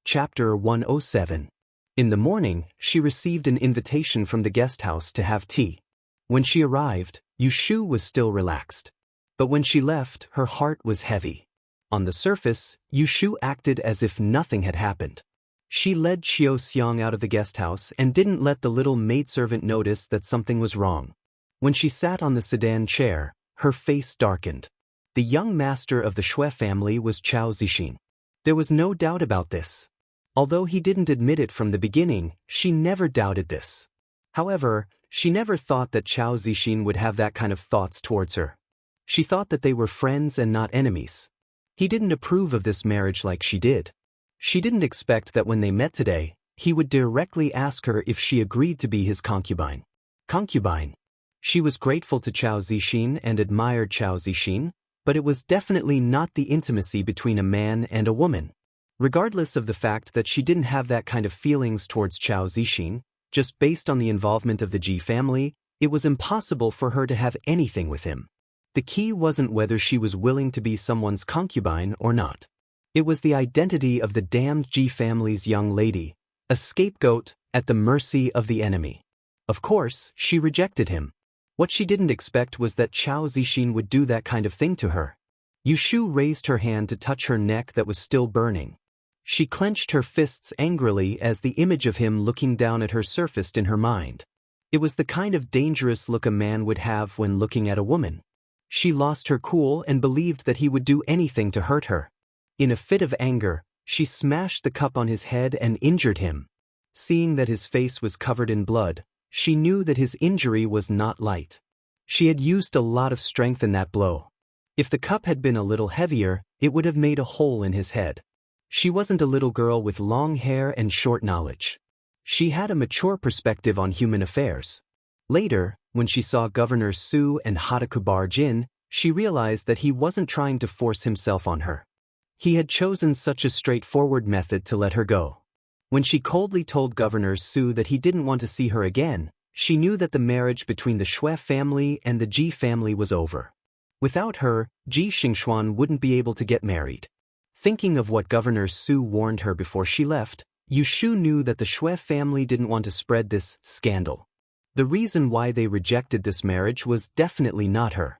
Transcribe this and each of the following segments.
Chapter 107. In the morning, she received an invitation from the guest house to have tea. When she arrived, Yushu was still relaxed. But when she left, her heart was heavy. On the surface, Yushu acted as if nothing had happened. She led Xiao Xiang out of the guest house and didn't let the little maidservant notice that something was wrong. When she sat on the sedan chair, her face darkened. The young master of the Shui family was Chao Zixin. There was no doubt about this. Although he didn't admit it from the beginning, she never doubted this. However, she never thought that Chao Zixin would have that kind of thoughts towards her. She thought that they were friends and not enemies. He didn't approve of this marriage like she did. She didn't expect that when they met today, he would directly ask her if she agreed to be his concubine. Concubine. She was grateful to Chao Zixin and admired Chao Zixin, but it was definitely not the intimacy between a man and a woman. Regardless of the fact that she didn't have that kind of feelings towards Chao Zixin, just based on the involvement of the Ji family, it was impossible for her to have anything with him. The key wasn't whether she was willing to be someone's concubine or not. It was the identity of the damned Ji family's young lady, a scapegoat at the mercy of the enemy. Of course, she rejected him. What she didn't expect was that Chao Zixin would do that kind of thing to her. Yushu raised her hand to touch her neck that was still burning. She clenched her fists angrily as the image of him looking down at her surfaced in her mind. It was the kind of dangerous look a man would have when looking at a woman. She lost her cool and believed that he would do anything to hurt her. In a fit of anger, she smashed the cup on his head and injured him. Seeing that his face was covered in blood, she knew that his injury was not light. She had used a lot of strength in that blow. If the cup had been a little heavier, it would have made a hole in his head. She wasn't a little girl with long hair and short knowledge. She had a mature perspective on human affairs. Later, when she saw Governor Su and Hataku barge in, she realized that he wasn't trying to force himself on her. He had chosen such a straightforward method to let her go. When she coldly told Governor Su that he didn't want to see her again, she knew that the marriage between the Shui family and the Ji family was over. Without her, Ji Xingxuan wouldn't be able to get married. Thinking of what Governor Su warned her before she left, Yushu knew that the Shui family didn't want to spread this scandal. The reason why they rejected this marriage was definitely not her.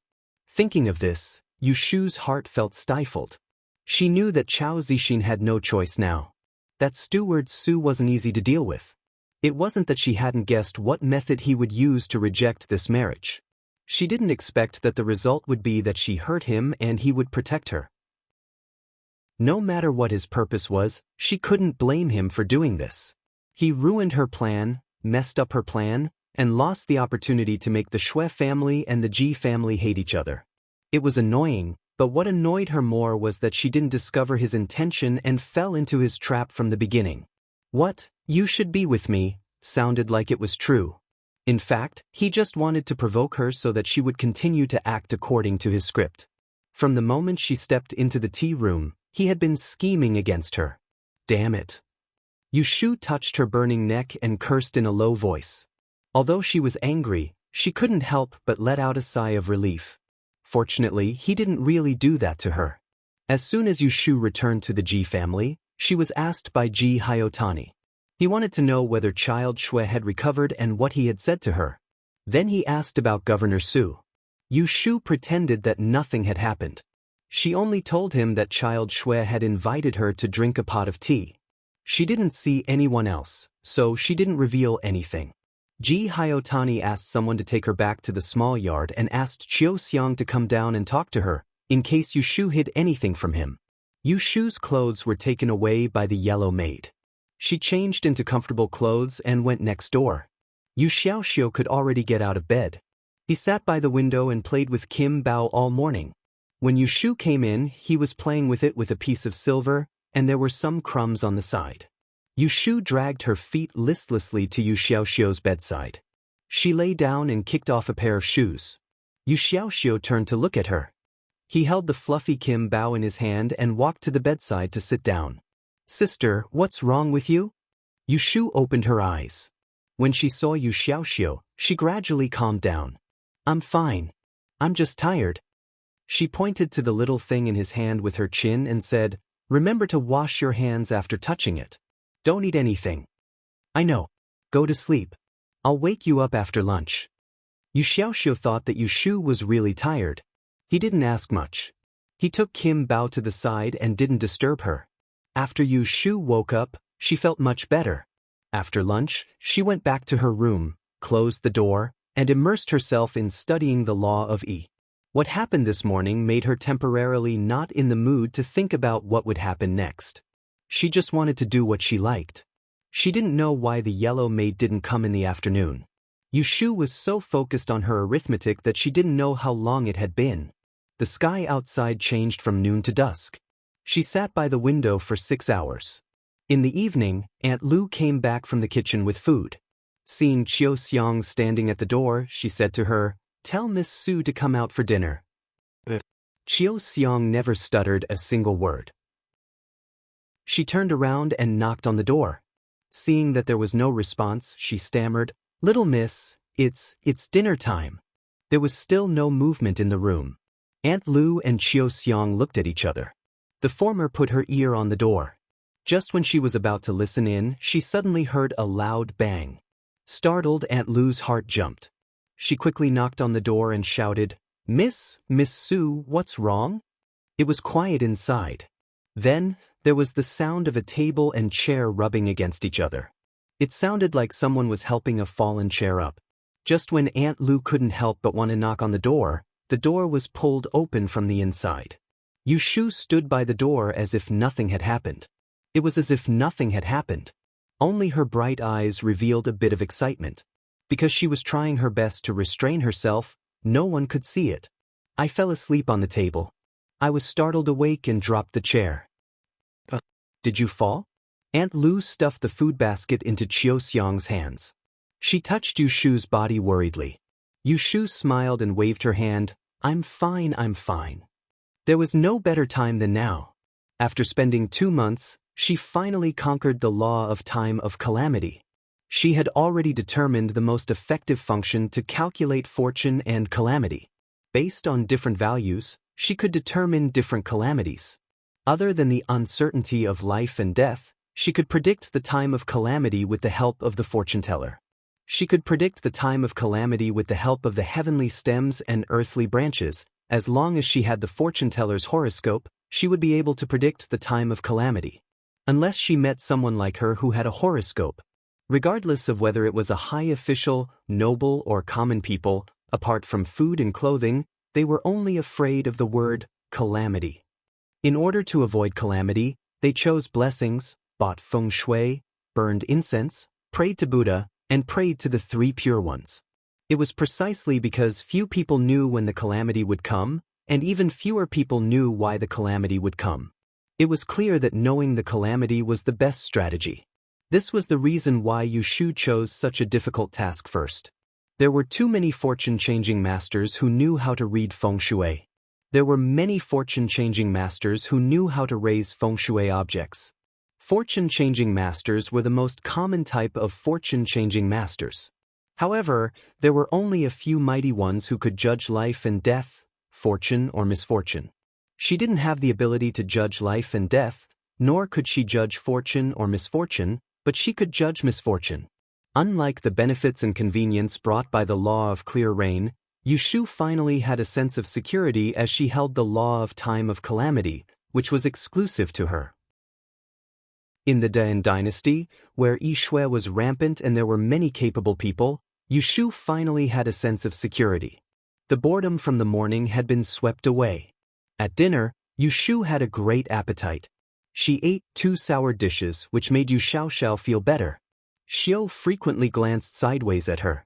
Thinking of this, Yushu's heart felt stifled. She knew that Chao Zixin had no choice now. That steward Su wasn't easy to deal with. It wasn't that she hadn't guessed what method he would use to reject this marriage. She didn't expect that the result would be that she hurt him and he would protect her. No matter what his purpose was, she couldn't blame him for doing this. He ruined her plan, messed up her plan, and lost the opportunity to make the Shui family and the Ji family hate each other. It was annoying, but what annoyed her more was that she didn't discover his intention and fell into his trap from the beginning. What, "You should be with me," sounded like it was true. In fact, he just wanted to provoke her so that she would continue to act according to his script. From the moment she stepped into the tea room, he had been scheming against her. Damn it. Yushu touched her burning neck and cursed in a low voice. Although she was angry, she couldn't help but let out a sigh of relief. Fortunately, he didn't really do that to her. As soon as Yushu returned to the Ji family, she was asked by Ji Hyotani. He wanted to know whether Child Shui had recovered and what he had said to her. Then he asked about Governor Su. Yushu pretended that nothing had happened. She only told him that Child Shui had invited her to drink a pot of tea. She didn't see anyone else, so she didn't reveal anything. Ji Hyotani asked someone to take her back to the small yard and asked Xiao Xiang to come down and talk to her, in case Yushu hid anything from him. Yushu's clothes were taken away by the yellow maid. She changed into comfortable clothes and went next door. Yu Xiaoxiu could already get out of bed. He sat by the window and played with Kim Bao all morning. When Yushu came in, he was playing with it with a piece of silver, and there were some crumbs on the side. Yushu dragged her feet listlessly to Yu Xiaoxiu's bedside. She lay down and kicked off a pair of shoes. Yu Xiaoxiu turned to look at her. He held the fluffy Kim Bao in his hand and walked to the bedside to sit down. "Sister, what's wrong with you?" Yushu opened her eyes. When she saw Yu Xiaoxiu, she gradually calmed down. "I'm fine. I'm just tired." She pointed to the little thing in his hand with her chin and said, Remember to wash your hands after touching it. Don't eat anything. I know. Go to sleep. I'll wake you up after lunch. Yu Xiaoxiu thought that Yu Shu was really tired. He didn't ask much. He took Kim Bao to the side and didn't disturb her. After Yu Shu woke up, she felt much better. After lunch, she went back to her room, closed the door, and immersed herself in studying the law of Yi. What happened this morning made her temporarily not in the mood to think about what would happen next. She just wanted to do what she liked. She didn't know why the yellow maid didn't come in the afternoon. Yu Shu was so focused on her arithmetic that she didn't know how long it had been. The sky outside changed from noon to dusk. She sat by the window for 6 hours. In the evening, Aunt Lu came back from the kitchen with food. Seeing Qiu Xiang standing at the door, she said to her, "Tell Miss Su to come out for dinner." Qiu Xiang never stuttered a single word. She turned around and knocked on the door. Seeing that there was no response, she stammered, "Little miss, it's dinner time." There was still no movement in the room. Aunt Lu and Qiu Xiang looked at each other. The former put her ear on the door. Just when she was about to listen in, she suddenly heard a loud bang. Startled, Aunt Lu's heart jumped. She quickly knocked on the door and shouted, Miss Su, what's wrong?" It was quiet inside. Then, there was the sound of a table and chair rubbing against each other. It sounded like someone was helping a fallen chair up. Just when Aunt Lu couldn't help but want to knock on the door was pulled open from the inside. Yu Shu stood by the door as if nothing had happened. It was as if nothing had happened. Only her bright eyes revealed a bit of excitement. Because she was trying her best to restrain herself, no one could see it. "I fell asleep on the table. I was startled awake and dropped the chair." "Did you fall?" Aunt Lu stuffed the food basket into Qiu Xiang's hands. She touched Yu Shu's body worriedly. Yu Shu smiled and waved her hand. I'm fine. There was no better time than now. After spending 2 months, she finally conquered the law of time of calamity. She had already determined the most effective function to calculate fortune and calamity. Based on different values, she could determine different calamities. Other than the uncertainty of life and death, she could predict the time of calamity with the help of the fortune teller. She could predict the time of calamity with the help of the heavenly stems and earthly branches. As long as she had the fortune teller's horoscope, she would be able to predict the time of calamity. Unless she met someone like her who had a horoscope. Regardless of whether it was a high official, noble, or common people, apart from food and clothing, they were only afraid of the word calamity. In order to avoid calamity, they chose blessings, bought feng shui, burned incense, prayed to Buddha, and prayed to the 3 pure ones. It was precisely because few people knew when the calamity would come, and even fewer people knew why the calamity would come. It was clear that knowing the calamity was the best strategy. This was the reason why Yu Shu chose such a difficult task first. There were too many fortune-changing masters who knew how to read feng shui. There were many fortune-changing masters who knew how to raise feng shui objects. Fortune-changing masters were the most common type of fortune-changing masters. However, there were only a few mighty ones who could judge life and death, fortune or misfortune. She didn't have the ability to judge life and death, nor could she judge fortune or misfortune, but she could judge misfortune. Unlike the benefits and convenience brought by the law of clear rain, Yu Shu finally had a sense of security as she held the law of time of calamity, which was exclusive to her. In the Dan dynasty, where Yi Shui was rampant and there were many capable people, Yu Shu finally had a sense of security. The boredom from the morning had been swept away. At dinner, Yu Shu had a great appetite. She ate 2 sour dishes which made Yu Xiaoxiao feel better. Xiao frequently glanced sideways at her.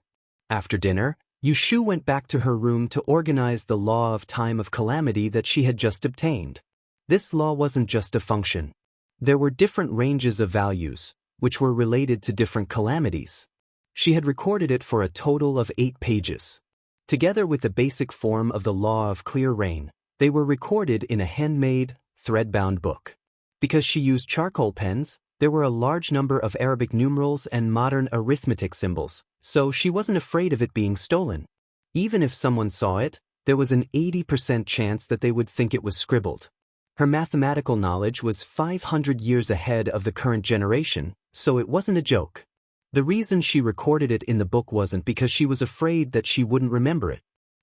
After dinner, Yu Shu went back to her room to organize the law of time of calamity that she had just obtained. This law wasn't just a function. There were different ranges of values, which were related to different calamities. She had recorded it for a total of 8 pages. Together with the basic form of the law of clear rain, they were recorded in a handmade, thread-bound book. Because she used charcoal pens, there were a large number of Arabic numerals and modern arithmetic symbols, so she wasn't afraid of it being stolen. Even if someone saw it, there was an 80% chance that they would think it was scribbled. Her mathematical knowledge was 500 years ahead of the current generation, so it wasn't a joke. The reason she recorded it in the book wasn't because she was afraid that she wouldn't remember it.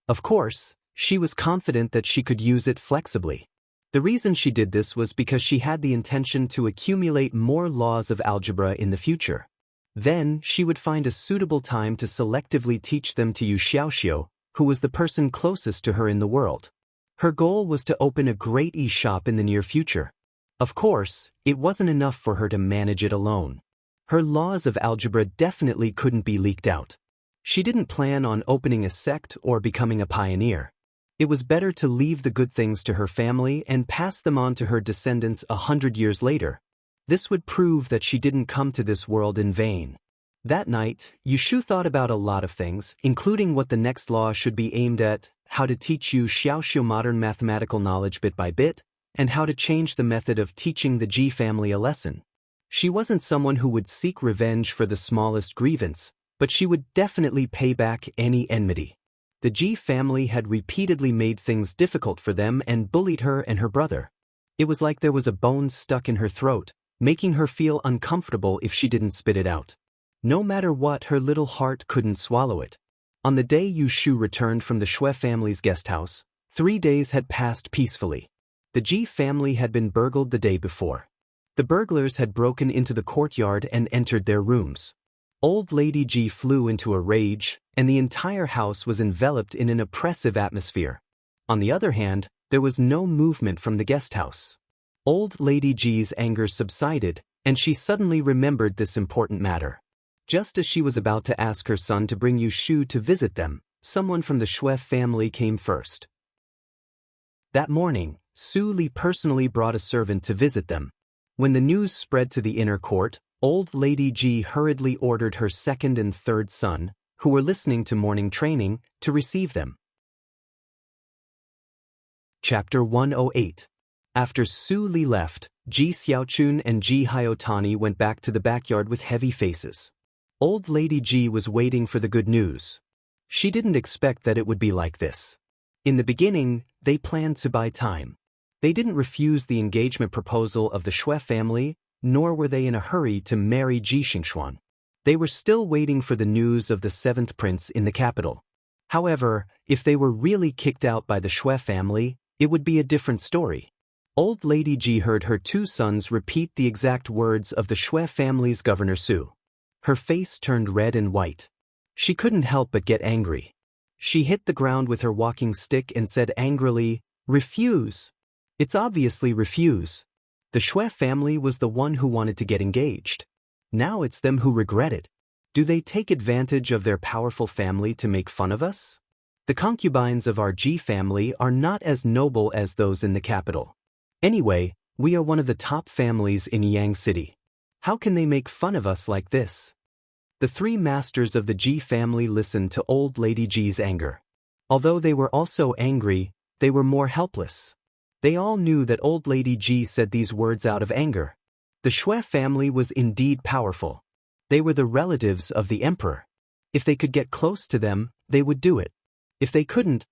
Of course, she was confident that she could use it flexibly. The reason she did this was because she had the intention to accumulate more laws of algebra in the future. Then, she would find a suitable time to selectively teach them to Yu Xiaoxiu, who was the person closest to her in the world. Her goal was to open a great e-shop in the near future. Of course, it wasn't enough for her to manage it alone. Her laws of algebra definitely couldn't be leaked out. She didn't plan on opening a sect or becoming a pioneer. It was better to leave the good things to her family and pass them on to her descendants 100 years later. This would prove that she didn't come to this world in vain. That night, Yushu thought about a lot of things, including what the next law should be aimed at, how to teach Yu Xiaoxiu modern mathematical knowledge bit by bit, and how to change the method of teaching the Ji family a lesson. She wasn't someone who would seek revenge for the smallest grievance, but she would definitely pay back any enmity. The Ji family had repeatedly made things difficult for them and bullied her and her brother. It was like there was a bone stuck in her throat, making her feel uncomfortable if she didn't spit it out. No matter what, her little heart couldn't swallow it. On the day Yushu returned from the Shui family's guest house, 3 days had passed peacefully. The Ji family had been burgled the day before. The burglars had broken into the courtyard and entered their rooms. Old Lady Ji flew into a rage, and the entire house was enveloped in an oppressive atmosphere. On the other hand, there was no movement from the guest house. Old Lady Ji's anger subsided, and she suddenly remembered this important matter. Just as she was about to ask her son to bring Yushu to visit them, someone from the Shui family came first. That morning, Su Li personally brought a servant to visit them. When the news spread to the inner court, Old Lady Ji hurriedly ordered her second and third son, who were listening to morning training, to receive them. Chapter 108. After Su Li left, Ji Xiaochun and Ji Hyotani went back to the backyard with heavy faces. Old Lady Ji was waiting for the good news. She didn't expect that it would be like this. In the beginning, they planned to buy time. They didn't refuse the engagement proposal of the Shui family, nor were they in a hurry to marry Ji Xingxuan. They were still waiting for the news of the seventh prince in the capital. However, if they were really kicked out by the Shui family, it would be a different story. Old Lady Ji heard her two sons repeat the exact words of the Shui family's Governor Su. Her face turned red and white. She couldn't help but get angry. She hit the ground with her walking stick and said angrily, "Refuse. It's obviously refuse. The Shui family was the one who wanted to get engaged. Now it's them who regret it. Do they take advantage of their powerful family to make fun of us? The concubines of our Ji family are not as noble as those in the capital. Anyway, we are one of the top families in Yang City. How can they make fun of us like this?" The three masters of the Ji family listened to Old Lady Ji's anger. Although they were also angry, they were more helpless. They all knew that Old Lady Ji said these words out of anger. The Shui family was indeed powerful. They were the relatives of the emperor. If they could get close to them, they would do it. If they couldn't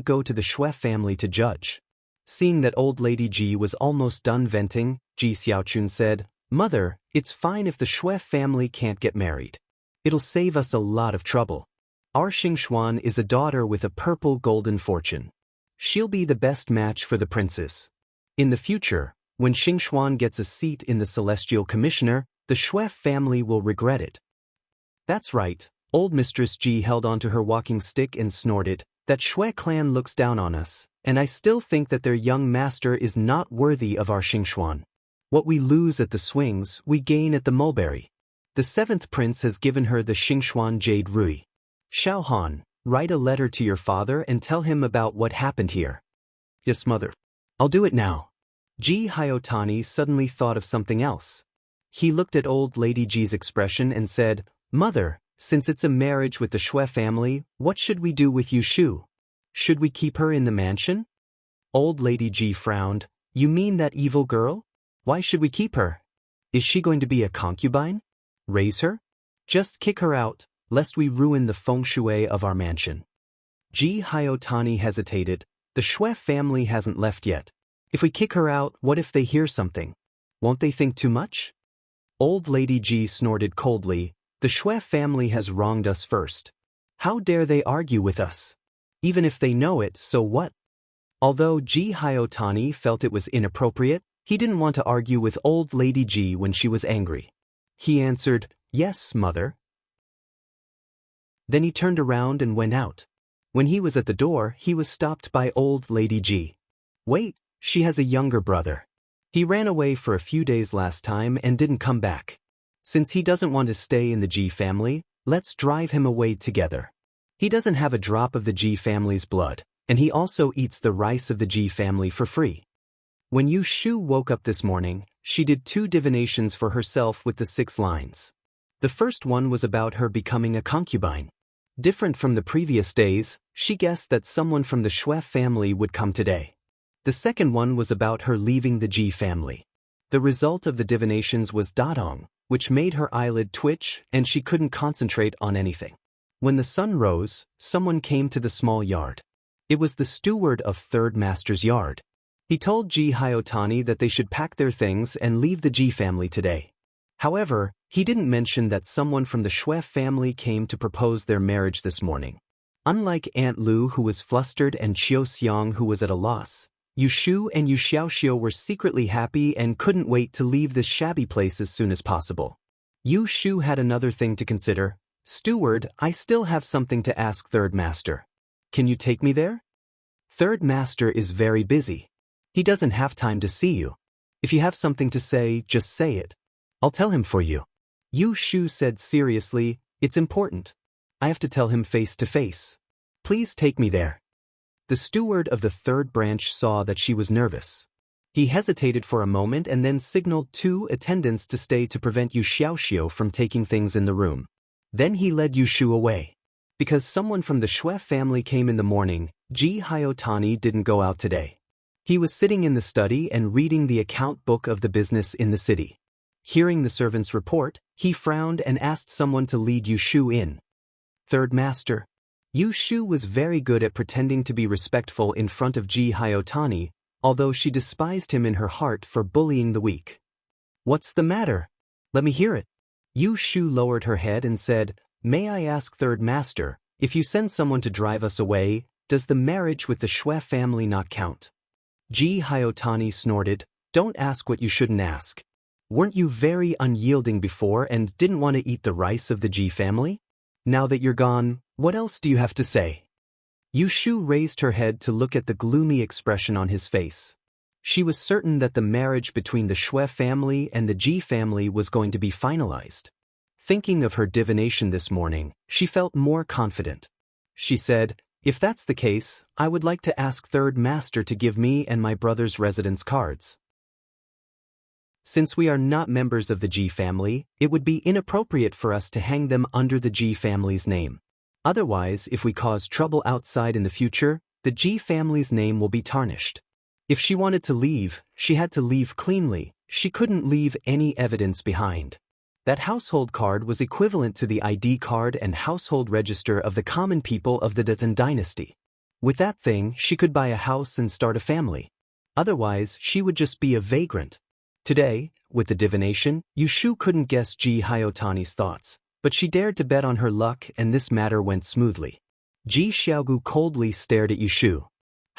go to the Shui family to judge. Seeing that Old Lady Ji was almost done venting, Ji Xiaochun said, "Mother, it's fine if the Shui family can't get married. It'll save us a lot of trouble. Our Xingxuan is a daughter with a purple golden fortune. She'll be the best match for the princes. In the future, when Xingxuan gets a seat in the Celestial Commissioner, the Shui family will regret it." "That's right." Old Mistress Ji held onto her walking stick and snorted, "That Shui clan looks down on us, and I still think that their young master is not worthy of our Xingxuan. What we lose at the swings, we gain at the mulberry. The seventh prince has given her the Xingxuan Jade Rui. Xiaohan, write a letter to your father and tell him about what happened here." "Yes, mother." "I'll do it now." Ji Hyotani suddenly thought of something else. He looked at Old Lady Ji's expression and said, "Mother, since it's a marriage with the Shui family, what should we do with Yushu? Should we keep her in the mansion?" Old Lady Ji frowned. "You mean that evil girl? Why should we keep her? Is she going to be a concubine? Raise her? Just kick her out, lest we ruin the feng shui of our mansion." Ji Hyotani hesitated. The Shui family hasn't left yet. If we kick her out, what if they hear something? Won't they think too much? Old Lady G snorted coldly. The Shui family has wronged us first. How dare they argue with us? Even if they know it, so what? Although Ji Hyotani felt it was inappropriate, he didn't want to argue with Old Lady G when she was angry. He answered, "Yes, mother." Then he turned around and went out. When he was at the door, he was stopped by Old Lady G. "Wait, she has a younger brother. He ran away for a few days last time and didn't come back. Since he doesn't want to stay in the G family, let's drive him away together. He doesn't have a drop of the G family's blood, and he also eats the rice of the G family for free." When Yu Shu woke up this morning, she did 2 divinations for herself with the 6 lines. The first one was about her becoming a concubine. Different from the previous days, she guessed that someone from the Shui family would come today. The second one was about her leaving the Ji family. The result of the divinations was Dadong, which made her eyelid twitch and she couldn't concentrate on anything. When the sun rose, someone came to the small yard. It was the steward of Third Master's yard. He told Ji Hyotani that they should pack their things and leave the Ji family today. However, he didn't mention that someone from the Shui family came to propose their marriage this morning. Unlike Aunt Lu, who was flustered, and Qiu Xiang, who was at a loss, Yu Shu and Yu Xiaoxiu were secretly happy and couldn't wait to leave this shabby place as soon as possible. Yu Shu had another thing to consider. "Steward, I still have something to ask Third Master. Can you take me there? Third Master is very busy. He doesn't have time to see you. If you have something to say, just say it. I'll tell him for you." Yu Shu said seriously, "It's important. I have to tell him face to face. Please take me there." The steward of the third branch saw that she was nervous. He hesitated for a moment and then signaled 2 attendants to stay to prevent Yu Xiaoxiu from taking things in the room. Then he led Yu Shu away. Because someone from the Shui family came in the morning, Ji Hyotani didn't go out today. He was sitting in the study and reading the account book of the business in the city. Hearing the servant's report, he frowned and asked someone to lead Yu Shu in. "Third Master." Yu Shu was very good at pretending to be respectful in front of Ji Hyotani, although she despised him in her heart for bullying the weak. "What's the matter? Let me hear it." Yu Shu lowered her head and said, "May I ask Third Master, if you send someone to drive us away, does the marriage with the Shui family not count?" Ji Hyotani snorted, "Don't ask what you shouldn't ask. Weren't you very unyielding before and didn't want to eat the rice of the Ji family? Now that you're gone, what else do you have to say?" Yu Shu raised her head to look at the gloomy expression on his face. She was certain that the marriage between the Shui family and the Ji family was going to be finalized. Thinking of her divination this morning, she felt more confident. She said, "If that's the case, I would like to ask Third Master to give me and my brother's residence cards. Since we are not members of the Ji family, it would be inappropriate for us to hang them under the Ji family's name. Otherwise, if we cause trouble outside in the future, the Ji family's name will be tarnished. If she wanted to leave, she had to leave cleanly. She couldn't leave any evidence behind." That household card was equivalent to the ID card and household register of the common people of the Dathan dynasty. With that thing, she could buy a house and start a family. Otherwise, she would just be a vagrant. Today, with the divination, Yu Shu couldn't guess Ji Hyotani's thoughts, but she dared to bet on her luck and this matter went smoothly. Ji Xiaogu coldly stared at Yu Shu.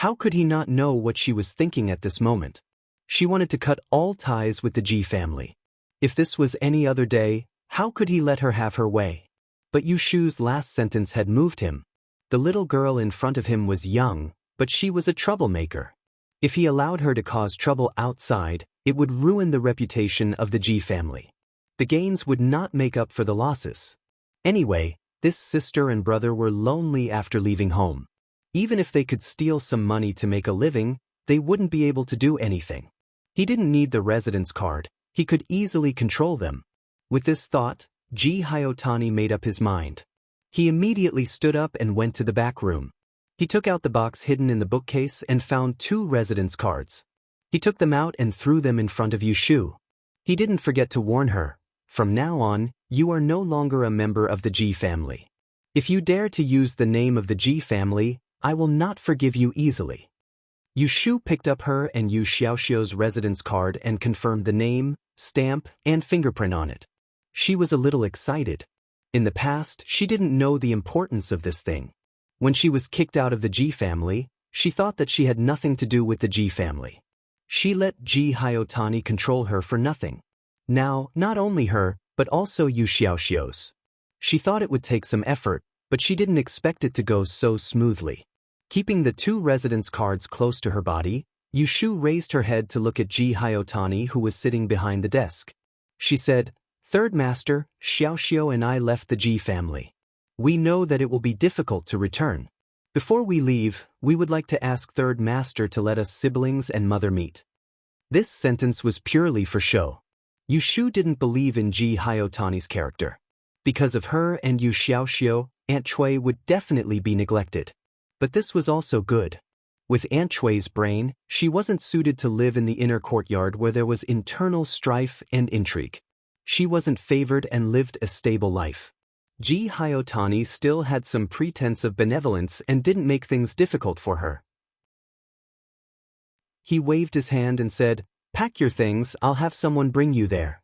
How could he not know what she was thinking at this moment? She wanted to cut all ties with the Ji family. If this was any other day, how could he let her have her way? But Yu Shu's last sentence had moved him. The little girl in front of him was young, but she was a troublemaker. If he allowed her to cause trouble outside, it would ruin the reputation of the Ji family. The gains would not make up for the losses. Anyway, this sister and brother were lonely after leaving home. Even if they could steal some money to make a living, they wouldn't be able to do anything. He didn't need the residence card. He could easily control them. With this thought, Ji Hyotani made up his mind. He immediately stood up and went to the back room. He took out the box hidden in the bookcase and found 2 residence cards. He took them out and threw them in front of Yu Shu. He didn't forget to warn her, "From now on, you are no longer a member of the Ji family. If you dare to use the name of the Ji family, I will not forgive you easily." Yu Shu picked up her and Yu Xiaoxiu's residence card and confirmed the name, stamp, and fingerprint on it. She was a little excited. In the past, she didn't know the importance of this thing. When she was kicked out of the Ji family, she thought that she had nothing to do with the Ji family. She let Ji Hyotani control her for nothing. Now, not only her, but also Yu Xiaoxiu's. She thought it would take some effort, but she didn't expect it to go so smoothly. Keeping the two residence cards close to her body, Yu Shu raised her head to look at Ji Hyotani, who was sitting behind the desk. She said, "Third Master, Xiaoxiu and I left the Ji family. We know that it will be difficult to return. Before we leave, we would like to ask Third Master to let us siblings and mother meet." This sentence was purely for show. Yu Shu didn't believe in Ji Hyotani's character. Because of her and Yu Xiaoxiu, Aunt Chui would definitely be neglected. But this was also good. With Aunt Chui's brain, she wasn't suited to live in the inner courtyard where there was internal strife and intrigue. She wasn't favored and lived a stable life. Ji Hyotani still had some pretense of benevolence and didn't make things difficult for her. He waved his hand and said, "Pack your things, I'll have someone bring you there."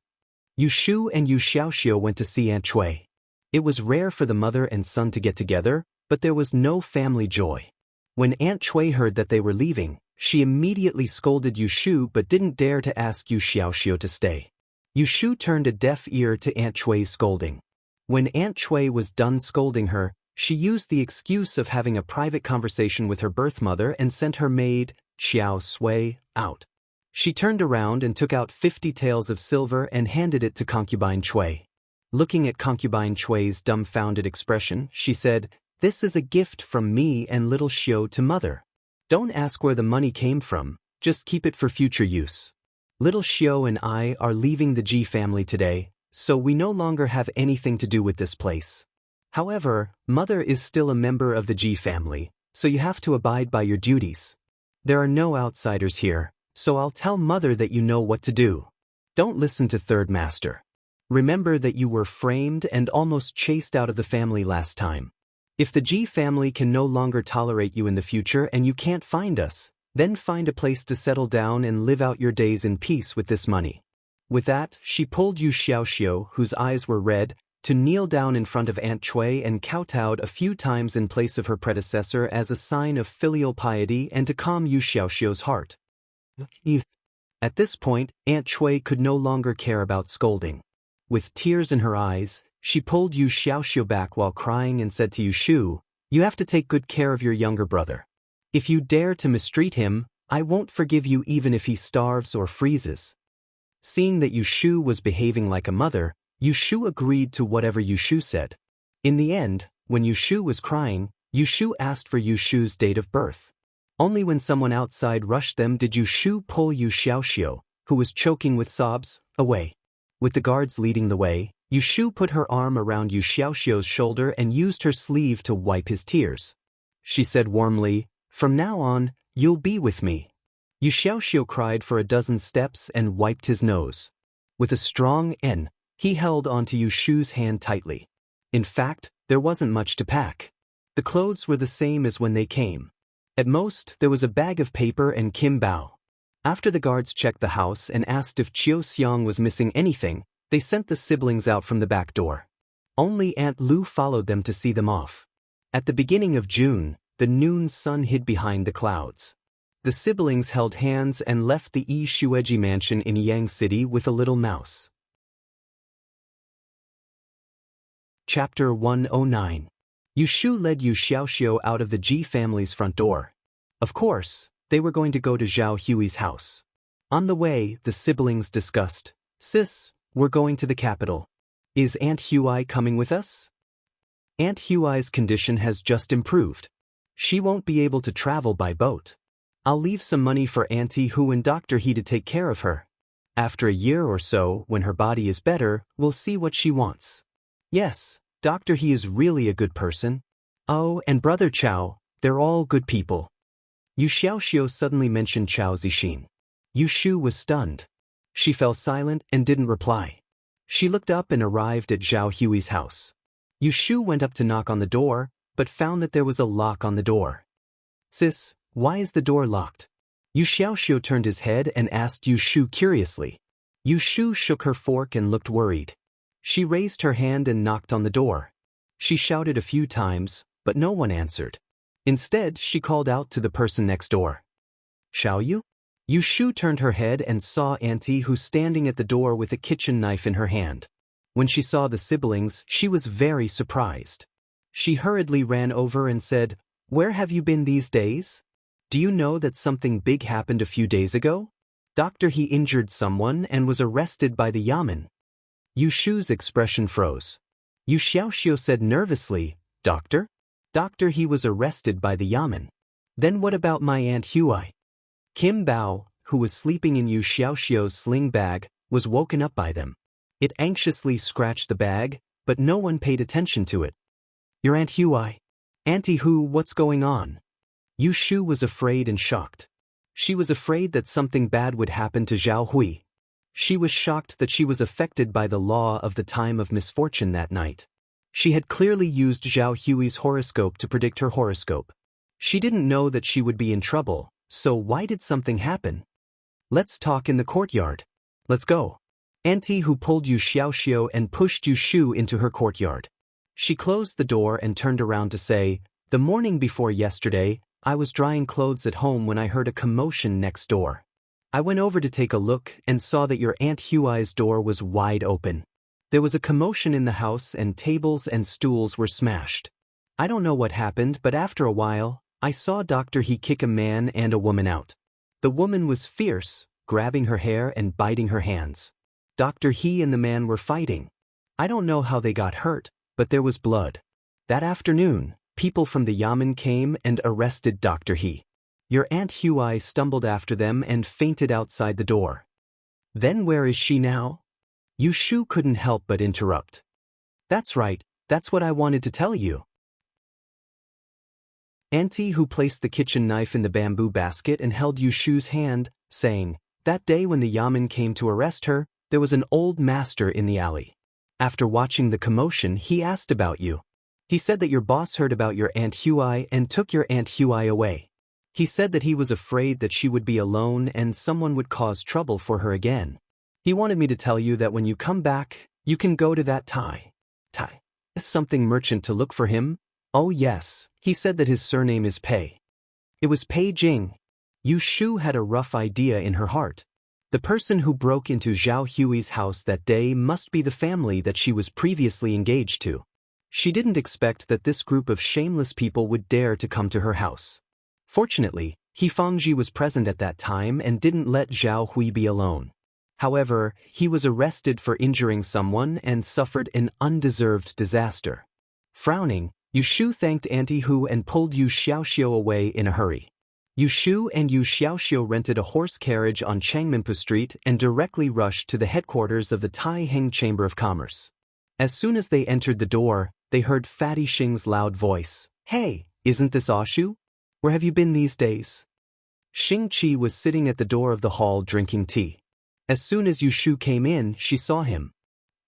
Yu Shu and Yu Xiaoxiu went to see Aunt Chui. It was rare for the mother and son to get together, but there was no family joy. When Aunt Chui heard that they were leaving, she immediately scolded Yu Shu but didn't dare to ask Yu Xiaoxiu to stay. Yu Shu turned a deaf ear to Aunt Chui's scolding. When Aunt Chui was done scolding her, she used the excuse of having a private conversation with her birth mother and sent her maid, Xiao Sui, out. She turned around and took out 50 taels of silver and handed it to Concubine Chui. Looking at Concubine Chui's dumbfounded expression, she said, "This is a gift from me and little Xiu to mother. Don't ask where the money came from, just keep it for future use. Little Xiu and I are leaving the Ji family today, so we no longer have anything to do with this place. However, mother is still a member of the Ji family, so you have to abide by your duties. There are no outsiders here, so I'll tell mother that you know what to do. Don't listen to Third Master. Remember that you were framed and almost chased out of the family last time. If the Ji family can no longer tolerate you in the future and you can't find us, then find a place to settle down and live out your days in peace with this money." With that, she pulled Yu Xiaoxiu, whose eyes were red, to kneel down in front of Aunt Chui and kowtowed a few times in place of her predecessor as a sign of filial piety and to calm Yu Xiaoxiu's heart. At this point, Aunt Chui could no longer care about scolding. With tears in her eyes, she pulled Yu Xiaoxiu back while crying and said to Yu Shu, "You have to take good care of your younger brother. If you dare to mistreat him, I won't forgive you even if he starves or freezes." Seeing that Yu Shu was behaving like a mother, Yu Shu agreed to whatever Yu Shu said. In the end, when Yu Shu was crying, Yu Shu asked for Yu Shu's date of birth. Only when someone outside rushed them did Yu Shu pull Yu Xiaoxiu, who was choking with sobs, away. With the guards leading the way, Yu Shu put her arm around Yu Xiaoxiu's shoulder and used her sleeve to wipe his tears. She said warmly, "From now on, you'll be with me." Yu Xiaoxiu cried for a dozen steps and wiped his nose. With a strong N, he held onto Yu Shu's hand tightly. In fact, there wasn't much to pack. The clothes were the same as when they came. At most, there was a bag of paper and Kim Bao. After the guards checked the house and asked if Chiu Xiang was missing anything, they sent the siblings out from the back door. Only Aunt Lu followed them to see them off. At the beginning of June, the noon sun hid behind the clouds. The siblings held hands and left the Yi Shueji mansion in Yang City with a little mouse. Chapter 109. Yu Shu led Yu Xiaoxiu out of the Ji family's front door. Of course, they were going to go to Zhao Hui's house. On the way, the siblings discussed, "Sis, we're going to the capital. Is Aunt Hui coming with us? Aunt Hui's condition has just improved. She won't be able to travel by boat. I'll leave some money for Auntie Hu and Dr. He to take care of her. After a year or so, when her body is better, we'll see what she wants. Yes, Dr. He is really a good person. Oh, and Brother Chao, they're all good people." Yu Xiaoxiu suddenly mentioned Chao Zixin. Yu Shu was stunned. She fell silent and didn't reply. She looked up and arrived at Zhao Hui's house. Yu Shu went up to knock on the door, but found that there was a lock on the door. "Sis, why is the door locked?" Yu Xiaoxiu turned his head and asked Yu Shu curiously. Yu Shu shook her fork and looked worried. She raised her hand and knocked on the door. She shouted a few times, but no one answered. Instead, she called out to the person next door. Xiaoyu? Yu Shu turned her head and saw Auntie Hu standing at the door with a kitchen knife in her hand. When she saw the siblings, she was very surprised. She hurriedly ran over and said, "Where have you been these days? Do you know that something big happened a few days ago? Dr. He injured someone and was arrested by the yamen." Yu Shu's expression froze. Yu Xiaoxiu said nervously, "Doctor? Dr. He was arrested by the yamen. Then what about my Aunt Hui?" Kim Bao, who was sleeping in Yu Xiaoxiu's sling bag, was woken up by them. It anxiously scratched the bag, but no one paid attention to it. "Your Aunt Hui? Auntie Hu, what's going on?" Yu Shu was afraid and shocked. She was afraid that something bad would happen to Zhao Hui. She was shocked that she was affected by the law of the time of misfortune that night. She had clearly used Zhao Hui's horoscope to predict her horoscope. She didn't know that she would be in trouble, so why did something happen? "Let's talk in the courtyard. Let's go." Auntie Hu pulled Yu Xiaoxiu and pushed Yu Shu into her courtyard. She closed the door and turned around to say, "The morning before yesterday, I was drying clothes at home when I heard a commotion next door. I went over to take a look and saw that your Aunt Hui's door was wide open. There was a commotion in the house and tables and stools were smashed. I don't know what happened, but after a while, I saw Dr. He kick a man and a woman out. The woman was fierce, grabbing her hair and biting her hands. Dr. He and the man were fighting. I don't know how they got hurt, but there was blood. That afternoon, people from the yamen came and arrested Dr. He. Your Aunt Hui stumbled after them and fainted outside the door. Then where is she now?" Yu Shu couldn't help but interrupt. "That's right, that's what I wanted to tell you." Auntie Hu placed the kitchen knife in the bamboo basket and held Yu Shu's hand, saying, "That day when the yamen came to arrest her, there was an old master in the alley. After watching the commotion, he asked about you. He said that your boss heard about your Aunt Hui and took your Aunt Hui away. He said that he was afraid that she would be alone and someone would cause trouble for her again. He wanted me to tell you that when you come back, you can go to that something merchant to look for him. Oh yes, he said that his surname is Pei. It was Pei Jing." Yu Shu had a rough idea in her heart. The person who broke into Zhao Hui's house that day must be the family that she was previously engaged to. She didn't expect that this group of shameless people would dare to come to her house. Fortunately, He Fangji was present at that time and didn't let Zhao Hui be alone. However, he was arrested for injuring someone and suffered an undeserved disaster. Frowning, Yu Shu thanked Auntie Hu and pulled Yu Xiaoxiu away in a hurry. Yu Shu and Yu Xiaoxiu rented a horse carriage on Changminpu Street and directly rushed to the headquarters of the Taiheng Chamber of Commerce. As soon as they entered the door, they heard Fatty Xing's loud voice. "Hey, isn't this Oshu? Where have you been these days?" Xing Qi was sitting at the door of the hall drinking tea. As soon as Yu Shu came in, she saw him.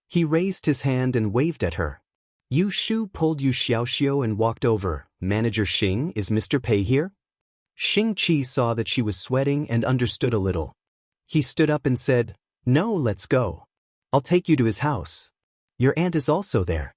He raised his hand and waved at her. Yu Shu pulled Yu Xiaoxiu and walked over. "Manager Xing, is Mr. Pei here?" Xing Qi saw that she was sweating and understood a little. He stood up and said, "No, let's go. I'll take you to his house. Your aunt is also there."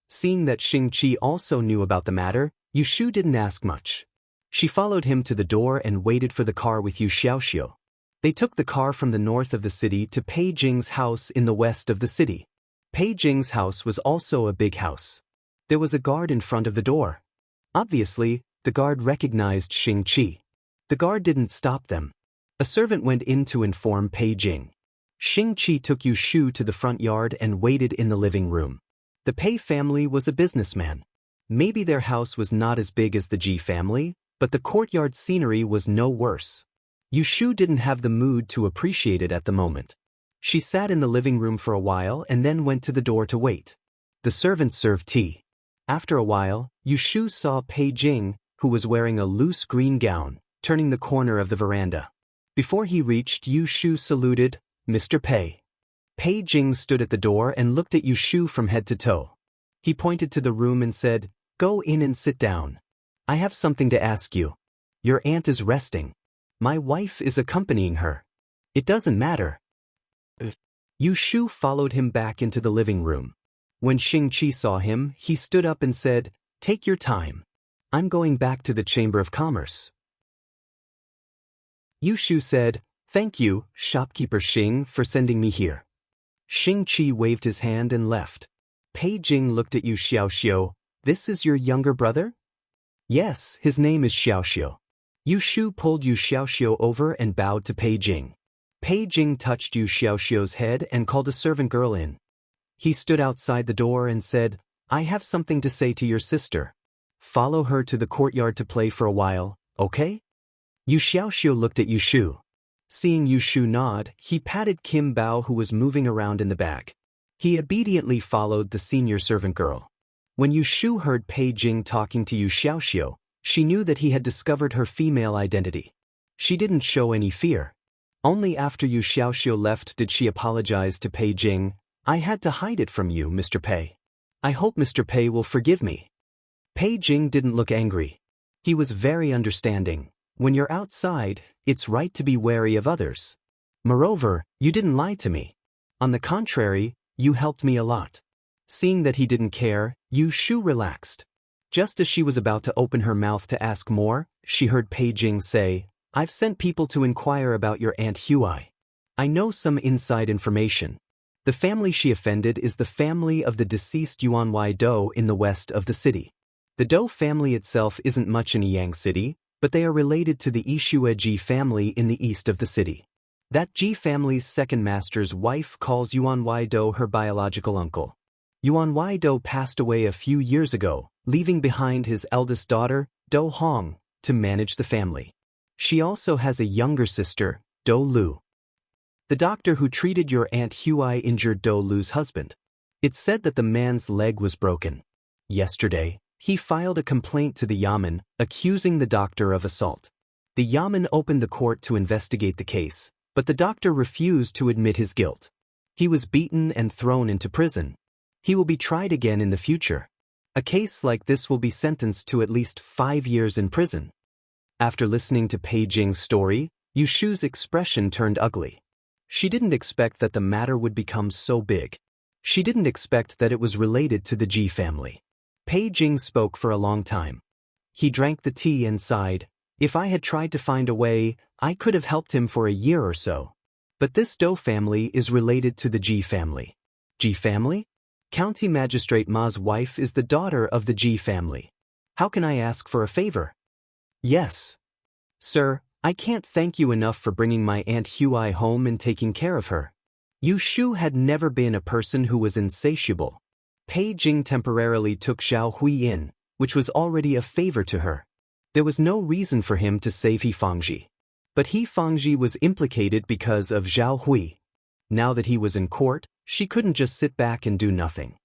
Seeing that Xing Qi also knew about the matter, Yu Shu didn't ask much. She followed him to the door and waited for the car with Yu Xiaoxiu. They took the car from the north of the city to Pei Jing's house in the west of the city. Pei Jing's house was also a big house. There was a guard in front of the door. Obviously, the guard recognized Xing Qi. The guard didn't stop them. A servant went in to inform Pei Jing. Xing Qi took Yu Shu to the front yard and waited in the living room. The Pei family was a businessman. Maybe their house was not as big as the Ji family, but the courtyard scenery was no worse. Yu Shu didn't have the mood to appreciate it at the moment. She sat in the living room for a while and then went to the door to wait. The servants served tea. After a while, Yu Shu saw Pei Jing, who was wearing a loose green gown, turning the corner of the veranda. Before he reached, Yu Shu saluted, "Mr. Pei." Pei Jing stood at the door and looked at Yu Shu from head to toe. He pointed to the room and said, "Go in and sit down. I have something to ask you. Your aunt is resting." My wife is accompanying her. It doesn't matter. Yu Shu followed him back into the living room. When Xing-Chi saw him, he stood up and said, "Take your time. I'm going back to the Chamber of Commerce." Yu Shu said, "Thank you, shopkeeper Xing, for sending me here." Xing-Chi waved his hand and left. Pei Jing looked at Yu Xiaoxiu. "This is your younger brother?" "Yes, his name is Xiaoxiu." Yu Shu pulled Yu Xiaoxiu over and bowed to Pei Jing. Pei Jing touched Yu Xiaoxiu's head and called a servant girl in. He stood outside the door and said, "I have something to say to your sister. Follow her to the courtyard to play for a while, okay?" Yu Xiaoxiu looked at Yu Shu. Seeing Yu Shu nod, he patted Kim Bao, who was moving around in the back. He obediently followed the senior servant girl. When Yu Shu heard Pei Jing talking to Yu Xiaoxiu, she knew that he had discovered her female identity. She didn't show any fear. Only after Yu Xiaoxiu left did she apologize to Pei Jing. "I had to hide it from you, Mr. Pei. I hope Mr. Pei will forgive me." Pei Jing didn't look angry. He was very understanding. When you're outside, it's right to be wary of others. Moreover, you didn't lie to me. On the contrary, you helped me a lot. Seeing that he didn't care, Yu Shu relaxed. Just as she was about to open her mouth to ask more, she heard Pei Jing say, "I've sent people to inquire about your Aunt Huai. I know some inside information. The family she offended is the family of the deceased Yuanwei Dou in the west of the city. The Dou family itself isn't much in Yang City, but they are related to the Yishue Ji family in the east of the city. That Ji family's second master's wife calls Yuanwei Dou her biological uncle. Yuanwei Dou passed away a few years ago, leaving behind his eldest daughter, Dou Hong, to manage the family. She also has a younger sister, Dou Lu. The doctor who treated your Aunt Huai injured Dou Lu's husband. It's said that the man's leg was broken. Yesterday, he filed a complaint to the Yamen, accusing the doctor of assault. The Yamen opened the court to investigate the case, but the doctor refused to admit his guilt. He was beaten and thrown into prison. He will be tried again in the future. A case like this will be sentenced to at least 5 years in prison. After listening to Pei Jing's story, Yu Shu's expression turned ugly. She didn't expect that the matter would become so big. She didn't expect that it was related to the Ji family. Pei Jing spoke for a long time. He drank the tea and sighed. "If I had tried to find a way, I could have helped him for a year or so. But this Dou family is related to the Ji family." Ji family? County Magistrate Ma's wife is the daughter of the Ji family. How can I ask for a favor? Yes. Sir, I can't thank you enough for bringing my Aunt Huai home and taking care of her. Yu Shu had never been a person who was insatiable. Pei Jing temporarily took Zhao Hui in, which was already a favor to her. There was no reason for him to save He Fangji. But He Fangji was implicated because of Zhao Hui. Now that he was in court, she couldn't just sit back and do nothing.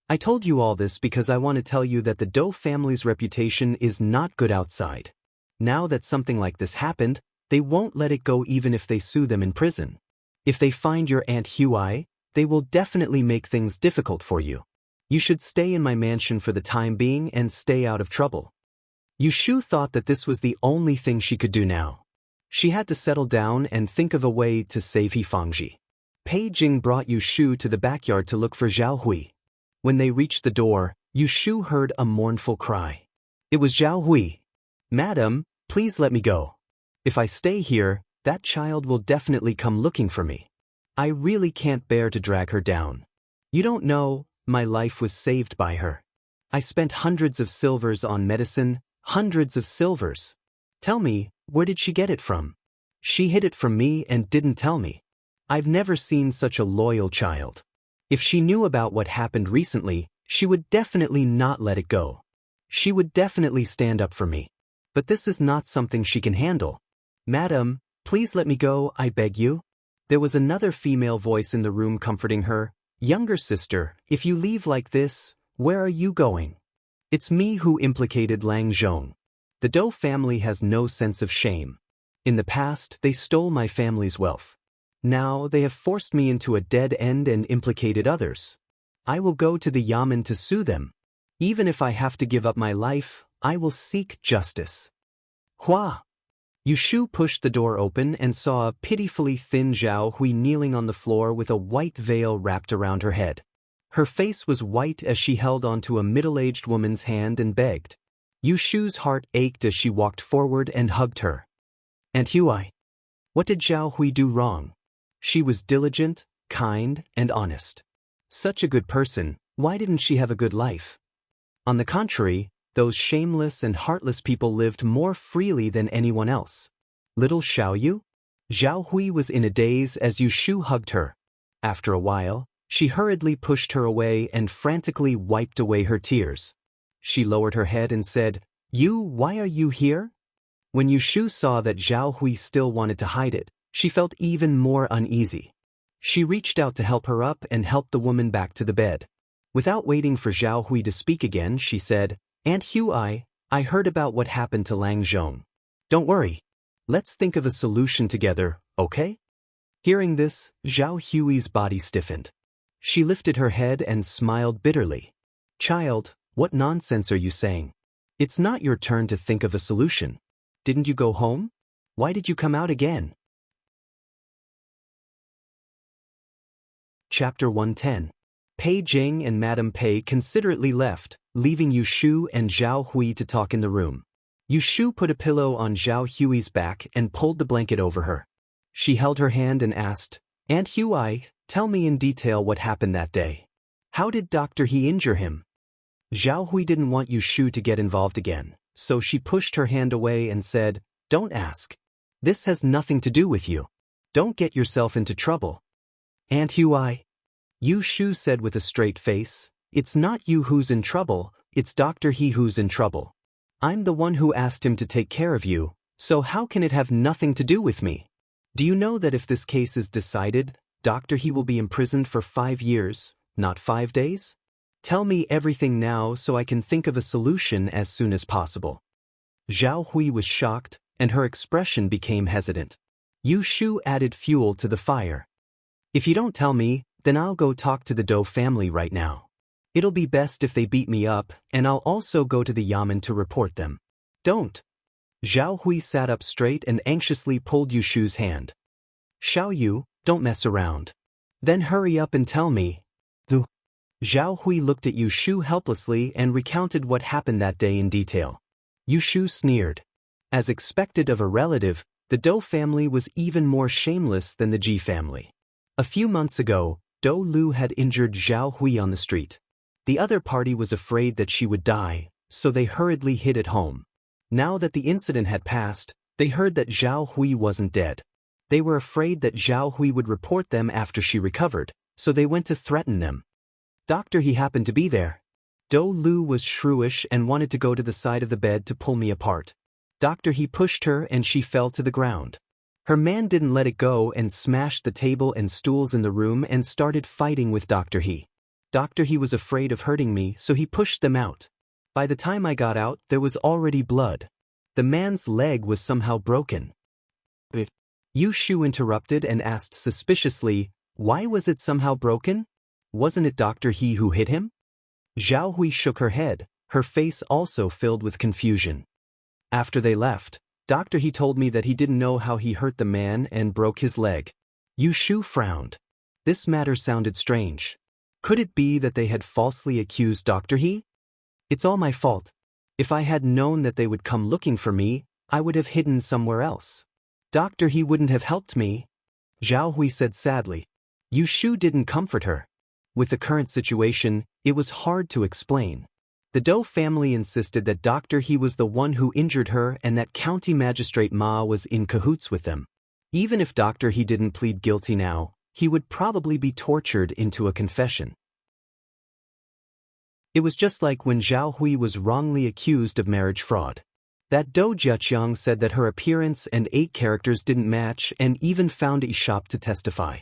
I told you all this because I want to tell you that the Dou family's reputation is not good outside. Now that something like this happened, they won't let it go even if they sue them in prison. If they find your Aunt Huai, they will definitely make things difficult for you. You should stay in my mansion for the time being and stay out of trouble. Yu Shu thought that this was the only thing she could do now. She had to settle down and think of a way to save He Fangji. Pei Jing brought Yu Shu to the backyard to look for Zhao Hui. When they reached the door, Yu Shu heard a mournful cry. It was Zhao Hui. "Madam, please let me go. If I stay here, that child will definitely come looking for me. I really can't bear to drag her down. You don't know, my life was saved by her. I spent hundreds of silvers on medicine, hundreds of silvers. Tell me, where did she get it from? She hid it from me and didn't tell me. I've never seen such a loyal child. If she knew about what happened recently, she would definitely not let it go. She would definitely stand up for me. But this is not something she can handle. Madam, please let me go, I beg you." There was another female voice in the room comforting her. "Younger sister, if you leave like this, where are you going? It's me who implicated Lang Zhong. The Dou family has no sense of shame. In the past, they stole my family's wealth. Now they have forced me into a dead end and implicated others. I will go to the Yamen to sue them. Even if I have to give up my life, I will seek justice." "Hua, Yushu pushed the door open and saw a pitifully thin Zhao Hui kneeling on the floor with a white veil wrapped around her head. Her face was white as she held onto a middle-aged woman's hand and begged. Yushu's heart ached as she walked forward and hugged her. "Aunt Hui, what did Zhao Hui do wrong? She was diligent, kind, and honest. Such a good person, why didn't she have a good life? On the contrary, those shameless and heartless people lived more freely than anyone else. Little Xiaoyu?" Zhao Hui was in a daze as Yushu hugged her. After a while, she hurriedly pushed her away and frantically wiped away her tears. She lowered her head and said, Why are you here?" When Yushu saw that Zhao Hui still wanted to hide it, she felt even more uneasy. She reached out to help her up and helped the woman back to the bed. Without waiting for Zhao Hui to speak again, she said, "Aunt Hui, I heard about what happened to Lang Zhong. Don't worry. Let's think of a solution together, okay?" Hearing this, Zhao Hui's body stiffened. She lifted her head and smiled bitterly. "Child, what nonsense are you saying? It's not your turn to think of a solution. Didn't you go home? Why did you come out again?" Chapter 110. Pei Jing and Madame Pei considerately left, leaving Yushu and Zhao Hui to talk in the room. Yushu put a pillow on Zhao Hui's back and pulled the blanket over her. She held her hand and asked, "Aunt Hui, tell me in detail what happened that day. How did Dr. He injure him?" Zhao Hui didn't want Yushu to get involved again, so she pushed her hand away and said, "Don't ask. This has nothing to do with you. Don't get yourself into trouble." "Aunt Hui," Yushu said with a straight face, "it's not you who's in trouble, it's Dr. He who's in trouble. I'm the one who asked him to take care of you, so how can it have nothing to do with me? Do you know that if this case is decided, Dr. He will be imprisoned for 5 years, not 5 days? Tell me everything now so I can think of a solution as soon as possible." Zhao Hui was shocked, and her expression became hesitant. Yushu added fuel to the fire. "If you don't tell me, then I'll go talk to the Dou family right now. It'll be best if they beat me up, and I'll also go to the Yamen to report them." "Don't." Zhao Hui sat up straight and anxiously pulled Yushu's hand. "Xiaoyu, don't mess around. Then hurry up and tell me." Zhao Hui looked at Yushu helplessly and recounted what happened that day in detail. Yushu sneered. As expected of a relative, the Dou family was even more shameless than the Ji family. A few months ago, Dou Lu had injured Zhao Hui on the street. The other party was afraid that she would die, so they hurriedly hid at home. Now that the incident had passed, they heard that Zhao Hui wasn't dead. They were afraid that Zhao Hui would report them after she recovered, so they went to threaten them. Dr. He happened to be there. Dou Lu was shrewish and wanted to go to the side of the bed to pull me apart. Dr. He pushed her and she fell to the ground. Her man didn't let it go and smashed the table and stools in the room and started fighting with Dr. He. Dr. He was afraid of hurting me, so he pushed them out. By the time I got out, there was already blood. The man's leg was somehow broken. Yushu interrupted and asked suspiciously, "Why was it somehow broken? Wasn't it Dr. He who hit him?" Zhao Hui shook her head, her face also filled with confusion. After they left, Dr. He told me that he didn't know how he hurt the man and broke his leg. Yushu frowned. This matter sounded strange. Could it be that they had falsely accused Dr. He? "It's all my fault. If I had known that they would come looking for me, I would have hidden somewhere else. Dr. He wouldn't have helped me," Zhao Hui said sadly. Yushu didn't comfort her. With the current situation, it was hard to explain. The Dou family insisted that Dr. He was the one who injured her and that County Magistrate Ma was in cahoots with them. Even if Dr. He didn't plead guilty now, he would probably be tortured into a confession. It was just like when Zhao Hui was wrongly accused of marriage fraud. That Dou Jiaqiang said that her appearance and 8 characters didn't match and even found Ishop to testify.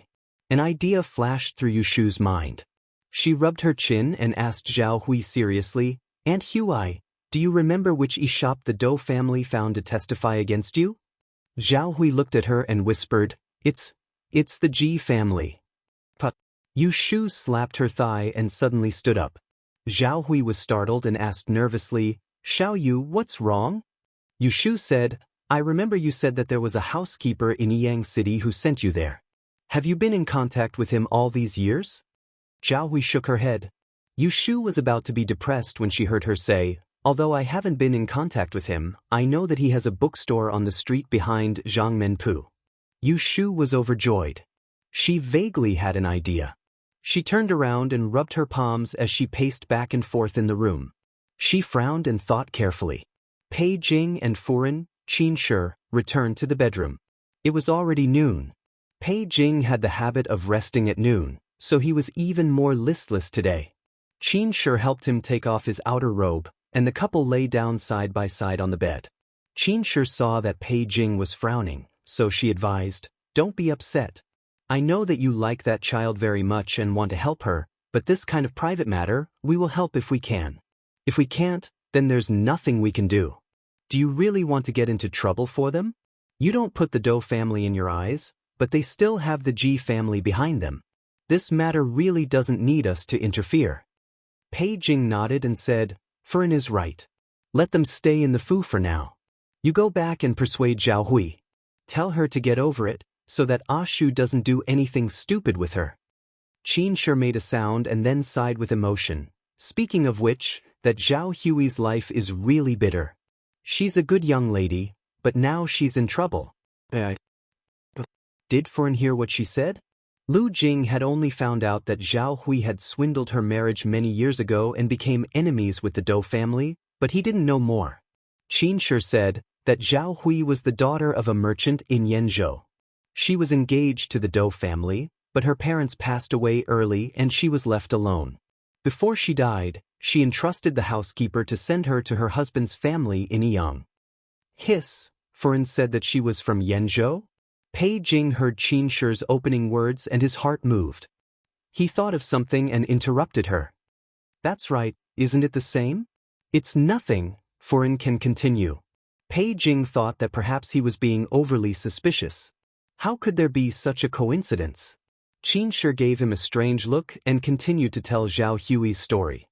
An idea flashed through Yushu's mind. She rubbed her chin and asked Zhao Hui seriously, "Aunt Hui, do you remember which Ishop the Dou family found to testify against you?" Zhao Hui looked at her and whispered, It's the Ji family." But Yushu slapped her thigh and suddenly stood up. Zhao Hui was startled and asked nervously, "Xiaoyu, what's wrong?" Yushu said, I remember you said that there was a housekeeper in Yang City who sent you there. Have you been in contact with him all these years? Zhao Hui shook her head. Yu Shu was about to be depressed when she heard her say, although I haven't been in contact with him, I know that he has a bookstore on the street behind Zhangmenpu. Yu Shu was overjoyed. She vaguely had an idea. She turned around and rubbed her palms as she paced back and forth in the room. She frowned and thought carefully. Pei Jing and Furen, Qin Shi, returned to the bedroom. It was already noon. Pei Jing had the habit of resting at noon, so he was even more listless today. Qin Shi helped him take off his outer robe, and the couple lay down side by side on the bed. Qin Shi saw that Pei Jing was frowning, so she advised, "Don't be upset. I know that you like that child very much and want to help her, but this kind of private matter, we will help if we can. If we can't, then there's nothing we can do. Do you really want to get into trouble for them? You don't put the Dou family in your eyes, but they still have the Ji family behind them. This matter really doesn't need us to interfere." Pei Jing nodded and said, "Furen is right. Let them stay in the Fu for now. You go back and persuade Zhao Hui. Tell her to get over it, so that Shu doesn't do anything stupid with her." Qin Shi made a sound and then sighed with emotion, speaking of which, that Zhao Hui's life is really bitter. She's a good young lady, but now she's in trouble. Did Furen hear what she said? Lu Jing had only found out that Zhao Hui had swindled her marriage many years ago and became enemies with the Dou family, but he didn't know more. Qin Shi said that Zhao Hui was the daughter of a merchant in Yenzhou. She was engaged to the Dou family, but her parents passed away early and she was left alone. Before she died, she entrusted the housekeeper to send her to her husband's family in Yang. Furen said that she was from Yenzhou? Pei Jing heard Qin Shi's opening words and his heart moved. He thought of something and interrupted her. "That's right, isn't it the same?" "It's nothing," Furen can continue. Pei Jing thought that perhaps he was being overly suspicious. How could there be such a coincidence? Qin Shi gave him a strange look and continued to tell Zhao Hui's story.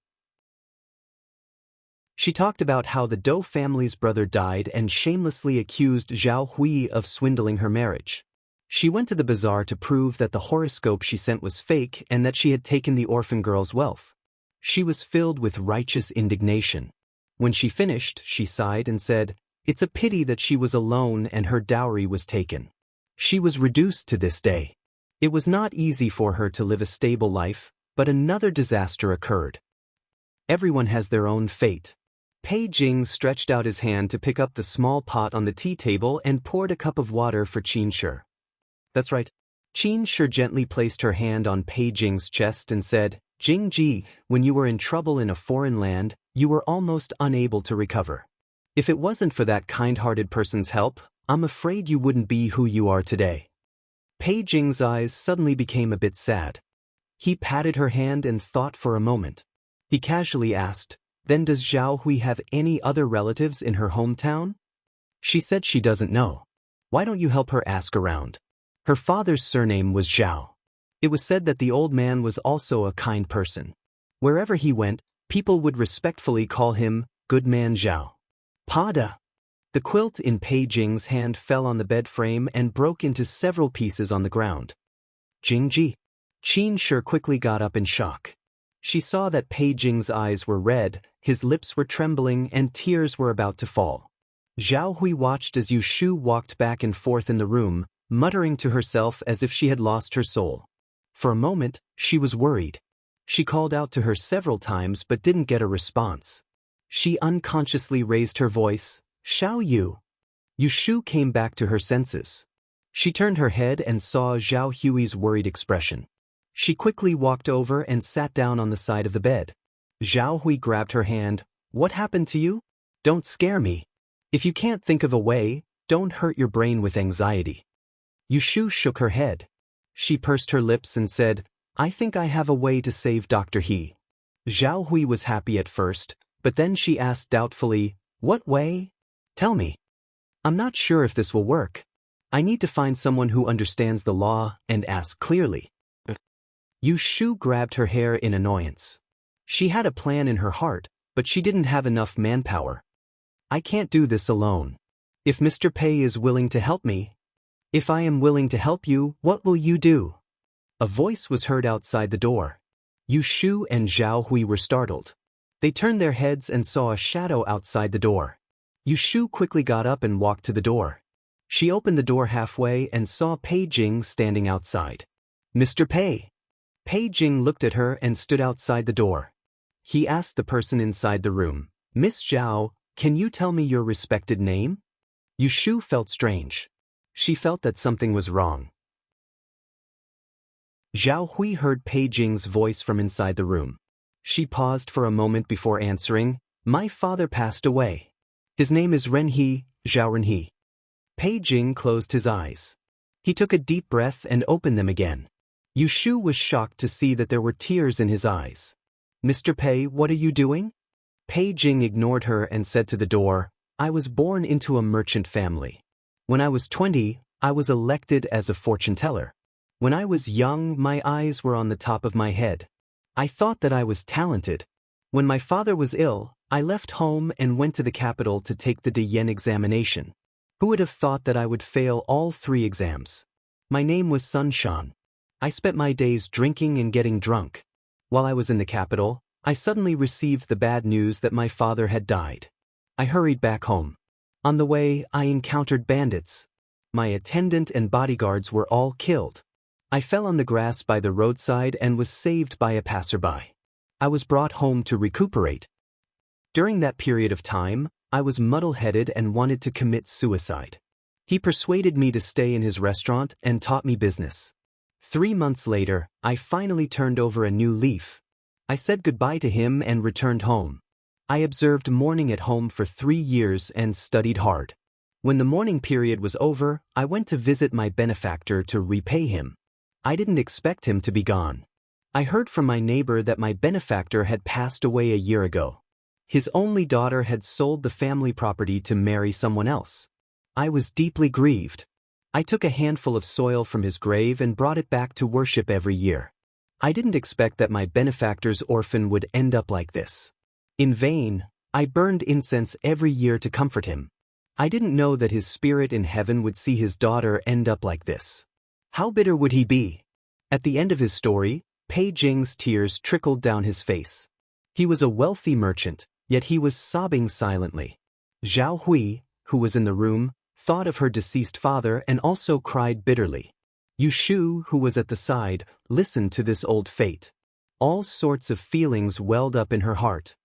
She talked about how the Dou family's brother died and shamelessly accused Zhao Hui of swindling her marriage. She went to the bazaar to prove that the horoscope she sent was fake and that she had taken the orphan girl's wealth. She was filled with righteous indignation. When she finished, she sighed and said, "It's a pity that she was alone and her dowry was taken. She was reduced to this day. It was not easy for her to live a stable life, but another disaster occurred. Everyone has their own fate." Pei Jing stretched out his hand to pick up the small pot on the tea table and poured a cup of water for Qin Shi. "That's right." Qin Shi gently placed her hand on Pei Jing's chest and said, "Jing Ji, when you were in trouble in a foreign land, you were almost unable to recover. If it wasn't for that kind-hearted person's help, I'm afraid you wouldn't be who you are today." Pei Jing's eyes suddenly became a bit sad. He patted her hand and thought for a moment. He casually asked, "Then does Zhao Hui have any other relatives in her hometown?" She said she doesn't know. "Why don't you help her ask around?" Her father's surname was Zhao. It was said that the old man was also a kind person. Wherever he went, people would respectfully call him Good Man Zhao. Pada. The quilt in Pei Jing's hand fell on the bed frame and broke into several pieces on the ground. "Jingji." Qin Shi quickly got up in shock. She saw that Pei Jing's eyes were red, his lips were trembling and tears were about to fall. Zhao Hui watched as Yu Shu walked back and forth in the room, muttering to herself as if she had lost her soul. For a moment, she was worried. She called out to her several times but didn't get a response. She unconsciously raised her voice, "Xiao Yu." Yu Shu came back to her senses. She turned her head and saw Zhao Hui's worried expression. She quickly walked over and sat down on the side of the bed. Zhao Hui grabbed her hand. "What happened to you? Don't scare me. If you can't think of a way, don't hurt your brain with anxiety." Yu Shu shook her head. She pursed her lips and said, "I think I have a way to save Dr. He." Zhao Hui was happy at first, but then she asked doubtfully, "What way? Tell me. I'm not sure if this will work. I need to find someone who understands the law and ask clearly." Yu Shu grabbed her hair in annoyance. She had a plan in her heart, but she didn't have enough manpower. "I can't do this alone. If Mr. Pei is willing to help me. If I am willing to help you, what will you do? A voice was heard outside the door. Yu Shu and Zhao Hui were startled. They turned their heads and saw a shadow outside the door. Yu Shu quickly got up and walked to the door. She opened the door halfway and saw Pei Jing standing outside. Mr. Pei. Pei Jing looked at her and stood outside the door. He asked the person inside the room, Miss Zhao, can you tell me your respected name? Yu Shu felt strange. She felt that something was wrong. Zhao Hui heard Pei Jing's voice from inside the room. She paused for a moment before answering, My father passed away. His name is Renhe, Zhao Renhe. Pei Jing closed his eyes. He took a deep breath and opened them again. Yu Shu was shocked to see that there were tears in his eyes. Mr. Pei, what are you doing? Pei Jing ignored her and said to the door, I was born into a merchant family. When I was 20, I was elected as a fortune teller. When I was young, my eyes were on the top of my head. I thought that I was talented. When my father was ill, I left home and went to the capital to take the Diyan examination. Who would have thought that I would fail all 3 exams? My name was Sunshan. I spent my days drinking and getting drunk. While I was in the capital, I suddenly received the bad news that my father had died. I hurried back home. On the way, I encountered bandits. My attendant and bodyguards were all killed. I fell on the grass by the roadside and was saved by a passerby. I was brought home to recuperate. During that period of time, I was muddle-headed and wanted to commit suicide. He persuaded me to stay in his restaurant and taught me business. 3 months later, I finally turned over a new leaf. I said goodbye to him and returned home. I observed mourning at home for 3 years and studied hard. When the mourning period was over, I went to visit my benefactor to repay him. I didn't expect him to be gone. I heard from my neighbor that my benefactor had passed away a year ago. His only daughter had sold the family property to marry someone else. I was deeply grieved. I took a handful of soil from his grave and brought it back to worship every year. I didn't expect that my benefactor's orphan would end up like this. In vain, I burned incense every year to comfort him. I didn't know that his spirit in heaven would see his daughter end up like this. How bitter would he be? At the end of his story, Pei Jing's tears trickled down his face. He was a wealthy merchant, yet he was sobbing silently. Zhao Hui, who was in the room, thought of her deceased father and also cried bitterly. Yu Shu, who was at the side, listened to this old fate. All sorts of feelings welled up in her heart.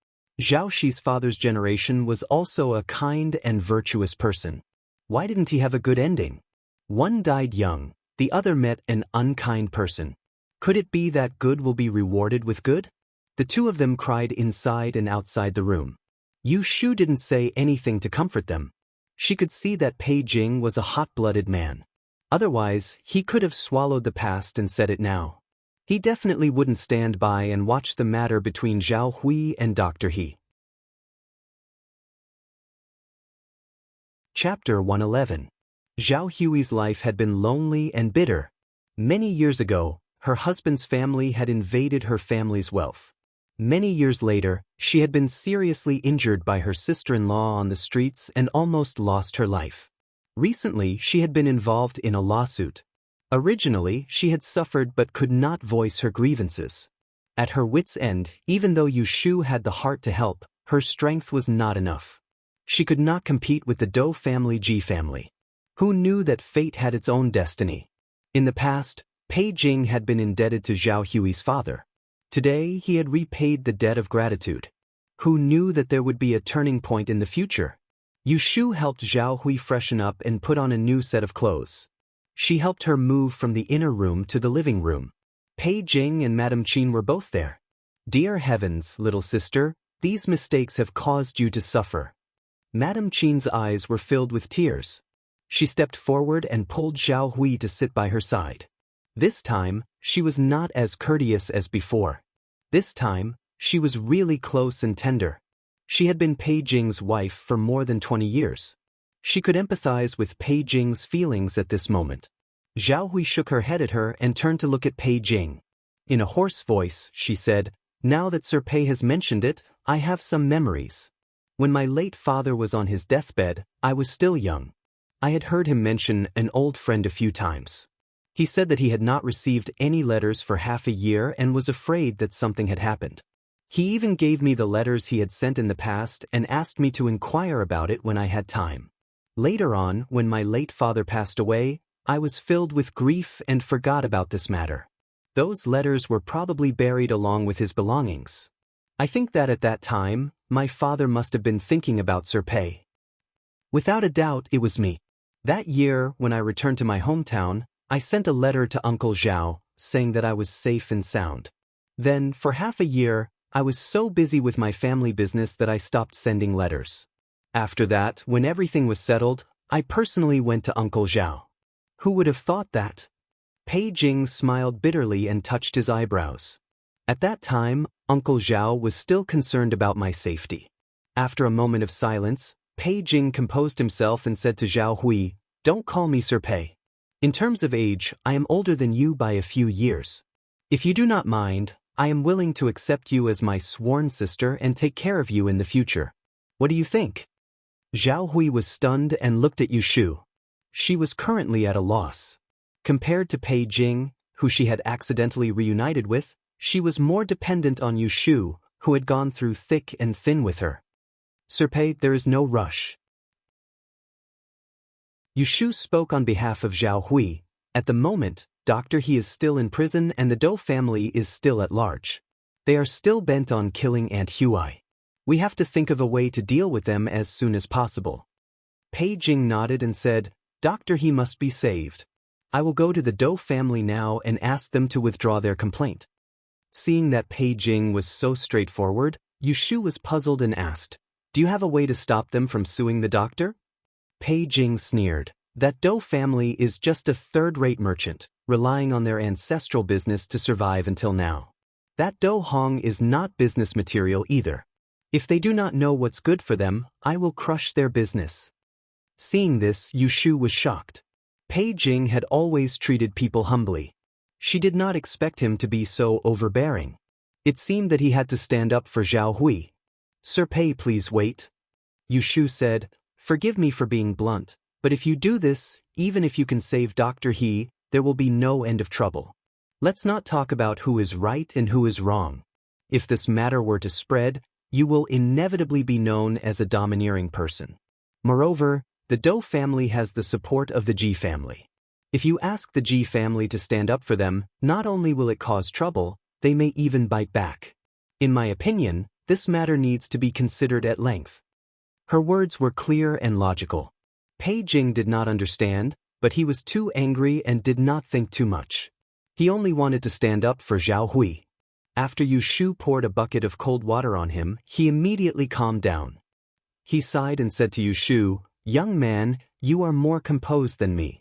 Zhao Shi's father's generation was also a kind and virtuous person. Why didn't he have a good ending? One died young, the other met an unkind person. Could it be that good will be rewarded with good? The 2 of them cried inside and outside the room. Yu Shu didn't say anything to comfort them. She could see that Pei Jing was a hot-blooded man. Otherwise, he could have swallowed the past and said it now. He definitely wouldn't stand by and watch the matter between Zhao Hui and Dr. He. Chapter 111. Zhao Hui's life had been lonely and bitter. Many years ago, her husband's family had invaded her family's wealth. Many years later, she had been seriously injured by her sister-in-law on the streets and almost lost her life. Recently, she had been involved in a lawsuit. Originally, she had suffered but could not voice her grievances. At her wits' end, even though Yu Shu had the heart to help, her strength was not enough. She could not compete with the Dou family Ji family. Who knew that fate had its own destiny? In the past, Pei Jing had been indebted to Zhao Hui's father. Today, he had repaid the debt of gratitude. Who knew that there would be a turning point in the future? Yu Shu helped Zhao Hui freshen up and put on a new set of clothes. She helped her move from the inner room to the living room. Pei Jing and Madame Qin were both there. Dear heavens, little sister, these mistakes have caused you to suffer. Madame Qin's eyes were filled with tears. She stepped forward and pulled Zhao Hui to sit by her side. This time, she was not as courteous as before. This time, she was really close and tender. She had been Pei Jing's wife for more than 20 years. She could empathize with Pei Jing's feelings at this moment. Zhao Hui shook her head at her and turned to look at Pei Jing. In a hoarse voice, she said, Now that Sir Pei has mentioned it, I have some memories. When my late father was on his deathbed, I was still young. I had heard him mention an old friend a few times. He said that he had not received any letters for half a year and was afraid that something had happened. He even gave me the letters he had sent in the past and asked me to inquire about it when I had time. Later on, when my late father passed away, I was filled with grief and forgot about this matter. Those letters were probably buried along with his belongings. I think that at that time, my father must have been thinking about Serpay. Without a doubt, it was me. That year, when I returned to my hometown, I sent a letter to Uncle Zhao, saying that I was safe and sound. Then, for half a year, I was so busy with my family business that I stopped sending letters. After that, when everything was settled, I personally went to Uncle Zhao. Who would have thought that? Pei Jing smiled bitterly and touched his eyebrows. At that time, Uncle Zhao was still concerned about my safety. After a moment of silence, Pei Jing composed himself and said to Zhao Hui, "Don't call me Sir Pei. In terms of age, I am older than you by a few years. If you do not mind, I am willing to accept you as my sworn sister and take care of you in the future. What do you think?" Zhao Hui was stunned and looked at Yu Shu. She was currently at a loss. Compared to Pei Jing, who she had accidentally reunited with, she was more dependent on Yu Shu, who had gone through thick and thin with her. "Sir Pei, there is no rush." Yu Shu spoke on behalf of Zhao Hui. "At the moment, Dr. He is still in prison and the Dou family is still at large. They are still bent on killing Aunt Huai. We have to think of a way to deal with them as soon as possible." Pei Jing nodded and said, "Dr. He must be saved. I will go to the Dou family now and ask them to withdraw their complaint." Seeing that Pei Jing was so straightforward, Yu Shu was puzzled and asked, "Do you have a way to stop them from suing the doctor?" Pei Jing sneered. "That Dou family is just a third-rate merchant, relying on their ancestral business to survive until now. That Dou Hong is not business material either. If they do not know what's good for them, I will crush their business." Seeing this, Yu Shu was shocked. Pei Jing had always treated people humbly. She did not expect him to be so overbearing. It seemed that he had to stand up for Zhao Hui. "Sir Pei, please wait." Yu Shu said, "Forgive me for being blunt, but if you do this, even if you can save Dr. He, there will be no end of trouble. Let's not talk about who is right and who is wrong. If this matter were to spread, you will inevitably be known as a domineering person. Moreover, the Dou family has the support of the Ji family. If you ask the Ji family to stand up for them, not only will it cause trouble, they may even bite back. In my opinion, this matter needs to be considered at length." Her words were clear and logical. Pei Jing did not understand, but he was too angry and did not think too much. He only wanted to stand up for Zhao Hui. After Yu Shu poured a bucket of cold water on him, he immediately calmed down. He sighed and said to Yu Shu, "Young man, you are more composed than me."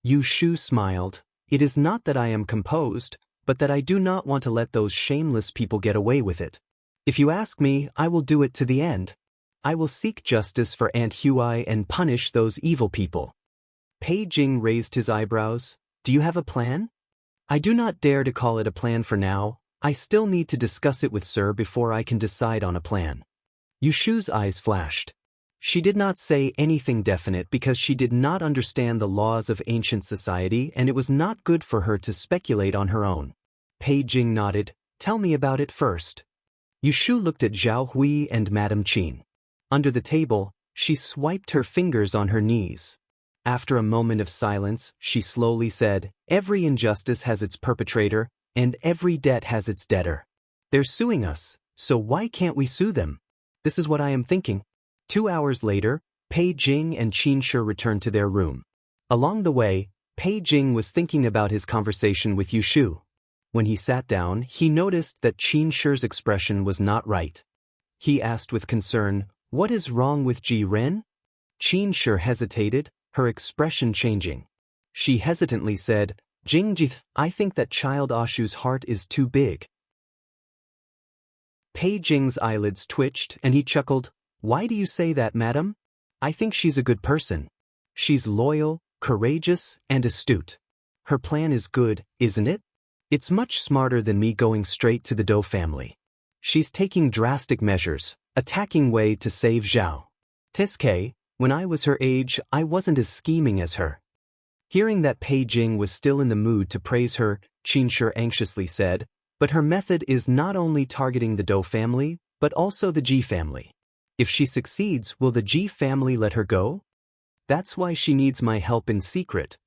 Yu Shu smiled. "It is not that I am composed, but that I do not want to let those shameless people get away with it. If you ask me, I will do it to the end. I will seek justice for Aunt Huai and punish those evil people." Pei Jing raised his eyebrows. "Do you have a plan?" "I do not dare to call it a plan for now. I still need to discuss it with Sir before I can decide on a plan." Yu Shu's eyes flashed. She did not say anything definite because she did not understand the laws of ancient society and it was not good for her to speculate on her own. Pei Jing nodded. "Tell me about it first." Yu Shu looked at Zhao Hui and Madame Qin. Under the table, she swiped her fingers on her knees. After a moment of silence, she slowly said, "Every injustice has its perpetrator, and every debt has its debtor. They're suing us, so why can't we sue them? This is what I am thinking." 2 hours later, Pei Jing and Qin Shi returned to their room. Along the way, Pei Jing was thinking about his conversation with Yu Shu. When he sat down, he noticed that Qin Shi's expression was not right. He asked with concern, "What is wrong with Ji Ren?" Qin Shi hesitated, her expression changing. She hesitantly said, "Jingji, I think that child Ashu's heart is too big." Pei Jing's eyelids twitched and he chuckled, "Why do you say that, madam? I think she's a good person. She's loyal, courageous, and astute. Her plan is good, isn't it? It's much smarter than me going straight to the Dou family. She's taking drastic measures, attacking Wei to save Zhao. Tiske, when I was her age, I wasn't as scheming as her. Hearing that Pei Jing was still in the mood to praise her, Qin Shi anxiously said, but her method is not only targeting the Dou family, but also the Ji family. If she succeeds, will the Ji family let her go? That's why she needs my help in secret.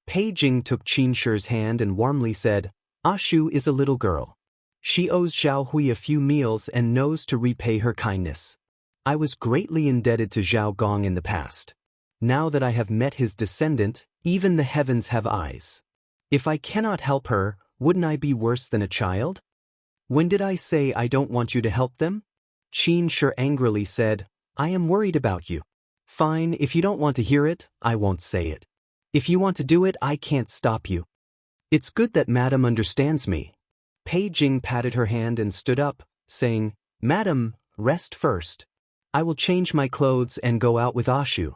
Pei Jing took Qin Shi's hand and warmly said, Ashu is a little girl. She owes Zhao Hui a few meals and knows to repay her kindness. I was greatly indebted to Zhao Gong in the past. Now that I have met his descendant, even the heavens have eyes. If I cannot help her, wouldn't I be worse than a child? When did I say I don't want you to help them? Qin Shi angrily said, I am worried about you. Fine, if you don't want to hear it, I won't say it. If you want to do it, I can't stop you. It's good that Madam understands me. Pei Jing patted her hand and stood up, saying, Madam, rest first. I will change my clothes and go out with Ashu.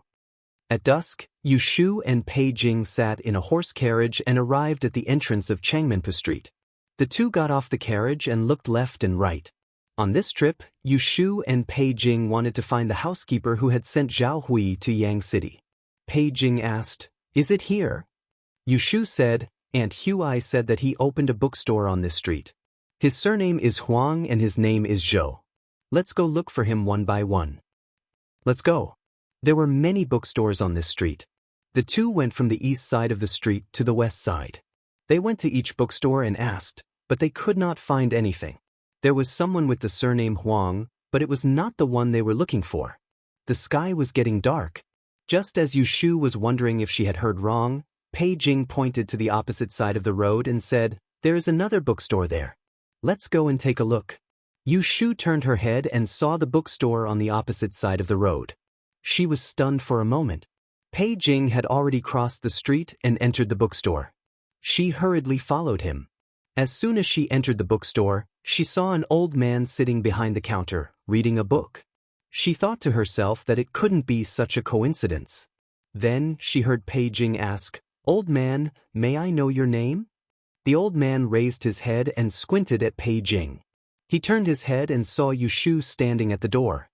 At dusk, Yu Shu and Pei Jing sat in a horse carriage and arrived at the entrance of Changmenpu Street. The two got off the carriage and looked left and right. On this trip, Yu Shu and Pei Jing wanted to find the housekeeper who had sent Zhao Hui to Yang City. Pei Jing asked, Is it here? Yu Shu said, Aunt Huai said that he opened a bookstore on this street. His surname is Huang and his name is Zhou. Let's go look for him one by one. Let's go. There were many bookstores on this street. The two went from the east side of the street to the west side. They went to each bookstore and asked, but they could not find anything. There was someone with the surname Huang, but it was not the one they were looking for. The sky was getting dark. Just as Yu Shu was wondering if she had heard wrong, Pei Jing pointed to the opposite side of the road and said, There is another bookstore there. Let's go and take a look. Yu Shu turned her head and saw the bookstore on the opposite side of the road. She was stunned for a moment. Pei Jing had already crossed the street and entered the bookstore. She hurriedly followed him. As soon as she entered the bookstore, she saw an old man sitting behind the counter, reading a book. She thought to herself that it couldn't be such a coincidence. Then she heard Pei Jing ask, Old man, may I know your name? The old man raised his head and squinted at Pei Jing. He turned his head and saw Yu Shu standing at the door.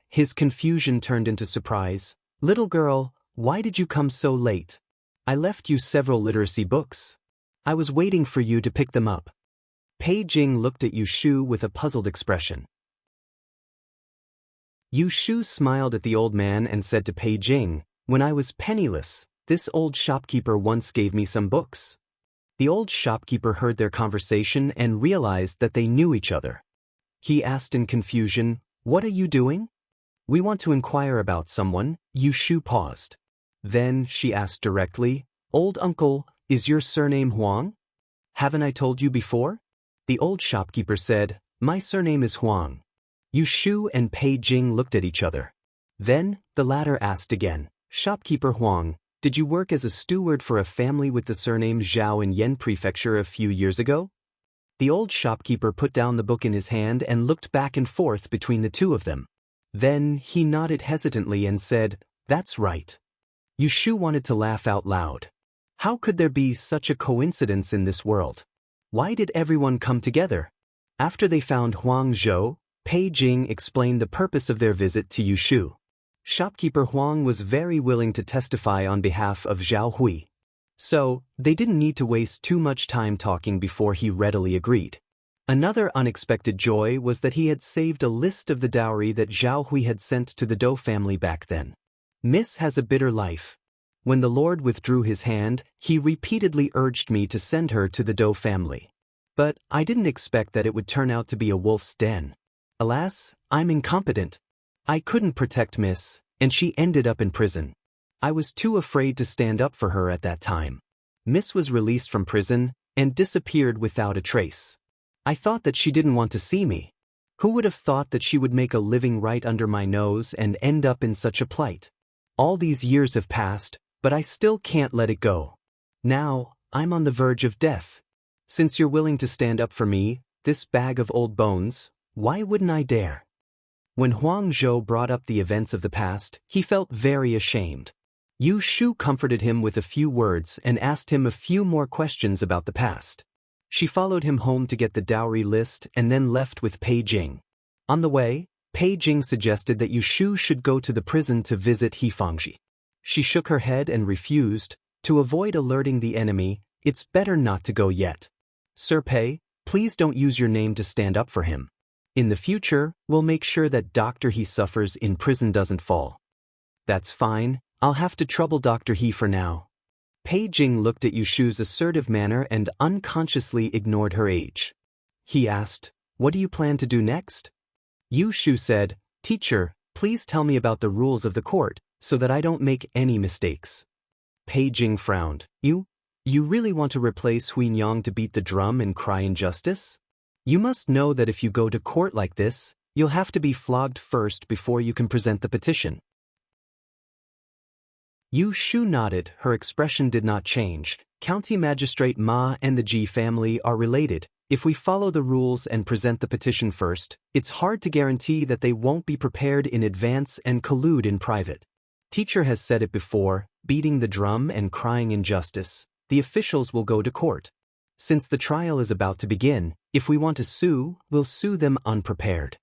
His confusion turned into surprise. Little girl, why did you come so late? I left you several literacy books. I was waiting for you to pick them up. Pei Jing looked at Yu Shu with a puzzled expression. Yu Shu smiled at the old man and said to Pei Jing, When I was penniless, this old shopkeeper once gave me some books. The old shopkeeper heard their conversation and realized that they knew each other. He asked in confusion, What are you doing? We want to inquire about someone. Yu Shu paused. Then she asked directly, Old uncle, is your surname Huang? Haven't I told you before? The old shopkeeper said, My surname is Huang. Yu Shu and Pei Jing looked at each other. Then, the latter asked again, Shopkeeper Huang, did you work as a steward for a family with the surname Zhao in Yen Prefecture a few years ago? The old shopkeeper put down the book in his hand and looked back and forth between the two of them. Then he nodded hesitantly and said, That's right. Yu Shu wanted to laugh out loud. How could there be such a coincidence in this world? Why did everyone come together? After they found Huang Zhou, Pei Jing explained the purpose of their visit to Yu Shu. Shopkeeper Huang was very willing to testify on behalf of Zhao Hui. So, they didn't need to waste too much time talking before he readily agreed. Another unexpected joy was that he had saved a list of the dowry that Zhao Hui had sent to the Dou family back then. Miss has a bitter life. When the Lord withdrew his hand, he repeatedly urged me to send her to the Dou family. But I didn't expect that it would turn out to be a wolf's den. Alas, I'm incompetent. I couldn't protect Miss, and she ended up in prison. I was too afraid to stand up for her at that time. Miss was released from prison and disappeared without a trace. I thought that she didn't want to see me. Who would have thought that she would make a living right under my nose and end up in such a plight? All these years have passed, but I still can't let it go. Now, I'm on the verge of death. Since you're willing to stand up for me, this bag of old bones, why wouldn't I dare? When Huang Zhou brought up the events of the past, he felt very ashamed. Yu Shu comforted him with a few words and asked him a few more questions about the past. She followed him home to get the dowry list and then left with Pei Jing. On the way, Pei Jing suggested that Yu Shu should go to the prison to visit He Fangji. She shook her head and refused. To avoid alerting the enemy, it's better not to go yet. Sir Pei, please don't use your name to stand up for him. In the future, we'll make sure that Dr. He suffers in prison doesn't fall. That's fine, I'll have to trouble Dr. He for now. Pei Jing looked at Yu Shu's assertive manner and unconsciously ignored her age. He asked, what do you plan to do next? Yu Shu said, Teacher, please tell me about the rules of the court, so that I don't make any mistakes. Pei Jing frowned. You really want to replace Huin Yang to beat the drum and cry injustice? You must know that if you go to court like this, you'll have to be flogged first before you can present the petition. Yu Shu nodded, her expression did not change. County Magistrate Ma and the Ji family are related. If we follow the rules and present the petition first, it's hard to guarantee that they won't be prepared in advance and collude in private. Teacher has said it before, beating the drum and crying injustice, the officials will go to court. Since the trial is about to begin, if we want to sue, we'll sue them unprepared.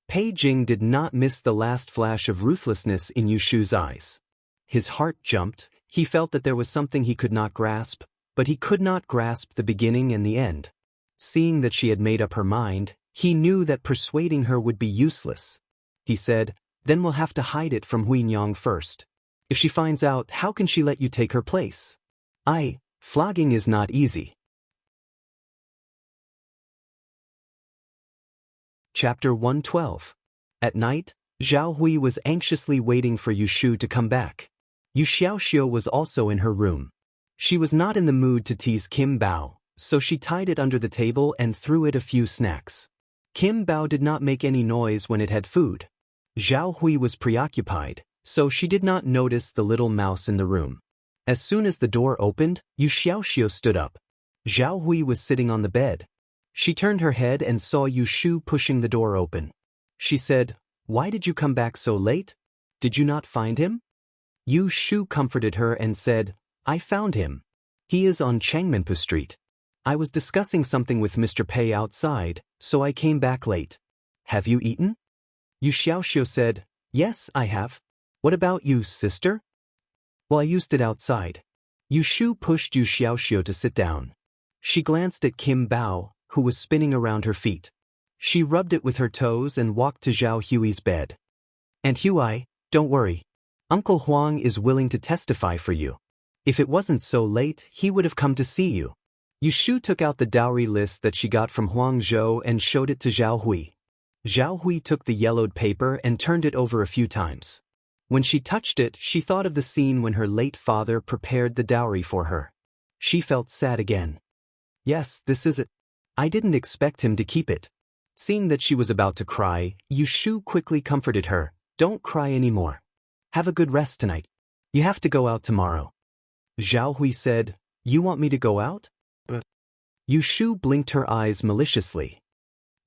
Pei Jing did not miss the last flash of ruthlessness in Yu Shu's eyes. His heart jumped, he felt that there was something he could not grasp, but he could not grasp the beginning and the end. Seeing that she had made up her mind, he knew that persuading her would be useless. He said, then we'll have to hide it from Huin Yang first. If she finds out, how can she let you take her place? Flogging is not easy. Chapter 112. At night, Zhao Hui was anxiously waiting for Yu Shu to come back. Yu Xiaoxiu was also in her room. She was not in the mood to tease Kim Bao, so she tied it under the table and threw it a few snacks. Kim Bao did not make any noise when it had food. Zhao Hui was preoccupied, so she did not notice the little mouse in the room. As soon as the door opened, Yu Xiaoxiu stood up. Zhao Hui was sitting on the bed. She turned her head and saw Yu Shu pushing the door open. She said, why did you come back so late? Did you not find him? Yu Shu comforted her and said, I found him. He is on Changmenpu Street. I was discussing something with Mr. Pei outside, so I came back late. Have you eaten? Yu Xiaoxiu said, yes, I have. What about you, sister? Well, I used it outside. Yu Shu pushed Yu Xiaoxiu to sit down. She glanced at Kim Bao, who was spinning around her feet. She rubbed it with her toes and walked to Zhao Hui's bed. And Hui, don't worry. Uncle Huang is willing to testify for you. If it wasn't so late, he would have come to see you. Yu Shu took out the dowry list that she got from Huang Zhou and showed it to Zhao Hui. Zhao Hui took the yellowed paper and turned it over a few times. When she touched it, she thought of the scene when her late father prepared the dowry for her. She felt sad again. Yes, this is it. I didn't expect him to keep it. Seeing that she was about to cry, Yu Shu quickly comforted her. Don't cry anymore. Have a good rest tonight. You have to go out tomorrow. Zhao Hui said, you want me to go out? But Yu Shu blinked her eyes maliciously.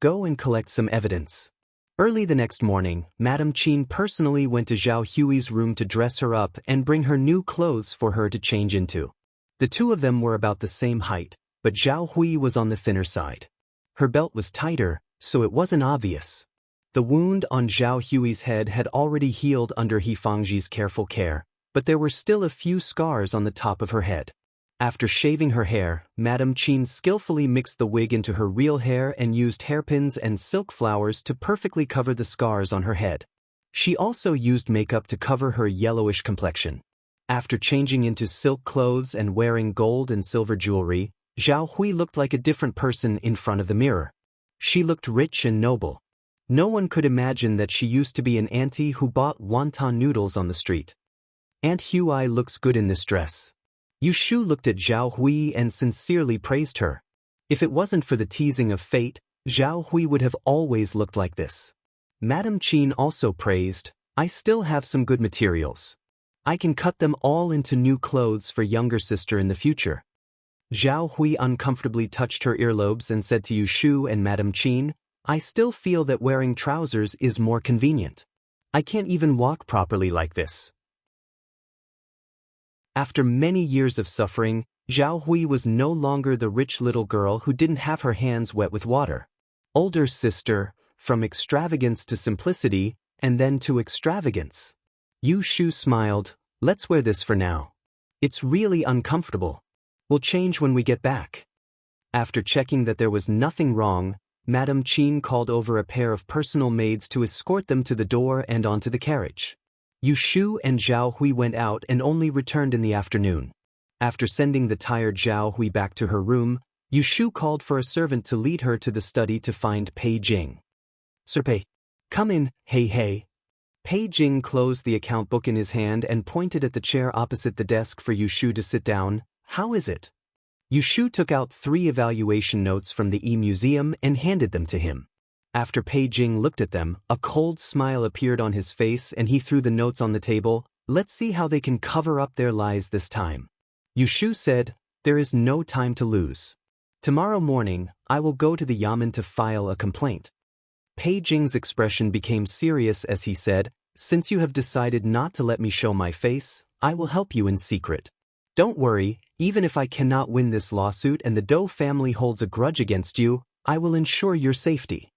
Go and collect some evidence. Early the next morning, Madame Qin personally went to Zhao Hui's room to dress her up and bring her new clothes for her to change into. The two of them were about the same height, but Zhao Hui was on the thinner side. Her belt was tighter, so it wasn't obvious. The wound on Zhao Hui's head had already healed under He Fangji's careful care, but there were still a few scars on the top of her head. After shaving her hair, Madame Qin skillfully mixed the wig into her real hair and used hairpins and silk flowers to perfectly cover the scars on her head. She also used makeup to cover her yellowish complexion. After changing into silk clothes and wearing gold and silver jewelry, Zhao Hui looked like a different person in front of the mirror. She looked rich and noble. No one could imagine that she used to be an auntie who bought wonton noodles on the street. Aunt Hui looks good in this dress. Yu Shu looked at Zhao Hui and sincerely praised her. If it wasn't for the teasing of fate, Zhao Hui would have always looked like this. Madame Qin also praised, I still have some good materials. I can cut them all into new clothes for younger sister in the future. Zhao Hui uncomfortably touched her earlobes and said to Yu Shu and Madame Qin, I still feel that wearing trousers is more convenient. I can't even walk properly like this. After many years of suffering, Zhao Hui was no longer the rich little girl who didn't have her hands wet with water. Older sister, from extravagance to simplicity, and then to extravagance. Yu Shu smiled. Let's wear this for now. It's really uncomfortable. We'll change when we get back. After checking that there was nothing wrong, Madame Qin called over a pair of personal maids to escort them to the door and onto the carriage. Yu Shu and Zhao Hui went out and only returned in the afternoon. After sending the tired Zhao Hui back to her room, Yu Shu called for a servant to lead her to the study to find Pei Jing. Sir Pei, come in, hey. Pei Jing closed the account book in his hand and pointed at the chair opposite the desk for Yu Shu to sit down. How is it? Yu Shu took out 3 evaluation notes from the E-Museum and handed them to him. After Pei Jing looked at them, a cold smile appeared on his face and he threw the notes on the table. Let's see how they can cover up their lies this time. Yu Shu said, there is no time to lose. Tomorrow morning, I will go to the Yamen to file a complaint. Pei Jing's expression became serious as he said, since you have decided not to let me show my face, I will help you in secret. Don't worry, even if I cannot win this lawsuit and the Dou family holds a grudge against you, I will ensure your safety.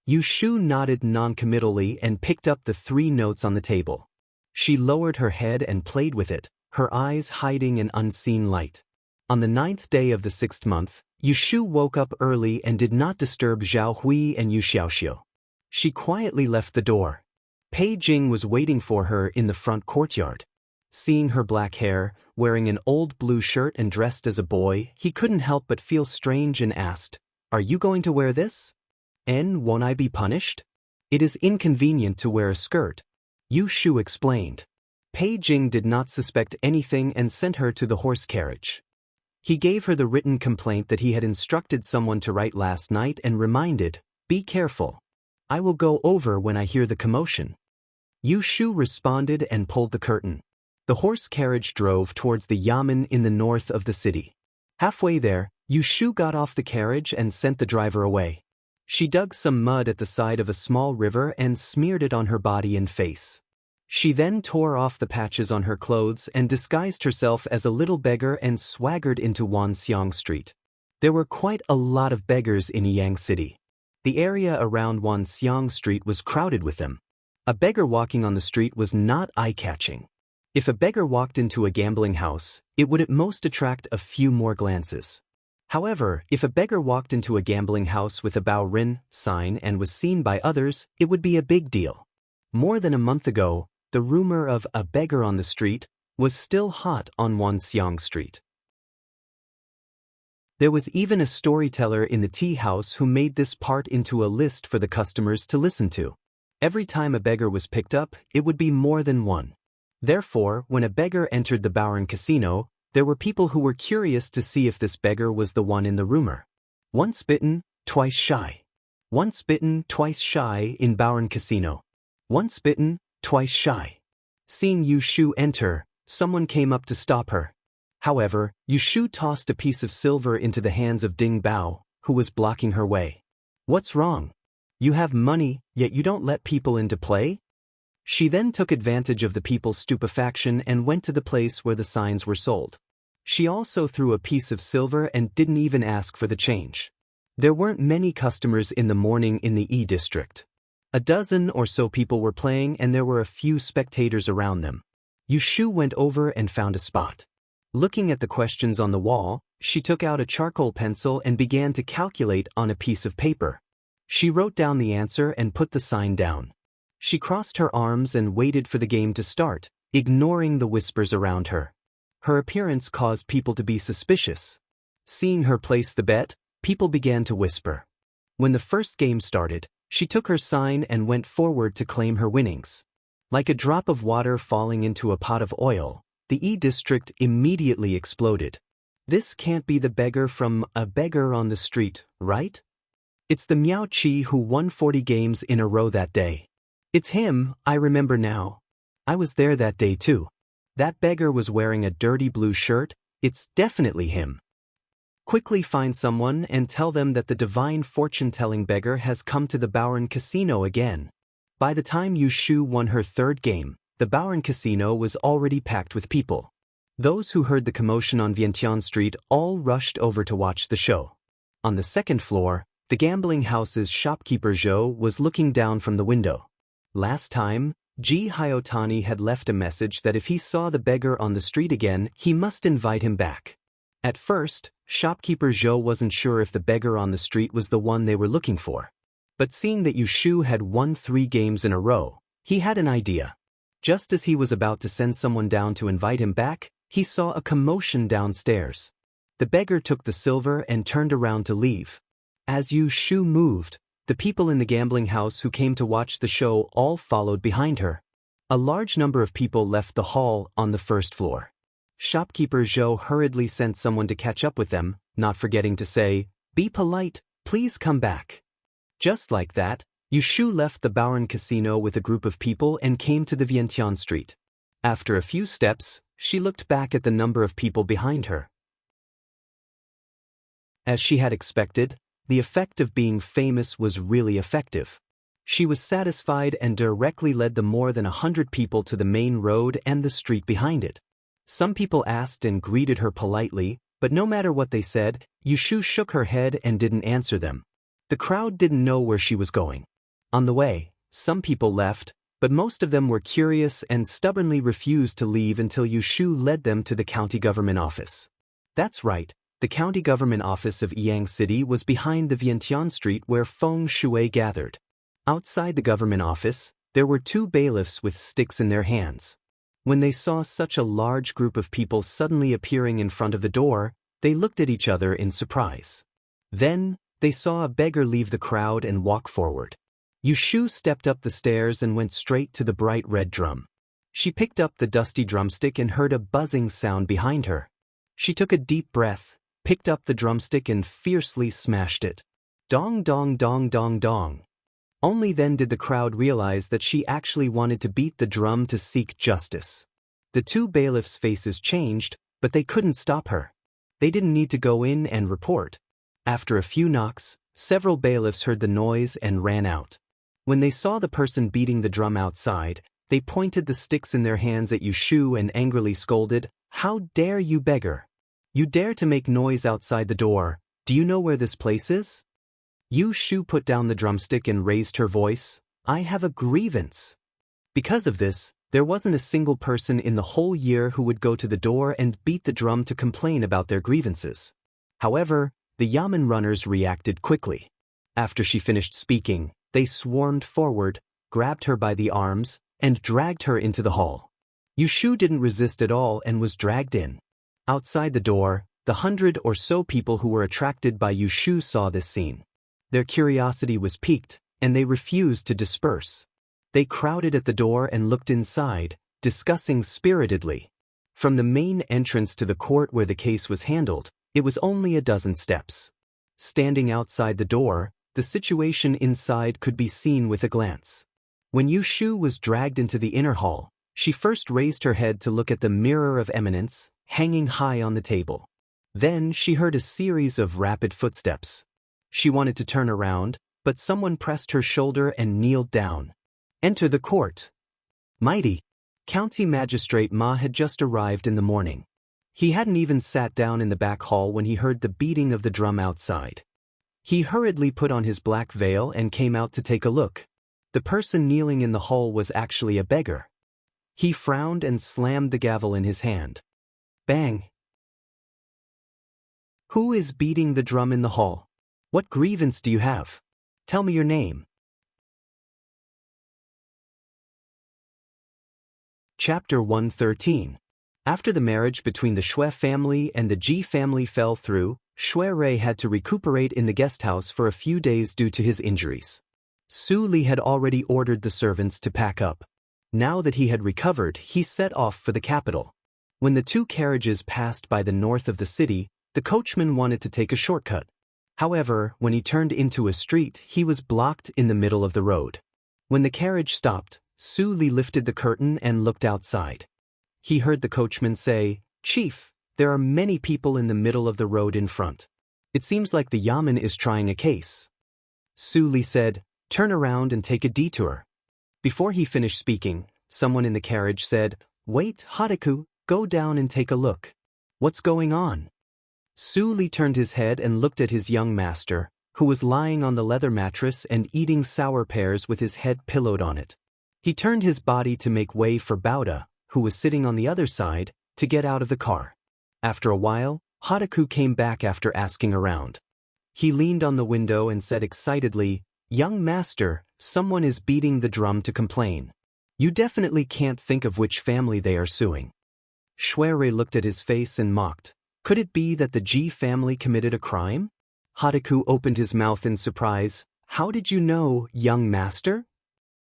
Yu Shu nodded non-committally and picked up the 3 notes on the table. She lowered her head and played with it, her eyes hiding an unseen light. On the 9th day of the 6th month, Yu Shu woke up early and did not disturb Zhao Hui and Yu Xiaoxiu. She quietly left the door. Pei Jing was waiting for her in the front courtyard. Seeing her black hair, wearing an old blue shirt and dressed as a boy, he couldn't help but feel strange and asked, are you going to wear this? And won't I be punished? It is inconvenient to wear a skirt. Yu Shu explained. Pei Jing did not suspect anything and sent her to the horse carriage. He gave her the written complaint that he had instructed someone to write last night and reminded, be careful. I will go over when I hear the commotion. Yu Shu responded and pulled the curtain. The horse carriage drove towards the Yamen in the north of the city. Halfway there, Yu Shu got off the carriage and sent the driver away. She dug some mud at the side of a small river and smeared it on her body and face. She then tore off the patches on her clothes and disguised herself as a little beggar and swaggered into Wanxiang Street. There were quite a lot of beggars in Yang City. The area around Wanxiang Street was crowded with them. A beggar walking on the street was not eye-catching. If a beggar walked into a gambling house, it would at most attract a few more glances. However, if a beggar walked into a gambling house with a Bao Rin sign and was seen by others, it would be a big deal. More than a month ago, the rumor of a beggar on the street was still hot on Wanxiang Street. There was even a storyteller in the tea house who made this part into a list for the customers to listen to. Every time a beggar was picked up, it would be more than one. Therefore, when a beggar entered the Baoran Casino, there were people who were curious to see if this beggar was the one in the rumor. Once bitten, twice shy. Once bitten, twice shy in Baoran Casino. Once bitten, twice shy. Seeing Yu Shu enter, someone came up to stop her. However, Yu Shu tossed a piece of silver into the hands of Ding Bao, who was blocking her way. What's wrong? You have money, yet you don't let people into play? She then took advantage of the people's stupefaction and went to the place where the signs were sold. She also threw a piece of silver and didn't even ask for the change. There weren't many customers in the morning in the E district. A dozen or so people were playing and there were a few spectators around them. Yu Shu went over and found a spot. Looking at the questions on the wall, she took out a charcoal pencil and began to calculate on a piece of paper. She wrote down the answer and put the sign down. She crossed her arms and waited for the game to start, ignoring the whispers around her. Her appearance caused people to be suspicious. Seeing her place the bet, people began to whisper. When the first game started, she took her sign and went forward to claim her winnings. Like a drop of water falling into a pot of oil, the E district immediately exploded. This can't be the beggar from A Beggar on the Street, right? It's the Miao Qi who won 40 games in a row that day. It's him, I remember now. I was there that day too. That beggar was wearing a dirty blue shirt, it's definitely him. Quickly find someone and tell them that the divine fortune-telling beggar has come to the Baoran Casino again. By the time Yu Shu won her 3rd game, the Baoran Casino was already packed with people. Those who heard the commotion on Vientiane Street all rushed over to watch the show. On the 2nd floor, The gambling house's shopkeeper Zhou was looking down from the window. Last time, Ji Hyotani had left a message that if he saw the beggar on the street again, he must invite him back. At first, shopkeeper Zhou wasn't sure if the beggar on the street was the one they were looking for. But seeing that Yushu had won 3 games in a row, he had an idea. Just as he was about to send someone down to invite him back, he saw a commotion downstairs. The beggar took the silver and turned around to leave. As Yushu moved, the people in the gambling house who came to watch the show all followed behind her. A large number of people left the hall on the first floor. Shopkeeper Zhou hurriedly sent someone to catch up with them, not forgetting to say, "Be polite, please come back." Just like that, Yushu left the Baoren Casino with a group of people and came to the Vientiane Street. After a few steps, she looked back at the number of people behind her. As she had expected, the effect of being famous was really effective. She was satisfied and directly led the more than 100 people to the main road and the street behind it. Some people asked and greeted her politely, but no matter what they said, Yushu shook her head and didn't answer them. The crowd didn't know where she was going. On the way, some people left, but most of them were curious and stubbornly refused to leave until Yushu led them to the county government office. That's right. The county government office of Yang City was behind the Vientiane Street where Feng Shui gathered. Outside the government office, there were 2 bailiffs with sticks in their hands. When they saw such a large group of people suddenly appearing in front of the door, they looked at each other in surprise. Then, they saw a beggar leave the crowd and walk forward. Yushu stepped up the stairs and went straight to the bright red drum. She picked up the dusty drumstick and heard a buzzing sound behind her. She took a deep breath, picked up the drumstick and fiercely smashed it. Dong dong dong dong dong. Only then did the crowd realize that she actually wanted to beat the drum to seek justice. The 2 bailiffs' faces changed, but they couldn't stop her. They didn't need to go in and report. After a few knocks, several bailiffs heard the noise and ran out. When they saw the person beating the drum outside, they pointed the sticks in their hands at Yushu and angrily scolded, "How dare you, beggar? You dare to make noise outside the door. Do you know where this place is?" Yushu put down the drumstick and raised her voice, "I have a grievance." Because of this, there wasn't a single person in the whole year who would go to the door and beat the drum to complain about their grievances. However, the yamen runners reacted quickly. After she finished speaking, they swarmed forward, grabbed her by the arms, and dragged her into the hall. Yushu didn't resist at all and was dragged in. Outside the door, the 100 or so people who were attracted by Yushu saw this scene. Their curiosity was piqued, and they refused to disperse. They crowded at the door and looked inside, discussing spiritedly. From the main entrance to the court where the case was handled, it was only a dozen steps. Standing outside the door, the situation inside could be seen with a glance. When Yushu was dragged into the inner hall, she first raised her head to look at the mirror of eminence, hanging high on the table. Then she heard a series of rapid footsteps. She wanted to turn around, but someone pressed her shoulder and kneeled down. "Enter the court." Mighty. County Magistrate Ma had just arrived in the morning. He hadn't even sat down in the back hall when he heard the beating of the drum outside. He hurriedly put on his black veil and came out to take a look. The person kneeling in the hall was actually a beggar. He frowned and slammed the gavel in his hand. Bang! "Who is beating the drum in the hall? What grievance do you have? Tell me your name." Chapter 113. After the marriage between the Shui family and the Ji family fell through, Shui Rei had to recuperate in the guest house for a few days due to his injuries. Su Li had already ordered the servants to pack up. Now that he had recovered, he set off for the capital. When the 2 carriages passed by the north of the city, the coachman wanted to take a shortcut. However, when he turned into a street, he was blocked in the middle of the road. When the carriage stopped, Su Li lifted the curtain and looked outside. He heard the coachman say, "Chief, there are many people in the middle of the road in front. It seems like the yamen is trying a case." Su Li said, "Turn around and take a detour." Before he finished speaking, someone in the carriage said, "Wait, Hadaku, go down and take a look. What's going on?" Su Li turned his head and looked at his young master, who was lying on the leather mattress and eating sour pears with his head pillowed on it. He turned his body to make way for Bauda, who was sitting on the other side, to get out of the car. After a while, Hataku came back after asking around. He leaned on the window and said excitedly, "Young master, someone is beating the drum to complain. You definitely can't think of which family they are suing." Shuirei looked at his face and mocked. Could it be that the Ji family committed a crime? Hataku opened his mouth in surprise. "How did you know, young master?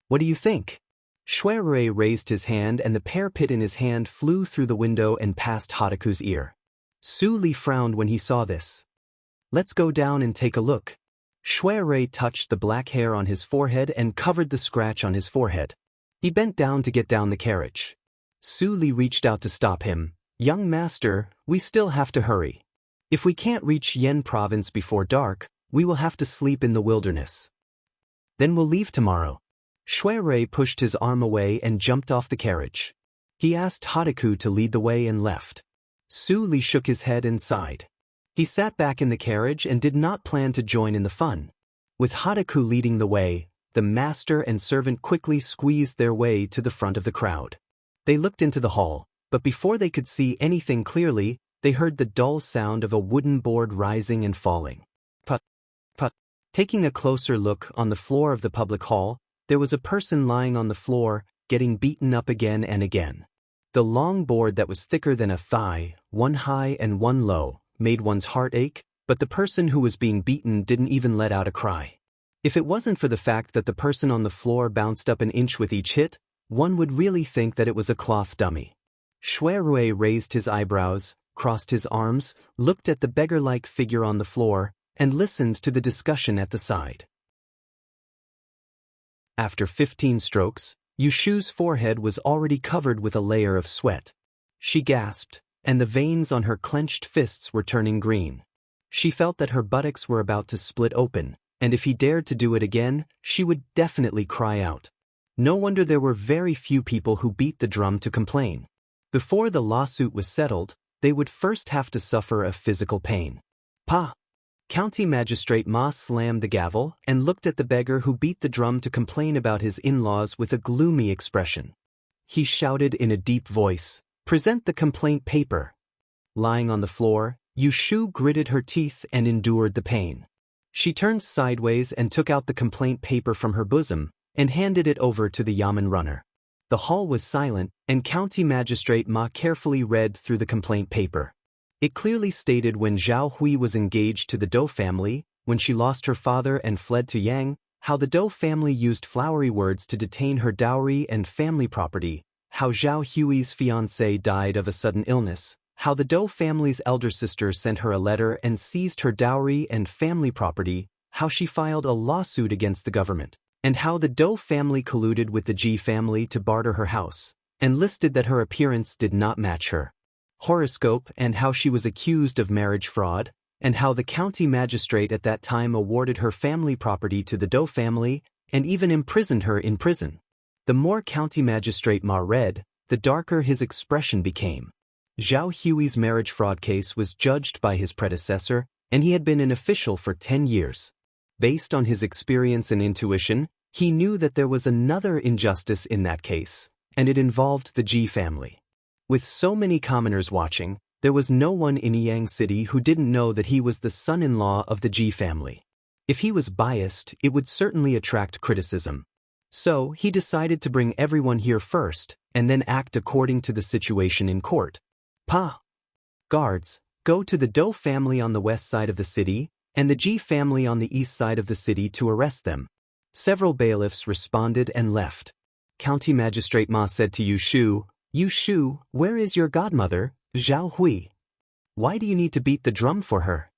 What do you think?" Shuirei raised his hand and the pear pit in his hand flew through the window and past Hataku's ear. Su Li frowned when he saw this. "Let's go down and take a look." Shuirei touched the black hair on his forehead and covered the scratch on his forehead. He bent down to get down the carriage. Su Li reached out to stop him. "Young master, we still have to hurry. If we can't reach Yen province before dark, we will have to sleep in the wilderness. Then we'll leave tomorrow." Shuirei pushed his arm away and jumped off the carriage. He asked Hataku to lead the way and left. Su Li shook his head and sighed. He sat back in the carriage and did not plan to join in the fun. With Hataku leading the way, the master and servant quickly squeezed their way to the front of the crowd. They looked into the hall, but before they could see anything clearly, they heard the dull sound of a wooden board rising and falling. Put, put. Taking a closer look on the floor of the public hall, there was a person lying on the floor, getting beaten up again and again. The long board that was thicker than a thigh, one high and one low, made one's heart ache, but the person who was being beaten didn't even let out a cry. If it wasn't for the fact that the person on the floor bounced up an inch with each hit, one would really think that it was a cloth dummy. Shuirei raised his eyebrows, crossed his arms, looked at the beggar-like figure on the floor, and listened to the discussion at the side. After 15 strokes, Yushu's forehead was already covered with a layer of sweat. She gasped, and the veins on her clenched fists were turning green. She felt that her buttocks were about to split open, and if he dared to do it again, she would definitely cry out. No wonder there were very few people who beat the drum to complain. Before the lawsuit was settled, they would first have to suffer a physical pain. Pa! County Magistrate Ma slammed the gavel and looked at the beggar who beat the drum to complain about his in-laws with a gloomy expression. He shouted in a deep voice, "Present the complaint paper." Lying on the floor, Yushu gritted her teeth and endured the pain. She turned sideways and took out the complaint paper from her bosom and handed it over to the yamen runner. The hall was silent, and County Magistrate Ma carefully read through the complaint paper. It clearly stated when Zhao Hui was engaged to the Dou family, when she lost her father and fled to Yang, how the Dou family used flowery words to detain her dowry and family property, how Zhao Hui's fiancé died of a sudden illness, how the Dou family's elder sister sent her a letter and seized her dowry and family property, how she filed a lawsuit against the government, and how the Dou family colluded with the Ji family to barter her house, and listed that her appearance did not match her horoscope, and how she was accused of marriage fraud, and how the county magistrate at that time awarded her family property to the Dou family and even imprisoned her in prison. The more County Magistrate Ma read, the darker his expression became. Zhao Hui's marriage fraud case was judged by his predecessor, and he had been an official for 10 years. Based on his experience and intuition, he knew that there was another injustice in that case, and it involved the Ji family. With so many commoners watching, there was no one in Yang City who didn't know that he was the son-in-law of the Ji family. If he was biased, it would certainly attract criticism. So, he decided to bring everyone here first, and then act according to the situation in court. Pa! Guards, go to the Dou family on the west side of the city, and the Ji family on the east side of the city to arrest them. Several bailiffs responded and left. County Magistrate Ma said to Yushu, "Yushu, where is your godmother, Zhao Hui? Why do you need to beat the drum for her?"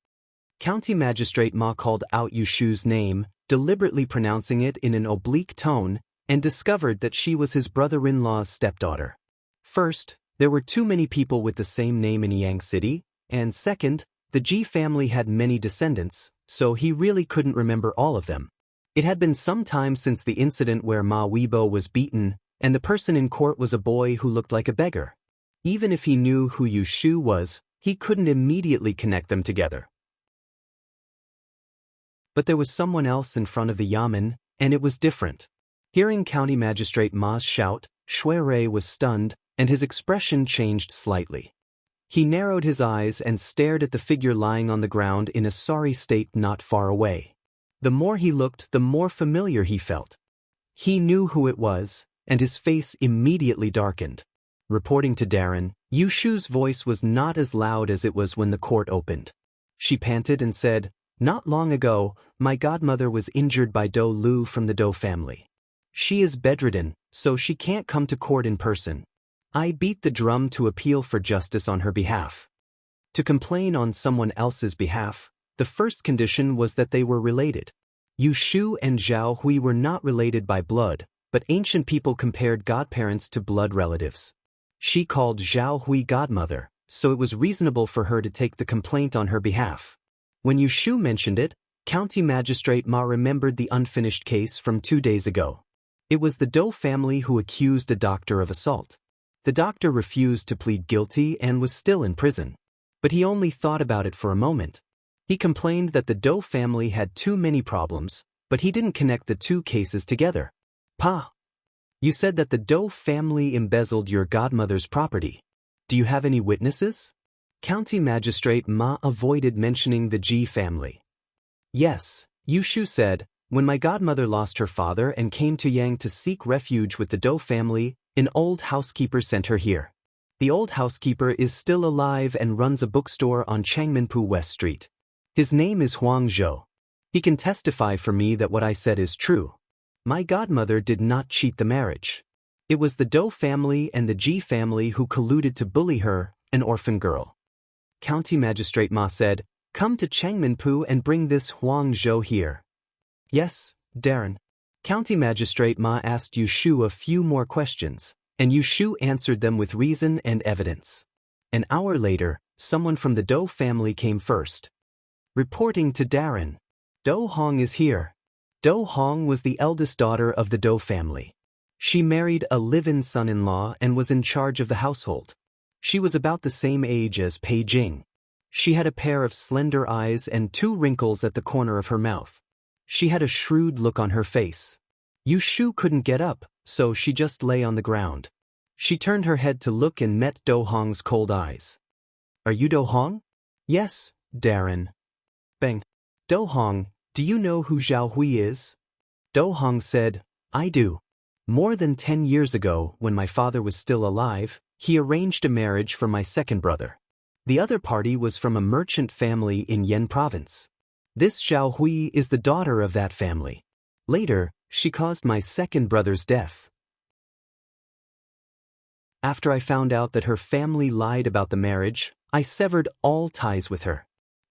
County Magistrate Ma called out Yushu's name, deliberately pronouncing it in an oblique tone, and discovered that she was his brother-in-law's stepdaughter. First, there were too many people with the same name in Yang City, and second, the Ji family had many descendants, so he really couldn't remember all of them. It had been some time since the incident where Ma Weibo was beaten, and the person in court was a boy who looked like a beggar. Even if he knew who Yushu was, he couldn't immediately connect them together. But there was someone else in front of the yamen, and it was different. Hearing County Magistrate Ma's shout, Shui Rui was stunned, and his expression changed slightly. He narrowed his eyes and stared at the figure lying on the ground in a sorry state not far away. The more he looked, the more familiar he felt. He knew who it was, and his face immediately darkened. Reporting to Darren, Yu Shu's voice was not as loud as it was when the court opened. She panted and said, "Not long ago, my godmother was injured by Do Lu from the Do family. She is bedridden, so she can't come to court in person. I beat the drum to appeal for justice on her behalf." To complain on someone else's behalf, the first condition was that they were related. Yu Shu and Zhao Hui were not related by blood, but ancient people compared godparents to blood relatives. She called Zhao Hui godmother, so it was reasonable for her to take the complaint on her behalf. When Yu Shu mentioned it, County Magistrate Ma remembered the unfinished case from 2 days ago. It was the Do family who accused a doctor of assault. The doctor refused to plead guilty and was still in prison. But he only thought about it for a moment. He complained that the Do family had too many problems, but he didn't connect the two cases together. "Pa, you said that the Do family embezzled your godmother's property. Do you have any witnesses?" County Magistrate Ma avoided mentioning the Ji family. "Yes," Yu Shu said, "when my godmother lost her father and came to Yang to seek refuge with the Do family, an old housekeeper sent her here. The old housekeeper is still alive and runs a bookstore on Changmenpu West Street. His name is Huang Zhou. He can testify for me that what I said is true. My godmother did not cheat the marriage. It was the Do family and the Ji family who colluded to bully her, an orphan girl." County Magistrate Ma said, "Come to Changmenpu and bring this Huang Zhou here." "Yes, Darren." County Magistrate Ma asked Yu Shu a few more questions, and Yu Shu answered them with reason and evidence. An hour later, someone from the Do family came first. Reporting to Darren, "Do Hong is here." Do Hong was the eldest daughter of the Do family. She married a live-in son-in-law and was in charge of the household. She was about the same age as Pei Jing. She had a pair of slender eyes and 2 wrinkles at the corner of her mouth. She had a shrewd look on her face. Yu Shu couldn't get up, so she just lay on the ground. She turned her head to look and met Do Hong's cold eyes. "Are you Do Hong?" "Yes, Darren." "Bang. Do Hong, do you know who Zhao Hui is?" Do Hong said, "I do. More than 10 years ago, when my father was still alive, he arranged a marriage for my second brother. The other party was from a merchant family in Yen province. This Zhao Hui is the daughter of that family. Later, she caused my second brother's death. After I found out that her family lied about the marriage, I severed all ties with her."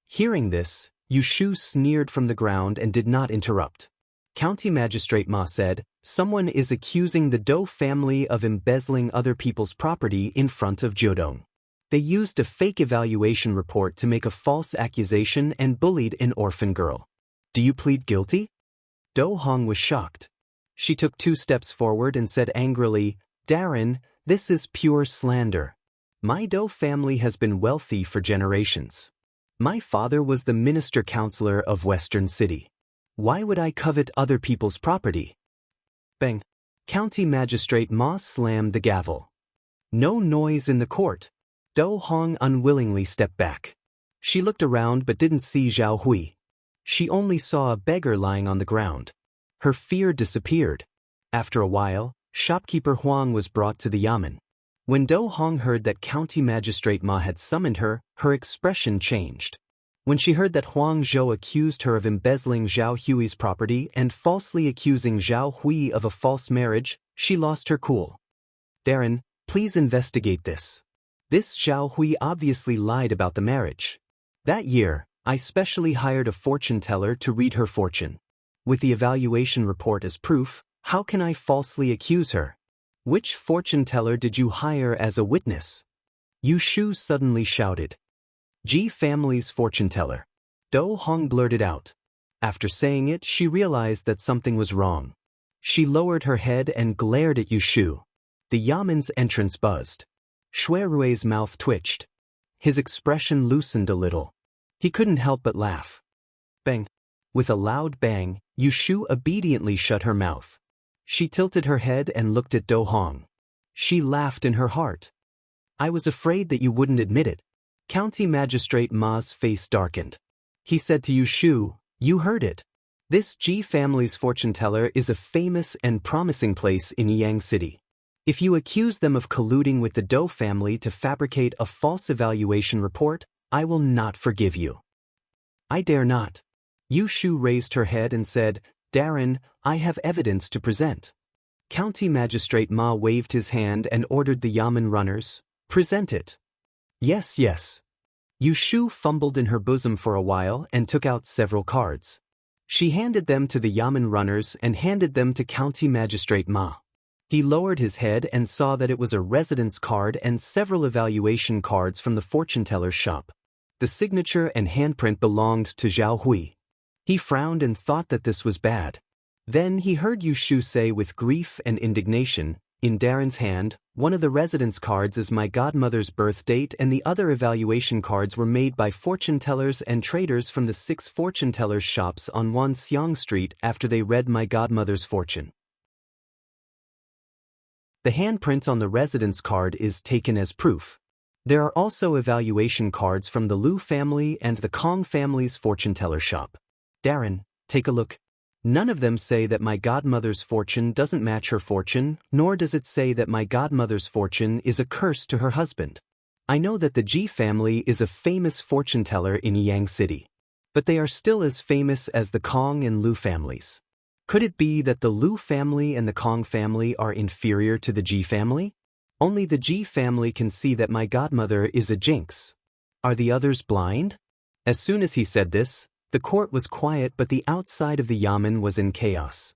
Hearing this, Yu Shu sneered from the ground and did not interrupt. County Magistrate Ma said, "Someone is accusing the Do family of embezzling other people's property in front of Jiudong. They used a fake evaluation report to make a false accusation and bullied an orphan girl. Do you plead guilty?" Do Hong was shocked. She took 2 steps forward and said angrily, "Darren, this is pure slander. My Do family has been wealthy for generations. My father was the minister counselor of Western City. Why would I covet other people's property?" Bang. County Magistrate Ma slammed the gavel. No noise in the court. Do Hong unwillingly stepped back. She looked around but didn't see Zhao Hui. She only saw a beggar lying on the ground. Her fear disappeared. After a while, shopkeeper Huang was brought to the yamen. When Do Hong heard that County Magistrate Ma had summoned her, her expression changed. When she heard that Huang Zhou accused her of embezzling Zhao Hui's property and falsely accusing Zhao Hui of a false marriage, she lost her cool. "Darren, please investigate this. This Zhao Hui obviously lied about the marriage. That year, I specially hired a fortune teller to read her fortune. With the evaluation report as proof, how can I falsely accuse her? Which fortune teller did you hire as a witness?" Yu Shu suddenly shouted. "Ji family's fortune teller." Do Hong blurted out. After saying it, she realized that something was wrong. She lowered her head and glared at Yu Shu. The yamen's entrance buzzed. Shui Rui's mouth twitched. His expression loosened a little. He couldn't help but laugh. Bang. With a loud bang, Yu Shu obediently shut her mouth. She tilted her head and looked at Do Hong. She laughed in her heart. I was afraid that you wouldn't admit it. County Magistrate Ma's face darkened. He said to Yu Shu, you heard it. This Ji family's fortune teller is a famous and promising place in Yang City. If you accuse them of colluding with the Do family to fabricate a false evaluation report, I will not forgive you. I dare not. Yu Shu raised her head and said, Darren, I have evidence to present. County Magistrate Ma waved his hand and ordered the Yamen runners, present it. Yes, yes. Yu Shu fumbled in her bosom for a while and took out several cards. She handed them to the Yamen runners and handed them to County Magistrate Ma. He lowered his head and saw that it was a residence card and several evaluation cards from the fortune teller's shop. The signature and handprint belonged to Zhao Hui. He frowned and thought that this was bad. Then he heard Yu Shu say with grief and indignation, in Darren's hand, one of the residence cards is my godmother's birth date and the other evaluation cards were made by fortune tellers and traders from the 6 fortune tellers' shops on Wanxiang Street after they read my godmother's fortune. The handprint on the residence card is taken as proof. There are also evaluation cards from the Liu family and the Kong family's fortune teller shop. Darren, take a look. None of them say that my godmother's fortune doesn't match her fortune, nor does it say that my godmother's fortune is a curse to her husband. I know that the Ji family is a famous fortune teller in Yang City. But they are still as famous as the Kong and Liu families. Could it be that the Liu family and the Kong family are inferior to the Ji family? Only the Ji family can see that my godmother is a jinx. Are the others blind? As soon as he said this, the court was quiet but the outside of the yamen was in chaos.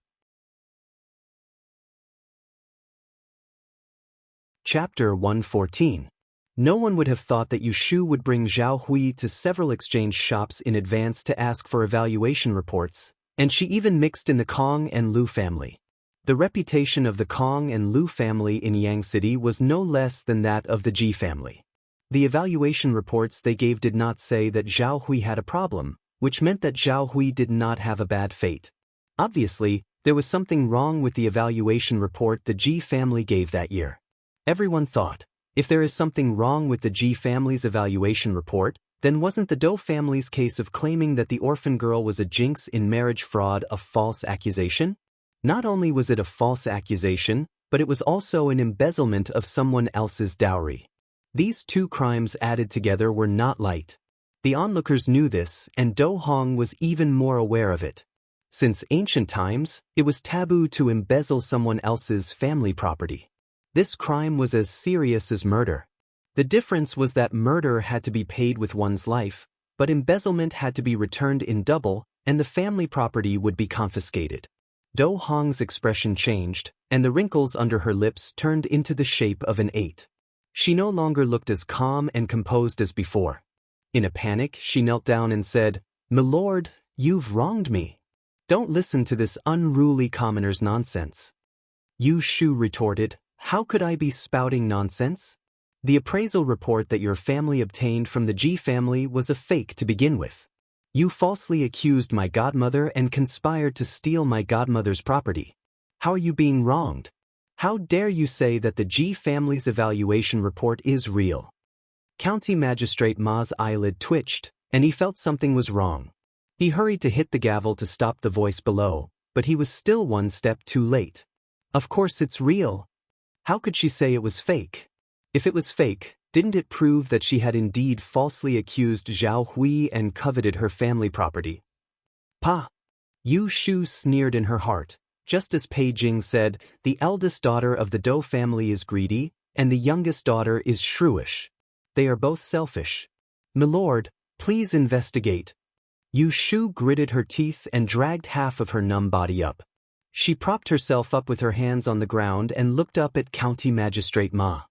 Chapter 114. No one would have thought that Yu Shu would bring Zhao Hui to several exchange shops in advance to ask for evaluation reports, and she even mixed in the Kong and Liu family. The reputation of the Kong and Liu family in Yang City was no less than that of the Ji family. The evaluation reports they gave did not say that Zhao Hui had a problem, which meant that Zhao Hui did not have a bad fate. Obviously, there was something wrong with the evaluation report the Ji family gave that year. Everyone thought, if there is something wrong with the Ji family's evaluation report, then wasn't the Do family's case of claiming that the orphan girl was a jinx in marriage fraud a false accusation? Not only was it a false accusation, but it was also an embezzlement of someone else's dowry. These two crimes added together were not light. The onlookers knew this, and Do Hong was even more aware of it. Since ancient times, it was taboo to embezzle someone else's family property. This crime was as serious as murder. The difference was that murder had to be paid with one's life, but embezzlement had to be returned in double, and the family property would be confiscated. Do Hong's expression changed, and the wrinkles under her lips turned into the shape of an 8. She no longer looked as calm and composed as before. In a panic, she knelt down and said, "Milord, you've wronged me. Don't listen to this unruly commoner's nonsense." Yu Shu retorted, "How could I be spouting nonsense? The appraisal report that your family obtained from the Ji family was a fake to begin with. You falsely accused my godmother and conspired to steal my godmother's property. How are you being wronged? How dare you say that the Ji family's evaluation report is real?" County Magistrate Ma's eyelid twitched, and he felt something was wrong. He hurried to hit the gavel to stop the voice below, but he was still one step too late. Of course it's real. How could she say it was fake? If it was fake, didn't it prove that she had indeed falsely accused Zhao Hui and coveted her family property? Pa! Yu Shu sneered in her heart, just as Pei Jing said, the eldest daughter of the Do family is greedy, and the youngest daughter is shrewish. They are both selfish. Milord, please investigate. Yu Shu gritted her teeth and dragged half of her numb body up. She propped herself up with her hands on the ground and looked up at County Magistrate Ma.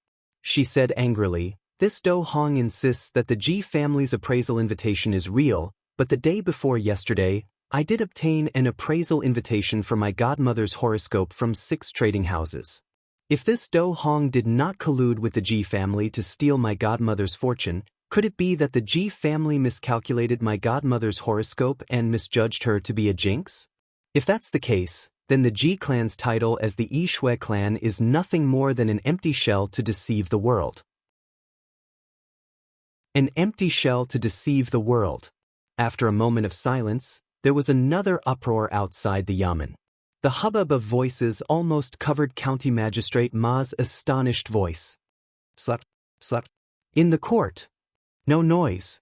She said angrily, "This Do Hong insists that the Ji family's appraisal invitation is real, but the day before yesterday, I did obtain an appraisal invitation for my godmother's horoscope from 6 trading houses. If this Do Hong did not collude with the Ji family to steal my godmother's fortune, Could it be that the Ji family miscalculated my godmother's horoscope and misjudged her to be a jinx? If that's the case, then the Ji clan's title as the Yishui clan is nothing more than an empty shell to deceive the world. An empty shell to deceive the world. After a moment of silence, there was another uproar outside the yamen. The hubbub of voices almost covered County Magistrate Ma's astonished voice. Slept. In the court. No noise.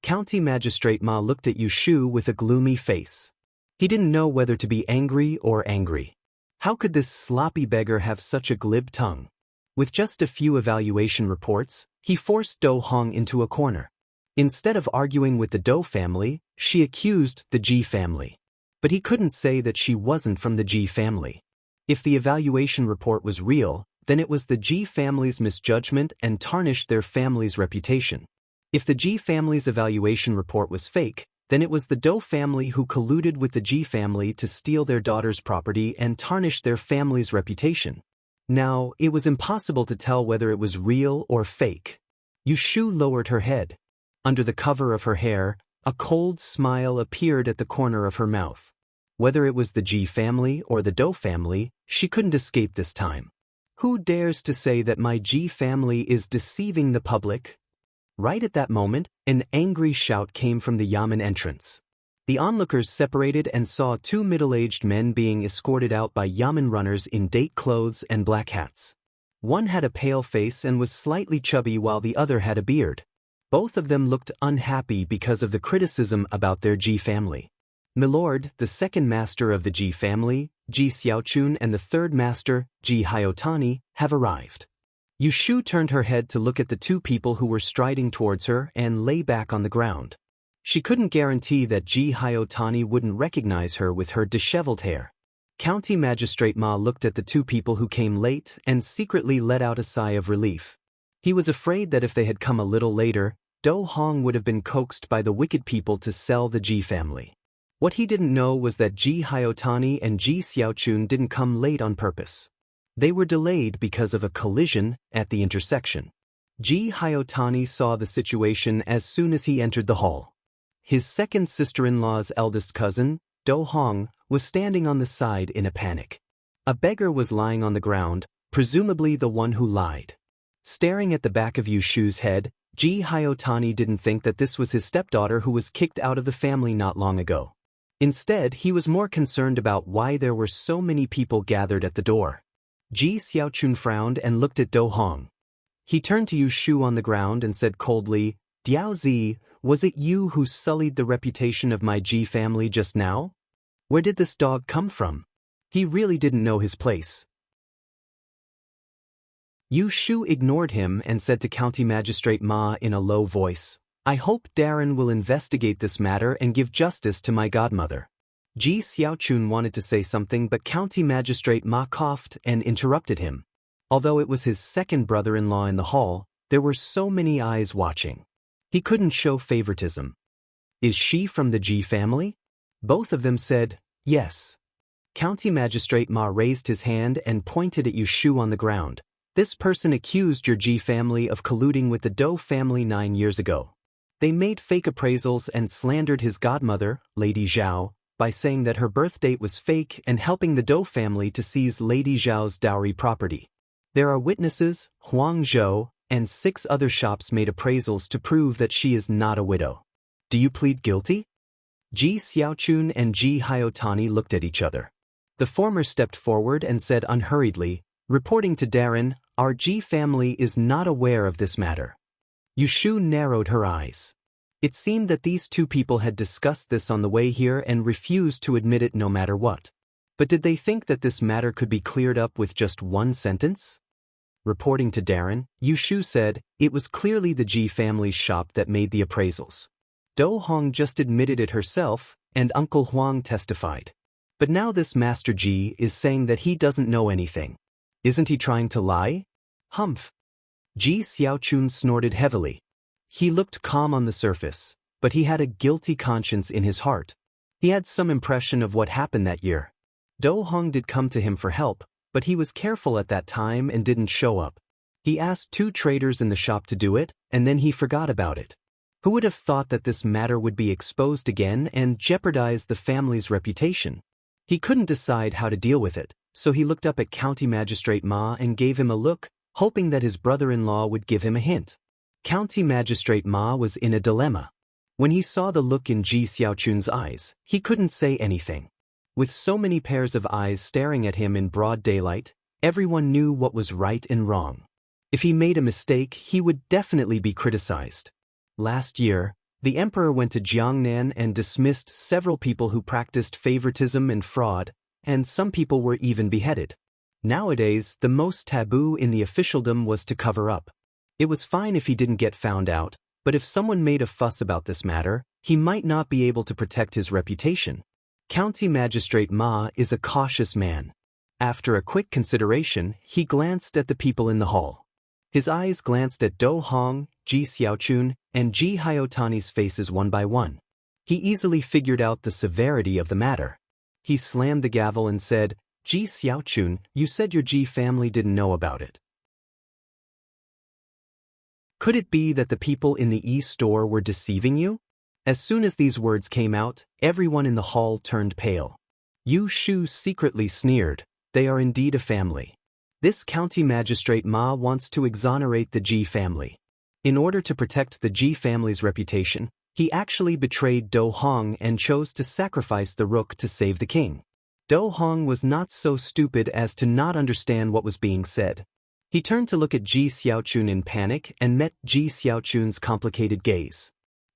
County Magistrate Ma looked at Yushu with a gloomy face. He didn't know whether to be angry or angry. How could this sloppy beggar have such a glib tongue? With just a few evaluation reports, he forced Do Hong into a corner. Instead of arguing with the Do family, she accused the Ji family. But he couldn't say that she wasn't from the Ji family. If the evaluation report was real, then it was the Ji family's misjudgment and tarnished their family's reputation. If the Ji family's evaluation report was fake, then it was the Do family who colluded with the Ji family to steal their daughter's property and tarnish their family's reputation. Now, it was impossible to tell whether it was real or fake. Yushu lowered her head. Under the cover of her hair, a cold smile appeared at the corner of her mouth. Whether it was the Ji family or the Do family, she couldn't escape this time. Who dares to say that my Ji family is deceiving the public? Right at that moment, an angry shout came from the yamen entrance. The onlookers separated and saw two middle-aged men being escorted out by yamen runners in date clothes and black hats. One had a pale face and was slightly chubby while the other had a beard. Both of them looked unhappy because of the criticism about their Ji family. Milord, the second master of the Ji family, Ji Xiaochun, and the third master, Ji Hyotani, have arrived. Yushu turned her head to look at the two people who were striding towards her and lay back on the ground. She couldn't guarantee that Ji Hyotani wouldn't recognize her with her disheveled hair. County Magistrate Ma looked at the two people who came late and secretly let out a sigh of relief. He was afraid that if they had come a little later, Do Hong would have been coaxed by the wicked people to sell the Ji family. What he didn't know was that Ji Hyotani and Ji Xiaochun didn't come late on purpose. They were delayed because of a collision at the intersection. Ji Hyotani saw the situation as soon as he entered the hall. His second sister-in-law's eldest cousin, Do Hong, was standing on the side in a panic. A beggar was lying on the ground, presumably the one who lied. Staring at the back of Yushu's head, Ji Hyotani didn't think that this was his stepdaughter who was kicked out of the family not long ago. Instead, he was more concerned about why there were so many people gathered at the door. Ji Xiaochun frowned and looked at Do Hong. He turned to Yushu on the ground and said coldly, "Diaozi, was it you who sullied the reputation of my Ji family just now? Where did this dog come from? He really didn't know his place." Yushu ignored him and said to County Magistrate Ma in a low voice, "I hope Darren will investigate this matter and give justice to my godmother." Ji Xiaochun wanted to say something, but County Magistrate Ma coughed and interrupted him. Although it was his second brother-in-law in the hall, there were so many eyes watching. He couldn't show favoritism. "Is she from the Ji family?" Both of them said, "Yes." County Magistrate Ma raised his hand and pointed at Yushu on the ground. "This person accused your Ji family of colluding with the Do family 9 years ago. They made fake appraisals and slandered his godmother, Lady Zhao, by saying that her birth date was fake and helping the Do family to seize Lady Zhao's dowry property. There are witnesses, Huang Zhou, and 6 other shops made appraisals to prove that she is not a widow. Do you plead guilty?" Ji Xiaochun and Ji Hyotani looked at each other. The former stepped forward and said unhurriedly, "Reporting to Darren, our Ji family is not aware of this matter." Yushu narrowed her eyes. It seemed that these two people had discussed this on the way here and refused to admit it no matter what. But did they think that this matter could be cleared up with just one sentence? Reporting to Darren, Yushu said, "It was clearly the Ji family's shop that made the appraisals. Do Hong just admitted it herself, and Uncle Huang testified. But now this Master Ji is saying that he doesn't know anything. Isn't he trying to lie?" "Humph." Ji Xiaochun snorted heavily. He looked calm on the surface, but he had a guilty conscience in his heart. He had some impression of what happened that year. Do Hong did come to him for help, but he was careful at that time and didn't show up. He asked 2 traders in the shop to do it, and then he forgot about it. Who would have thought that this matter would be exposed again and jeopardize the family's reputation? He couldn't decide how to deal with it, so he looked up at County Magistrate Ma and gave him a look, hoping that his brother-in-law would give him a hint. County Magistrate Ma was in a dilemma. When he saw the look in Ji Xiaochun's eyes, he couldn't say anything. With so many pairs of eyes staring at him in broad daylight, everyone knew what was right and wrong. If he made a mistake, he would definitely be criticized. Last year, the emperor went to Jiangnan and dismissed several people who practiced favoritism and fraud, and some people were even beheaded. Nowadays, the most taboo in the officialdom was to cover up. It was fine if he didn't get found out, but if someone made a fuss about this matter, he might not be able to protect his reputation. County Magistrate Ma is a cautious man. After a quick consideration, he glanced at the people in the hall. His eyes glanced at Do Hong, Ji Xiaochun, and Ji Haotani's faces one by one. He easily figured out the severity of the matter. He slammed the gavel and said, "Ji Xiaochun, you said your Ji family didn't know about it. Could it be that the people in the e-store were deceiving you?" As soon as these words came out, everyone in the hall turned pale. Yu Shu secretly sneered, "They are indeed a family. This County Magistrate Ma wants to exonerate the Ji family. In order to protect the Ji family's reputation, he actually betrayed Do Hong and chose to sacrifice the rook to save the king." Do Hong was not so stupid as to not understand what was being said. He turned to look at Ji Xiaochun in panic and met Ji Xiaochun's complicated gaze.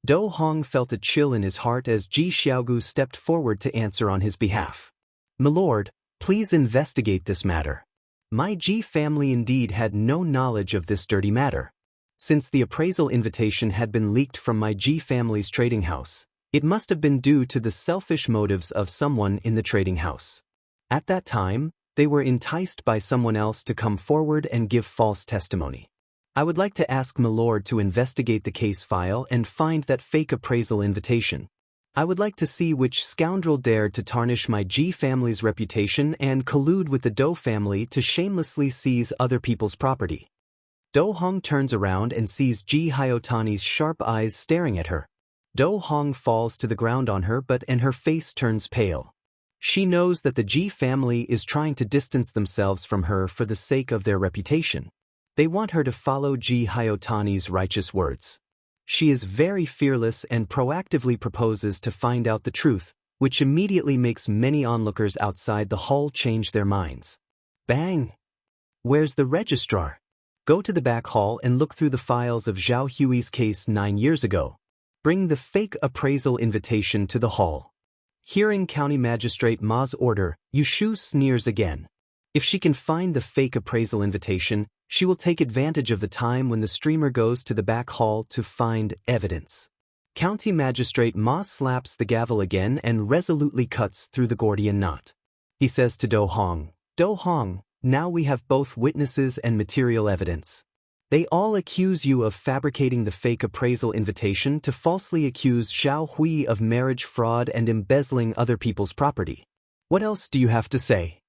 Do Hong felt a chill in his heart as Ji Xiaogu stepped forward to answer on his behalf. "Milord, please investigate this matter. My Ji family indeed had no knowledge of this dirty matter. Since the appraisal invitation had been leaked from my Ji family's trading house, it must have been due to the selfish motives of someone in the trading house. At that time, they were enticed by someone else to come forward and give false testimony. I would like to ask Milord to investigate the case file and find that fake appraisal invitation. I would like to see which scoundrel dared to tarnish my Ji family's reputation and collude with the Do family to shamelessly seize other people's property." Do Hong turns around and sees Ji Haotani's sharp eyes staring at her. Do Hong falls to the ground on her and her face turns pale. She knows that the Ji family is trying to distance themselves from her for the sake of their reputation. They want her to follow Ji Haotani's righteous words. She is very fearless and proactively proposes to find out the truth, which immediately makes many onlookers outside the hall change their minds. Bang! Where's the registrar? Go to the back hall and look through the files of Zhao Hui's case 9 years ago. Bring the fake appraisal invitation to the hall. Hearing County Magistrate Ma's order, Yu Shu sneers again. If she can find the fake appraisal invitation, she will take advantage of the time when the streamer goes to the back hall to find evidence. County Magistrate Ma slaps the gavel again and resolutely cuts through the Gordian knot. He says to Do Hong, "Do Hong, now we have both witnesses and material evidence. They all accuse you of fabricating the fake appraisal invitation to falsely accuse Zhao Hui of marriage fraud and embezzling other people's property. What else do you have to say?"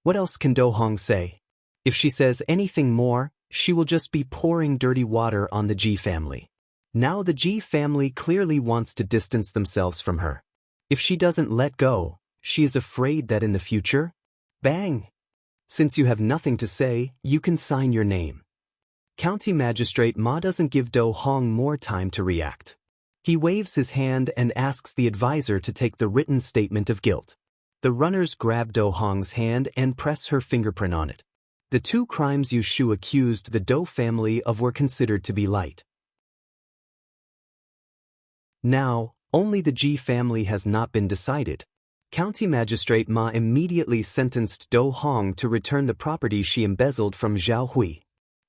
What else can Do Hong say? If she says anything more, she will just be pouring dirty water on the Ji family. Now the Ji family clearly wants to distance themselves from her. If she doesn't let go, she is afraid that in the future, bang! Since you have nothing to say, you can sign your name. County Magistrate Ma doesn't give Do Hong more time to react. He waves his hand and asks the advisor to take the written statement of guilt. The runners grab Do Hong's hand and press her fingerprint on it. The 2 crimes Yu Shu accused the Do family of were considered to be light. Now, only the Ji family has not been decided. County Magistrate Ma immediately sentenced Do Hong to return the property she embezzled from Zhao Hui.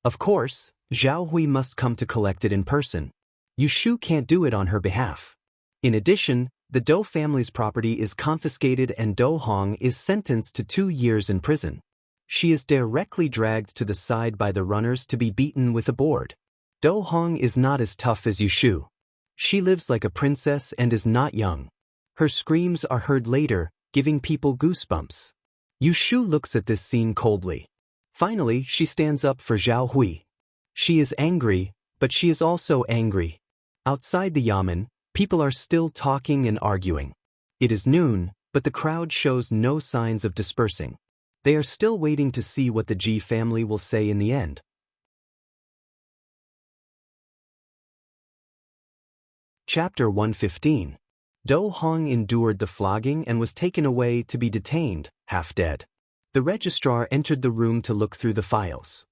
Of course, Zhao Hui must come to collect it in person. Yu Shu can't do it on her behalf. In addition, the Do family's property is confiscated and Do Hong is sentenced to 2 years in prison. She is directly dragged to the side by the runners to be beaten with a board. Do Hong is not as tough as Yu Shu. She lives like a princess and is not young. Her screams are heard later, giving people goosebumps. Yu Shu looks at this scene coldly. Finally, she stands up for Zhao Hui. She is angry, but she is also angry. Outside the yamen, people are still talking and arguing. It is noon, but the crowd shows no signs of dispersing. They are still waiting to see what the Ji family will say in the end. Chapter 115. Do Hong endured the flogging and was taken away to be detained, half dead. The registrar entered the room to look through the files.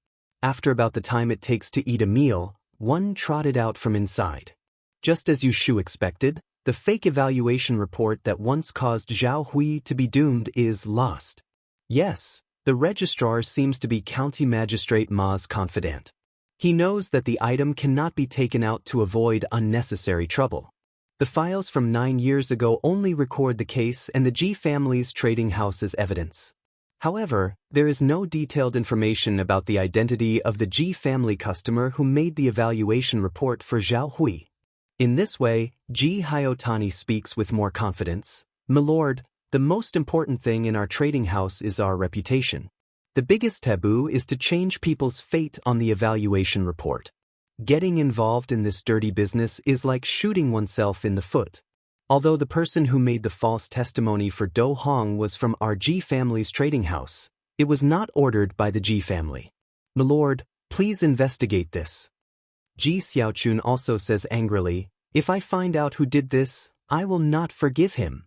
After about the time it takes to eat a meal, one trotted out from inside. Just as Yu Shu expected, the fake evaluation report that once caused Zhao Hui to be doomed is lost. Yes, the registrar seems to be County Magistrate Ma's confidant. He knows that the item cannot be taken out to avoid unnecessary trouble. The files from 9 years ago only record the case and the Ji family's trading house as evidence. However, there is no detailed information about the identity of the Ji family customer who made the evaluation report for Zhao Hui. In this way, Ji Hyotani speaks with more confidence. "Milord, the most important thing in our trading house is our reputation. The biggest taboo is to change people's fate on the evaluation report. Getting involved in this dirty business is like shooting oneself in the foot. Although the person who made the false testimony for Do Hong was from our Ji family's trading house, it was not ordered by the Ji family. Milord, please investigate this." Ji Xiaochun also says angrily, "If I find out who did this, I will not forgive him."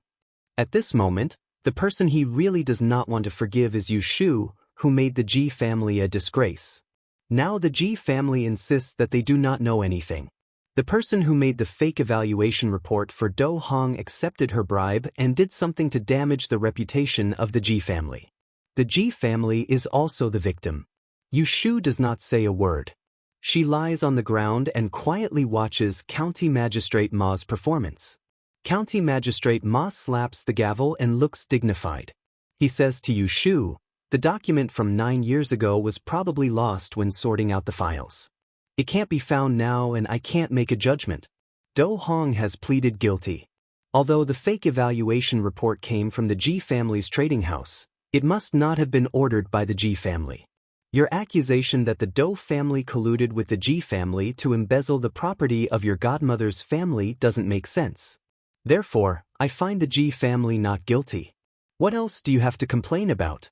At this moment, the person he really does not want to forgive is Yu Shu, who made the Ji family a disgrace. Now the Ji family insists that they do not know anything. The person who made the fake evaluation report for Do Hong accepted her bribe and did something to damage the reputation of the Ji family. The Ji family is also the victim. Yu Shu does not say a word. She lies on the ground and quietly watches County Magistrate Ma's performance. County Magistrate Ma slaps the gavel and looks dignified. He says to Yu Shu, "The document from 9 years ago was probably lost when sorting out the files. It can't be found now and I can't make a judgment." Do Hong has pleaded guilty. Although the fake evaluation report came from the Ji family's trading house, it must not have been ordered by the Ji family. Your accusation that the Do family colluded with the Ji family to embezzle the property of your godmother's family doesn't make sense. Therefore, I find the Ji family not guilty. What else do you have to complain about?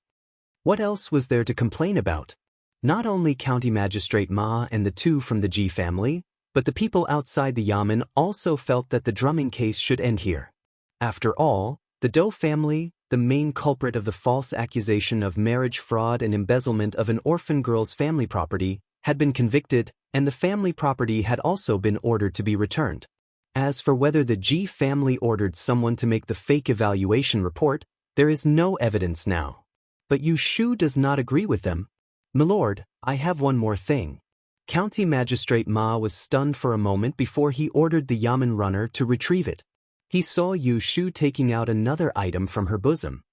What else was there to complain about? Not only County Magistrate Ma and the two from the Ji family, but the people outside the yamen also felt that the drumming case should end here. After all, the Do family, the main culprit of the false accusation of marriage fraud and embezzlement of an orphan girl's family property, had been convicted, and the family property had also been ordered to be returned. As for whether the Ji family ordered someone to make the fake evaluation report, there is no evidence now. But Yu Shu does not agree with them. "Milord, I have one more thing." County Magistrate Ma was stunned for a moment before he ordered the yamen runner to retrieve it. He saw Yu Shu taking out another item from her bosom.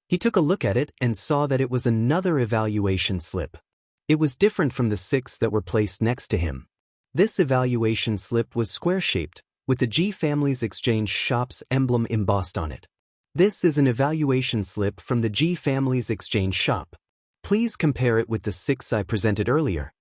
He took a look at it and saw that it was another evaluation slip. It was different from the 6 that were placed next to him. This evaluation slip was square-shaped, with the Ji family's exchange shop's emblem embossed on it. This is an evaluation slip from the Ji family's exchange shop. Please compare it with the 6 I presented earlier.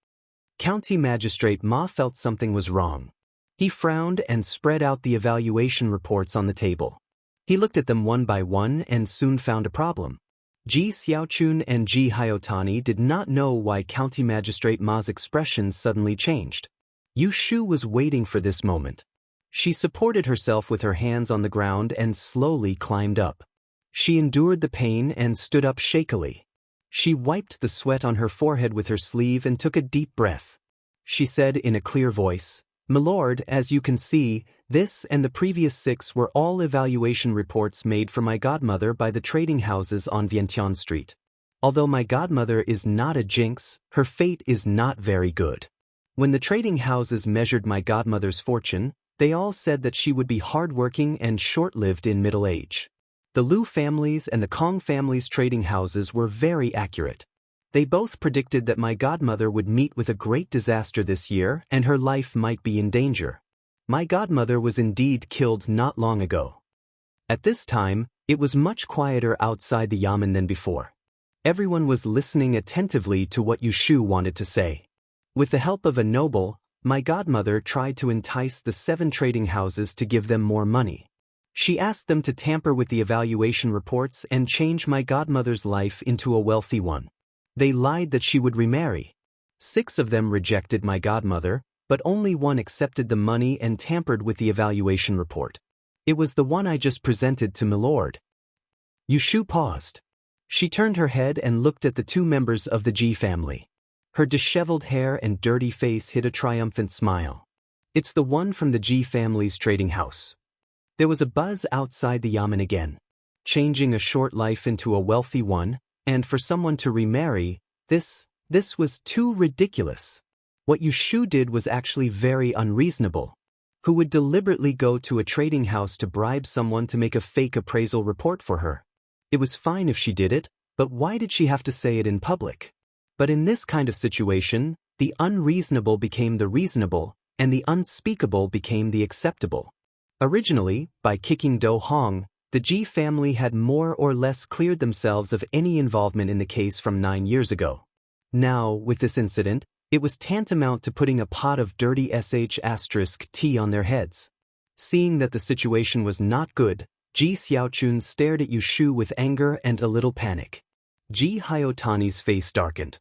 County Magistrate Ma felt something was wrong. He frowned and spread out the evaluation reports on the table. He looked at them one by one and soon found a problem. Ji Xiaochun and Ji Hyotani did not know why County Magistrate Ma's expression suddenly changed. Yu Shu was waiting for this moment. She supported herself with her hands on the ground and slowly climbed up. She endured the pain and stood up shakily. She wiped the sweat on her forehead with her sleeve and took a deep breath. She said in a clear voice, "Milord, as you can see, this and the previous 6 were all evaluation reports made for my godmother by the trading houses on Vientiane Street. Although my godmother is not a jinx, her fate is not very good. When the trading houses measured my godmother's fortune, they all said that she would be hardworking and short-lived in middle age. The Liu family's and the Kong family's trading houses were very accurate. They both predicted that my godmother would meet with a great disaster this year and her life might be in danger. My godmother was indeed killed not long ago." At this time, it was much quieter outside the yamen than before. Everyone was listening attentively to what Yushu wanted to say. With the help of a noble, my godmother tried to entice the 7 trading houses to give them more money. She asked them to tamper with the evaluation reports and change my godmother's life into a wealthy one. They lied that she would remarry. 6 of them rejected my godmother, but only one accepted the money and tampered with the evaluation report. It was the one I just presented to Milord. Yushu paused. She turned her head and looked at the 2 members of the G family. Her disheveled hair and dirty face hid a triumphant smile. It's the one from the G family's trading house. There was a buzz outside the yamen again. Changing a short life into a wealthy one, and for someone to remarry, this was too ridiculous. What Yushu did was actually very unreasonable. Who would deliberately go to a trading house to bribe someone to make a fake appraisal report for her? It was fine if she did it, but why did she have to say it in public? But in this kind of situation, the unreasonable became the reasonable, and the unspeakable became the acceptable. Originally, by kicking Do Hong, the Ji family had more or less cleared themselves of any involvement in the case from 9 years ago. Now, with this incident, it was tantamount to putting a pot of dirty sh*t on their heads. Seeing that the situation was not good, Ji Xiaochun stared at Yushu with anger and a little panic. Ji Hyotani's face darkened.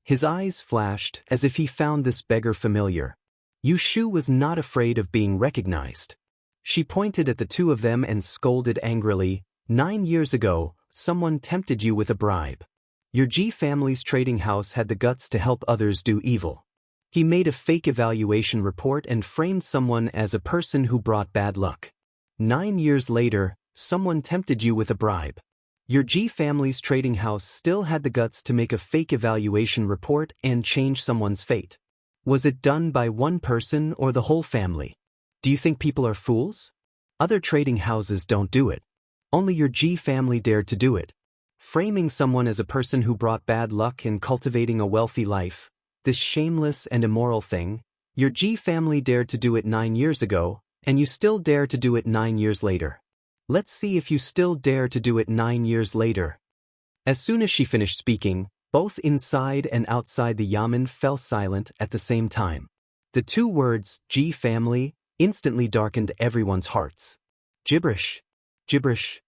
His eyes flashed as if he found this beggar familiar. Yushu was not afraid of being recognized. She pointed at the 2 of them and scolded angrily, 9 years ago, someone tempted you with a bribe. Your Ji family's trading house had the guts to help others do evil. He made a fake evaluation report and framed someone as a person who brought bad luck. 9 years later, someone tempted you with a bribe. Your Ji family's trading house still had the guts to make a fake evaluation report and change someone's fate. Was it done by one person or the whole family? Do you think people are fools? Other trading houses don't do it. Only your Ji family dared to do it. Framing someone as a person who brought bad luck and cultivating a wealthy life, this shameless and immoral thing, your Ji family dared to do it 9 years ago, and you still dare to do it 9 years later. Let's see if you still dare to do it 9 years later. As soon as she finished speaking, both inside and outside the yamen fell silent at the same time. The 2 words, Ji family, instantly darkened everyone's hearts. Gibberish. Gibberish.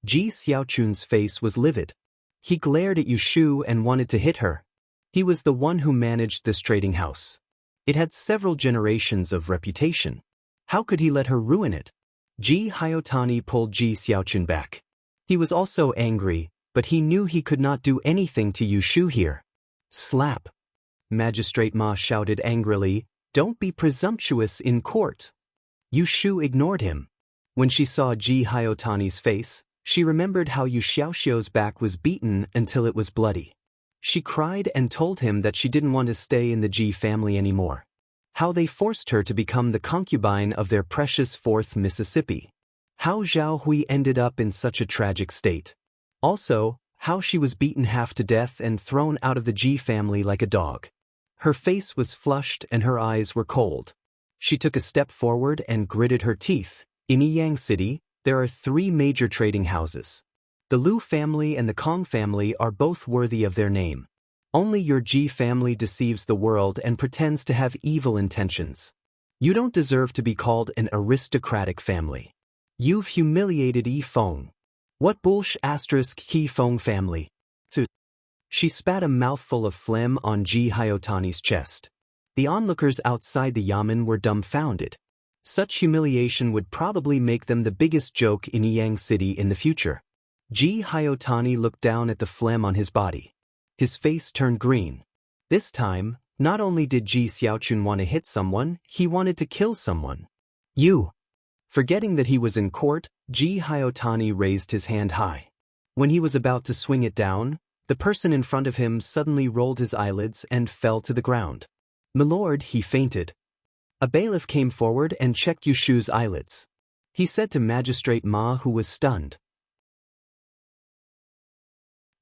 Ji Xiaochun's face was livid. He glared at Yushu and wanted to hit her. He was the one who managed this trading house. It had several generations of reputation. How could he let her ruin it? Ji Hyotani pulled Ji Xiaochun back. He was also angry, but he knew he could not do anything to Yushu here. Slap. Magistrate Ma shouted angrily, "Don't be presumptuous in court." Yushu ignored him. When she saw Ji Hyotani's face, she remembered how Yu Xiaoxiu's back was beaten until it was bloody. She cried and told him that she didn't want to stay in the Ji family anymore. How they forced her to become the concubine of their precious 4th Mississippi. How Zhao Hui ended up in such a tragic state. Also, how she was beaten half to death and thrown out of the Ji family like a dog. Her face was flushed and her eyes were cold. She took a step forward and gritted her teeth. In Yiyang City, there are 3 major trading houses. The Lu family and the Kong family are both worthy of their name. Only your Ji family deceives the world and pretends to have evil intentions. You don't deserve to be called an aristocratic family. You've humiliated Yi Feng. What Ki Feng family? She spat a mouthful of phlegm on Ji Hyotani's chest. The onlookers outside the yamen were dumbfounded. Such humiliation would probably make them the biggest joke in Yiyang City in the future. Ji Hyotani looked down at the phlegm on his body. His face turned green. This time, not only did Ji Xiaochun want to hit someone, he wanted to kill someone. You! Forgetting that he was in court, Ji Hyotani raised his hand high. When he was about to swing it down, the person in front of him suddenly rolled his eyelids and fell to the ground. "Milord," he fainted. A bailiff came forward and checked Yushu's eyelids. He said to Magistrate Ma, who was stunned.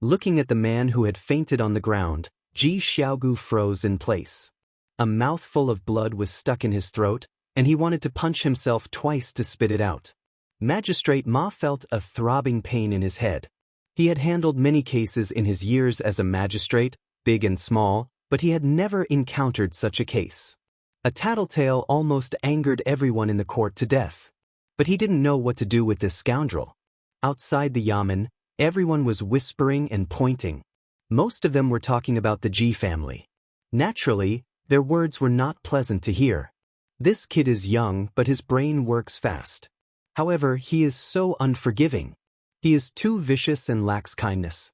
Looking at the man who had fainted on the ground, Ji Xiaogu froze in place. A mouthful of blood was stuck in his throat, and he wanted to punch himself twice to spit it out. Magistrate Ma felt a throbbing pain in his head. He had handled many cases in his years as a magistrate, big and small, but he had never encountered such a case. A tattletale almost angered everyone in the court to death. But he didn't know what to do with this scoundrel. Outside the yamen, everyone was whispering and pointing. Most of them were talking about the Ji family. Naturally, their words were not pleasant to hear. This kid is young, but his brain works fast. However, he is so unforgiving. He is too vicious and lacks kindness.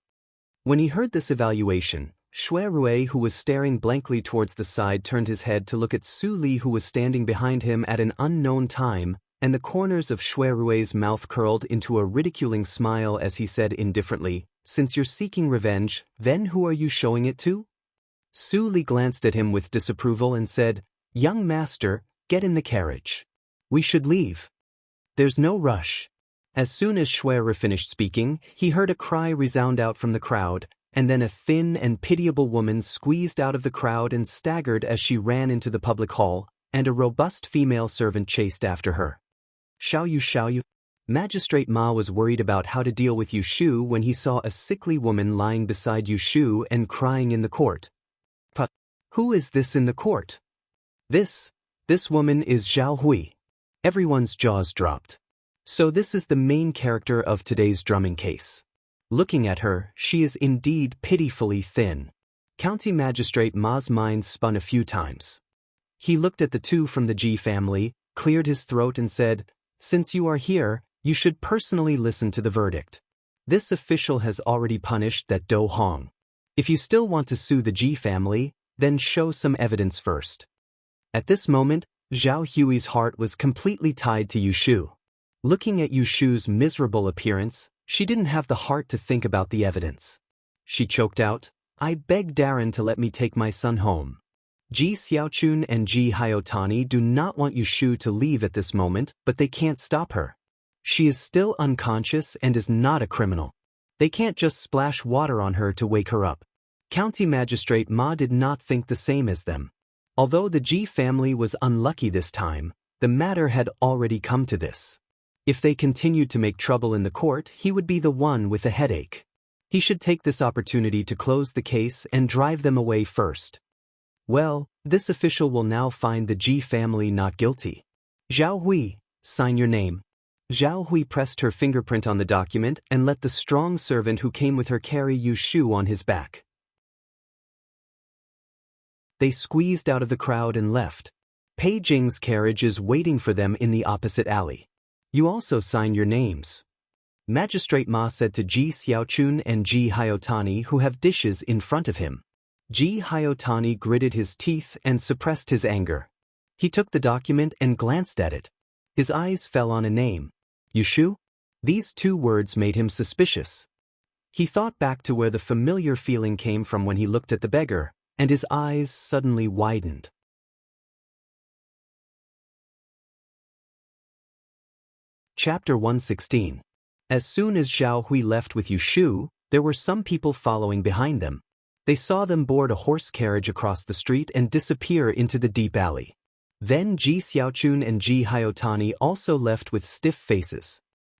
When he heard this evaluation, Shui Rui, who was staring blankly towards the side, turned his head to look at Su Li, who was standing behind him at an unknown time, and the corners of Shui Rui's mouth curled into a ridiculing smile as he said indifferently, "Since you're seeking revenge, then who are you showing it to?" Su Li glanced at him with disapproval and said, "Young master, get in the carriage. We should leave. There's no rush." As soon as Shui Rui finished speaking, he heard a cry resound out from the crowd, and then a thin and pitiable woman squeezed out of the crowd and staggered as she ran into the public hall, and a robust female servant chased after her. Xiao Yu. Magistrate Ma was worried about how to deal with Yu Shu when he saw a sickly woman lying beside Yu Shu and crying in the court. "But who is this in the court?" This woman is Zhao Hui." Everyone's jaws dropped. So this is the main character of today's drumming case. Looking at her, she is indeed pitifully thin. County Magistrate Ma's mind spun a few times. He looked at the two from the Ji family, cleared his throat and said, "Since you are here, you should personally listen to the verdict. This official has already punished that Do Hong. If you still want to sue the Ji family, then show some evidence first." At this moment, Zhao Hui's heart was completely tied to Yu Shu. Looking at Yu Shu's miserable appearance, she didn't have the heart to think about the evidence. She choked out, "I beg Darren to let me take my son home." Ji Xiaochun and Ji Hyotani do not want Yu Shu to leave at this moment, but they can't stop her. She is still unconscious and is not a criminal. They can't just splash water on her to wake her up. County Magistrate Ma did not think the same as them. Although the Ji family was unlucky this time, the matter had already come to this. If they continued to make trouble in the court, he would be the one with a headache. He should take this opportunity to close the case and drive them away first. Well, this official will now find the Ji family not guilty. "Zhao Hui, sign your name." Zhao Hui pressed her fingerprint on the document and let the strong servant who came with her carry Yu Shu on his back. They squeezed out of the crowd and left. Pei Jing's carriage is waiting for them in the opposite alley. "You also sign your names." Magistrate Ma said to Ji Xiaochun and Ji Hyotani, who have dishes in front of him. Ji Hyotani gritted his teeth and suppressed his anger. He took the document and glanced at it. His eyes fell on a name. Yu Shu? These two words made him suspicious. He thought back to where the familiar feeling came from when he looked at the beggar, and his eyes suddenly widened. Chapter 116. As soon as Zhao Hui left with Yu Shu, there were some people following behind them. They saw them board a horse carriage across the street and disappear into the deep alley. Then Ji Xiaochun and Ji Hyotani also left with stiff faces.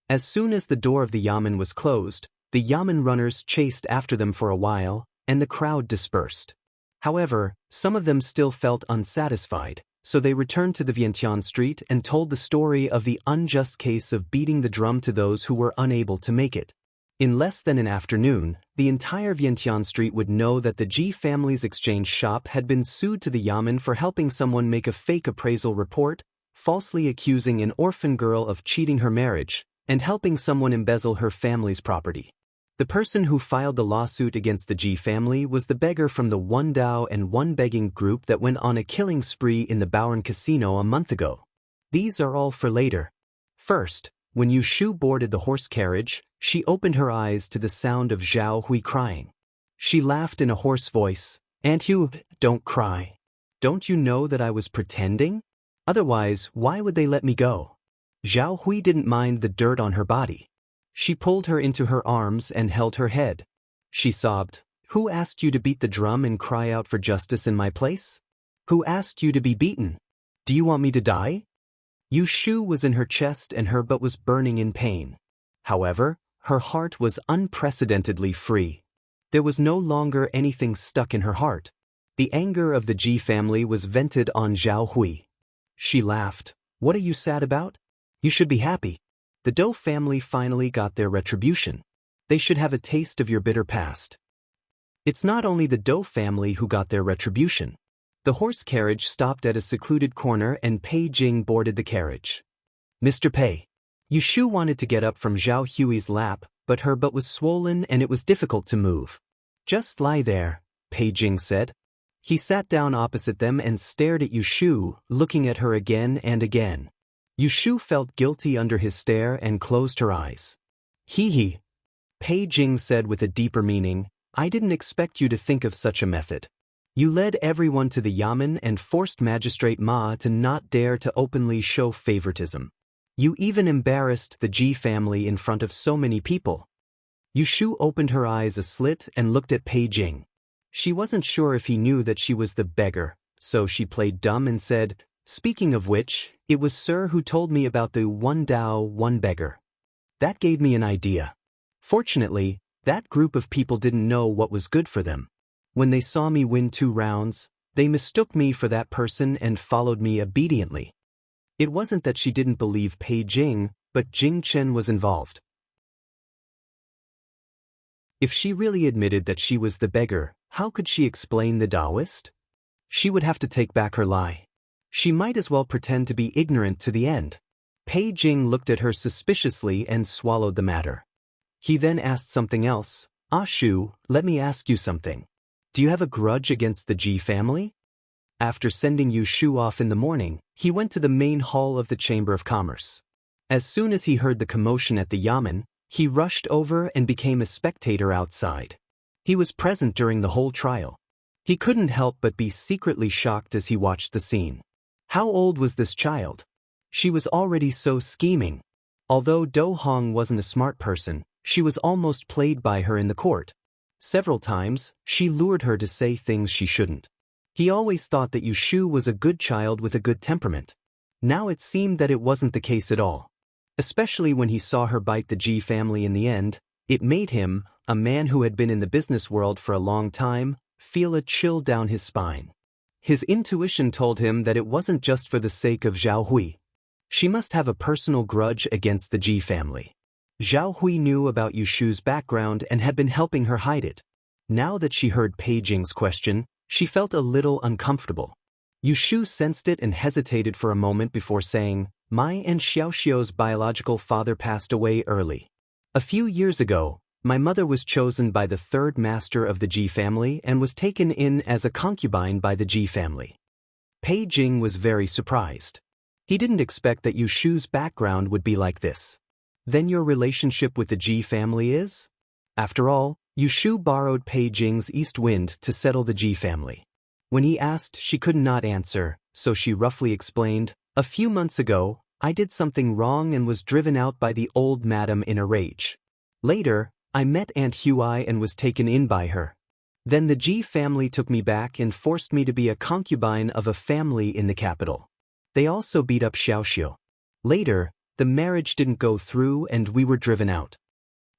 As soon as the door of the yamen was closed, the yamen runners chased after them for a while, and the crowd dispersed. However, some of them still felt unsatisfied, so they returned to the Vientiane Street and told the story of the unjust case of beating the drum to those who were unable to make it. In less than an afternoon, the entire Vientiane Street would know that the Ji family's exchange shop had been sued to the yamen for helping someone make a fake appraisal report, falsely accusing an orphan girl of cheating her marriage, and helping someone embezzle her family's property. The person who filed the lawsuit against the Ji family was the beggar from the One Dao and One Begging group that went on a killing spree in the Bowen Casino a month ago. These are all for later. First, when Yu Shu boarded the horse carriage, she opened her eyes to the sound of Zhao Hui crying. She laughed in a hoarse voice, "Aunt Yu, don't cry. Don't you know that I was pretending? Otherwise, why would they let me go?" Zhao Hui didn't mind the dirt on her body. She pulled her into her arms and held her head. She sobbed, "Who asked you to beat the drum and cry out for justice in my place? Who asked you to be beaten? Do you want me to die?" Yu Shu was in her chest and her butt was burning in pain. However, her heart was unprecedentedly free. There was no longer anything stuck in her heart. The anger of the Ji family was vented on Zhao Hui. She laughed. What are you sad about? You should be happy. The Dou family finally got their retribution. They should have a taste of your bitter past. It's not only the Dou family who got their retribution. The horse carriage stopped at a secluded corner and Pei Jing boarded the carriage. Mr. Pei. Yu Shu wanted to get up from Zhao Hui's lap, but her butt was swollen and it was difficult to move. Just lie there, Pei Jing said. He sat down opposite them and stared at Yu Shu, looking at her again and again. Yu Shu felt guilty under his stare and closed her eyes. Hee. Pei Jing said with a deeper meaning, I didn't expect you to think of such a method. You led everyone to the Yamen and forced Magistrate Ma to not dare to openly show favoritism. You even embarrassed the Ji family in front of so many people. Yu Shu opened her eyes a slit and looked at Pei Jing. She wasn't sure if he knew that she was the beggar, so she played dumb and said, Speaking of which, it was Sir who told me about the one Dao, one beggar. That gave me an idea. Fortunately, that group of people didn't know what was good for them. When they saw me win 2 rounds, they mistook me for that person and followed me obediently. It wasn't that she didn't believe Pei Jing, but Jing Chen was involved. If she really admitted that she was the beggar, how could she explain the Taoist? She would have to take back her lie. She might as well pretend to be ignorant to the end. Pei Jing looked at her suspiciously and swallowed the matter. He then asked something else. Shu, let me ask you something. Do you have a grudge against the Ji family? After sending Yu Shu off in the morning, he went to the main hall of the Chamber of Commerce. As soon as he heard the commotion at the Yamen, he rushed over and became a spectator outside. He was present during the whole trial. He couldn't help but be secretly shocked as he watched the scene. How old was this child? She was already so scheming. Although Dou Hong wasn't a smart person, she was almost played by her in the court. Several times, she lured her to say things she shouldn't. He always thought that Yu Shu was a good child with a good temperament. Now it seemed that it wasn't the case at all. Especially when he saw her bite the Ji family in the end, it made him, a man who had been in the business world for a long time, feel a chill down his spine. His intuition told him that it wasn't just for the sake of Zhao Hui. She must have a personal grudge against the Ji family. Zhao Hui knew about Yu Shu's background and had been helping her hide it. Now that she heard Pei Jing's question, she felt a little uncomfortable. Yu Shu sensed it and hesitated for a moment before saying, My and Xiaoxiu's biological father passed away early. A few years ago, my mother was chosen by the 3rd master of the Ji family and was taken in as a concubine by the Ji family. Pei Jing was very surprised. He didn't expect that Yu Shu's background would be like this. Then your relationship with the Ji family is? After all, Yu Shu borrowed Pei Jing's east wind to settle the Ji family. When he asked, she could not answer, so she roughly explained, A few months ago, I did something wrong and was driven out by the old madam in a rage. Later, I met Aunt Hui and was taken in by her. Then the Ji family took me back and forced me to be a concubine of a family in the capital. They also beat up Xiaoxiu. Later, the marriage didn't go through and we were driven out.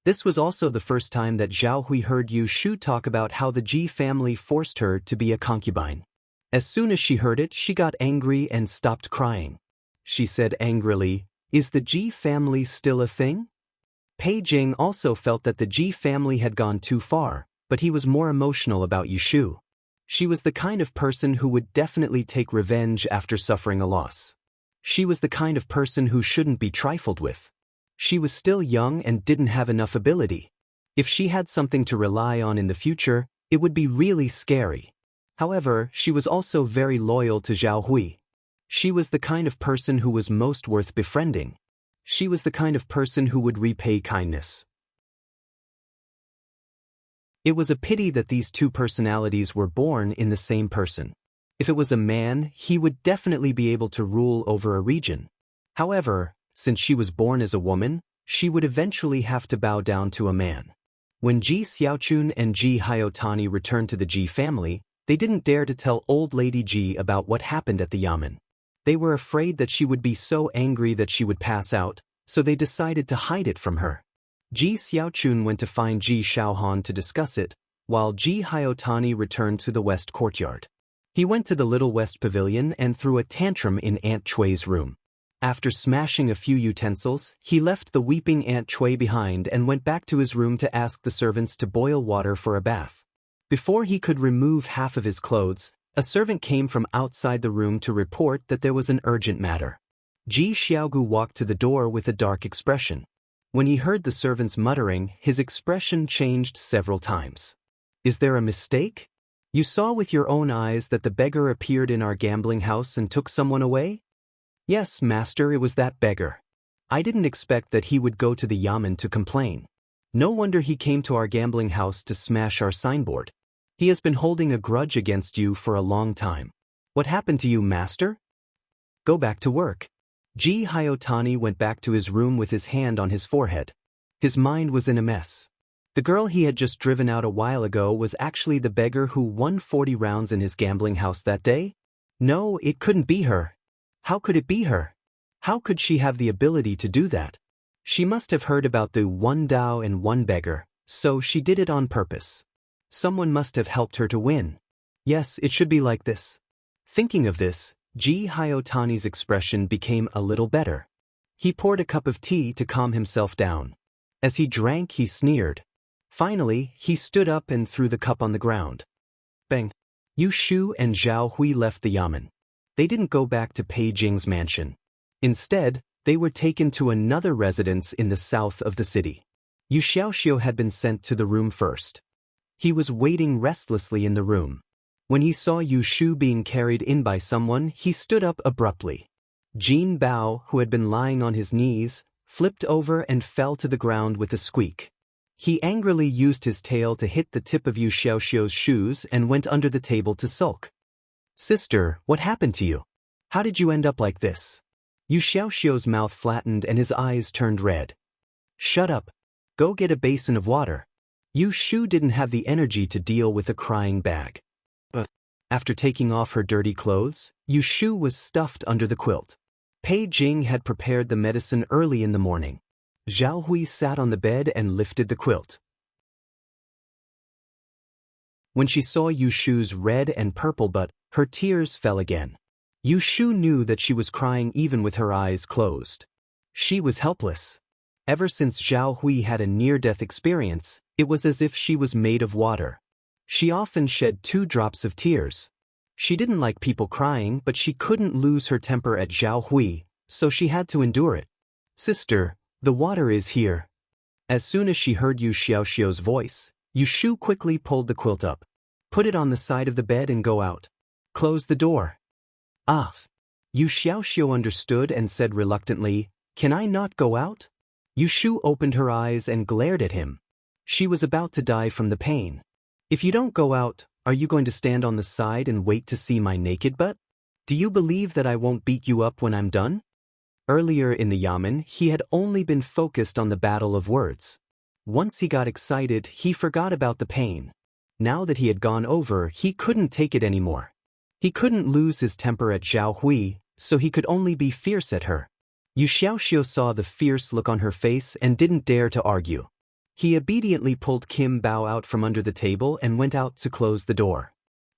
This was also the first time that Zhao Hui heard Yu Shu talk about how the Ji family forced her to be a concubine. As soon as she heard it, she got angry and stopped crying. She said angrily, Is the Ji family still a thing? Pei Jing also felt that the Ji family had gone too far, but he was more emotional about Yu Shu. She was the kind of person who would definitely take revenge after suffering a loss. She was the kind of person who shouldn't be trifled with. She was still young and didn't have enough ability. If she had something to rely on in the future, it would be really scary. However, she was also very loyal to Zhao Hui. She was the kind of person who was most worth befriending. She was the kind of person who would repay kindness. It was a pity that these two personalities were born in the same person. If it was a man, he would definitely be able to rule over a region. However, since she was born as a woman, she would eventually have to bow down to a man. When Ji Xiaochun and Ji Hayotani returned to the Ji family, they didn't dare to tell old lady Ji about what happened at the Yamen. They were afraid that she would be so angry that she would pass out, so they decided to hide it from her. Ji Xiaochun went to find Ji Xiaohan to discuss it, while Ji Hyotani returned to the west courtyard. He went to the little west pavilion and threw a tantrum in Aunt Chui's room. After smashing a few utensils, he left the weeping Aunt Chui behind and went back to his room to ask the servants to boil water for a bath. Before he could remove half of his clothes, a servant came from outside the room to report that there was an urgent matter. Ji Xiaogu walked to the door with a dark expression. When he heard the servants muttering, his expression changed several times. "Is there a mistake? You saw with your own eyes that the beggar appeared in our gambling house and took someone away?" "Yes, master, it was that beggar. I didn't expect that he would go to the yamen to complain. No wonder he came to our gambling house to smash our signboard. He has been holding a grudge against you for a long time. What happened to you, master? Go back to work." Ji Hyotani went back to his room with his hand on his forehead. His mind was in a mess. The girl he had just driven out a while ago was actually the beggar who won 40 rounds in his gambling house that day? No, it couldn't be her. How could it be her? How could she have the ability to do that? She must have heard about the one Dao and one beggar, so she did it on purpose. Someone must have helped her to win. Yes, it should be like this. Thinking of this, Ji Hyotani's expression became a little better. He poured a cup of tea to calm himself down. As he drank, he sneered. Finally, he stood up and threw the cup on the ground. Bang! Yu Shu and Zhao Hui left the yamen. They didn't go back to Pei Jing's mansion. Instead, they were taken to another residence in the south of the city. Yu Xiaoxiu had been sent to the room first. He was waiting restlessly in the room. When he saw Yu Shu being carried in by someone, he stood up abruptly. Jin Bao, who had been lying on his knees, flipped over and fell to the ground with a squeak. He angrily used his tail to hit the tip of Yu Xiaoxiu's shoes and went under the table to sulk. "Sister, what happened to you? How did you end up like this?" Yu Xiaoxiu's mouth flattened and his eyes turned red. "Shut up. Go get a basin of water." Yu Shu didn't have the energy to deal with a crying bag. But after taking off her dirty clothes, Yu Shu was stuffed under the quilt. Pei Jing had prepared the medicine early in the morning. Zhao Hui sat on the bed and lifted the quilt. When she saw Yu Shu's red and purple butt, her tears fell again. Yu Shu knew that she was crying even with her eyes closed. She was helpless. Ever since Zhao Hui had a near-death experience, it was as if she was made of water. She often shed 2 drops of tears. She didn't like people crying, but she couldn't lose her temper at Zhao Hui, so she had to endure it. "Sister, the water is here." As soon as she heard Yu Xiaoxiu's voice, Yu Shu quickly pulled the quilt up. "Put it on the side of the bed and go out. Close the door." "Ah." Yu Xiaoxiu understood and said reluctantly, "Can I not go out?" Yu Shu opened her eyes and glared at him. She was about to die from the pain. "If you don't go out, are you going to stand on the side and wait to see my naked butt? Do you believe that I won't beat you up when I'm done?" Earlier in the yamen, he had only been focused on the battle of words. Once he got excited, he forgot about the pain. Now that he had gone over, he couldn't take it anymore. He couldn't lose his temper at Zhao Hui, so he could only be fierce at her. Yu Xiaoxiu saw the fierce look on her face and didn't dare to argue. He obediently pulled Kim Bao out from under the table and went out to close the door.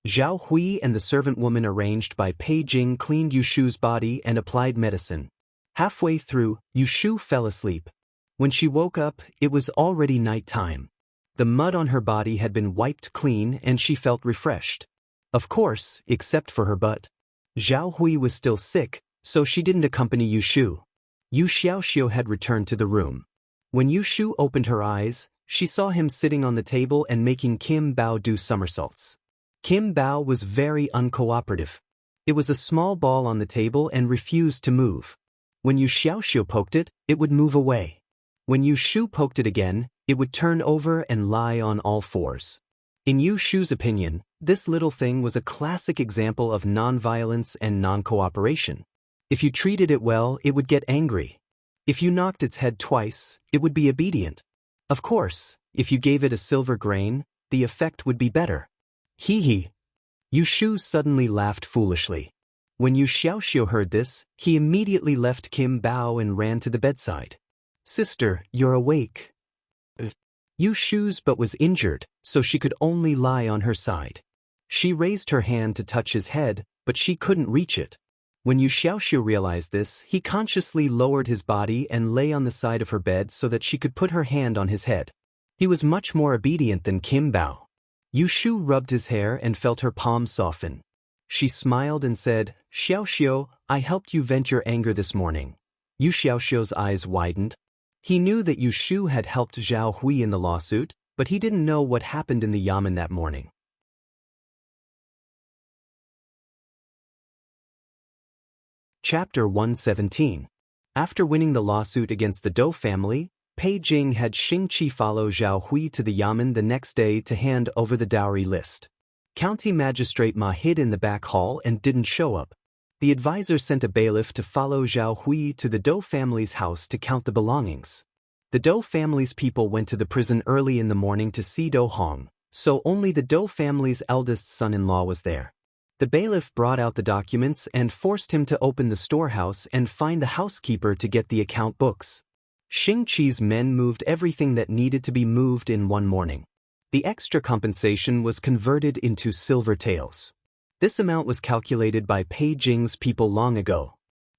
Zhao Hui and the servant woman arranged by Pei Jing cleaned Yu Shu's body and applied medicine. Halfway through, Yu Shu fell asleep. When she woke up, it was already night time. The mud on her body had been wiped clean and she felt refreshed. Of course, except for her butt. Zhao Hui was still sick, so she didn't accompany Yu Shu. Yu Xiaoxiu had returned to the room. When Yu Shu opened her eyes, she saw him sitting on the table and making Kim Bao do somersaults. Kim Bao was very uncooperative. It was a small ball on the table and refused to move. When Yu Xiaoxiu poked it, it would move away. When Yu Shu poked it again, it would turn over and lie on all fours. In Yu Shu's opinion, this little thing was a classic example of non-violence and non-cooperation. If you treated it well, it would get angry. If you knocked its head twice, it would be obedient. Of course, if you gave it a silver grain, the effect would be better. Hee hee. Yu Shu suddenly laughed foolishly. When Yu Xiaoxiu heard this, he immediately left Kim Bao and ran to the bedside. "Sister, you're awake." Yu Shu's but was injured, so she could only lie on her side. She raised her hand to touch his head, but she couldn't reach it. When Yu Xiaoxiu realized this, he consciously lowered his body and lay on the side of her bed so that she could put her hand on his head. He was much more obedient than Kim Bao. Yu Shu rubbed his hair and felt her palms soften. She smiled and said, "Xiaoxiu, I helped you vent your anger this morning." Yu Xiaoxiu's eyes widened. He knew that Yu Shu had helped Zhao Hui in the lawsuit, but he didn't know what happened in the yamen that morning. Chapter 117. After winning the lawsuit against the Dou family, Pei Jing had Xing Qi follow Zhao Hui to the yamen the next day to hand over the dowry list. County Magistrate Ma hid in the back hall and didn't show up. The advisor sent a bailiff to follow Zhao Hui to the Dou family's house to count the belongings. The Dou family's people went to the prison early in the morning to see Dou Hong, so only the Dou family's eldest son-in-law was there. The bailiff brought out the documents and forced him to open the storehouse and find the housekeeper to get the account books. Xing Qi's men moved everything that needed to be moved in one morning. The extra compensation was converted into silver taels. This amount was calculated by Pei Jing's people long ago.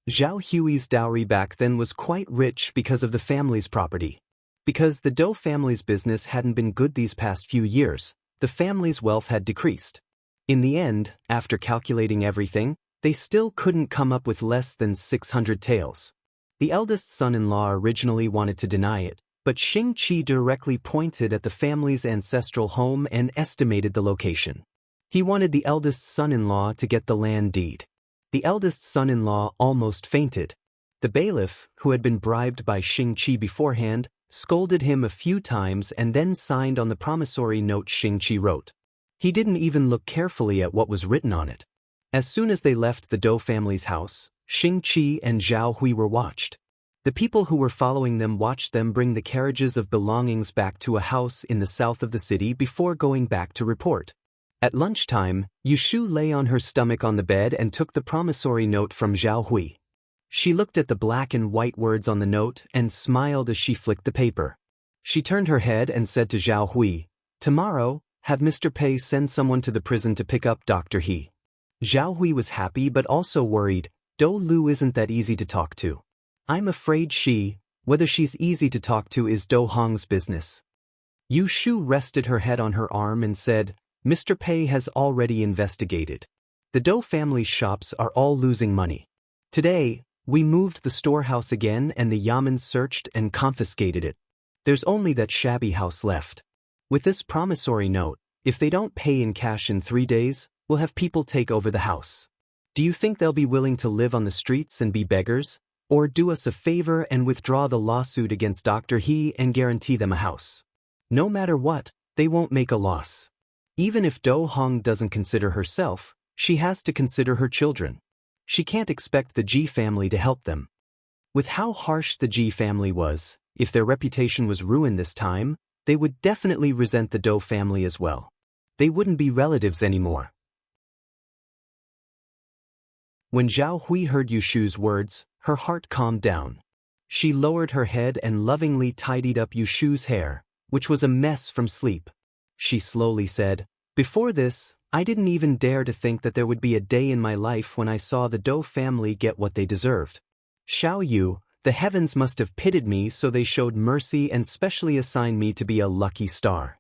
Zhao Hui's dowry back then was quite rich because of the family's property. Because the Dou family's business hadn't been good these past few years, the family's wealth had decreased. In the end, after calculating everything, they still couldn't come up with less than 600 taels. The eldest son-in-law originally wanted to deny it, but Xing Qi directly pointed at the family's ancestral home and estimated the location. He wanted the eldest son-in-law to get the land deed. The eldest son-in-law almost fainted. The bailiff, who had been bribed by Xing Qi beforehand, scolded him a few times and then signed on the promissory note Xing Qi wrote. He didn't even look carefully at what was written on it. As soon as they left the Dou family's house, Xing Qi and Zhao Hui were watched. The people who were following them watched them bring the carriages of belongings back to a house in the south of the city before going back to report. At lunchtime, Yu Shu lay on her stomach on the bed and took the promissory note from Zhao Hui. She looked at the black and white words on the note and smiled as she flicked the paper. She turned her head and said to Zhao Hui, "Tomorrow, have Mr. Pei send someone to the prison to pick up Dr. He." Zhao Hui was happy but also worried. Dou Lu isn't that easy to talk to. I'm afraid whether she's easy to talk to is Dou Hong's business. Yu Shu rested her head on her arm and said, "Mr. Pei has already investigated. The Dou family's shops are all losing money. Today, we moved the storehouse again and the yamen searched and confiscated it. There's only that shabby house left. With this promissory note, if they don't pay in cash in 3 days, we'll have people take over the house. Do you think they'll be willing to live on the streets and be beggars, or do us a favor and withdraw the lawsuit against Dr. He and guarantee them a house? No matter what, they won't make a loss. Even if Dou Hong doesn't consider herself, she has to consider her children. She can't expect the Ji family to help them." With how harsh the Ji family was, if their reputation was ruined this time, they would definitely resent the Dou family as well. They wouldn't be relatives anymore. When Zhao Hui heard Yu Shu's words, her heart calmed down. She lowered her head and lovingly tidied up Yu Shu's hair, which was a mess from sleep. She slowly said, "Before this, I didn't even dare to think that there would be a day in my life when I saw the Dou family get what they deserved. Xiao Yu, the heavens must have pitied me, so they showed mercy and specially assigned me to be a lucky star."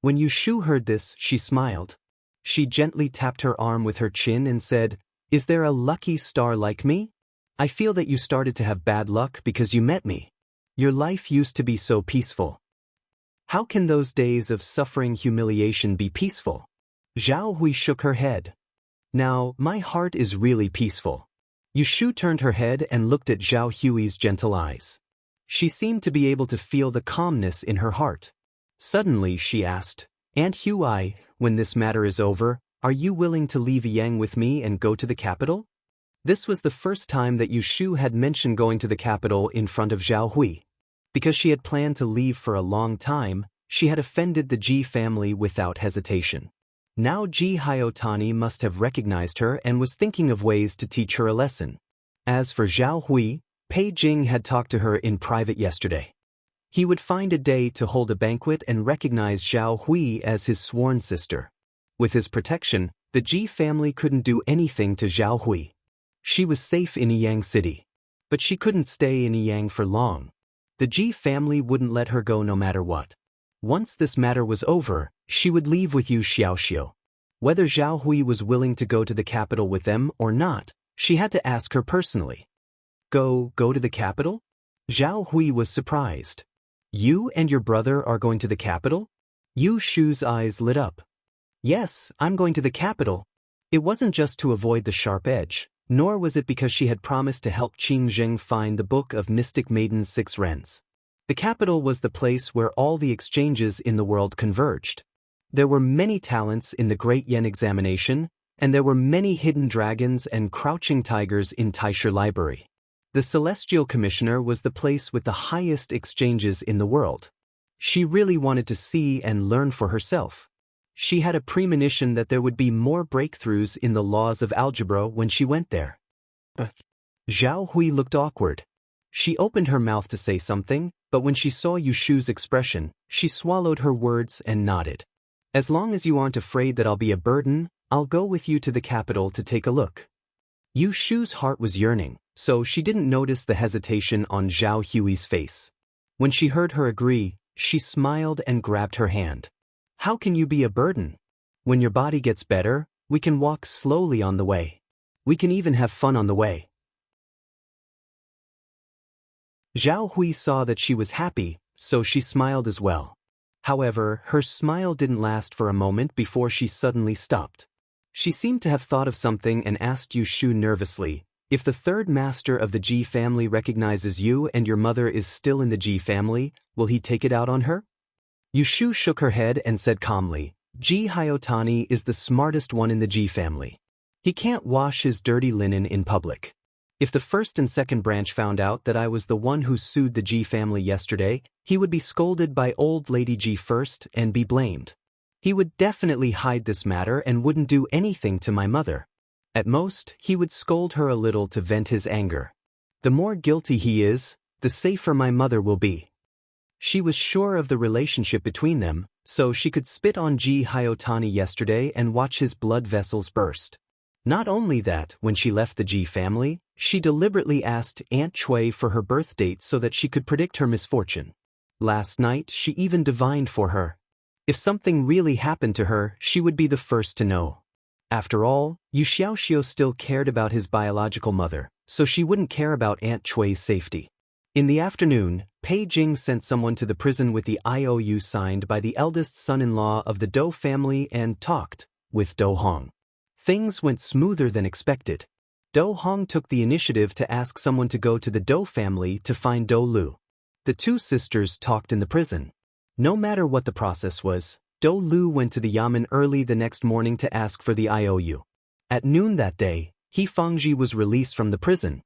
When Yu Shu heard this, she smiled. She gently tapped her arm with her chin and said, "Is there a lucky star like me? I feel that you started to have bad luck because you met me. Your life used to be so peaceful. How can those days of suffering humiliation be peaceful?" Zhao Hui shook her head. "Now, my heart is really peaceful." Yu Shu turned her head and looked at Zhao Hui's gentle eyes. She seemed to be able to feel the calmness in her heart. Suddenly she asked, "Aunt Hui, when this matter is over, are you willing to leave Yang with me and go to the capital?" This was the first time that Yu Shu had mentioned going to the capital in front of Zhao Hui. Because she had planned to leave for a long time, she had offended the Ji family without hesitation. Now Ji Hyotani must have recognized her and was thinking of ways to teach her a lesson. As for Zhao Hui, Pei Jing had talked to her in private yesterday. He would find a day to hold a banquet and recognize Zhao Hui as his sworn sister. With his protection, the Ji family couldn't do anything to Zhao Hui. She was safe in Yiyang City. But she couldn't stay in Yiyang for long. The Ji family wouldn't let her go no matter what. Once this matter was over, she would leave with Yu Xiaoxiu. Whether Zhao Hui was willing to go to the capital with them or not, she had to ask her personally. Go to the capital? Zhao Hui was surprised. You and your brother are going to the capital? Yu Shu's eyes lit up. Yes, I'm going to the capital. It wasn't just to avoid the sharp edge, nor was it because she had promised to help Qing Zheng find the Book of Mystic Maiden's 6 Rens. The capital was the place where all the exchanges in the world converged. There were many talents in the Great Yen examination, and there were many hidden dragons and crouching tigers in Taisher Library. The Celestial Commissioner was the place with the highest exchanges in the world. She really wanted to see and learn for herself. She had a premonition that there would be more breakthroughs in the laws of algebra when she went there. But Zhao Hui looked awkward. She opened her mouth to say something, but when she saw Yu Shu's expression, she swallowed her words and nodded. As long as you aren't afraid that I'll be a burden, I'll go with you to the capital to take a look. Yu Shu's heart was yearning, so she didn't notice the hesitation on Zhao Hui's face. When she heard her agree, she smiled and grabbed her hand. How can you be a burden? When your body gets better, we can walk slowly on the way. We can even have fun on the way. Zhao Hui saw that she was happy, so she smiled as well. However, her smile didn't last for a moment before she suddenly stopped. She seemed to have thought of something and asked Yu Shu nervously, if the third master of the Ji family recognizes you and your mother is still in the Ji family, will he take it out on her? Yu Shu shook her head and said calmly, Ji Hyotani is the smartest one in the Ji family. He can't wash his dirty linen in public. If the first and second branch found out that I was the one who sued the Ji family yesterday, he would be scolded by old lady Ji first and be blamed. He would definitely hide this matter and wouldn't do anything to my mother. At most, he would scold her a little to vent his anger. The more guilty he is, the safer my mother will be. She was sure of the relationship between them, so she could spit on Ji Hyotani yesterday and watch his blood vessels burst. Not only that, when she left the Ji family, she deliberately asked Aunt Cui for her birth date so that she could predict her misfortune. Last night, she even divined for her. If something really happened to her, she would be the first to know. After all, Yu Xiaoxiu still cared about his biological mother, so she wouldn't care about Aunt Cui's safety. In the afternoon, Pei Jing sent someone to the prison with the IOU signed by the eldest son-in-law of the Dou family and talked with Dou Hong. Things went smoother than expected. Dou Hong took the initiative to ask someone to go to the Dou family to find Dou Lu. The two sisters talked in the prison. No matter what the process was, Dou Lu went to the yamen early the next morning to ask for the IOU. At noon that day, He Fangji was released from the prison.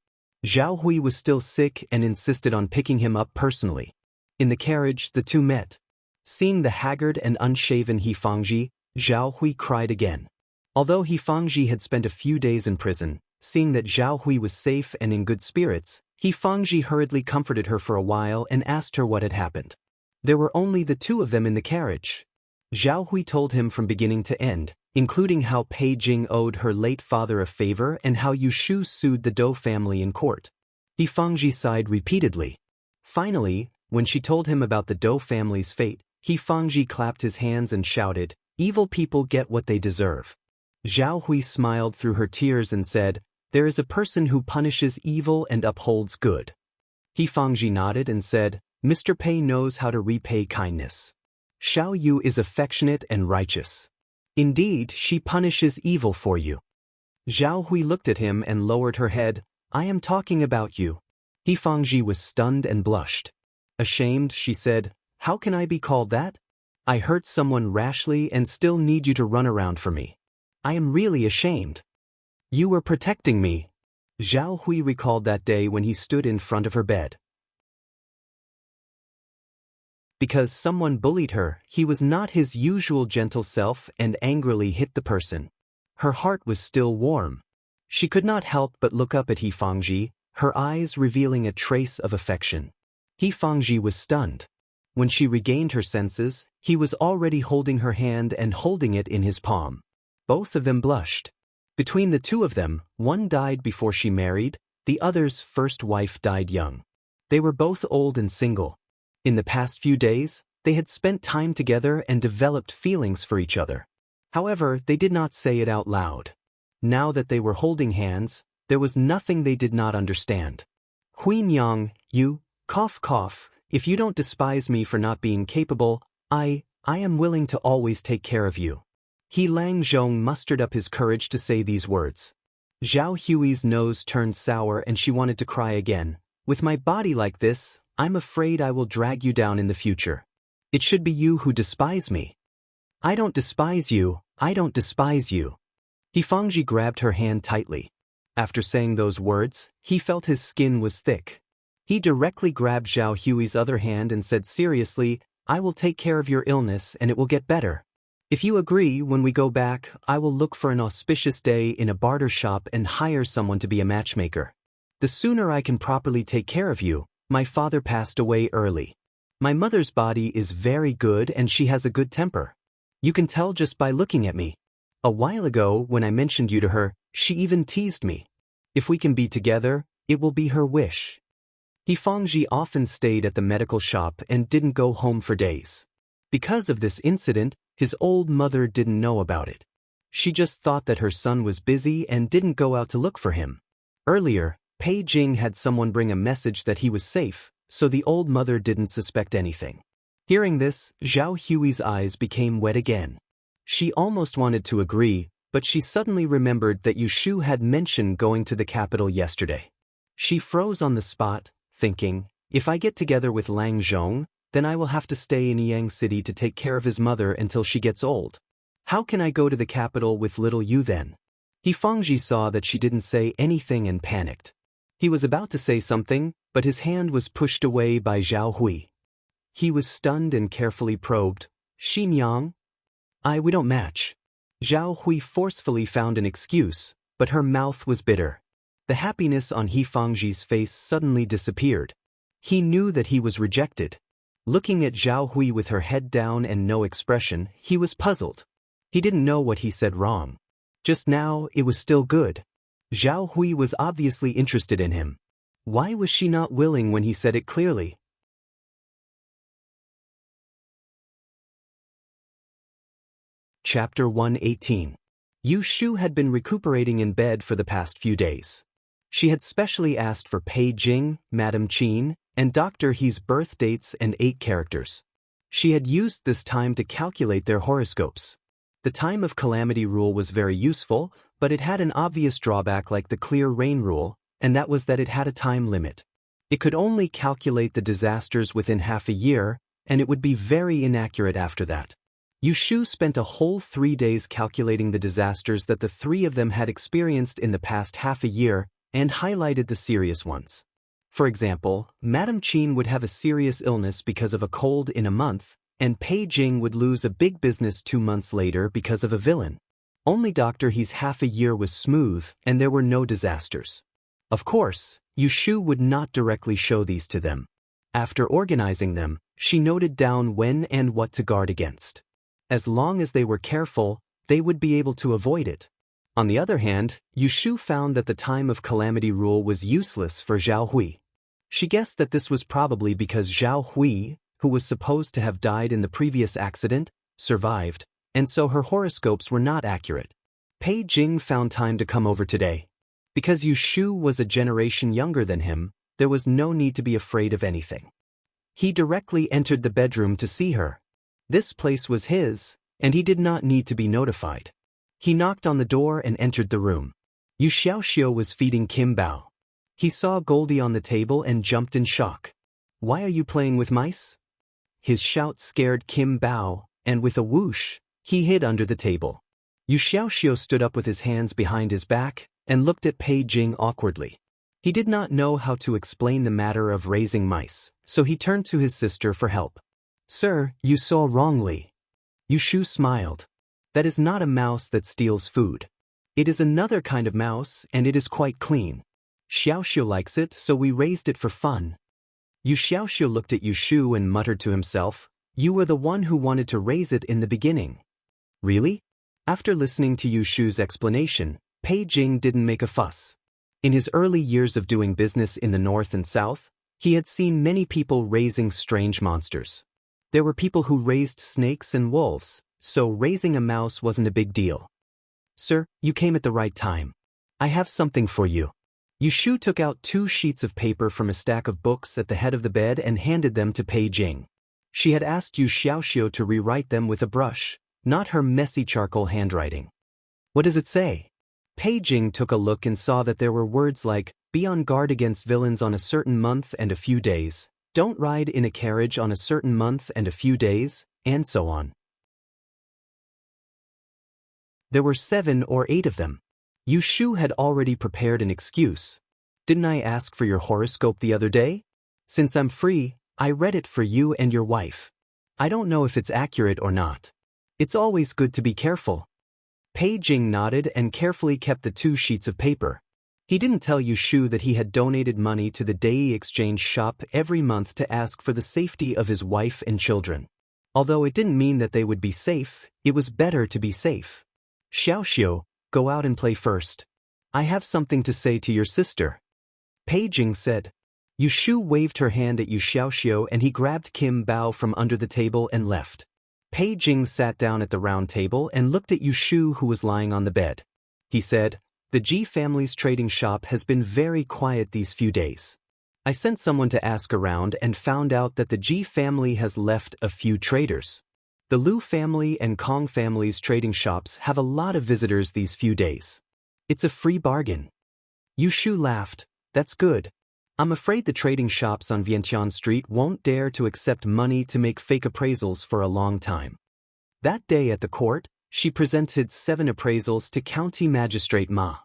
Zhao Hui was still sick and insisted on picking him up personally. In the carriage, the two met. Seeing the haggard and unshaven He Fangji, Zhao Hui cried again. Although He Fangji had spent a few days in prison, seeing that Zhao Hui was safe and in good spirits, He Fangji hurriedly comforted her for a while and asked her what had happened. There were only the two of them in the carriage. Zhao Hui told him from beginning to end, including how Pei Jing owed her late father a favor and how Yu Shu sued the Dou family in court. He Fangji sighed repeatedly. Finally, when she told him about the Dou family's fate, He Fangji clapped his hands and shouted, "Evil people get what they deserve." Zhao Hui smiled through her tears and said, "There is a person who punishes evil and upholds good." He Fangji nodded and said, "Mr. Pei knows how to repay kindness. Xiao Yu is affectionate and righteous. Indeed, she punishes evil for you." Zhao Hui looked at him and lowered her head. "I am talking about you." He Fangji was stunned and blushed. Ashamed, she said, "How can I be called that? I hurt someone rashly and still need you to run around for me. I am really ashamed." "You were protecting me." Zhao Hui recalled that day when he stood in front of her bed. Because someone bullied her, he was not his usual gentle self and angrily hit the person. Her heart was still warm. She could not help but look up at He Fangji, her eyes revealing a trace of affection. He Fangji was stunned. When she regained her senses, he was already holding her hand and holding it in his palm. Both of them blushed. Between the two of them, one died before she married, the other's first wife died young. They were both old and single. In the past few days, they had spent time together and developed feelings for each other. However, they did not say it out loud. Now that they were holding hands, there was nothing they did not understand. Hui Nyang, you, cough, if you don't despise me for not being capable, I am willing to always take care of you. He Lang Zhong mustered up his courage to say these words. Zhao Hui's nose turned sour and she wanted to cry again. With my body like this, I'm afraid I will drag you down in the future. It should be you who despise me. I don't despise you, I don't despise you. He Fangji grabbed her hand tightly. After saying those words, he felt his skin was thick. He directly grabbed Zhao Hui's other hand and said seriously, I will take care of your illness and it will get better. If you agree, when we go back, I will look for an auspicious day in a barter shop and hire someone to be a matchmaker. The sooner I can properly take care of you. My father passed away early. My mother's body is very good and she has a good temper. You can tell just by looking at me. A while ago, when I mentioned you to her, she even teased me. If we can be together, it will be her wish. He Fangji often stayed at the medical shop and didn't go home for days. Because of this incident, his old mother didn't know about it. She just thought that her son was busy and didn't go out to look for him. Earlier, Pei Jing had someone bring a message that he was safe, so the old mother didn't suspect anything. Hearing this, Zhao Hui's eyes became wet again. She almost wanted to agree, but she suddenly remembered that Yushu had mentioned going to the capital yesterday. She froze on the spot, thinking, if I get together with Lang Zhong, then I will have to stay in Yang City to take care of his mother until she gets old. How can I go to the capital with little Yu then? He Fangji saw that she didn't say anything and panicked. He was about to say something, but his hand was pushed away by Zhao Hui. He was stunned and carefully probed. Xin Yang? We don't match. Zhao Hui forcefully found an excuse, but her mouth was bitter. The happiness on He Fangji's face suddenly disappeared. He knew that he was rejected. Looking at Zhao Hui with her head down and no expression, he was puzzled. He didn't know what he said wrong. Just now, it was still good. Zhao Hui was obviously interested in him. Why was she not willing when he said it clearly? Chapter 118. Yu Shu had been recuperating in bed for the past few days. She had specially asked for Pei Jing, Madame Qin, and Dr. He's birth dates and 8 characters. She had used this time to calculate their horoscopes. The time of calamity rule was very useful, but it had an obvious drawback like the clear rain rule, and that was that it had a time limit. It could only calculate the disasters within half a year, and it would be very inaccurate after that. Yu Shu spent a whole 3 days calculating the disasters that the 3 of them had experienced in the past half a year, and highlighted the serious ones. For example, Madame Qin would have a serious illness because of a cold in a month, and Pei Jing would lose a big business 2 months later because of a villain. Only Dr. He's half a year was smooth, and there were no disasters. Of course, Yu Shu would not directly show these to them. After organizing them, she noted down when and what to guard against. As long as they were careful, they would be able to avoid it. On the other hand, Yu Shu found that the time of calamity rule was useless for Zhao Hui. She guessed that this was probably because Zhao Hui, who was supposed to have died in the previous accident, survived, and so her horoscopes were not accurate. Pei Jing found time to come over today. Because Yu Shu was a generation younger than him, there was no need to be afraid of anything. He directly entered the bedroom to see her. This place was his, and he did not need to be notified. He knocked on the door and entered the room. Yu Xiaoxiu was feeding Kim Bao. He saw Goldie on the table and jumped in shock. Why are you playing with mice? His shout scared Kim Bao, and with a whoosh, he hid under the table. Yu Xiaoxiu stood up with his hands behind his back and looked at Pei Jing awkwardly. He did not know how to explain the matter of raising mice, so he turned to his sister for help. Sir, you saw wrongly. Yu Shu smiled. That is not a mouse that steals food. It is another kind of mouse, and it is quite clean. Xiaoxiu likes it, so we raised it for fun. Yu Xiaoxiu looked at Yu Shu and muttered to himself, you were the one who wanted to raise it in the beginning. Really? After listening to Yu Shu's explanation, Pei Jing didn't make a fuss. In his early years of doing business in the north and south, he had seen many people raising strange monsters. There were people who raised snakes and wolves, so raising a mouse wasn't a big deal. Sir, you came at the right time. I have something for you. Yu Shu took out 2 sheets of paper from a stack of books at the head of the bed and handed them to Pei Jing. She had asked Yu Xiaoxiu to rewrite them with a brush, not her messy charcoal handwriting. What does it say? Pei Jing took a look and saw that there were words like, be on guard against villains on a certain month and a few days, don't ride in a carriage on a certain month and a few days, and so on. There were 7 or 8 of them. Yu Shu had already prepared an excuse. Didn't I ask for your horoscope the other day? Since I'm free, I read it for you and your wife. I don't know if it's accurate or not. It's always good to be careful. Pei Jing nodded and carefully kept the 2 sheets of paper. He didn't tell Yu Shu that he had donated money to the Dai exchange shop every month to ask for the safety of his wife and children. Although it didn't mean that they would be safe, it was better to be safe. Xiaoxiu, go out and play first. I have something to say to your sister. Pei Jing said. Yu Shu waved her hand at Yu Xiaoxiu and he grabbed Kim Bao from under the table and left. Pei Jing sat down at the round table and looked at Yu Shu who was lying on the bed. He said, the Ji family's trading shop has been very quiet these few days. I sent someone to ask around and found out that the Ji family has left a few traders. The Lu family and Kong family's trading shops have a lot of visitors these few days. It's a free bargain. Yu Shu laughed. That's good. I'm afraid the trading shops on Vientiane Street won't dare to accept money to make fake appraisals for a long time. That day at the court, she presented 7 appraisals to County Magistrate Ma.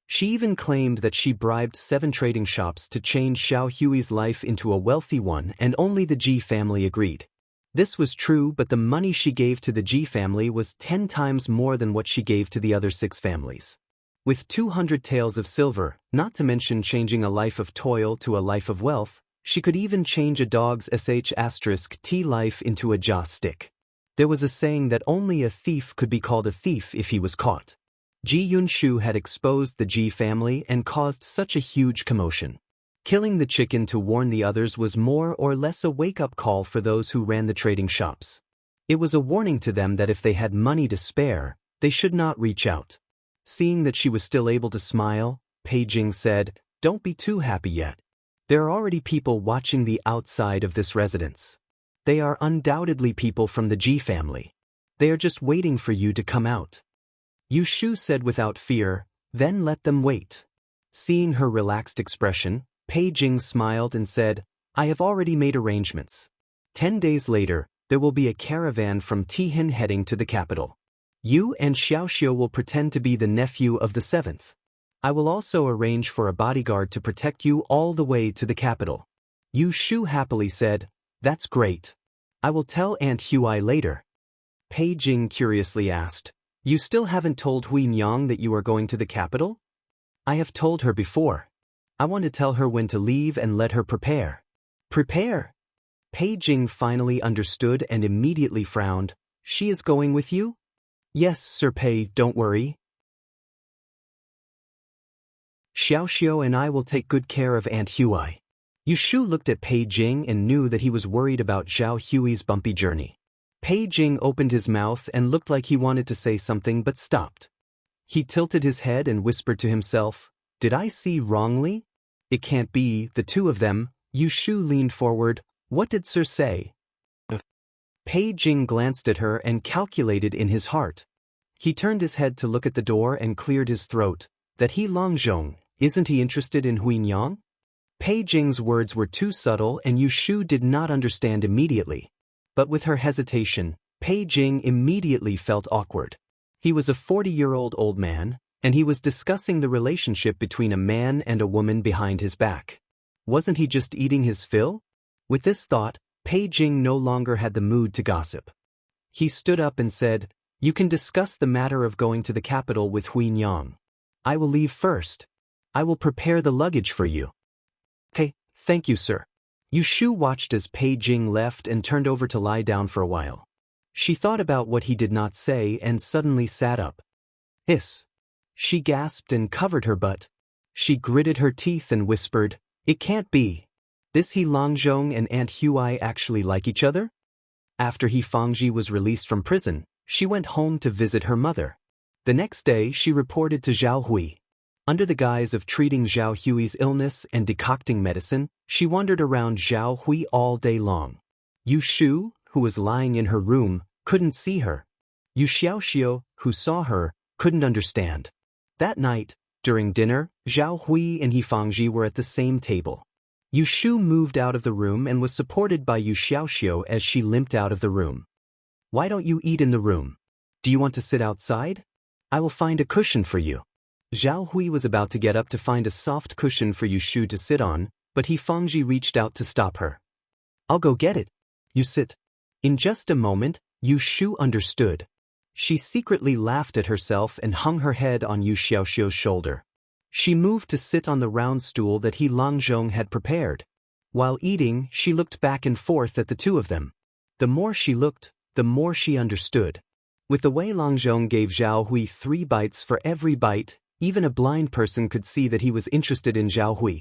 She even claimed that she bribed 7 trading shops to change Xiao Hui's life into a wealthy one, and only the Ji family agreed. This was true, but the money she gave to the Ji family was 10 times more than what she gave to the other 6 families. With 200 taels of silver, not to mention changing a life of toil to a life of wealth, she could even change a dog's sh*t life into a joss stick. There was a saying that only a thief could be called a thief if he was caught. Ji Yunshu had exposed the Ji family and caused such a huge commotion. Killing the chicken to warn the others was more or less a wake-up call for those who ran the trading shops. It was a warning to them that if they had money to spare, they should not reach out. Seeing that she was still able to smile, Pei Jing said, don't be too happy yet. There are already people watching the outside of this residence. They are undoubtedly people from the Ji family. They are just waiting for you to come out. Yu Shu said without fear, then let them wait. Seeing her relaxed expression, Pei Jing smiled and said, I have already made arrangements. 10 days later, there will be a caravan from Tihin heading to the capital. You and Xiaoxiu will pretend to be the nephew of the 7th. I will also arrange for a bodyguard to protect you all the way to the capital. Yu Shu happily said, that's great. I will tell Aunt Hui later. Pei Jing curiously asked, you still haven't told Hui Nyang that you are going to the capital? I have told her before. I want to tell her when to leave and let her prepare. Prepare? Pei Jing finally understood and immediately frowned. She is going with you? Yes, Sir Pei, don't worry. Xiaoxiu and I will take good care of Aunt Hui. Yu Shu looked at Pei Jing and knew that he was worried about Xiao Hui's bumpy journey. Pei Jing opened his mouth and looked like he wanted to say something but stopped. He tilted his head and whispered to himself, did I see wrongly? It can't be, the 2 of them. Yu Shu leaned forward. What did Sir say? Pei Jing glanced at her and calculated in his heart. He turned his head to look at the door and cleared his throat. That he Longzhong, isn't he interested in Hui Nyang? Pei Jing's words were too subtle and Yu Shu did not understand immediately. But with her hesitation, Pei Jing immediately felt awkward. He was a 40-year-old old man, and he was discussing the relationship between a man and a woman behind his back. Wasn't he just eating his fill? With this thought, Pei Jing no longer had the mood to gossip. He stood up and said, "You can discuss the matter of going to the capital with Huin Yang. I will leave first. I will prepare the luggage for you." "Okay, thank you, sir." Yu Shu watched as Pei Jing left and turned over to lie down for a while. She thought about what he did not say and suddenly sat up. "Hiss." She gasped and covered her butt. She gritted her teeth and whispered, "It can't be. This He Longzhong and Aunt Hui actually like each other?" After He Fangji was released from prison, she went home to visit her mother. The next day she reported to Zhao Hui. Under the guise of treating Zhao Hui's illness and decocting medicine, she wandered around Zhao Hui all day long. Yu Shu, who was lying in her room, couldn't see her. Yu Xiaoxiu, who saw her, couldn't understand. That night, during dinner, Zhao Hui and He Fangji were at the same table. Yu Shu moved out of the room and was supported by Yu Xiaoxiu as she limped out of the room. "Why don't you eat in the room? Do you want to sit outside? I will find a cushion for you." Zhao Hui was about to get up to find a soft cushion for Yu Shu to sit on, but He Fangji reached out to stop her. "I'll go get it. You sit." In just a moment, Yu Shu understood. She secretly laughed at herself and hung her head on Yu Xiaoxiu's shoulder. She moved to sit on the round stool that He Longzhong had prepared. While eating, she looked back and forth at the two of them. The more she looked, the more she understood. With the way Longzhong gave Zhao Hui 3 bites for every bite, even a blind person could see that he was interested in Zhao Hui.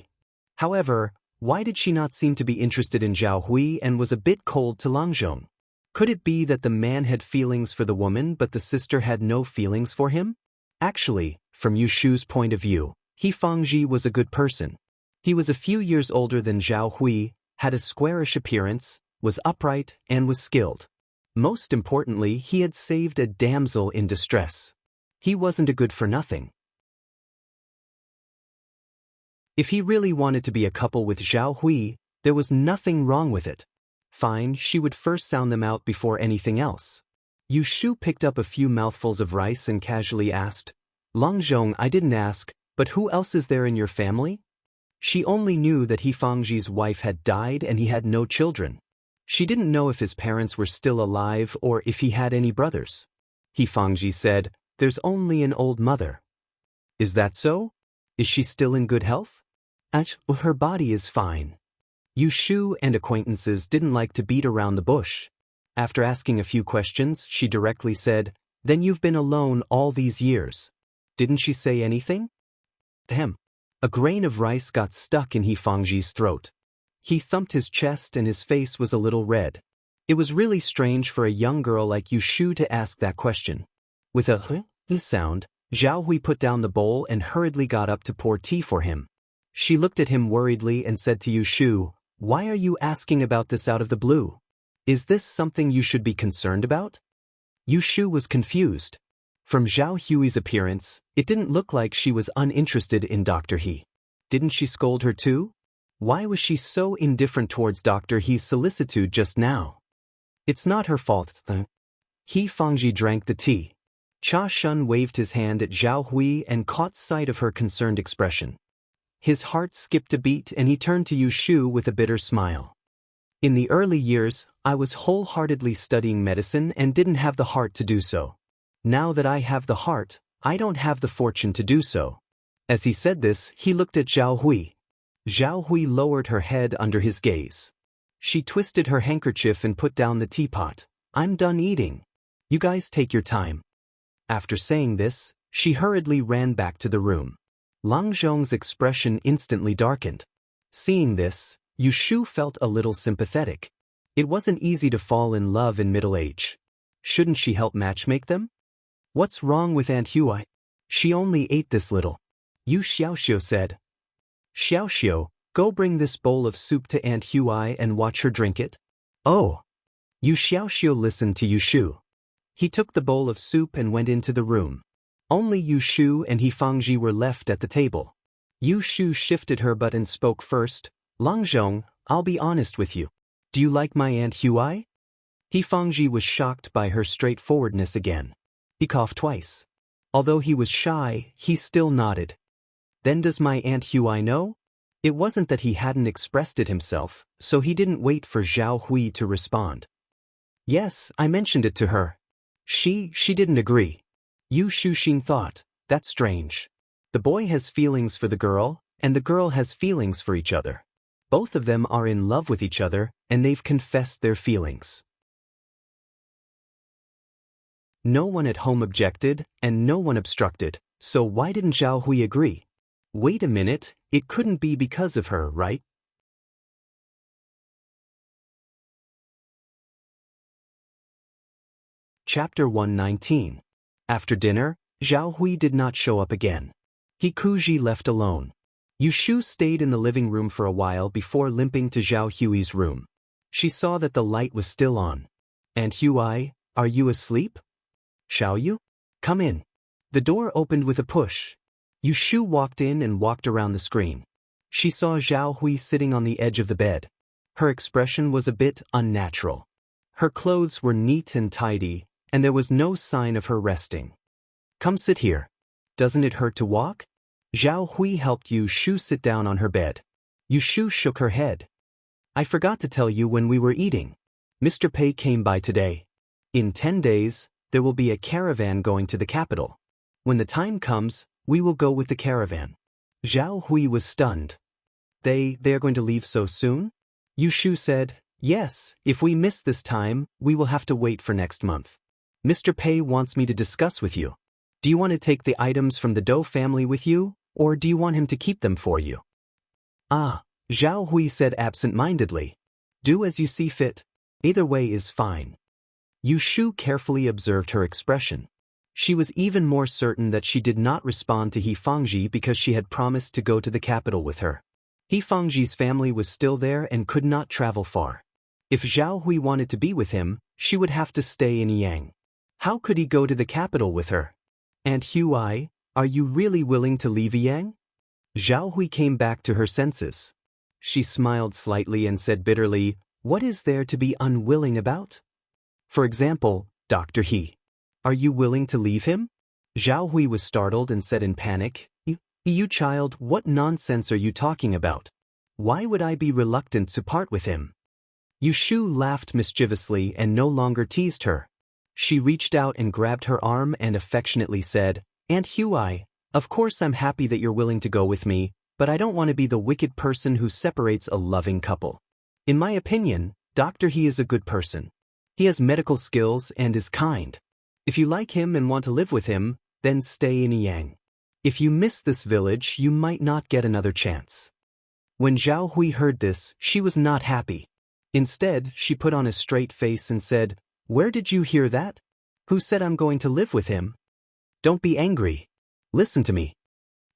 However, why did she not seem to be interested in Zhao Hui and was a bit cold to Longzhong? Could it be that the man had feelings for the woman but the sister had no feelings for him? Actually, from Yu Shu's point of view, He Fangji was a good person. He was a few years older than Zhao Hui, had a squarish appearance, was upright, and was skilled. Most importantly, he had saved a damsel in distress. He wasn't a good-for-nothing. If he really wanted to be a couple with Zhao Hui, there was nothing wrong with it. Fine, she would first sound them out before anything else. Yu Shu picked up a few mouthfuls of rice and casually asked, "Longzhong, I didn't ask, but who else is there in your family?" She only knew that He Fangji's wife had died and he had no children. She didn't know if his parents were still alive or if he had any brothers. He Fangji said, "There's only an old mother." "Is that so? Is she still in good health?" "Her body is fine." Yu Shu and acquaintances didn't like to beat around the bush. After asking a few questions, she directly said, "Then you've been alone all these years. Didn't she say anything?" Ahem. A grain of rice got stuck in He Fangji's throat. He thumped his chest and his face was a little red. It was really strange for a young girl like Yu Shu to ask that question. With a sound, Zhao Hui put down the bowl and hurriedly got up to pour tea for him. She looked at him worriedly and said to Yu Shu, "Why are you asking about this out of the blue? Is this something you should be concerned about?" Yu Shu was confused. From Zhao Hui's appearance, it didn't look like she was uninterested in Dr. He. Didn't she scold her too? Why was she so indifferent towards Dr. He's solicitude just now? It's not her fault. He Fangji drank the tea. Cha Shun waved his hand at Zhao Hui and caught sight of her concerned expression. His heart skipped a beat and he turned to Yu Shu with a bitter smile. "In the early years, I was wholeheartedly studying medicine and didn't have the heart to do so. Now that I have the heart, I don't have the fortune to do so." As he said this, he looked at Zhao Hui. Zhao Hui lowered her head under his gaze. She twisted her handkerchief and put down the teapot. "I'm done eating. You guys take your time." After saying this, she hurriedly ran back to the room. Longzhong's expression instantly darkened. Seeing this, Yu Shu felt a little sympathetic. It wasn't easy to fall in love in middle age. Shouldn't she help matchmake them? "What's wrong with Aunt Hui? She only ate this little." Yu Xiaoxiu said. "Xiaoxiu, go bring this bowl of soup to Aunt Hui and watch her drink it." "Oh." Yu Xiaoxiu listened to Yu Shu. He took the bowl of soup and went into the room. Only Yu Shu and He Fangji were left at the table. Yu Shu shifted her butt and spoke first. "Longzhong, I'll be honest with you. Do you like my Aunt Hui?" He Fangji was shocked by her straightforwardness again. He coughed twice. Although he was shy, he still nodded. "Then does my Aunt Hui know?" It wasn't that he hadn't expressed it himself, so he didn't wait for Zhao Hui to respond. Yes, I mentioned it to her. She didn't agree. Yu Shuxin thought, that's strange. The boy has feelings for the girl, and the girl has feelings for each other. Both of them are in love with each other, and they've confessed their feelings. No one at home objected, and no one obstructed, so why didn't Zhao Hui agree? Wait a minute, it couldn't be because of her, right? Chapter 119. After dinner, Zhao Hui did not show up again. He Kuji left alone. Yu Shu stayed in the living room for a while before limping to Zhao Hui's room. She saw that the light was still on. "Aunt Hui, are you asleep? Shall you? Come in." The door opened with a push. Yu Shu walked in and walked around the screen. She saw Zhao Hui sitting on the edge of the bed. Her expression was a bit unnatural. Her clothes were neat and tidy, and there was no sign of her resting. "Come sit here. Doesn't it hurt to walk?" Zhao Hui helped Yu Shu sit down on her bed. Yu Shu shook her head. "I forgot to tell you when we were eating. Mr. Pei came by today. In 10 days, there will be a caravan going to the capital. When the time comes, we will go with the caravan." Zhao Hui was stunned. They are going to leave so soon?" Yu Shu said, "Yes, if we miss this time, we will have to wait for next month. Mr. Pei wants me to discuss with you. Do you want to take the items from the Dou family with you, or do you want him to keep them for you?" "Ah," Zhao Hui said absent-mindedly. "Do as you see fit. Either way is fine." Yu Shu carefully observed her expression. She was even more certain that she did not respond to He Fangji because she had promised to go to the capital with her. He Fangji's family was still there and could not travel far. If Zhao Hui wanted to be with him, she would have to stay in Yang. How could he go to the capital with her? "Aunt Hui, are you really willing to leave Yang?" Zhao Hui came back to her senses. She smiled slightly and said bitterly, "What is there to be unwilling about? For example, Dr. He. Are you willing to leave him?" Zhao Hui was startled and said in panic, You child, what nonsense are you talking about? Why would I be reluctant to part with him?" Yu Shu laughed mischievously and no longer teased her. She reached out and grabbed her arm and affectionately said, "Aunt Hui, of course I'm happy that you're willing to go with me, but I don't want to be the wicked person who separates a loving couple. In my opinion, Dr. He is a good person. He has medical skills and is kind. If you like him and want to live with him, then stay in Yang. If you miss this village, you might not get another chance." When Zhao Hui heard this, she was not happy. Instead, she put on a straight face and said, "Where did you hear that? Who said I'm going to live with him? Don't be angry. Listen to me."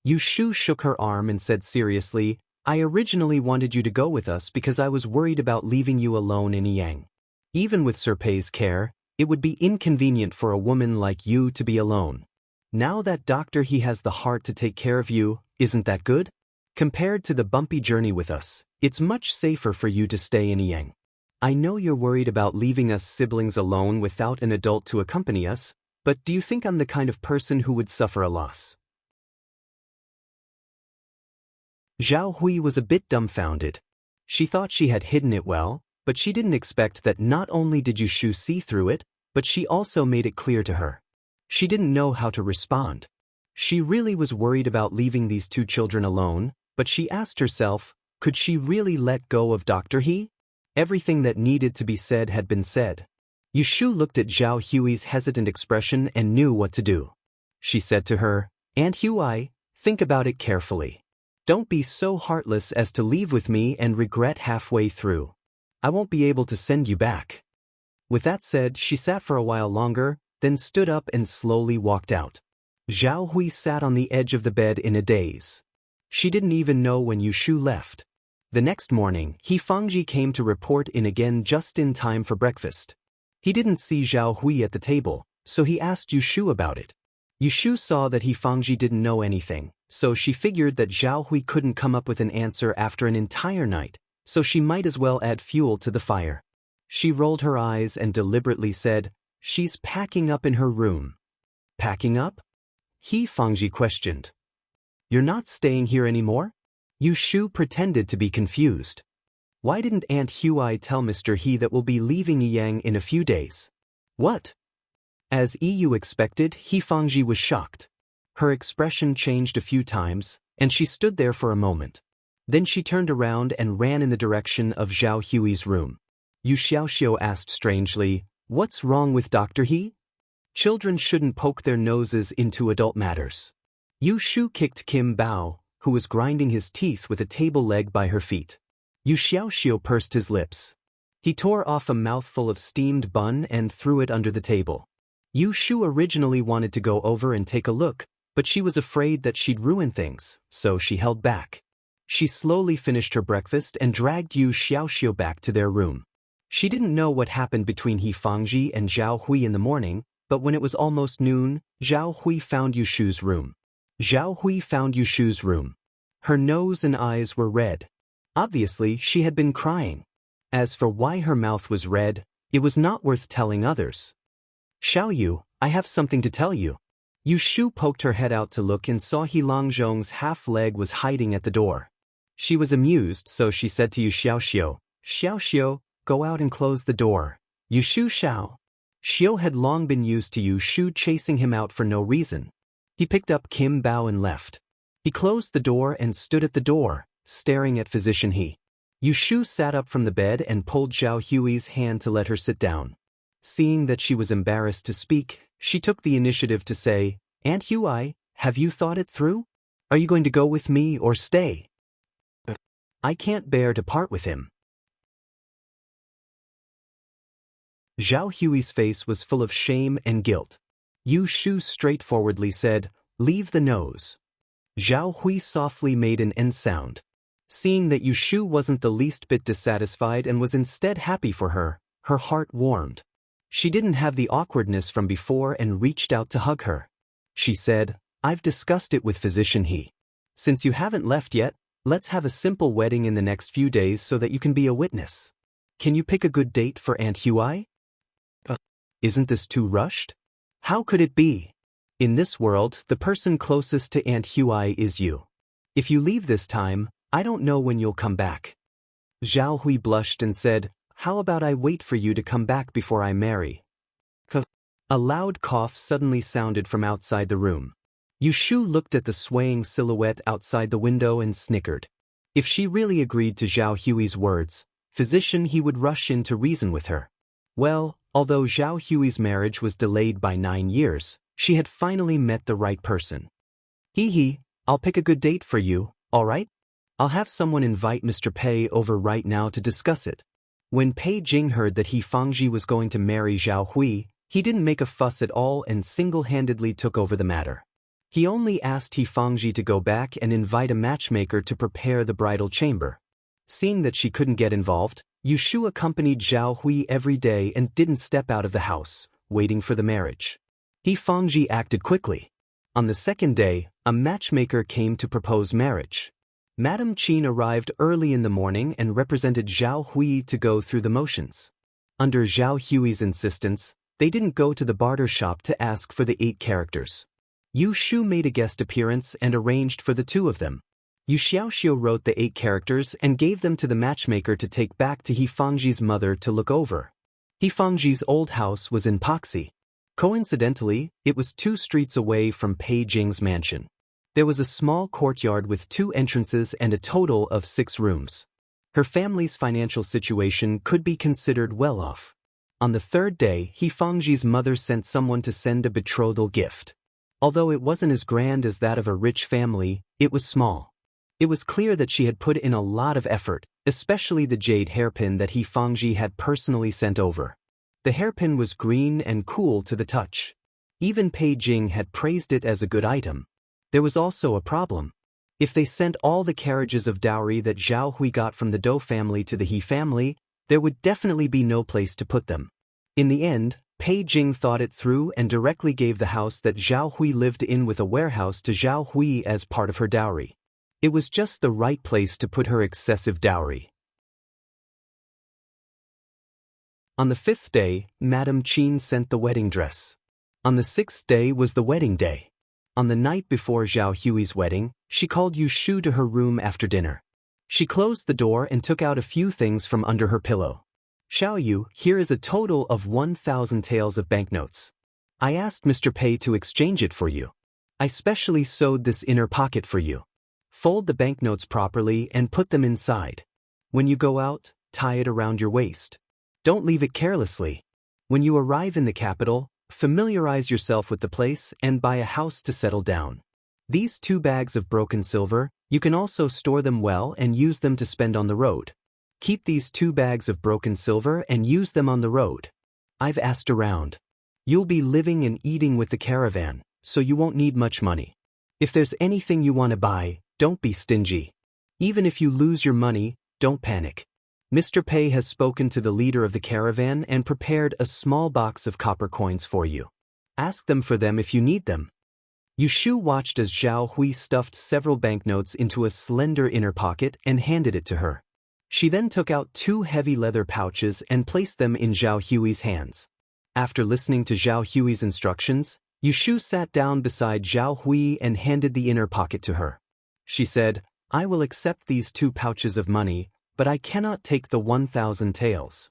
Yu Shu shook her arm and said seriously, "I originally wanted you to go with us because I was worried about leaving you alone in Yang. Even with Sir Pei's care, it would be inconvenient for a woman like you to be alone. Now that Dr. He has the heart to take care of you, isn't that good? Compared to the bumpy journey with us, it's much safer for you to stay in Yang. I know you're worried about leaving us siblings alone without an adult to accompany us, but do you think I'm the kind of person who would suffer a loss?" Zhao Hui was a bit dumbfounded. She thought she had hidden it well, but she didn't expect that not only did Yu Shu see through it, but she also made it clear to her. She didn't know how to respond. She really was worried about leaving these two children alone, but she asked herself, could she really let go of Dr. He? Everything that needed to be said had been said. Yu Shu looked at Zhao Hui's hesitant expression and knew what to do. She said to her, "Aunt Hui, think about it carefully. Don't be so heartless as to leave with me and regret halfway through. I won't be able to send you back." With that said, she sat for a while longer, then stood up and slowly walked out. Zhao Hui sat on the edge of the bed in a daze. She didn't even know when Yu Shu left. The next morning, He Fangji came to report in again just in time for breakfast. He didn't see Zhao Hui at the table, so he asked Yu Shu about it. Yu Shu saw that He Fangji didn't know anything, so she figured that Zhao Hui couldn't come up with an answer after an entire night, so she might as well add fuel to the fire. She rolled her eyes and deliberately said, "She's packing up in her room." "Packing up?" He Fangji questioned. "You're not staying here anymore?" Yu Shu pretended to be confused. Why didn't Aunt Hui tell Mr. He that we'll be leaving Yang in a few days? What? As Yu expected, He Fangji was shocked. Her expression changed a few times, and she stood there for a moment. Then she turned around and ran in the direction of Zhao Hui's room. Yu Xiaoxiu asked strangely, "What's wrong with Dr. He? Children shouldn't poke their noses into adult matters." Yu Shu kicked Kim Bao, who was grinding his teeth with a table leg by her feet. Yu Xiaoxiu pursed his lips. He tore off a mouthful of steamed bun and threw it under the table. Yu Shu originally wanted to go over and take a look, but she was afraid that she'd ruin things, so she held back. She slowly finished her breakfast and dragged Yu Xiaoxiu back to their room. She didn't know what happened between He Fangji and Zhao Hui in the morning, but when it was almost noon, Zhao Hui found Yu Shu's room. Zhao Hui found Yu Shu's room. Her nose and eyes were red. Obviously, she had been crying. As for why her mouth was red, it was not worth telling others. "Xiao Yu, I have something to tell you." Yu Shu poked her head out to look and saw He Langzhong's half leg was hiding at the door. She was amused, so she said to Yu Xiaoxiu, "Xiaoxiu, go out and close the door." Yu Shu Xiao. Xiao had long been used to Yu Shu chasing him out for no reason. He picked up Kim Bao and left. He closed the door and stood at the door, staring at Physician He. Yu Shu sat up from the bed and pulled Zhao Hui's hand to let her sit down. Seeing that she was embarrassed to speak, she took the initiative to say, "Aunt Hui, have you thought it through? Are you going to go with me or stay? I can't bear to part with him." Zhao Hui's face was full of shame and guilt. Yu Shu straightforwardly said, "Leave the nose." Zhao Hui softly made an N sound. Seeing that Yu Shu wasn't the least bit dissatisfied and was instead happy for her, her heart warmed. She didn't have the awkwardness from before and reached out to hug her. She said, "I've discussed it with Physician He. Since you haven't left yet, let's have a simple wedding in the next few days so that you can be a witness. Can you pick a good date for Aunt Hui?" Isn't this too rushed? How could it be? In this world, the person closest to Aunt Hui is you. If you leave this time, I don't know when you'll come back. Zhao Hui blushed and said, "How about I wait for you to come back before I marry?" A loud cough suddenly sounded from outside the room. Yu Shu looked at the swaying silhouette outside the window and snickered. If she really agreed to Zhao Hui's words, Physician He would rush in to reason with her. Well, although Zhao Hui's marriage was delayed by 9 years, she had finally met the right person. He, I'll pick a good date for you, all right? I'll have someone invite Mr. Pei over right now to discuss it. When Pei Jing heard that He Fangji was going to marry Zhao Hui, he didn't make a fuss at all and single-handedly took over the matter. He only asked He Fangji to go back and invite a matchmaker to prepare the bridal chamber. Seeing that she couldn't get involved, Yu Shu accompanied Zhao Hui every day and didn't step out of the house, waiting for the marriage. He Fangji acted quickly. On the second day, a matchmaker came to propose marriage. Madame Qin arrived early in the morning and represented Zhao Hui to go through the motions. Under Zhao Hui's insistence, they didn't go to the barter shop to ask for the 8 characters. Yu Shu made a guest appearance and arranged for the 2 of them. Yu Xiaoxiu wrote the 8 characters and gave them to the matchmaker to take back to He Fangji's mother to look over. He Fangji's old house was in Poxi. Coincidentally, it was 2 streets away from Pei Jing's mansion. There was a small courtyard with 2 entrances and a total of 6 rooms. Her family's financial situation could be considered well off. On the 3rd day, He Fangji's mother sent someone to send a betrothal gift. Although it wasn't as grand as that of a rich family, it was small. It was clear that she had put in a lot of effort, especially the jade hairpin that He Fangji had personally sent over. The hairpin was green and cool to the touch. Even Pei Jing had praised it as a good item. There was also a problem. If they sent all the carriages of dowry that Zhao Hui got from the Dou family to the He family, there would definitely be no place to put them. In the end, Pei Jing thought it through and directly gave the house that Zhao Hui lived in with a warehouse to Zhao Hui as part of her dowry. It was just the right place to put her excessive dowry. On the 5th day, Madame Qin sent the wedding dress. On the 6th day was the wedding day. On the night before Zhao Hui's wedding, she called Yu Shu to her room after dinner. She closed the door and took out a few things from under her pillow. Xiao Yu, here is a total of 1,000 taels of banknotes. I asked Mr. Pei to exchange it for you. I specially sewed this inner pocket for you. Fold the banknotes properly and put them inside. When you go out, tie it around your waist. Don't leave it carelessly. When you arrive in the capital, familiarize yourself with the place and buy a house to settle down. These 2 bags of broken silver, you can also store them well and use them to spend on the road. Keep these 2 bags of broken silver and use them on the road. I've asked around. You'll be living and eating with the caravan, so you won't need much money. If there's anything you want to buy, don't be stingy. Even if you lose your money, don't panic. Mr. Pei has spoken to the leader of the caravan and prepared a small box of copper coins for you. Ask them for them if you need them. Yu Shu watched as Zhao Hui stuffed several banknotes into a slender inner pocket and handed it to her. She then took out 2 heavy leather pouches and placed them in Zhao Hui's hands. After listening to Zhao Hui's instructions, Yu Shu sat down beside Zhao Hui and handed the inner pocket to her. She said, I will accept these 2 pouches of money, but I cannot take the 1,000 taels.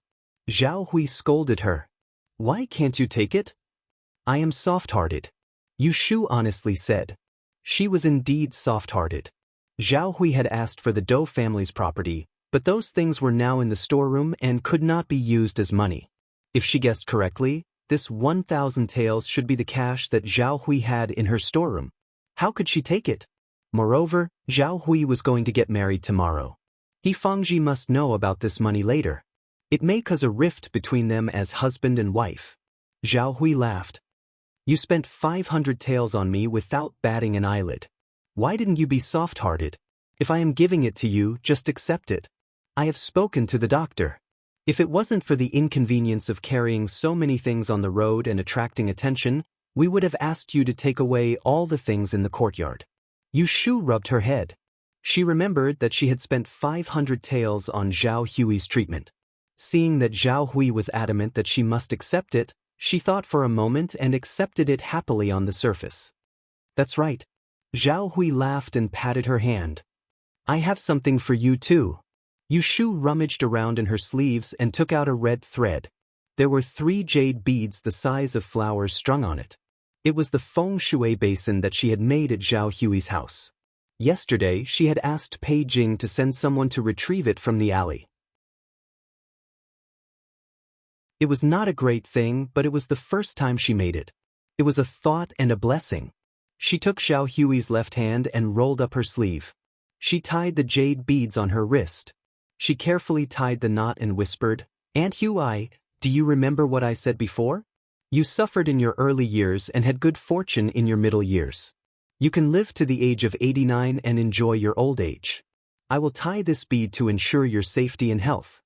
Zhao Hui scolded her. Why can't you take it? I am soft-hearted. Yu Shu honestly said. She was indeed soft-hearted. Zhao Hui had asked for the Dou family's property, but those things were now in the storeroom and could not be used as money. If she guessed correctly, this 1,000 taels should be the cash that Zhao Hui had in her storeroom. How could she take it? Moreover, Zhao Hui was going to get married tomorrow. He Fangji must know about this money later. It may cause a rift between them as husband and wife. Zhao Hui laughed. You spent 500 taels on me without batting an eyelid. Why didn't you be soft-hearted? If I am giving it to you, just accept it. I have spoken to the doctor. If it wasn't for the inconvenience of carrying so many things on the road and attracting attention, we would have asked you to take away all the things in the courtyard. Yu Shu rubbed her head. She remembered that she had spent 500 taels on Zhao Hui's treatment. Seeing that Zhao Hui was adamant that she must accept it, she thought for a moment and accepted it happily on the surface. That's right. Zhao Hui laughed and patted her hand. I have something for you too. Yu Shu rummaged around in her sleeves and took out a red thread. There were 3 jade beads the size of flowers strung on it. It was the feng shui basin that she had made at Zhao Hui's house. Yesterday, she had asked Pei Jing to send someone to retrieve it from the alley. It was not a great thing, but it was the first time she made it. It was a thought and a blessing. She took Zhao Hui's left hand and rolled up her sleeve. She tied the jade beads on her wrist. She carefully tied the knot and whispered, Aunt Hui, do you remember what I said before? You suffered in your early years and had good fortune in your middle years. You can live to the age of 89 and enjoy your old age. I will tie this bead to ensure your safety and health.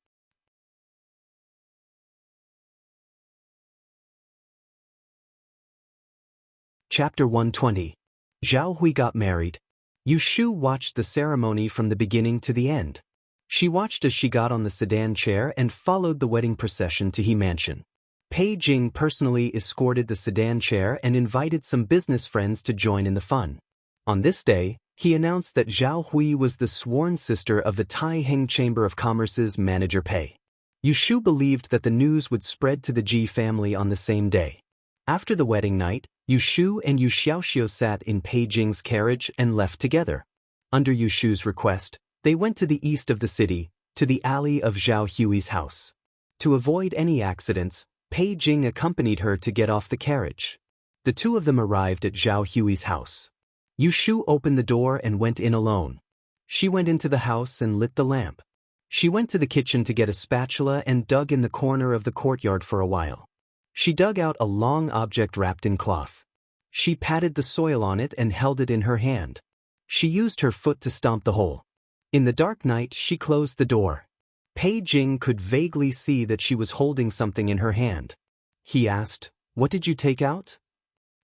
Chapter 120. Zhao Hui got married. Yu Shu watched the ceremony from the beginning to the end. She watched as she got on the sedan chair and followed the wedding procession to He Mansion. Pei Jing personally escorted the sedan chair and invited some business friends to join in the fun. On this day, he announced that Zhao Hui was the sworn sister of the Taiheng Chamber of Commerce's manager Pei. Yu Shu believed that the news would spread to the Ji family on the same day. After the wedding night, Yu Shu and Yu Xiaoxiu sat in Pei Jing's carriage and left together. Under Yu Shu's request, they went to the east of the city, to the alley of Zhao Hui's house. To avoid any accidents, Pei Jing accompanied her to get off the carriage. The 2 of them arrived at Zhao Hui's house. Yu Shu opened the door and went in alone. She went into the house and lit the lamp. She went to the kitchen to get a spatula and dug in the corner of the courtyard for a while. She dug out a long object wrapped in cloth. She patted the soil on it and held it in her hand. She used her foot to stomp the hole. In the dark night, she closed the door. Pei Jing could vaguely see that she was holding something in her hand. He asked, What did you take out?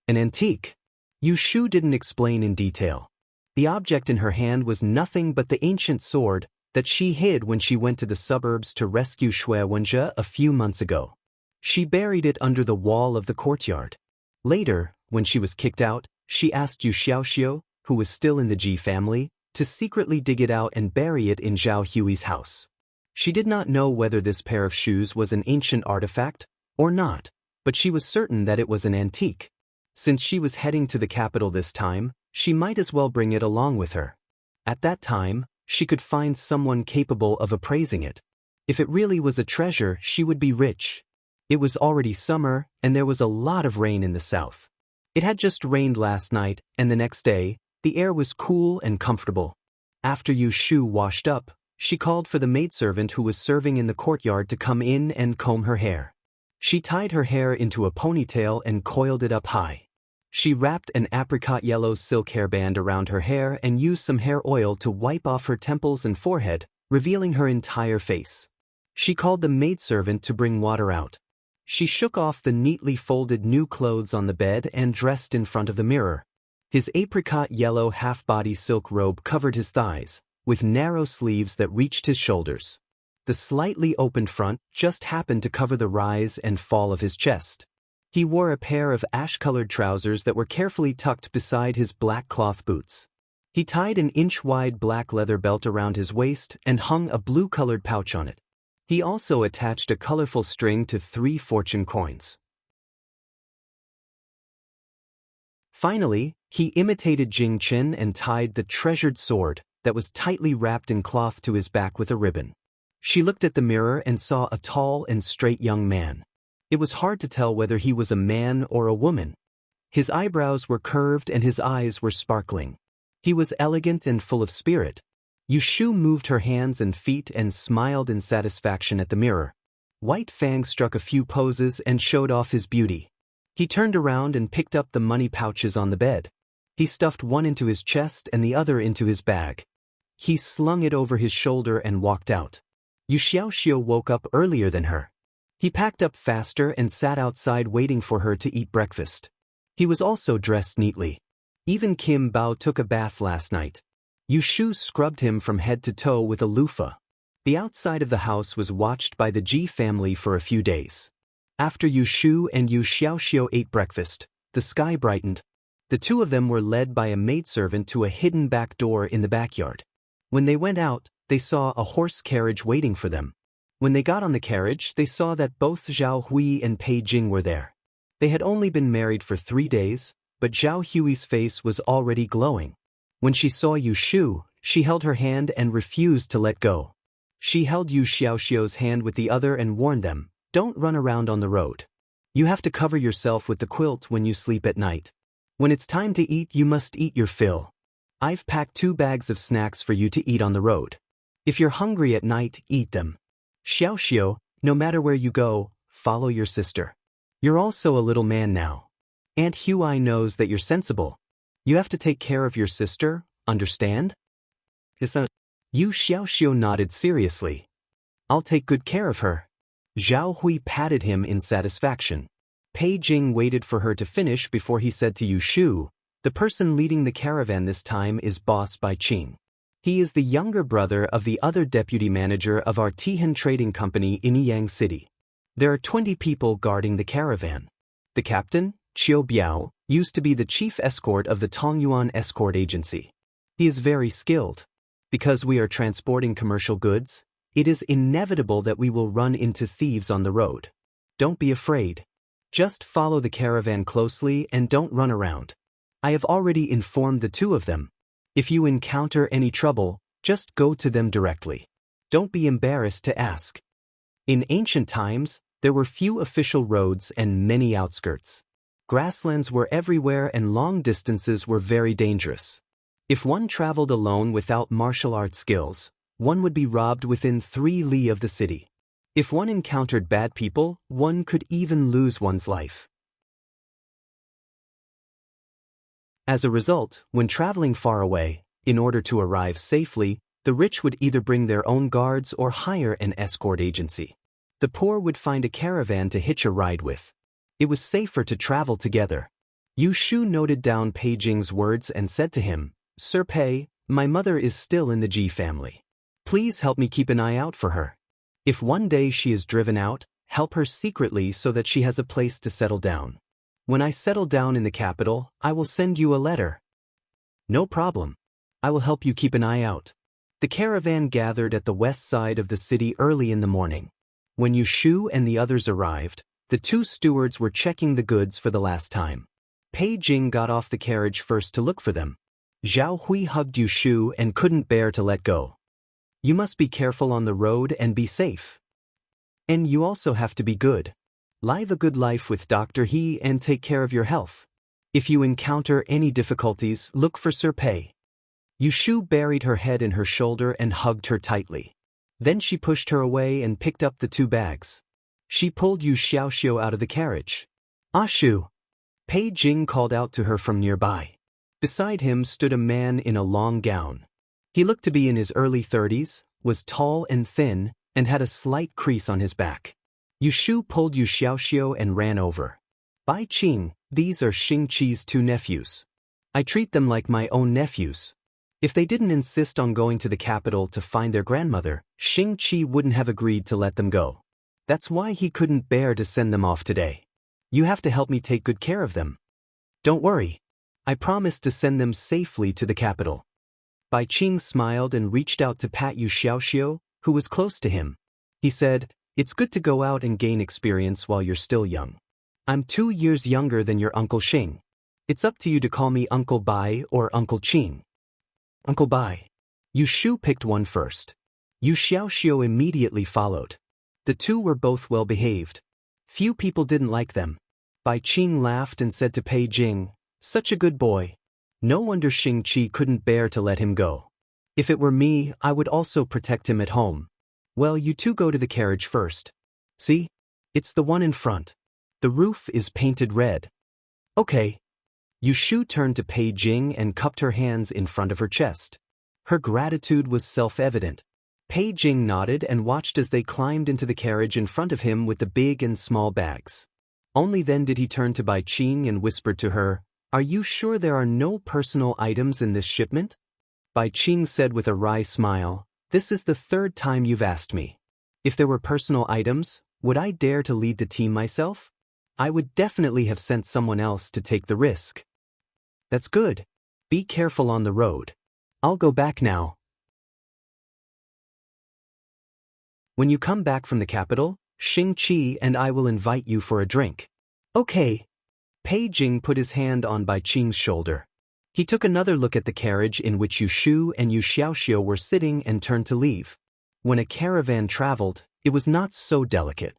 An antique. Yu Shu didn't explain in detail. The object in her hand was nothing but the ancient sword that she hid when she went to the suburbs to rescue Shui Wenjie a few months ago. She buried it under the wall of the courtyard. Later, when she was kicked out, She asked Yu Xiaoxiu, who was still in the Ji family, to secretly dig it out and bury it in Zhao Hui's house. She did not know whether this pair of shoes was an ancient artifact or not, but she was certain that it was an antique. Since she was heading to the capital this time, she might as well bring it along with her. At that time, she could find someone capable of appraising it. If it really was a treasure, she would be rich. It was already summer, and there was a lot of rain in the south. It had just rained last night, and the next day, the air was cool and comfortable. After Yu Shu washed up, she called for the maidservant who was serving in the courtyard to come in and comb her hair. She tied her hair into a ponytail and coiled it up high. She wrapped an apricot yellow silk hairband around her hair and used some hair oil to wipe off her temples and forehead, revealing her entire face. She called the maidservant to bring water out. She shook off the neatly folded new clothes on the bed and dressed in front of the mirror. His apricot yellow half-body silk robe covered his thighs, with narrow sleeves that reached his shoulders. The slightly opened front just happened to cover the rise and fall of his chest. He wore a pair of ash-colored trousers that were carefully tucked beside his black cloth boots. He tied an inch-wide black leather belt around his waist and hung a blue-colored pouch on it. He also attached a colorful string to 3 fortune coins. Finally, he imitated Jing Chen and tied the treasured sword that was tightly wrapped in cloth to his back with a ribbon. She looked at the mirror and saw a tall and straight young man. It was hard to tell whether he was a man or a woman. His eyebrows were curved and his eyes were sparkling. He was elegant and full of spirit. Yu Shu moved her hands and feet and smiled in satisfaction at the mirror. White Fang struck a few poses and showed off his beauty. He turned around and picked up the money pouches on the bed. He stuffed one into his chest and the other into his bag. He slung it over his shoulder and walked out. Yu Xiaoxiu woke up earlier than her. He packed up faster and sat outside waiting for her to eat breakfast. He was also dressed neatly. Even Kim Bao took a bath last night. Yu Shu scrubbed him from head to toe with a loofah. The outside of the house was watched by the Ji family for a few days. After Yu Shu and Yu Xiaoxiu ate breakfast, the sky brightened. The two of them were led by a maidservant to a hidden back door in the backyard. When they went out, they saw a horse carriage waiting for them. When they got on the carriage, they saw that both Zhao Hui and Pei Jing were there. They had only been married for 3 days, but Zhao Hui's face was already glowing. When she saw Yu Shu, she held her hand and refused to let go. She held Yu Xiaoxiu's hand with the other and warned them, "Don't run around on the road. You have to cover yourself with the quilt when you sleep at night. When it's time to eat, you must eat your fill. I've packed 2 bags of snacks for you to eat on the road. If you're hungry at night, eat them. Xiaoxiu, no matter where you go, follow your sister. You're also a little man now. Aunt Huai knows that you're sensible. You have to take care of your sister, understand?" Yu Xiaoxiu nodded seriously. "I'll take good care of her." Zhao Hui patted him in satisfaction. Pei Jing waited for her to finish before he said to Yu Shu, "The person leading the caravan this time is Boss Bai Qing. He is the younger brother of the other deputy manager of our Tihan trading company in Yang City. There are 20 people guarding the caravan. The captain, Qiu Biao, used to be the chief escort of the Tongyuan escort agency. He is very skilled. Because we are transporting commercial goods, it is inevitable that we will run into thieves on the road. Don't be afraid. Just follow the caravan closely and don't run around. I have already informed the 2 of them. If you encounter any trouble, just go to them directly. Don't be embarrassed to ask." In ancient times, there were few official roads and many outskirts. Grasslands were everywhere and long distances were very dangerous. If one traveled alone without martial arts skills, one would be robbed within 3 li of the city. If one encountered bad people, one could even lose one's life. As a result, when traveling far away, in order to arrive safely, the rich would either bring their own guards or hire an escort agency. The poor would find a caravan to hitch a ride with. It was safer to travel together. Yu Shu noted down Pei Jing's words and said to him, "Sir Pei, my mother is still in the Ji family. Please help me keep an eye out for her. If one day she is driven out, help her secretly so that she has a place to settle down. When I settle down in the capital, I will send you a letter. No problem. I will help you keep an eye out. The caravan gathered at the west side of the city early in the morning. When Yushu and the others arrived, the two stewards were checking the goods for the last time. Pei Jing got off the carriage first to look for them. Zhao Hui hugged Yushu and couldn't bear to let go. You must be careful on the road and be safe. And you also have to be good. Live a good life with Dr. He and take care of your health. If you encounter any difficulties, look for Sir Pei. Yushu buried her head in her shoulder and hugged her tightly. Then she pushed her away and picked up the two bags. She pulled Yu Xiaoxiu out of the carriage. Ashu! Pei Jing called out to her from nearby. Beside him stood a man in a long gown. He looked to be in his early 30s, was tall and thin, and had a slight crease on his back. Yushu pulled Yu Xiaoxiu and ran over. Bai Qing, these are Xingqi's two nephews. I treat them like my own nephews. If they didn't insist on going to the capital to find their grandmother, Xingqi wouldn't have agreed to let them go. That's why he couldn't bear to send them off today. You have to help me take good care of them. Don't worry. I promise to send them safely to the capital. Bai Qing smiled and reached out to pat Yu Xiaoxiu, who was close to him. He said, It's good to go out and gain experience while you're still young. I'm 2 years younger than your Uncle Xing. It's up to you to call me Uncle Bai or Uncle Qing. Uncle Bai. Yushu picked one first. Yu Xiaoxiu immediately followed. The two were both well behaved. Few people didn't like them. Bai Qing laughed and said to Pei Jing, Such a good boy. No wonder Xingqi couldn't bear to let him go. If it were me, I would also protect him at home. Well, you two go to the carriage first. See? It's the one in front. The roof is painted red. Okay. Yushu turned to Pei Jing and cupped her hands in front of her chest. Her gratitude was self-evident. Pei Jing nodded and watched as they climbed into the carriage in front of him with the big and small bags. Only then did he turn to Bai Qing and whispered to her, Are you sure there are no personal items in this shipment? Bai Qing said with a wry smile, This is the third time you've asked me. If there were personal items, would I dare to lead the team myself? I would definitely have sent someone else to take the risk. That's good. Be careful on the road. I'll go back now. When you come back from the capital, Xingqi and I will invite you for a drink. Okay. Pei Jing put his hand on Bai Qing's shoulder. He took another look at the carriage in which Yushu and Yu Xiaoxiu were sitting and turned to leave. When a caravan traveled, it was not so delicate.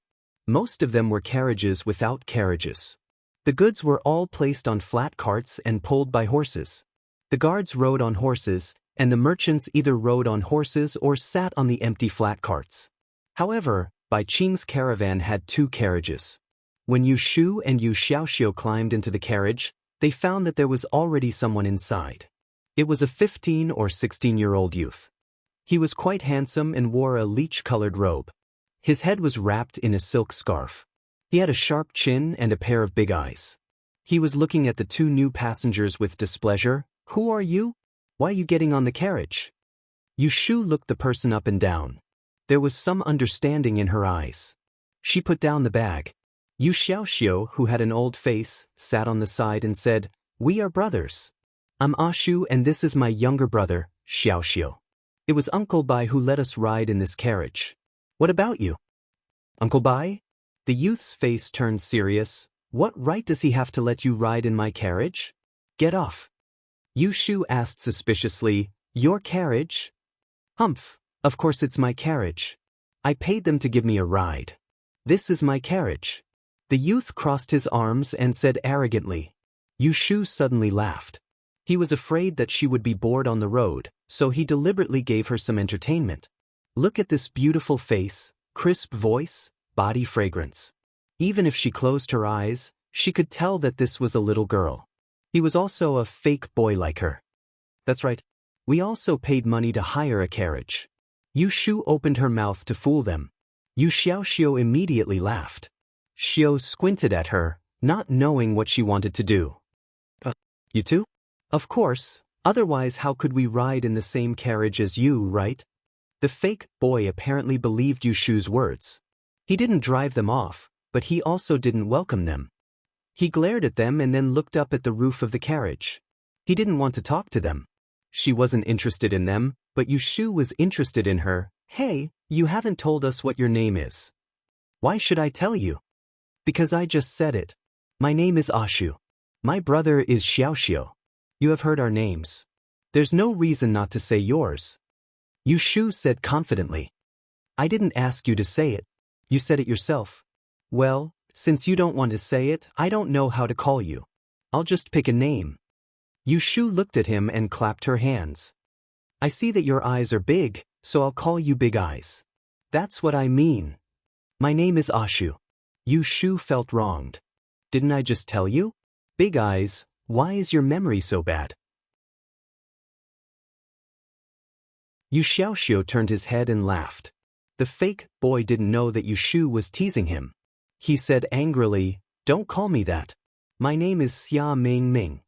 Most of them were carriages without carriages. The goods were all placed on flat carts and pulled by horses. The guards rode on horses, and the merchants either rode on horses or sat on the empty flat carts. However, Bai Qing's caravan had 2 carriages. When Yushu and Yu Xiaoxiu climbed into the carriage, they found that there was already someone inside. It was a 15 or 16-year-old youth. He was quite handsome and wore a leech-colored robe. His head was wrapped in a silk scarf. He had a sharp chin and a pair of big eyes. He was looking at the 2 new passengers with displeasure. Who are you? Why are you getting on the carriage? Yushu looked the person up and down. There was some understanding in her eyes. She put down the bag. Yu Xiaoxiu, who had an old face, sat on the side and said, We are brothers. I'm Ashu and this is my younger brother, Xiaoxiu. It was Uncle Bai who let us ride in this carriage. What about you? Uncle Bai? The youth's face turned serious. What right does he have to let you ride in my carriage? Get off. Yushu asked suspiciously, Your carriage? Humph, of course it's my carriage. I paid them to give me a ride. This is my carriage. The youth crossed his arms and said arrogantly. Yushu suddenly laughed. He was afraid that she would be bored on the road, so he deliberately gave her some entertainment. Look at this beautiful face, crisp voice, body fragrance. Even if she closed her eyes, she could tell that this was a little girl. He was also a fake boy like her. That's right. We also paid money to hire a carriage. Yushu opened her mouth to fool them. Yu Xiaoxiu immediately laughed. Xiao squinted at her, not knowing what she wanted to do. You too? Of course, otherwise how could we ride in the same carriage as you, right? The fake boy apparently believed Yushu's words. He didn't drive them off, but he also didn't welcome them. He glared at them and then looked up at the roof of the carriage. He didn't want to talk to them. She wasn't interested in them, but Yushu was interested in her. Hey, you haven't told us what your name is. Why should I tell you? Because I just said it. My name is Ashu. My brother is Xiaoxiu. You have heard our names. There's no reason not to say yours. Yushu said confidently. I didn't ask you to say it. You said it yourself. Well, since you don't want to say it, I don't know how to call you. I'll just pick a name. Yushu looked at him and clapped her hands. I see that your eyes are big, so I'll call you Big Eyes. That's what I mean. My name is Ashu. Yushu felt wronged. Didn't I just tell you? Big Eyes, why is your memory so bad? Yu Xiaoxiu turned his head and laughed. The fake boy didn't know that Yushu was teasing him. He said angrily, Don't call me that. My name is Xia Ming Ming.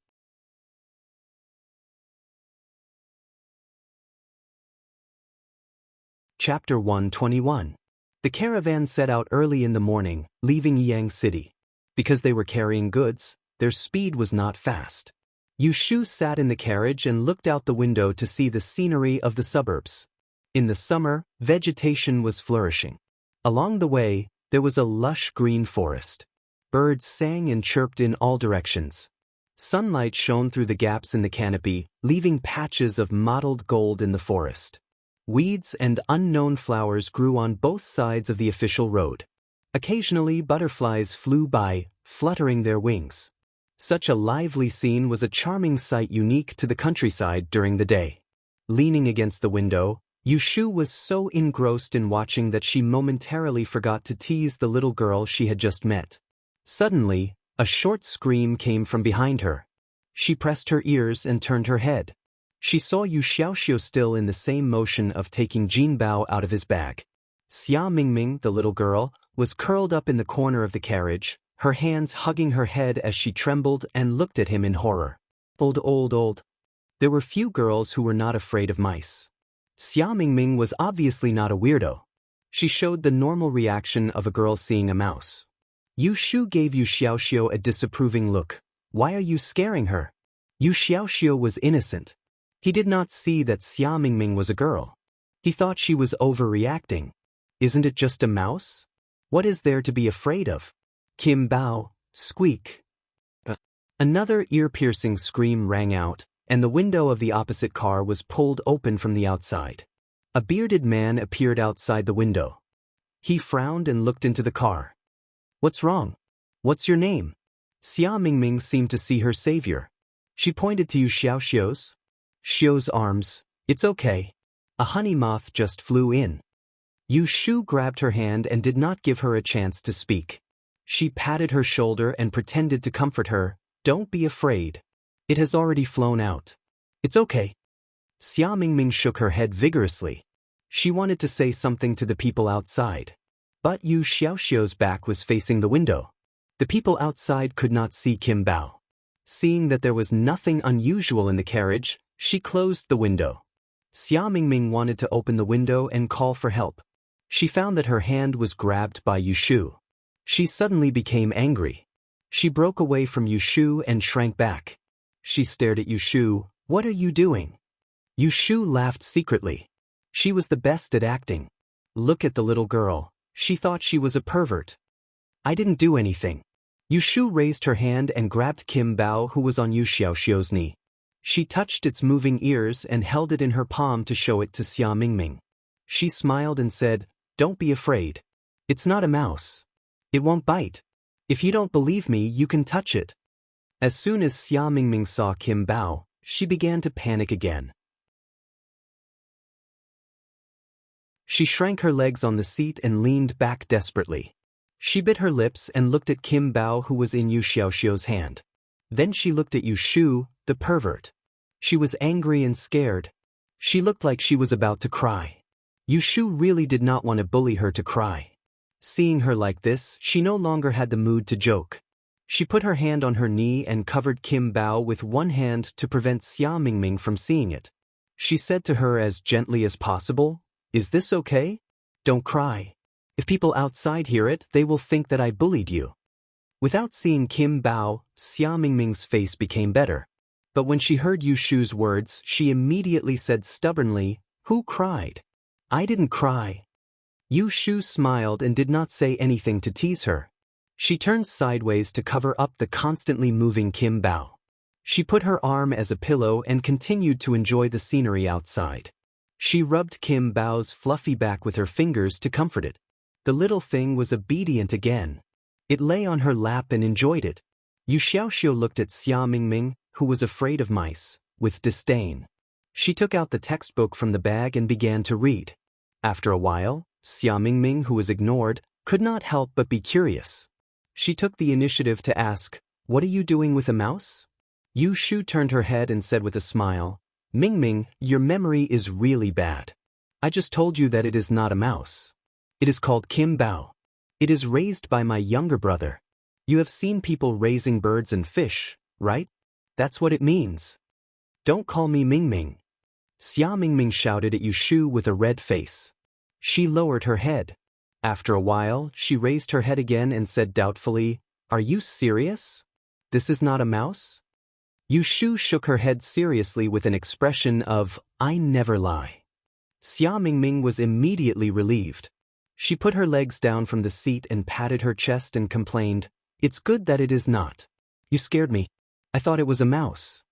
Chapter 121. The caravan set out early in the morning, leaving Yang City. Because they were carrying goods, their speed was not fast. Yushu sat in the carriage and looked out the window to see the scenery of the suburbs. In the summer, vegetation was flourishing. Along the way, there was a lush green forest. Birds sang and chirped in all directions. Sunlight shone through the gaps in the canopy, leaving patches of mottled gold in the forest. Weeds and unknown flowers grew on both sides of the official road. Occasionally, butterflies flew by, fluttering their wings. Such a lively scene was a charming sight unique to the countryside during the day. Leaning against the window, Yushu was so engrossed in watching that she momentarily forgot to tease the little girl she had just met. Suddenly, a short scream came from behind her. She pressed her ears and turned her head. She saw Yu Xiaoxiu still in the same motion of taking Jinbao out of his bag. Xia Mingming, the little girl, was curled up in the corner of the carriage, her hands hugging her head as she trembled and looked at him in horror. Old. There were few girls who were not afraid of mice. Xia Mingming was obviously not a weirdo. She showed the normal reaction of a girl seeing a mouse. Yu Shu gave Yu Xiaoxiu a disapproving look. Why are you scaring her? Yu Xiaoxiu was innocent. He did not see that Xia Mingming was a girl. He thought she was overreacting. Isn't it just a mouse? What is there to be afraid of? Kim Bao, squeak. Another ear-piercing scream rang out, and the window of the opposite car was pulled open from the outside. A bearded man appeared outside the window. He frowned and looked into the car. What's wrong? What's your name? Xia Mingming seemed to see her savior. She pointed to Yu Xiao's arms. It's okay. A honey moth just flew in. Yu Shu grabbed her hand and did not give her a chance to speak. She patted her shoulder and pretended to comfort her. Don't be afraid. It has already flown out. It's okay. Xia Mingming shook her head vigorously. She wanted to say something to the people outside. But Yu Xiaoxiu's back was facing the window. The people outside could not see Kim Bao. Seeing that there was nothing unusual in the carriage, she closed the window. Xia Mingming wanted to open the window and call for help. She found that her hand was grabbed by Yushu. She suddenly became angry. She broke away from Yushu and shrank back. She stared at Yushu. What are you doing? Yushu laughed secretly. She was the best at acting. Look at the little girl. She thought she was a pervert. I didn't do anything. Yushu raised her hand and grabbed Kim Bao, who was on Yu Xiaoxiu's knee. She touched its moving ears and held it in her palm to show it to Xia Mingming. She smiled and said, Don't be afraid. It's not a mouse. It won't bite. If you don't believe me, you can touch it. As soon as Xia Mingming saw Kim Bao, she began to panic again. She shrank her legs on the seat and leaned back desperately. She bit her lips and looked at Kim Bao, who was in Yu Xiaoxiu's hand. Then she looked at Yu Shu, the pervert. She was angry and scared. She looked like she was about to cry. Yu Shu really did not want to bully her to cry. Seeing her like this, she no longer had the mood to joke. She put her hand on her knee and covered Kim Bao with one hand to prevent Xia Mingming from seeing it. She said to her as gently as possible, Is this okay? Don't cry. If people outside hear it, they will think that I bullied you. Without seeing Kim Bao, Xia Mingming's face became better. But when she heard Yu Shu's words, she immediately said stubbornly, "Who cried?" "I didn't cry." Yu Shu smiled and did not say anything to tease her. She turned sideways to cover up the constantly moving Kim Bao. She put her arm as a pillow and continued to enjoy the scenery outside. She rubbed Kim Bao's fluffy back with her fingers to comfort it. The little thing was obedient again. It lay on her lap and enjoyed it. Yu Xiaoxiu looked at Xia Mingming, who was afraid of mice, with disdain. She took out the textbook from the bag and began to read. After a while, Xia Mingming, who was ignored, could not help but be curious. She took the initiative to ask, "What are you doing with a mouse?" Yu Shu turned her head and said with a smile, "Mingming, your memory is really bad. I just told you that it is not a mouse. It is called Kim Bao. It is raised by my younger brother. You have seen people raising birds and fish, right? That's what it means. Don't call me Mingming." Xia Mingming shouted at Yu Shu with a red face. She lowered her head. After a while, she raised her head again and said doubtfully, "Are you serious? This is not a mouse?" Yu Shu shook her head seriously with an expression of, "I never lie." Xia Mingming was immediately relieved. She put her legs down from the seat and patted her chest and complained, "It's good that it is not. You scared me. I thought it was a mouse."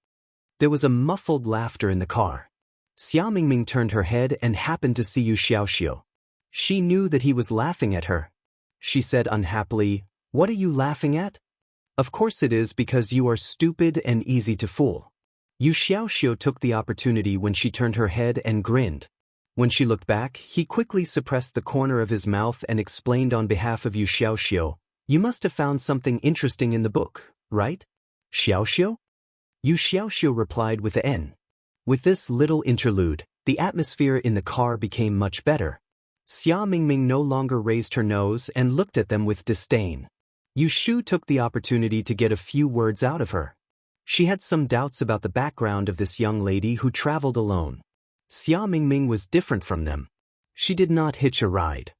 There was a muffled laughter in the car. Xia Mingming turned her head and happened to see Yu Xiaoxiu. She knew that he was laughing at her. She said unhappily, "What are you laughing at?" "Of course it is because you are stupid and easy to fool." Yu Xiaoxiu took the opportunity when she turned her head and grinned. When she looked back, he quickly suppressed the corner of his mouth and explained on behalf of Yu Xiaoxiu, "You must have found something interesting in the book, right? Xiaoxiu?" Yu Xiaoxiu replied with an N. With this little interlude, the atmosphere in the car became much better. Xia Mingming no longer raised her nose and looked at them with disdain. Yu Shu took the opportunity to get a few words out of her. She had some doubts about the background of this young lady who traveled alone. Xia Mingming was different from them. She did not hitch a ride.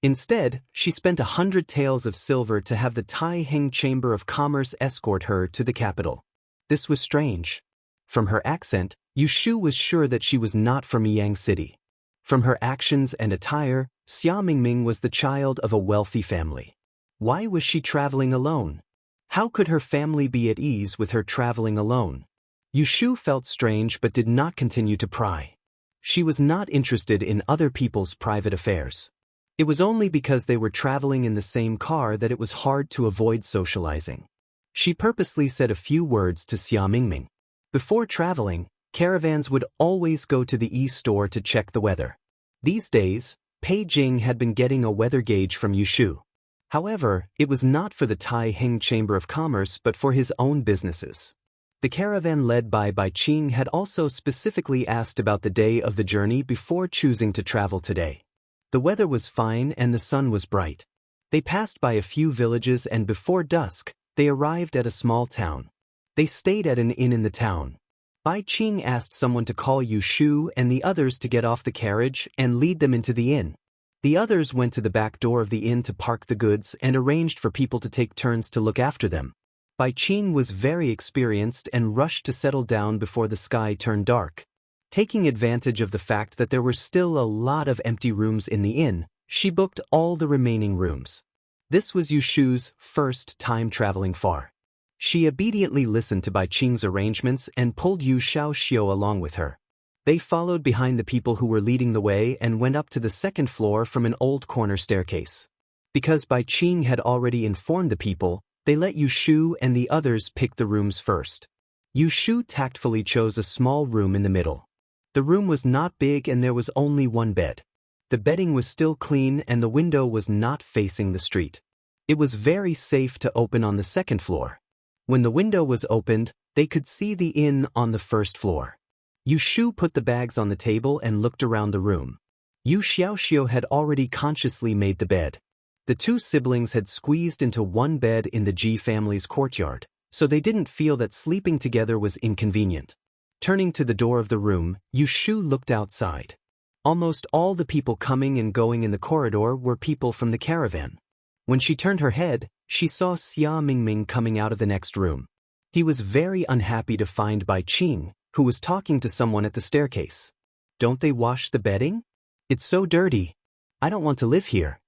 Instead, she spent 100 taels of silver to have the Tai Heng Chamber of Commerce escort her to the capital. This was strange. From her accent, Yu Shu was sure that she was not from Yang City. From her actions and attire, Xia Mingming was the child of a wealthy family. Why was she traveling alone? How could her family be at ease with her traveling alone? Yu Shu felt strange but did not continue to pry. She was not interested in other people's private affairs. It was only because they were traveling in the same car that it was hard to avoid socializing. She purposely said a few words to Xia Mingming. Before traveling, caravans would always go to the e-store to check the weather. These days, Pei Jing had been getting a weather gauge from Yu Shu. However, it was not for the Tai Heng Chamber of Commerce but for his own businesses. The caravan led by Bai Qing had also specifically asked about the day of the journey before choosing to travel today. The weather was fine and the sun was bright. They passed by a few villages and before dusk, they arrived at a small town. They stayed at an inn in the town. Bai Qing asked someone to call Yu Shu and the others to get off the carriage and lead them into the inn. The others went to the back door of the inn to park the goods and arranged for people to take turns to look after them. Bai Qing was very experienced and rushed to settle down before the sky turned dark. Taking advantage of the fact that there were still a lot of empty rooms in the inn, she booked all the remaining rooms. This was Yu Shu's first time traveling far. She obediently listened to Bai Qing's arrangements and pulled Yu Xiaoxiu along with her. They followed behind the people who were leading the way and went up to the second floor from an old corner staircase. Because Bai Qing had already informed the people, they let Yu Shu and the others pick the rooms first. Yu Shu tactfully chose a small room in the middle. The room was not big and there was only one bed. The bedding was still clean and the window was not facing the street. It was very safe to open on the second floor. When the window was opened, they could see the inn on the first floor. Yu Shu put the bags on the table and looked around the room. Yu Xiaoxiu had already consciously made the bed. The two siblings had squeezed into one bed in the Ji family's courtyard, so they didn't feel that sleeping together was inconvenient. Turning to the door of the room, Yu Shu looked outside. Almost all the people coming and going in the corridor were people from the caravan. When she turned her head, she saw Xia Mingming coming out of the next room. He was very unhappy to find Bai Qing, who was talking to someone at the staircase. "Don't they wash the bedding? It's so dirty. I don't want to live here.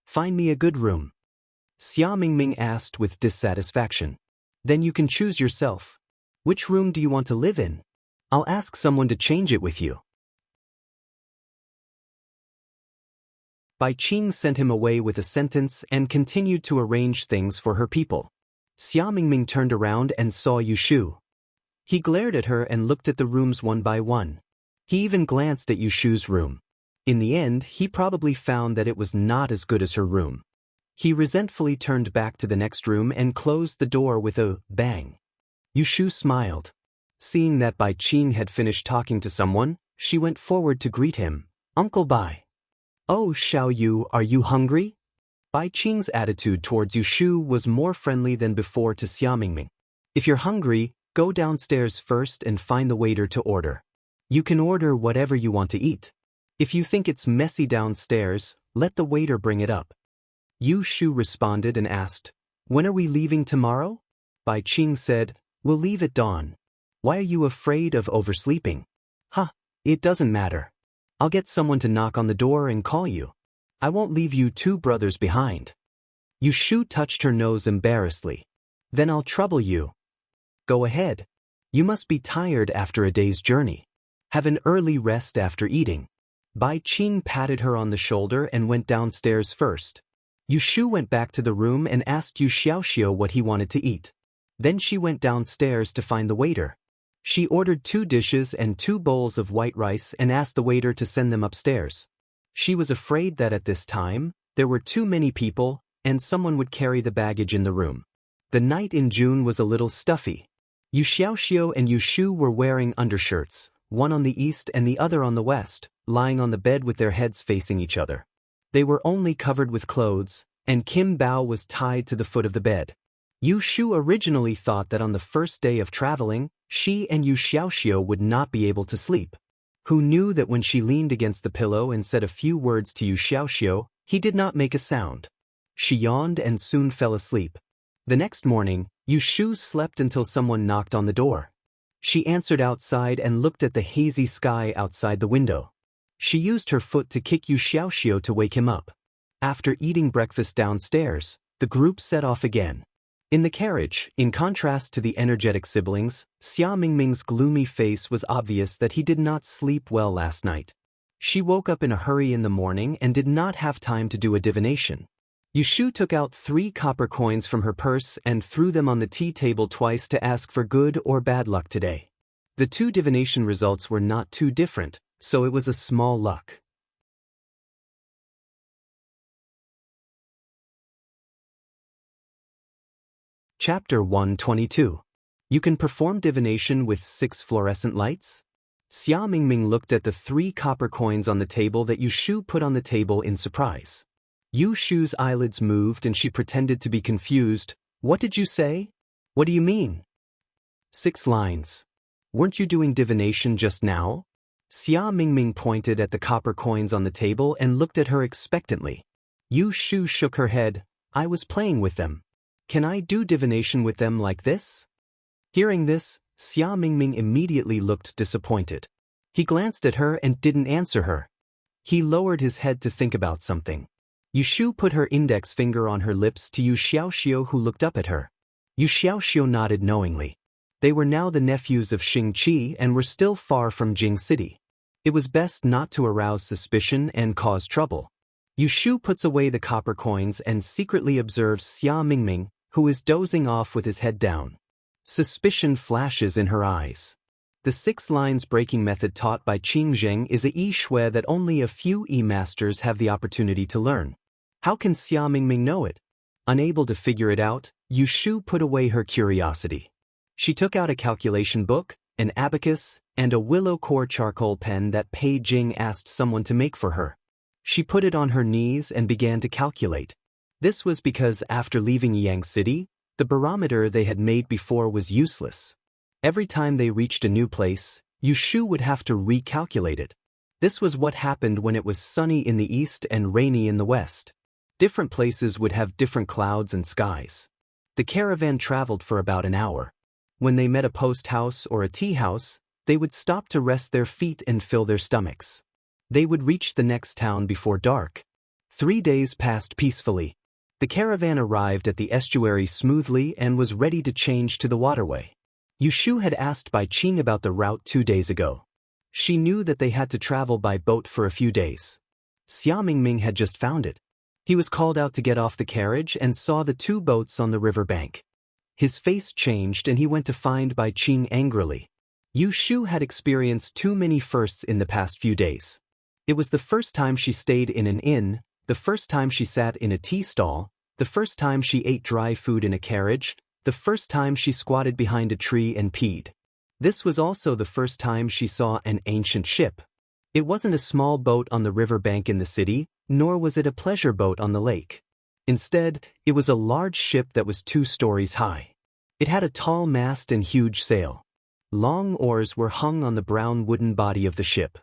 Find me a good room." Xia Mingming asked with dissatisfaction. "Then you can choose yourself. Which room do you want to live in? I'll ask someone to change it with you." Bai Qing sent him away with a sentence and continued to arrange things for her people. Xia Mingming turned around and saw Yushu. He glared at her and looked at the rooms one by one. He even glanced at Yushu's room. In the end, he probably found that it was not as good as her room. He resentfully turned back to the next room and closed the door with a bang. Yushu smiled. Seeing that Bai Qing had finished talking to someone, she went forward to greet him. "Uncle Bai." "Oh, Xiao Yu, are you hungry?" Bai Qing's attitude towards Yushu was more friendly than before to Xia Mingming. "If you're hungry, go downstairs first and find the waiter to order. You can order whatever you want to eat. If you think it's messy downstairs, let the waiter bring it up." Yushu responded and asked, "When are we leaving tomorrow?" Bai Qing said, "We'll leave at dawn. Why are you afraid of oversleeping?" "Huh, it doesn't matter. I'll get someone to knock on the door and call you. I won't leave you two brothers behind." Yushu touched her nose embarrassedly. "Then I'll trouble you." "Go ahead. You must be tired after a day's journey. Have an early rest after eating." Bai Qing patted her on the shoulder and went downstairs first. Yushu went back to the room and asked Yu Xiaoxiao what he wanted to eat. Then she went downstairs to find the waiter. She ordered 2 dishes and 2 bowls of white rice and asked the waiter to send them upstairs. She was afraid that at this time, there were too many people and someone would carry the baggage in the room. The night in June was a little stuffy. Yu Xiaoxiao and Yushu were wearing undershirts, one on the east and the other on the west, lying on the bed with their heads facing each other. They were only covered with clothes, and Kim Bao was tied to the foot of the bed. Yushu originally thought that on the first day of traveling, she and Yu Xiaoxiao would not be able to sleep. Who knew that when she leaned against the pillow and said a few words to Yu Xiaoxiao, he did not make a sound. She yawned and soon fell asleep. The next morning, Yushu slept until someone knocked on the door. She answered outside and looked at the hazy sky outside the window. She used her foot to kick Yu Xiaoxiao to wake him up. After eating breakfast downstairs, the group set off again. In the carriage, in contrast to the energetic siblings, Xia Mingming's gloomy face was obvious that he did not sleep well last night. She woke up in a hurry in the morning and did not have time to do a divination. Yushu took out 3 copper coins from her purse and threw them on the tea table twice to ask for good or bad luck today. The 2 divination results were not too different, so it was a small luck. Chapter 122. You can perform divination with 6 fluorescent lights? Xia Mingming looked at the 3 copper coins on the table that Yushu put on the table in surprise. Yushu's eyelids moved and she pretended to be confused. "What did you say? What do you mean?" "6 lines. Weren't you doing divination just now?" Xia Mingming pointed at the copper coins on the table and looked at her expectantly. Yushu shook her head. "I was playing with them. Can I do divination with them like this?" Hearing this, Xia Mingming immediately looked disappointed. He glanced at her and didn't answer her. He lowered his head to think about something. Yushu put her index finger on her lips to Yu Xiaoxiao, who looked up at her. Yu Xiaoxiao nodded knowingly. They were now the nephews of Xing Qi and were still far from Jing City. It was best not to arouse suspicion and cause trouble. Yushu puts away the copper coins and secretly observes Xia Mingming, who is dozing off with his head down. Suspicion flashes in her eyes. The 6 lines breaking method taught by Qing Zheng is a yi shui that only a few masters have the opportunity to learn. How can Xia Mingming know it? Unable to figure it out, Yushu put away her curiosity. She took out a calculation book, an abacus, and a willow core charcoal pen that Pei Jing asked someone to make for her. She put it on her knees and began to calculate. This was because after leaving Yang City, the barometer they had made before was useless. Every time they reached a new place, Yushu would have to recalculate it. This was what happened when it was sunny in the east and rainy in the west. Different places would have different clouds and skies. The caravan traveled for about an hour. When they met a post house or a tea house, they would stop to rest their feet and fill their stomachs. They would reach the next town before dark. 3 days passed peacefully. The caravan arrived at the estuary smoothly and was ready to change to the waterway. Yushu had asked Bai Qing about the route 2 days ago. She knew that they had to travel by boat for a few days. Xia Mingming had just found it. He was called out to get off the carriage and saw the 2 boats on the river bank. His face changed and he went to find Bai Qing angrily. Yushu had experienced too many firsts in the past few days. It was the first time she stayed in an inn, the first time she sat in a tea stall, the first time she ate dry food in a carriage, the first time she squatted behind a tree and peed. This was also the first time she saw an ancient ship. It wasn't a small boat on the river bank in the city, nor was it a pleasure boat on the lake. Instead, it was a large ship that was 2 stories high. It had a tall mast and huge sail. Long oars were hung on the brown wooden body of the ship.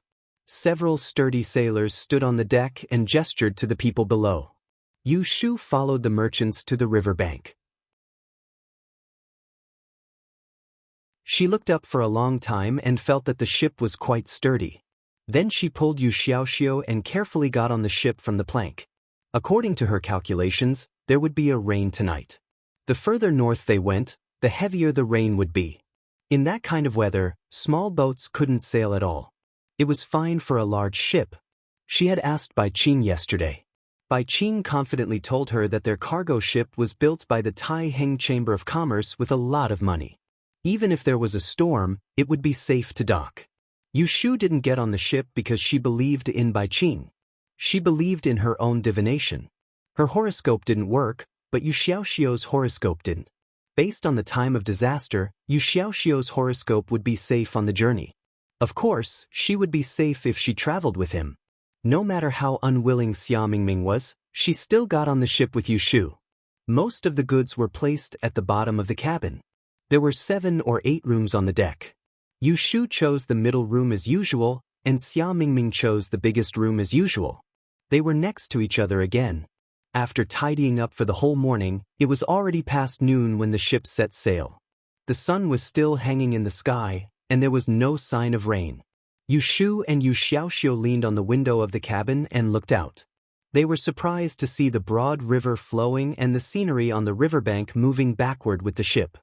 Several sturdy sailors stood on the deck and gestured to the people below. Yushu followed the merchants to the river bank. She looked up for a long time and felt that the ship was quite sturdy. Then she pulled Yu Xiaoxiao and carefully got on the ship from the plank. According to her calculations, there would be a rain tonight. The further north they went, the heavier the rain would be. In that kind of weather, small boats couldn't sail at all. It was fine for a large ship. She had asked Bai Qing yesterday. Bai Qing confidently told her that their cargo ship was built by the Tai Heng Chamber of Commerce with a lot of money. Even if there was a storm, it would be safe to dock. Yushu didn't get on the ship because she believed in Bai Qing. She believed in her own divination. Her horoscope didn't work, but Yu Xiaoxiao's horoscope didn't. Based on the time of disaster, Yu Xiaoxiao's horoscope would be safe on the journey. Of course, she would be safe if she traveled with him. No matter how unwilling Xia Mingming was, she still got on the ship with Yushu. Most of the goods were placed at the bottom of the cabin. There were 7 or 8 rooms on the deck. Yushu chose the middle room as usual, and Xia Mingming chose the biggest room as usual. They were next to each other again. After tidying up for the whole morning, it was already past noon when the ship set sail. The sun was still hanging in the sky, and there was no sign of rain. Yushu and Yu Xiaoxiao leaned on the window of the cabin and looked out. They were surprised to see the broad river flowing and the scenery on the riverbank moving backward with the ship.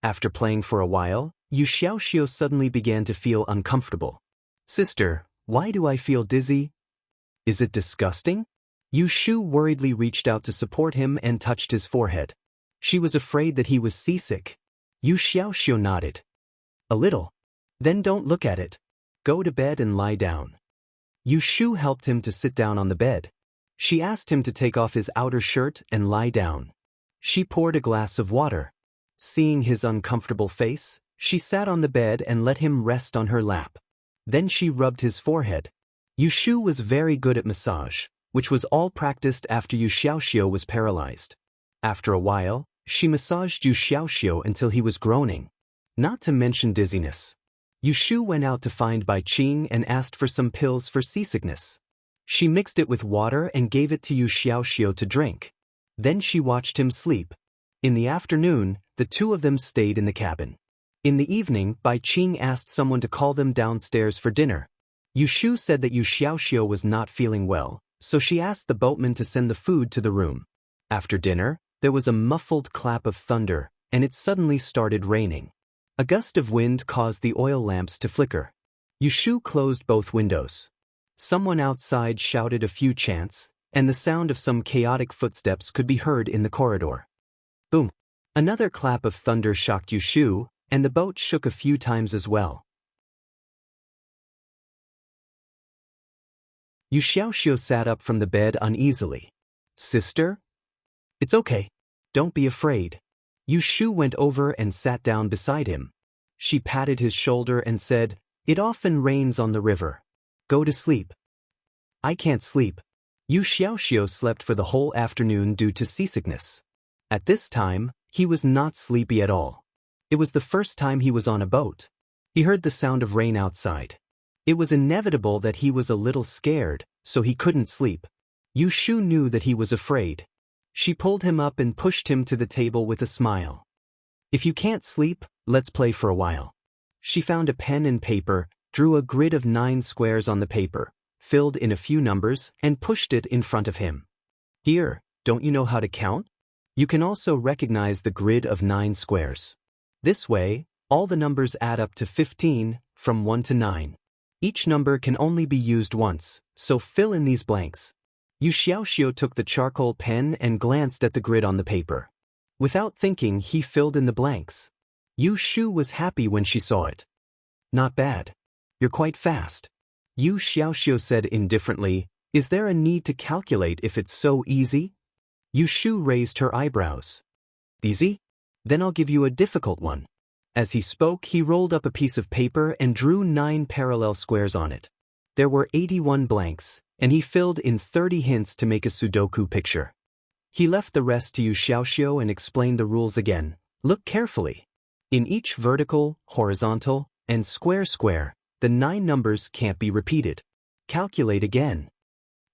After playing for a while, Yu Xiaoxiao suddenly began to feel uncomfortable. "Sister, why do I feel dizzy? Is it disgusting?" Yushu worriedly reached out to support him and touched his forehead. She was afraid that he was seasick. Yu Xiaoxiao nodded. "A little. Then don't look at it. Go to bed and lie down." Yushu helped him to sit down on the bed. She asked him to take off his outer shirt and lie down. She poured a glass of water. Seeing his uncomfortable face, she sat on the bed and let him rest on her lap. Then she rubbed his forehead. Yushu was very good at massage, which was all practiced after Yu Xiaoxiao was paralyzed. After a while, she massaged Yu Xiaoxiao until he was groaning. Not to mention dizziness. Yushu went out to find Bai Qing and asked for some pills for seasickness. She mixed it with water and gave it to Yu Xiaoxiao to drink. Then she watched him sleep. In the afternoon, the 2 of them stayed in the cabin. In the evening, Bai Qing asked someone to call them downstairs for dinner. Yushu said that Yu Xiaoxiao was not feeling well, so she asked the boatman to send the food to the room. After dinner, there was a muffled clap of thunder, and it suddenly started raining. A gust of wind caused the oil lamps to flicker. Yushu closed both windows. Someone outside shouted a few chants, and the sound of some chaotic footsteps could be heard in the corridor. Boom! Another clap of thunder shocked Yushu, and the boat shook a few times as well. Yu Xiaoxiao sat up from the bed uneasily. "Sister?" "It's okay. Don't be afraid." Yushu went over and sat down beside him. She patted his shoulder and said, "It often rains on the river. Go to sleep." "I can't sleep." Yu Xiaoxiao slept for the whole afternoon due to seasickness. At this time, he was not sleepy at all. It was the first time he was on a boat. He heard the sound of rain outside. It was inevitable that he was a little scared, so he couldn't sleep. Yu Shu knew that he was afraid. She pulled him up and pushed him to the table with a smile. If you can't sleep, let's play for a while. She found a pen and paper, drew a grid of 9 squares on the paper, filled in a few numbers, and pushed it in front of him. Here, don't you know how to count? You can also recognize the grid of 9 squares. This way, all the numbers add up to 15, from 1 to 9. Each number can only be used once, so fill in these blanks. Yu Xiaoxiu took the charcoal pen and glanced at the grid on the paper. Without thinking, he filled in the blanks. Yu Shu was happy when she saw it. Not bad. You're quite fast. Yu Xiaoxiu said indifferently, is there a need to calculate if it's so easy? Yu Shu raised her eyebrows. Easy? Then I'll give you a difficult one. As he spoke, he rolled up a piece of paper and drew 9 parallel squares on it. There were 81 blanks, and he filled in 30 hints to make a Sudoku picture. He left the rest to Yu Xiaoxiu and explained the rules again. Look carefully. In each vertical, horizontal, and square, the 9 numbers can't be repeated. Calculate again.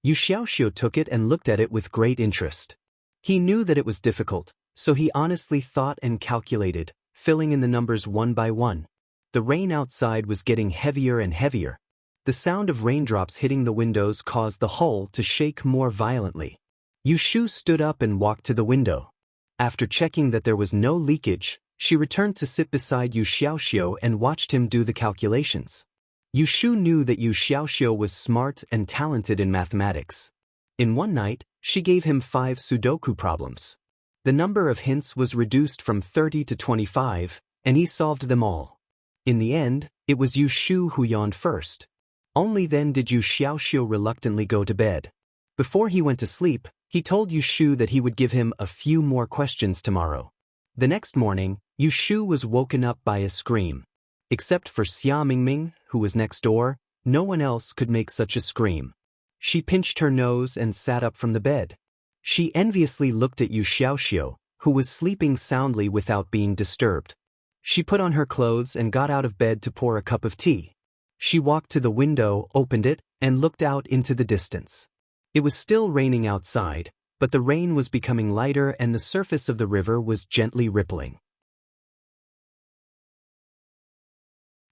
Yu Xiaoxiu took it and looked at it with great interest. He knew that it was difficult, so he honestly thought and calculated, filling in the numbers one by one. The rain outside was getting heavier and heavier. The sound of raindrops hitting the windows caused the hull to shake more violently. Yu Shu stood up and walked to the window. After checking that there was no leakage, she returned to sit beside Yu Xiaoxiu and watched him do the calculations. Yu Shu knew that Yu Xiaoxiu was smart and talented in mathematics. In one night, she gave him 5 Sudoku problems. The number of hints was reduced from 30 to 25, and he solved them all. In the end, it was Yu Shu who yawned first. Only then did Yu Xiaoxiu reluctantly go to bed. Before he went to sleep, he told Yu Shu that he would give him a few more questions tomorrow. The next morning, Yu Shu was woken up by a scream. Except for Xia Mingming, who was next door, no one else could make such a scream. She pinched her nose and sat up from the bed. She enviously looked at Yu Xiaoxiu, who was sleeping soundly without being disturbed. She put on her clothes and got out of bed to pour a cup of tea. She walked to the window, opened it, and looked out into the distance. It was still raining outside, but the rain was becoming lighter and the surface of the river was gently rippling.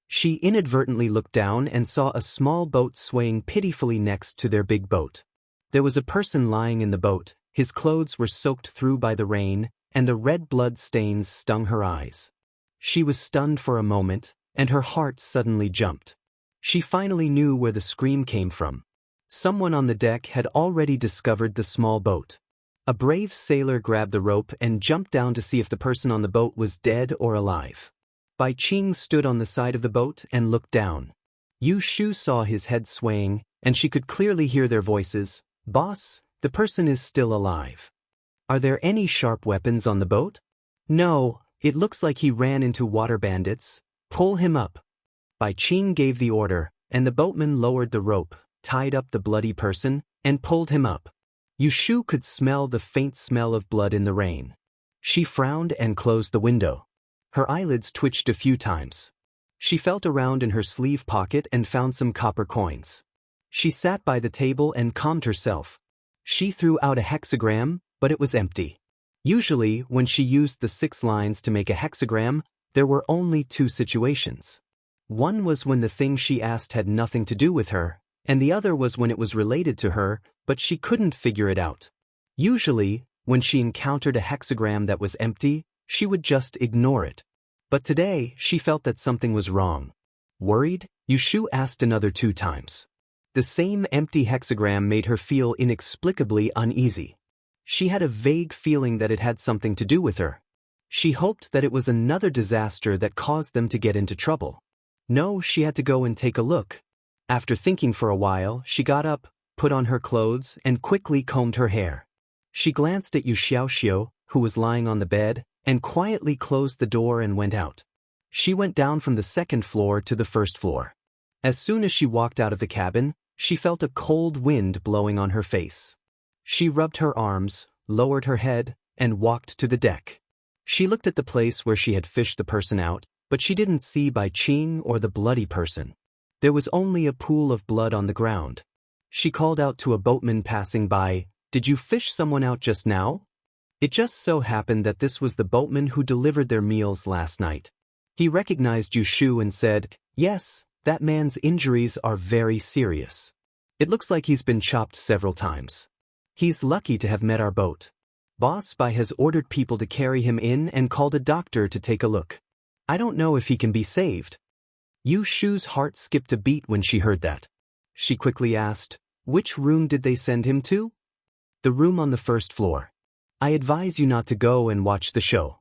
She inadvertently looked down and saw a small boat swaying pitifully next to their big boat. There was a person lying in the boat, his clothes were soaked through by the rain, and the red blood stains stung her eyes. She was stunned for a moment, and her heart suddenly jumped. She finally knew where the scream came from. Someone on the deck had already discovered the small boat. A brave sailor grabbed the rope and jumped down to see if the person on the boat was dead or alive. Bai Qing stood on the side of the boat and looked down. Yu Shu saw his head swaying, and she could clearly hear their voices. Boss, the person is still alive. Are there any sharp weapons on the boat? No, it looks like he ran into water bandits. Pull him up. Bai Qing gave the order, and the boatman lowered the rope, tied up the bloody person, and pulled him up. Yu Shu could smell the faint smell of blood in the rain. She frowned and closed the window. Her eyelids twitched a few times. She felt around in her sleeve pocket and found some copper coins. She sat by the table and calmed herself. She threw out a hexagram, but it was empty. Usually, when she used the 6 lines to make a hexagram, there were only 2 situations. One was when the thing she asked had nothing to do with her, and the other was when it was related to her, but she couldn't figure it out. Usually, when she encountered a hexagram that was empty, she would just ignore it. But today, she felt that something was wrong. Worried, Yu Shu asked another 2 times. The same empty hexagram made her feel inexplicably uneasy. She had a vague feeling that it had something to do with her. She hoped that it was another disaster that caused them to get into trouble. No, she had to go and take a look. After thinking for a while, she got up, put on her clothes, and quickly combed her hair. She glanced at Yu Xiaoxiu, who was lying on the bed, and quietly closed the door and went out. She went down from the 2nd floor to the 1st floor. As soon as she walked out of the cabin, she felt a cold wind blowing on her face. She rubbed her arms, lowered her head, and walked to the deck. She looked at the place where she had fished the person out, but she didn't see Bai Qing or the bloody person. There was only a pool of blood on the ground. She called out to a boatman passing by, "Did you fish someone out just now?" It just so happened that this was the boatman who delivered their meals last night. He recognized Yushu and said, "Yes, that man's injuries are very serious. It looks like he's been chopped several times. He's lucky to have met our boat. Boss Bai has ordered people to carry him in and called a doctor to take a look. I don't know if he can be saved." Yushu's heart skipped a beat when she heard that. She quickly asked, "Which room did they send him to?" "The room on the first floor. I advise you not to go and watch the show."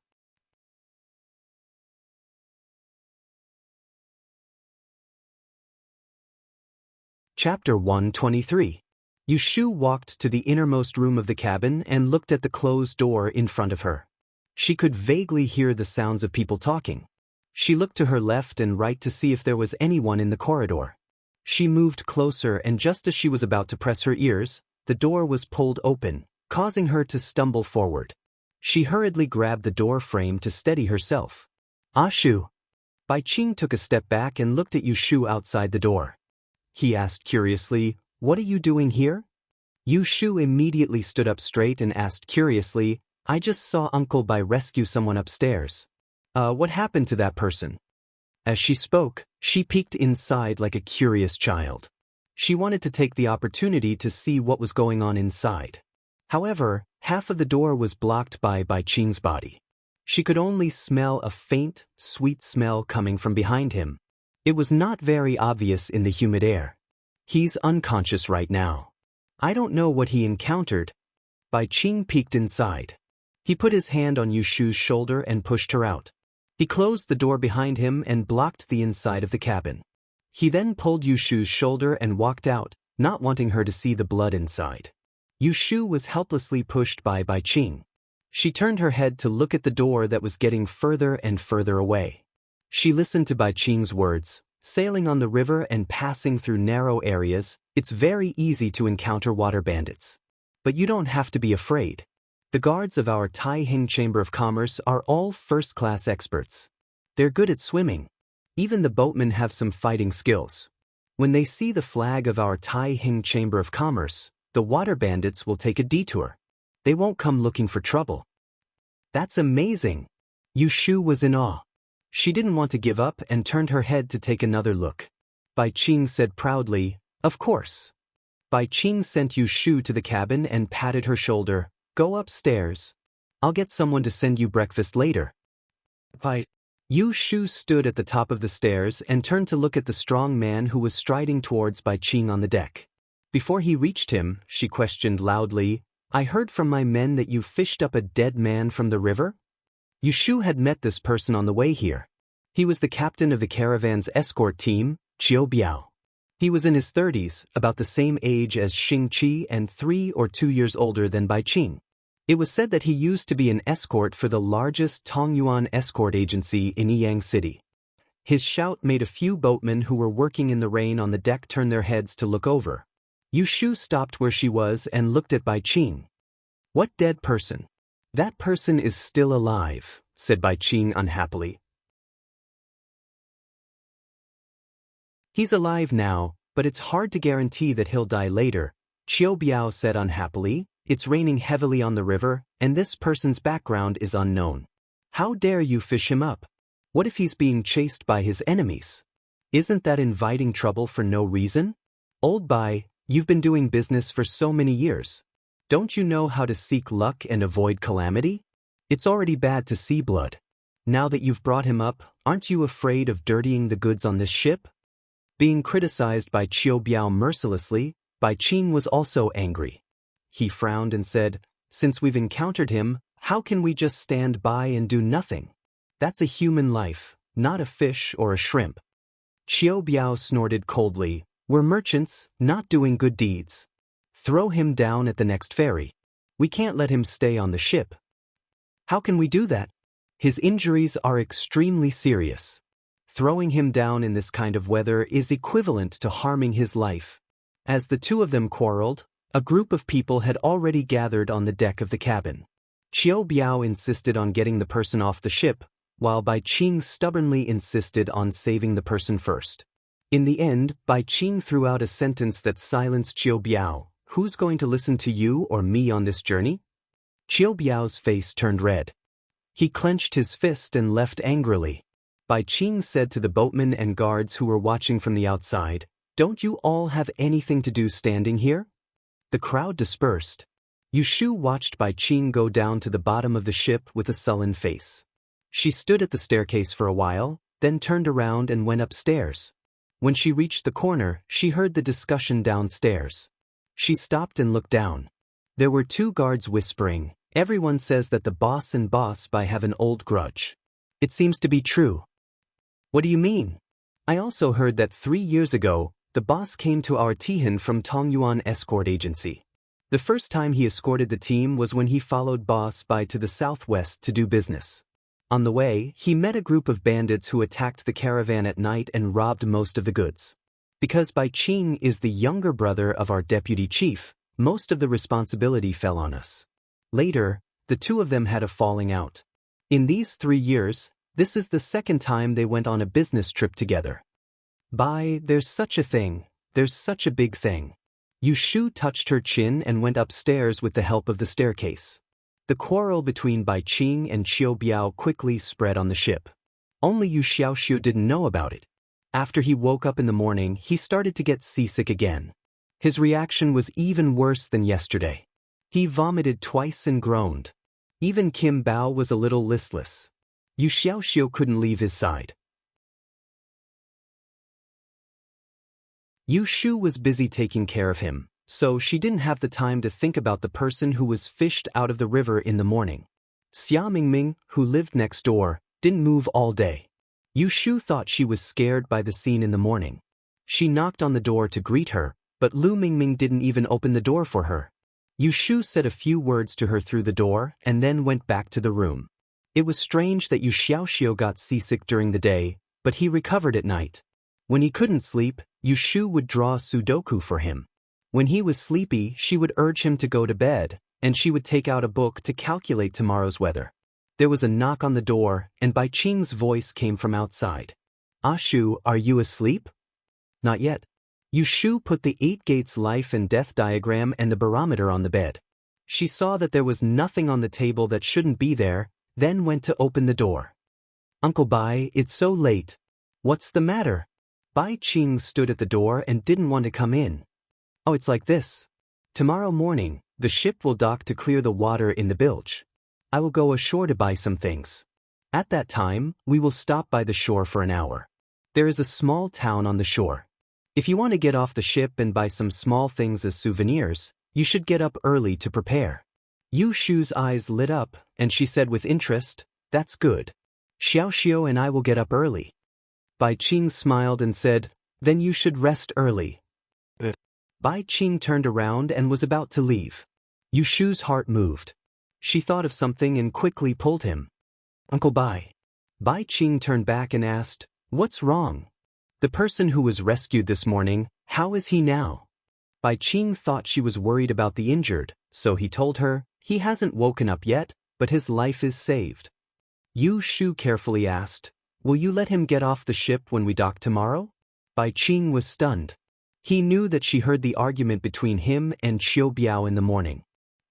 Chapter 123. Yushu walked to the innermost room of the cabin and looked at the closed door in front of her. She could vaguely hear the sounds of people talking. She looked to her left and right to see if there was anyone in the corridor. She moved closer, and just as she was about to press her ears, the door was pulled open, causing her to stumble forward. She hurriedly grabbed the door frame to steady herself. "Ashu!" Bai Qing took a step back and looked at Yushu outside the door. He asked curiously, "What are you doing here?" Yushu immediately stood up straight and asked curiously, "I just saw Uncle Bai rescue someone upstairs. What happened to that person?" As she spoke, she peeked inside like a curious child. She wanted to take the opportunity to see what was going on inside. However, half of the door was blocked by Bai Qing's body. She could only smell a faint, sweet smell coming from behind him. It was not very obvious in the humid air. "He's unconscious right now. I don't know what he encountered." Bai Qing peeked inside. He put his hand on Yushu's shoulder and pushed her out. He closed the door behind him and blocked the inside of the cabin. He then pulled Yushu's shoulder and walked out, not wanting her to see the blood inside. Yushu was helplessly pushed by Bai Qing. She turned her head to look at the door that was getting further and further away. She listened to Bai Qing's words, "Sailing on the river and passing through narrow areas, it's very easy to encounter water bandits. But you don't have to be afraid. The guards of our Taiheng Chamber of Commerce are all first-class experts. They're good at swimming. Even the boatmen have some fighting skills. When they see the flag of our Taiheng Chamber of Commerce, the water bandits will take a detour. They won't come looking for trouble." "That's amazing." Yushu was in awe. She didn't want to give up and turned her head to take another look. Bai Qing said proudly, "Of course." Bai Qing sent Yushu to the cabin and patted her shoulder. "Go upstairs. I'll get someone to send you breakfast later." Yushu stood at the top of the stairs and turned to look at the strong man who was striding towards Bai Qing on the deck. Before he reached him, she questioned loudly, "I heard from my men that you fished up a dead man from the river?" Yushu had met this person on the way here. He was the captain of the caravan's escort team, Qiu Biao. He was in his 30s, about the same age as Xing Qi and 3 or 2 years older than Bai Qing. It was said that he used to be an escort for the largest Tongyuan escort agency in Yiyang City. His shout made a few boatmen who were working in the rain on the deck turn their heads to look over. Yushu stopped where she was and looked at Bai Qing. "What dead person?" "That person is still alive," said Bai Qing unhappily. "He's alive now, but it's hard to guarantee that he'll die later," Qiu Biao said unhappily. "It's raining heavily on the river, and this person's background is unknown. How dare you fish him up? What if he's being chased by his enemies? Isn't that inviting trouble for no reason? Old Bai, you've been doing business for so many years. Don't you know how to seek luck and avoid calamity? It's already bad to see blood. Now that you've brought him up, aren't you afraid of dirtying the goods on this ship?" Being criticized by Qiu Biao mercilessly, Bai Qing was also angry. He frowned and said, "Since we've encountered him, how can we just stand by and do nothing? That's a human life, not a fish or a shrimp." Qiu Biao snorted coldly, "We're merchants, not doing good deeds. Throw him down at the next ferry. We can't let him stay on the ship." "How can we do that? His injuries are extremely serious. Throwing him down in this kind of weather is equivalent to harming his life." As the two of them quarreled, a group of people had already gathered on the deck of the cabin. Qiu Biao insisted on getting the person off the ship, while Bai Qing stubbornly insisted on saving the person first. In the end, Bai Qing threw out a sentence that silenced Qiu Biao. Who's going to listen to you or me on this journey? Qiu Biao's face turned red. He clenched his fist and left angrily. Bai Qing said to the boatmen and guards who were watching from the outside, "Don't you all have anything to do standing here?" The crowd dispersed. Yu Shu watched Bai Qing go down to the bottom of the ship with a sullen face. She stood at the staircase for a while, then turned around and went upstairs. When she reached the corner, she heard the discussion downstairs. She stopped and looked down. There were two guards whispering, "Everyone says that the boss and boss Bai have an old grudge. It seems to be true." "What do you mean?" "I also heard that 3 years ago, the boss came to our Tihan from Tongyuan Escort Agency. The first time he escorted the team was when he followed boss Bai to the southwest to do business. On the way, he met a group of bandits who attacked the caravan at night and robbed most of the goods. Because Bai Qing is the younger brother of our deputy chief, most of the responsibility fell on us. Later, the two of them had a falling out. In these 3 years, this is the second time they went on a business trip together." "Bai, there's such a thing, there's such a big thing." Yu Shu touched her chin and went upstairs with the help of the staircase. The quarrel between Bai Qing and Qiu Biao quickly spread on the ship. Only Yu Xiaoxiu didn't know about it. After he woke up in the morning, he started to get seasick again. His reaction was even worse than yesterday. He vomited twice and groaned. Even Kim Bao was a little listless. Yu Xiaoxiu couldn't leave his side. Yu Shu was busy taking care of him, so she didn't have the time to think about the person who was fished out of the river in the morning. Xia Mingming, who lived next door, didn't move all day. Yu Shu thought she was scared by the scene in the morning. She knocked on the door to greet her, but Lu Mingming didn't even open the door for her. Yu Shu said a few words to her through the door and then went back to the room. It was strange that Yu Xiaoxiu got seasick during the day, but he recovered at night. When he couldn't sleep, Yu Shu would draw Sudoku for him. When he was sleepy, she would urge him to go to bed, and she would take out a book to calculate tomorrow's weather. There was a knock on the door, and Bai Qing's voice came from outside. "Ah Shu, are you asleep?" "Not yet." Yu Shu put the 8 gates life and death diagram and the barometer on the bed. She saw that there was nothing on the table that shouldn't be there, then went to open the door. "Uncle Bai, it's so late. What's the matter?" Bai Qing stood at the door and didn't want to come in. "Oh, it's like this. Tomorrow morning, the ship will dock to clear the water in the bilge. I will go ashore to buy some things. At that time, we will stop by the shore for an hour. There is a small town on the shore. If you want to get off the ship and buy some small things as souvenirs, you should get up early to prepare." Yu Shu's eyes lit up, and she said with interest, "That's good. Xiaoxiu and I will get up early." Bai Qing smiled and said, "Then you should rest early." Bai Qing turned around and was about to leave. Yu Shu's heart moved. She thought of something and quickly pulled him. "Uncle Bai." Bai Qing turned back and asked, "What's wrong?" "The person who was rescued this morning, how is he now?" Bai Qing thought she was worried about the injured, so he told her, "He hasn't woken up yet, but his life is saved." Yu Shu carefully asked, "Will you let him get off the ship when we dock tomorrow?" Bai Qing was stunned. He knew that she heard the argument between him and Qiu Biao in the morning.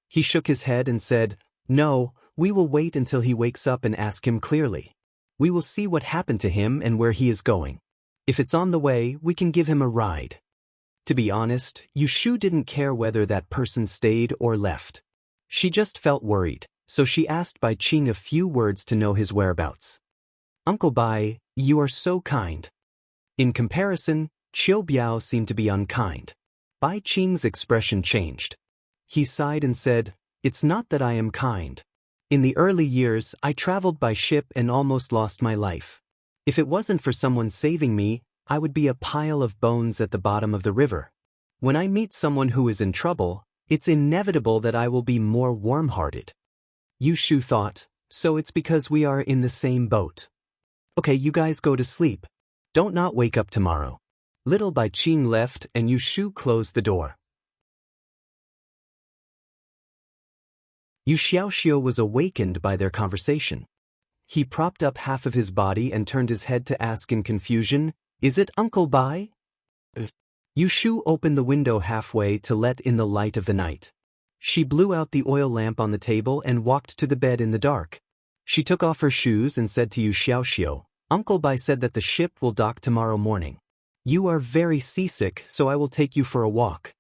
He shook his head and said, "No, we will wait until he wakes up and ask him clearly. We will see what happened to him and where he is going. If it's on the way, we can give him a ride." To be honest, Yu Shu didn't care whether that person stayed or left. She just felt worried, so she asked Bai Qing a few words to know his whereabouts. "Uncle Bai, you are so kind." In comparison, Qiu Biao seemed to be unkind. Bai Qing's expression changed. He sighed and said, "It's not that I am kind. In the early years, I traveled by ship and almost lost my life. If it wasn't for someone saving me, I would be a pile of bones at the bottom of the river. When I meet someone who is in trouble, it's inevitable that I will be more warm-hearted." Yu Shu thought, "So it's because we are in the same boat. Okay, you guys go to sleep. Don't not wake up tomorrow." Little Bai Qing left and Yu Shu closed the door. Yu Xiaoxiu was awakened by their conversation. He propped up half of his body and turned his head to ask in confusion, Is it Uncle Bai? Yushu opened the window halfway to let in the light of the night. She blew out the oil lamp on the table and walked to the bed in the dark. She took off her shoes and said to Yu Xiaoxiu, Uncle Bai said that the ship will dock tomorrow morning. You are very seasick, so I will take you for a walk.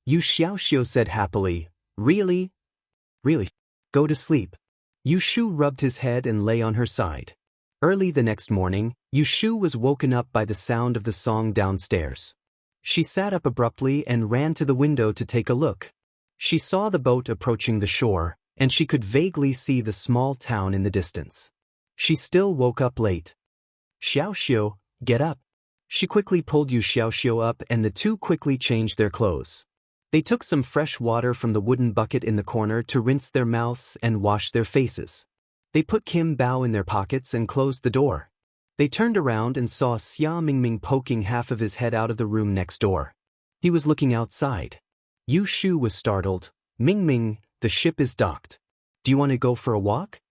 Yu Xiaoxiu said happily, Really? Really? Go to sleep. Yushu rubbed his head and lay on her side. Early the next morning, Yushu was woken up by the sound of the song downstairs. She sat up abruptly and ran to the window to take a look. She saw the boat approaching the shore, and she could vaguely see the small town in the distance. She still woke up late. Xiaoxiu, get up. She quickly pulled Yu Xiaoxiu up and the two quickly changed their clothes. They took some fresh water from the wooden bucket in the corner to rinse their mouths and wash their faces. They put Kim Bao in their pockets and closed the door. They turned around and saw Xia Mingming poking half of his head out of the room next door. He was looking outside. Yu Shu was startled. Mingming, the ship is docked. Do you want to go for a walk?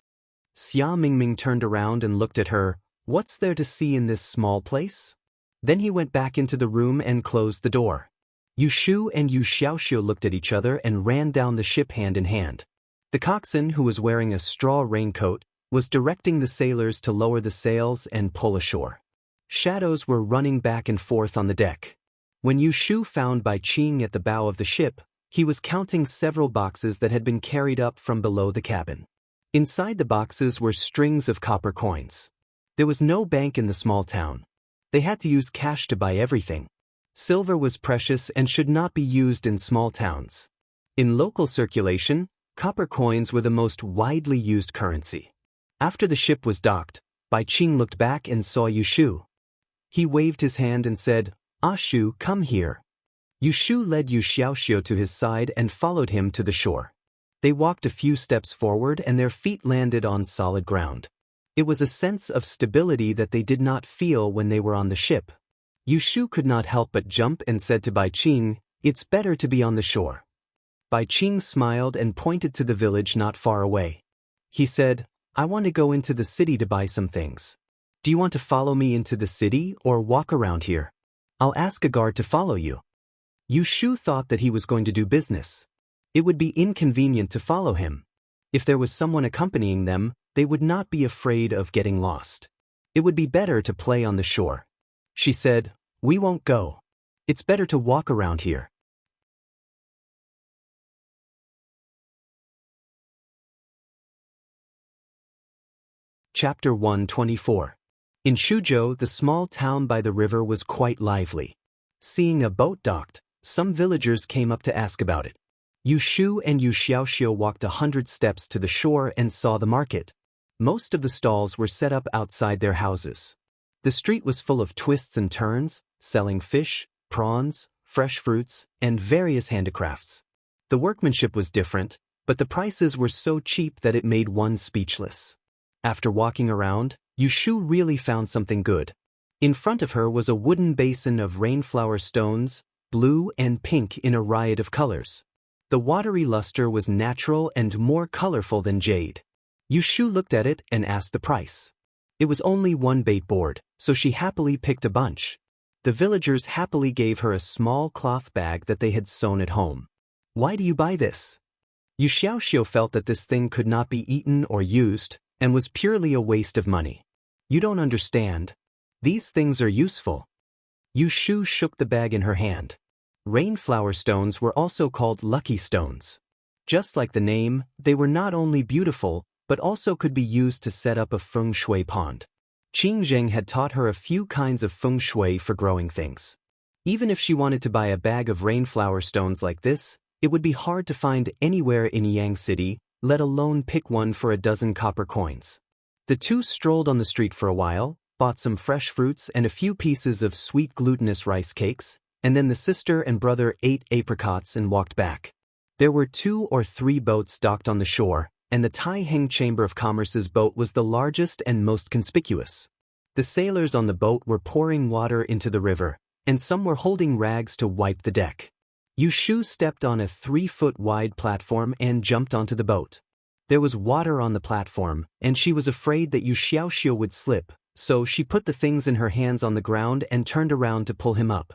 Xia Mingming turned around and looked at her. What's there to see in this small place? Then he went back into the room and closed the door. Yu Shu and Yu Xiaoxiu looked at each other and ran down the ship hand in hand. The coxswain, who was wearing a straw raincoat, was directing the sailors to lower the sails and pull ashore. Shadows were running back and forth on the deck. When Yu Shu found Bai Qing at the bow of the ship, he was counting several boxes that had been carried up from below the cabin. Inside the boxes were strings of copper coins. There was no bank in the small town. They had to use cash to buy everything. Silver was precious and should not be used in small towns. In local circulation, copper coins were the most widely used currency. After the ship was docked, Bai Qing looked back and saw Yu Shu. He waved his hand and said, Shu, come here. Yu Shu led Yu Xiaoxiu to his side and followed him to the shore. They walked a few steps forward and their feet landed on solid ground. It was a sense of stability that they did not feel when they were on the ship. Yu Shu could not help but jump and said to Bai Qing, It's better to be on the shore. Bai Qing smiled and pointed to the village not far away. He said, I want to go into the city to buy some things. Do you want to follow me into the city or walk around here? I'll ask a guard to follow you. Yu Shu thought that he was going to do business. It would be inconvenient to follow him. If there was someone accompanying them, they would not be afraid of getting lost. It would be better to play on the shore. She said, We won't go. It's better to walk around here. Chapter 124. In Shuzhou, the small town by the river was quite lively. Seeing a boat docked, some villagers came up to ask about it. Yu Shu and Yu Xiaoxiu walked 100 steps to the shore and saw the market. Most of the stalls were set up outside their houses. The street was full of twists and turns, selling fish, prawns, fresh fruits, and various handicrafts. The workmanship was different, but the prices were so cheap that it made one speechless. After walking around, Yu Shu really found something good. In front of her was a wooden basin of rainflower stones, blue and pink in a riot of colors. The watery luster was natural and more colorful than jade. Yu Shu looked at it and asked the price. It was only one bait board, so she happily picked a bunch. The villagers happily gave her a small cloth bag that they had sewn at home. Why do you buy this? Yu Xiaoxiu felt that this thing could not be eaten or used, and was purely a waste of money. You don't understand. These things are useful. Yu Shu shook the bag in her hand. Rainflower stones were also called lucky stones. Just like the name, they were not only beautiful, but also could be used to set up a feng shui pond. Qing Zheng had taught her a few kinds of feng shui for growing things. Even if she wanted to buy a bag of rainflower stones like this, it would be hard to find anywhere in Yang City, let alone pick one for a dozen copper coins. The two strolled on the street for a while, bought some fresh fruits and a few pieces of sweet glutinous rice cakes, and then the sister and brother ate apricots and walked back. There were 2 or 3 boats docked on the shore, and the Taiheng Chamber of Commerce's boat was the largest and most conspicuous. The sailors on the boat were pouring water into the river, and some were holding rags to wipe the deck. Yu Shu stepped on a 3-foot-wide platform and jumped onto the boat. There was water on the platform, and she was afraid that Yu Xiaoxiu would slip, So she put the things in her hands on the ground and turned around to pull him up.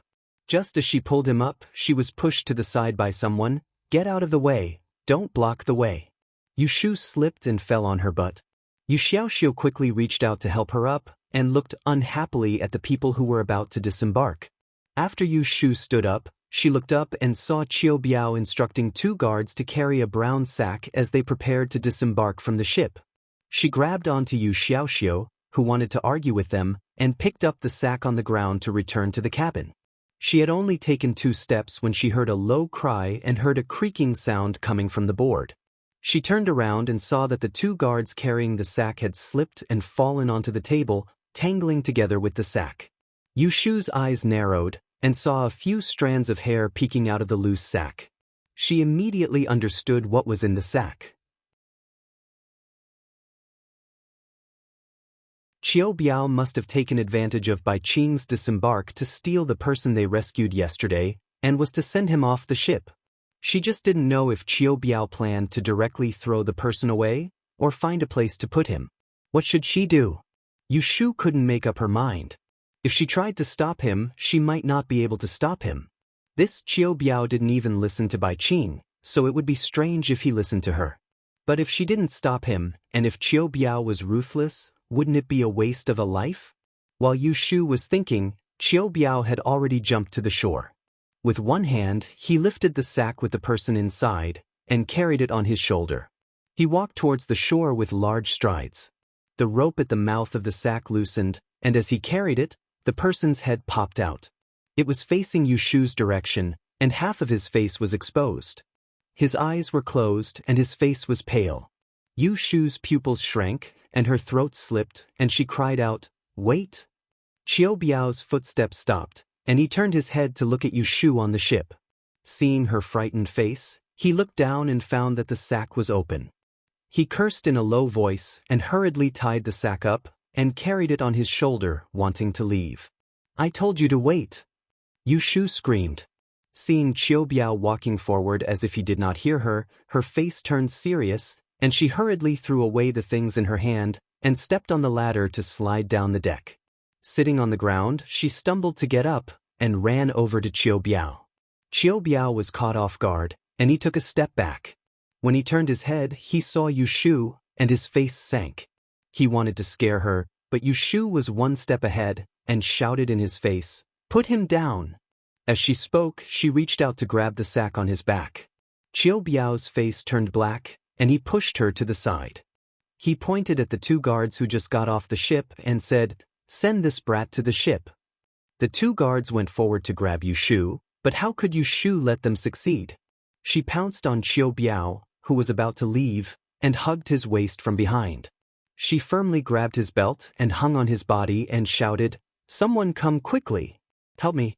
Just as she pulled him up, she was pushed to the side by someone. "Get out of the way, don't block the way." Yu Shu slipped and fell on her butt. Yu Xiaoxiu quickly reached out to help her up, and looked unhappily at the people who were about to disembark. After Yu Shu stood up, she looked up and saw Qiu Biao instructing 2 guards to carry a brown sack as they prepared to disembark from the ship. She grabbed onto Yu Xiaoxiu, who wanted to argue with them, and picked up the sack on the ground to return to the cabin. She had only taken 2 steps when she heard a low cry and heard a creaking sound coming from the board. She turned around and saw that the 2 guards carrying the sack had slipped and fallen onto the table, tangling together with the sack. Yu Shu's eyes narrowed, and saw a few strands of hair peeking out of the loose sack. She immediately understood what was in the sack. Qiu Biao must have taken advantage of Bai Qing's disembark to steal the person they rescued yesterday, and was to send him off the ship. She just didn't know if Qiu Biao planned to directly throw the person away, or find a place to put him. What should she do? Yu Shu couldn't make up her mind. If she tried to stop him, she might not be able to stop him. This Qiu Biao didn't even listen to Bai Qing, so it would be strange if he listened to her. But if she didn't stop him, and if Qiu Biao was ruthless, wouldn't it be a waste of a life? While Yu Shu was thinking, Qiu Biao had already jumped to the shore. With one hand, he lifted the sack with the person inside, and carried it on his shoulder. He walked towards the shore with large strides. The rope at the mouth of the sack loosened, and as he carried it, the person's head popped out. It was facing Yu Shu's direction, and half of his face was exposed. His eyes were closed and his face was pale. Yu Shu's pupils shrank, and her throat slipped, and she cried out, "Wait!" Qiu Biao's footsteps stopped, and he turned his head to look at Yu Shu on the ship. Seeing her frightened face, he looked down and found that the sack was open. He cursed in a low voice and hurriedly tied the sack up and carried it on his shoulder, wanting to leave. "I told you to wait!" Yu Shu screamed. Seeing Qiu Biao walking forward as if he did not hear her, her face turned serious, and she hurriedly threw away the things in her hand and stepped on the ladder to slide down the deck. Sitting on the ground, she stumbled to get up and ran over to Qiu Biao. Qiu Biao was caught off guard, and he took a step back. When he turned his head, he saw Yu Shu, and his face sank. He wanted to scare her, but Yu Shu was 1 step ahead and shouted in his face, "Put him down!" As she spoke, she reached out to grab the sack on his back. Qiu Biao's face turned black, and he pushed her to the side. He pointed at the 2 guards who just got off the ship and said, "Send this brat to the ship." The 2 guards went forward to grab Yu Shu, but how could Yu Shu let them succeed? She pounced on Qiu Biao, who was about to leave, and hugged his waist from behind. She firmly grabbed his belt and hung on his body and shouted, "Someone come quickly! Help me!"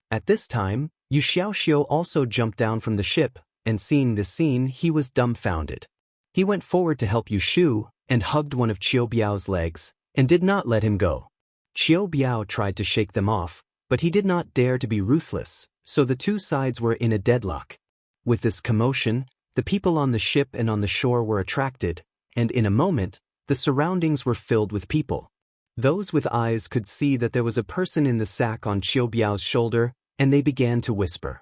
At this time, Yu Xiaoxiu also jumped down from the ship, and seeing this scene, he was dumbfounded. He went forward to help Yu Shu, and hugged one of Qiu Biao's legs, and did not let him go. Qiu Biao tried to shake them off, but he did not dare to be ruthless, so the 2 sides were in a deadlock. With this commotion, the people on the ship and on the shore were attracted, and in a moment, the surroundings were filled with people. Those with eyes could see that there was a person in the sack on Qiu Biao's shoulder, and they began to whisper.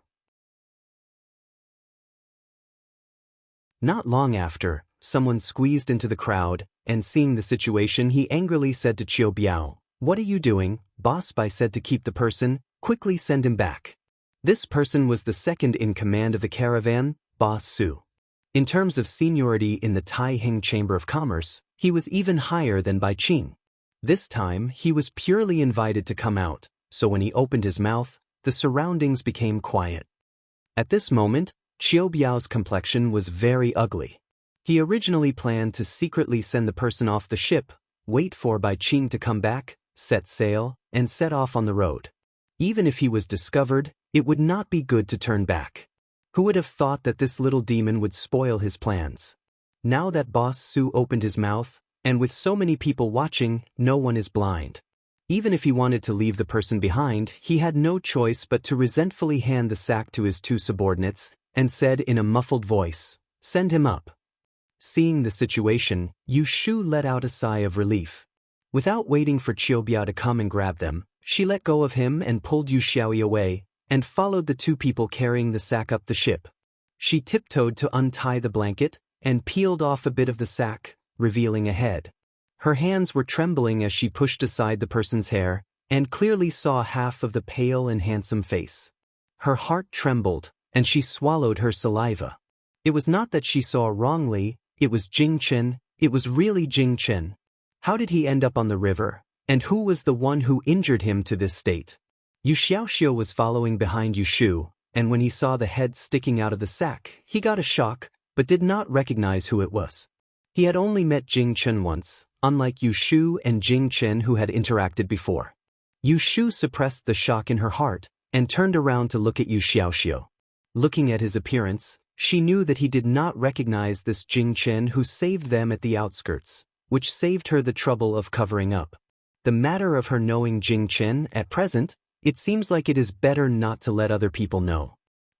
Not long after, someone squeezed into the crowd, and seeing the situation, he angrily said to Qiu Biao, "What are you doing?" Boss Bai said to keep the person, "Quickly send him back." This person was the second in command of the caravan, Boss Su. In terms of seniority in the Taiheng Chamber of Commerce, he was even higher than Bai Qing. This time, he was purely invited to come out, so when he opened his mouth, the surroundings became quiet. At this moment, Qiu Biao's complexion was very ugly. He originally planned to secretly send the person off the ship, wait for Bai Qing to come back, set sail, and set off on the road. Even if he was discovered, it would not be good to turn back. Who would have thought that this little demon would spoil his plans? Now that Boss Su opened his mouth, and with so many people watching, no one is blind. Even if he wanted to leave the person behind, he had no choice but to resentfully hand the sack to his 2 subordinates, and said in a muffled voice, "Send him up." Seeing the situation, Yu Shu let out a sigh of relief. Without waiting for Qiubiao to come and grab them, she let go of him and pulled Yu Xiaoyi away, and followed the two people carrying the sack up the ship. She tiptoed to untie the blanket, and peeled off a bit of the sack, revealing a head. Her hands were trembling as she pushed aside the person's hair, and clearly saw half of the pale and handsome face. Her heart trembled, and she swallowed her saliva. It was not that she saw wrongly, it was Jing Chen, it was really Jing Chen. How did he end up on the river, and who was the one who injured him to this state? Yu Xiaoxiu was following behind Yu Shu, and when he saw the head sticking out of the sack, he got a shock, but did not recognize who it was. He had only met Jing Chen once, unlike Yu Shu and Jing Chen who had interacted before. Yu Shu suppressed the shock in her heart, and turned around to look at Yu Xiaoxiu. Looking at his appearance, she knew that he did not recognize this Jing Chen who saved them at the outskirts, which saved her the trouble of covering up. The matter of her knowing Jing Chen at present, it seems like it is better not to let other people know.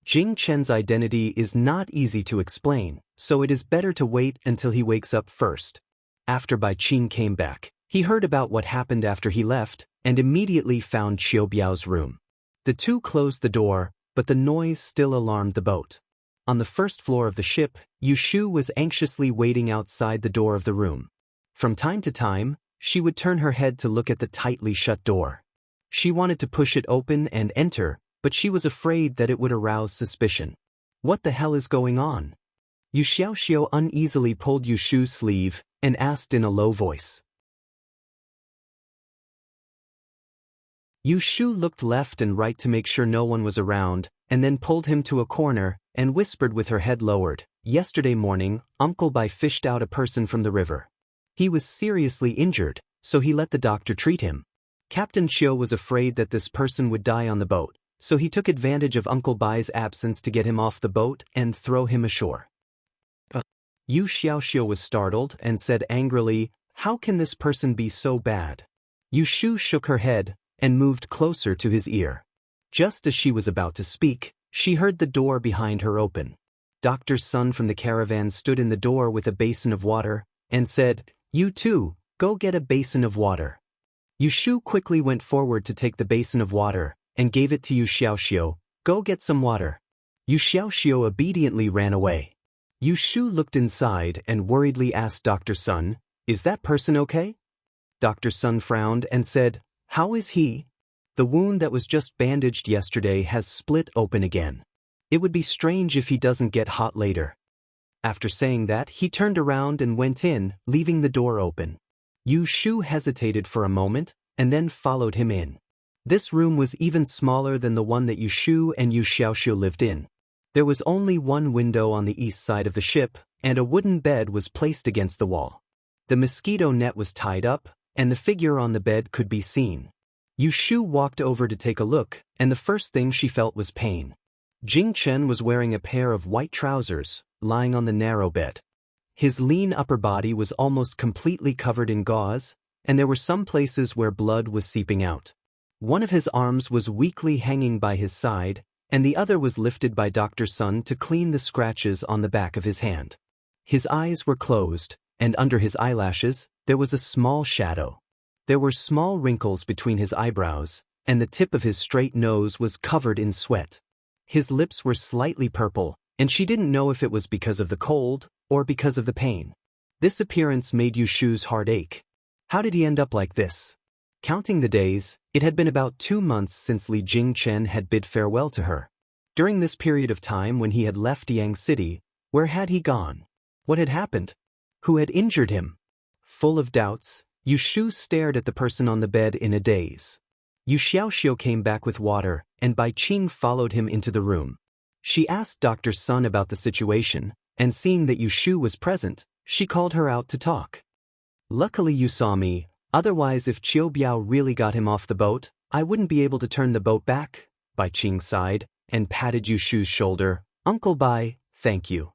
Jing Chen's identity is not easy to explain, so it is better to wait until he wakes up first. After Bai Qing came back, he heard about what happened after he left, and immediately found Qiubiao's room. The two closed the door, but the noise still alarmed the boat. On the first floor of the ship, Yu Shu was anxiously waiting outside the door of the room. From time to time, she would turn her head to look at the tightly shut door. She wanted to push it open and enter, but she was afraid that it would arouse suspicion. What the hell is going on? Yu Xiaoxiu uneasily pulled Yu Shu's sleeve, and asked in a low voice. Yu Shu looked left and right to make sure no one was around, and then pulled him to a corner, and whispered with her head lowered, "Yesterday morning, Uncle Bai fished out a person from the river. He was seriously injured, so he let the doctor treat him. Captain Chiu was afraid that this person would die on the boat, so he took advantage of Uncle Bai's absence to get him off the boat and throw him ashore." Yu Xiaoxiu was startled and said angrily, "How can this person be so bad?" Yu Shu shook her head, and moved closer to his ear. Just as she was about to speak, she heard the door behind her open. Doctor's son from the caravan stood in the door with a basin of water, and said, "You too, go get a basin of water." Yu Shu quickly went forward to take the basin of water, and gave it to Yu Xiaoxiu. "Go get some water." Yu Xiaoxiu obediently ran away. Yu Shu looked inside and worriedly asked Dr. Sun, "Is that person okay?" Dr. Sun frowned and said, "How is he? The wound that was just bandaged yesterday has split open again. It would be strange if he doesn't get hot later." After saying that, he turned around and went in, leaving the door open. Yu Shu hesitated for a moment, and then followed him in. This room was even smaller than the one that Yu Shu and Yu Xiaoxiu lived in. There was only one window on the east side of the ship, and a wooden bed was placed against the wall. The mosquito net was tied up, and the figure on the bed could be seen. Yu Shu walked over to take a look, and the first thing she felt was pain. Jing Chen was wearing a pair of white trousers, lying on the narrow bed. His lean upper body was almost completely covered in gauze, and there were some places where blood was seeping out. One of his arms was weakly hanging by his side, and the other was lifted by Dr. Sun to clean the scratches on the back of his hand. His eyes were closed, and under his eyelashes, there was a small shadow. There were small wrinkles between his eyebrows, and the tip of his straight nose was covered in sweat. His lips were slightly purple, and she didn't know if it was because of the cold or because of the pain. This appearance made Yu Shu's heart ache. How did he end up like this? Counting the days, it had been about 2 months since Li Jingchen had bid farewell to her. During this period of time when he had left Yang City, where had he gone? What had happened? Who had injured him? Full of doubts, Yu Shu stared at the person on the bed in a daze. Yu Xiaoxiu came back with water, and Bai Qing followed him into the room. She asked Dr. Sun about the situation, and seeing that Yu Shu was present, she called her out to talk. "Luckily you saw me, otherwise if Qiubiao really got him off the boat, I wouldn't be able to turn the boat back," Bai Qing sighed, and patted Yu Shu's shoulder. "Uncle Bai, thank you."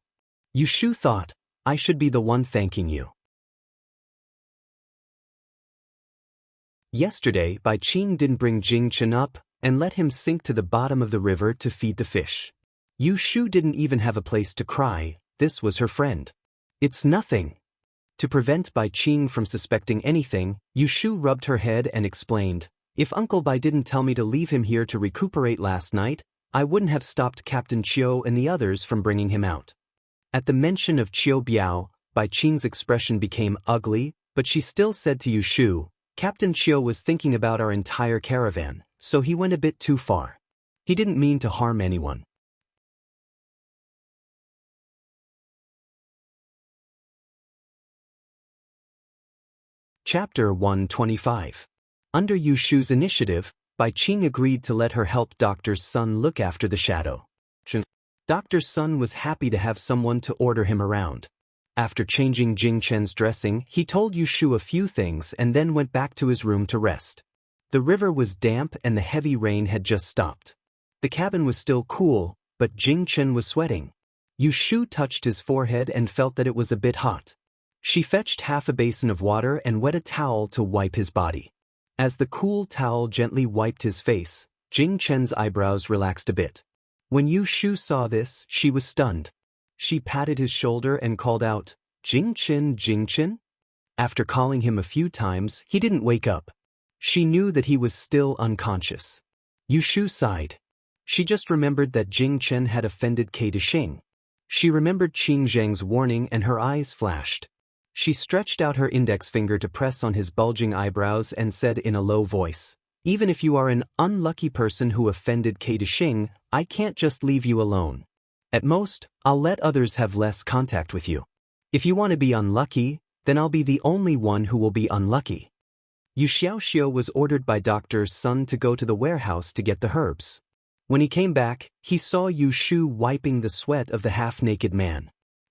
Yu Shu thought, "I should be the one thanking you." Yesterday, Bai Qing didn't bring Jing Chen up, and let him sink to the bottom of the river to feed the fish. Yu Shu didn't even have a place to cry. This was her friend. "It's nothing." To prevent Bai Qing from suspecting anything, Yu Shu rubbed her head and explained, "If Uncle Bai didn't tell me to leave him here to recuperate last night, I wouldn't have stopped Captain Chiu and the others from bringing him out." At the mention of Chiu Biao, Bai Qing's expression became ugly, but she still said to Yu Shu, "Captain Chiu was thinking about our entire caravan, so he went a bit too far. He didn't mean to harm anyone." Chapter 125. Under Yu Shu's initiative, Bai Qing agreed to let her help Dr. Sun look after the shadow. Dr. Sun was happy to have someone to order him around. After changing Jing Chen's dressing, he told Yu Shu a few things and then went back to his room to rest. The river was damp and the heavy rain had just stopped. The cabin was still cool, but Jing Chen was sweating. Yu Shu touched his forehead and felt that it was a bit hot. She fetched half a basin of water and wet a towel to wipe his body. As the cool towel gently wiped his face, Jing Chen's eyebrows relaxed a bit. When Yu Shu saw this, she was stunned. She patted his shoulder and called out, "Jing Chen, Jing Chen?" After calling him a few times, he didn't wake up. She knew that he was still unconscious. Yu Shu sighed. She just remembered that Jing Chen had offended Kei Dixing. She remembered Qing Zheng's warning and her eyes flashed. She stretched out her index finger to press on his bulging eyebrows and said in a low voice, "Even if you are an unlucky person who offended Kei Dixing, I can't just leave you alone. At most, I'll let others have less contact with you. If you want to be unlucky, then I'll be the only one who will be unlucky." Yu Xiaoxiu was ordered by Dr. Sun to go to the warehouse to get the herbs. When he came back, he saw Yu Shu wiping the sweat of the half-naked man.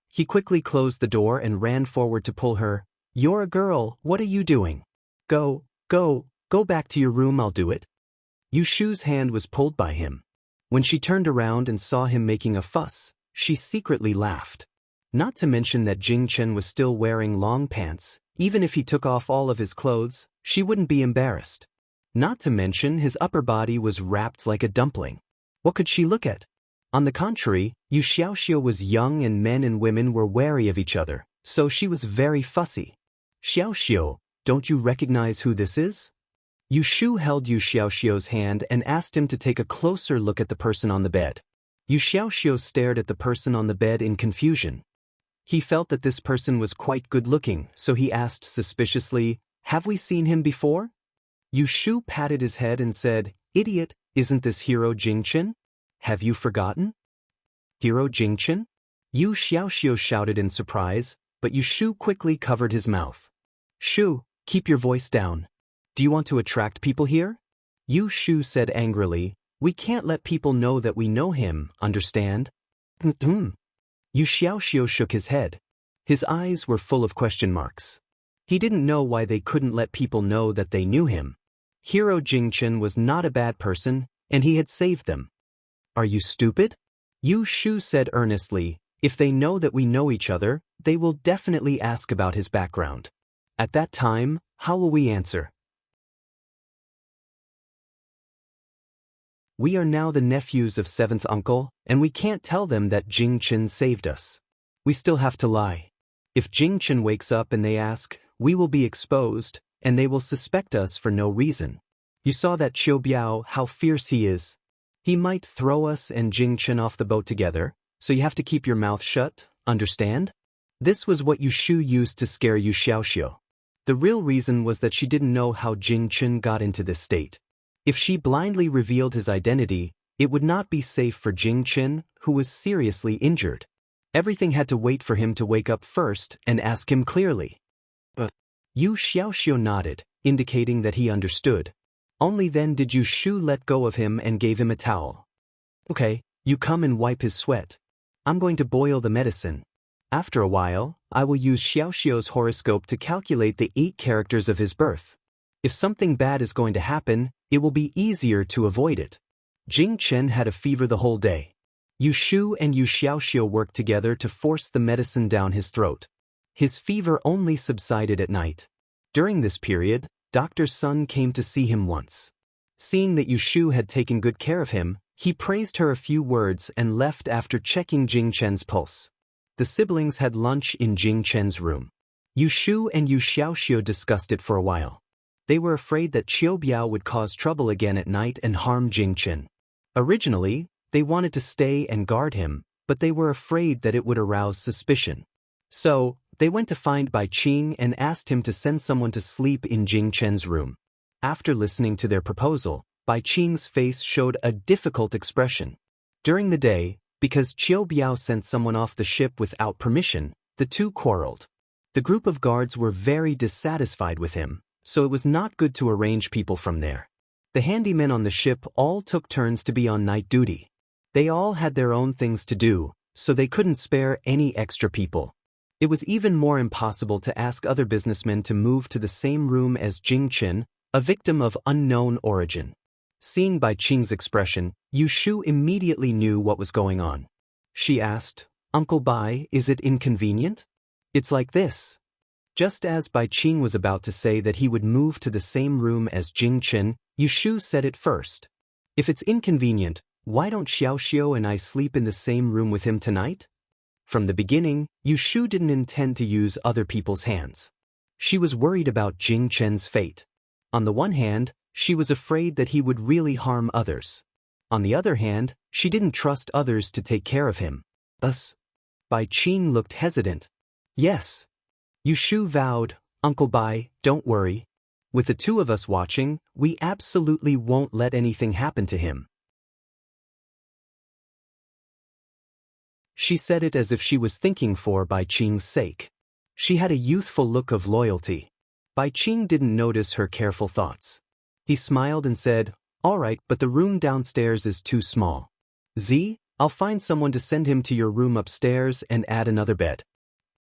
He quickly closed the door and ran forward to pull her. "You're a girl, what are you doing? Go back to your room, I'll do it." Yu Shu's hand was pulled by him. When she turned around and saw him making a fuss, she secretly laughed. Not to mention that Jing Chen was still wearing long pants. Even if he took off all of his clothes, she wouldn't be embarrassed. Not to mention his upper body was wrapped like a dumpling. What could she look at? On the contrary, Yu Xiaoxiu was young and men and women were wary of each other, so she was very fussy. "Xiaoxiu, don't you recognize who this is?" Yu Shu held Yu Xiaoxiu's hand and asked him to take a closer look at the person on the bed. Yu Xiaoxiu stared at the person on the bed in confusion. He felt that this person was quite good-looking, so he asked suspiciously, "Have we seen him before?" Yu Shu patted his head and said, "Idiot, isn't this hero Jing Chen? Have you forgotten?" "Hero Jing Chen?" Yu Xiaoxiu shouted in surprise, but Yu Shu quickly covered his mouth. "Shu, keep your voice down. Do you want to attract people here?" Yu Shu said angrily, "We can't let people know that we know him, understand?" Yu Xiaoxiu shook his head. His eyes were full of question marks. He didn't know why they couldn't let people know that they knew him. Hero Jing Chen was not a bad person, and he had saved them. "Are you stupid?" Yu Shu said earnestly, "If they know that we know each other, they will definitely ask about his background. At that time, how will we answer?" "We are now the nephews of seventh uncle, and we can't tell them that Jing Chen saved us. We still have to lie. If Jing Chen wakes up and they ask, we will be exposed, and they will suspect us for no reason. You saw that Chiu Biao, how fierce he is. He might throw us and Jing Chen off the boat together, so you have to keep your mouth shut, understand?" This was what Yu Shu used to scare Yu Xiaoxiu. The real reason was that she didn't know how Jing Chen got into this state. If she blindly revealed his identity, it would not be safe for Jing Chen, who was seriously injured. Everything had to wait for him to wake up first and ask him clearly. Yu Xiaoxiu nodded, indicating that he understood. Only then did Yu Shu let go of him and gave him a towel. "Okay, you come and wipe his sweat. I'm going to boil the medicine. After a while, I will use Xiaoxiu's horoscope to calculate the 8 characters of his birth. If something bad is going to happen, it will be easier to avoid it." Jing Chen had a fever the whole day. Yu Shu and Yu Xiaoxiu worked together to force the medicine down his throat. His fever only subsided at night. During this period, Dr. Sun came to see him once. Seeing that Yu Shu had taken good care of him, he praised her a few words and left after checking Jing Chen's pulse. The siblings had lunch in Jing Chen's room. Yu Shu and Yu Xiaoxiu discussed it for a while. They were afraid that Qiu Biao would cause trouble again at night and harm Jingchen. Originally, they wanted to stay and guard him, but they were afraid that it would arouse suspicion. So, they went to find Bai Qing and asked him to send someone to sleep in Jingchen's room. After listening to their proposal, Bai Qing's face showed a difficult expression. During the day, because Qiu Biao sent someone off the ship without permission, the two quarreled. The group of guards were very dissatisfied with him, so it was not good to arrange people from there. The handymen on the ship all took turns to be on night duty. They all had their own things to do, so they couldn't spare any extra people. It was even more impossible to ask other businessmen to move to the same room as Jingchen, a victim of unknown origin. Seeing Bai Qing's expression, Yu Shu immediately knew what was going on. She asked, "Uncle Bai, is it inconvenient?" "It's like this." Just as Bai Qing was about to say that he would move to the same room as Jingchen, Yu Shu said it first. "If it's inconvenient, why don't Xiaoxiu and I sleep in the same room with him tonight?" From the beginning, Yu Shu didn't intend to use other people's hands. She was worried about Jingchen's fate. On the one hand, she was afraid that he would really harm others. On the other hand, she didn't trust others to take care of him. Thus, Bai Qing looked hesitant. "Yes." Yu Shu vowed, "Uncle Bai, don't worry. With the two of us watching, we absolutely won't let anything happen to him." She said it as if she was thinking for Bai Qing's sake. She had a youthful look of loyalty. Bai Qing didn't notice her careful thoughts. He smiled and said, "All right, but the room downstairs is too small. I'll find someone to send him to your room upstairs and add another bed."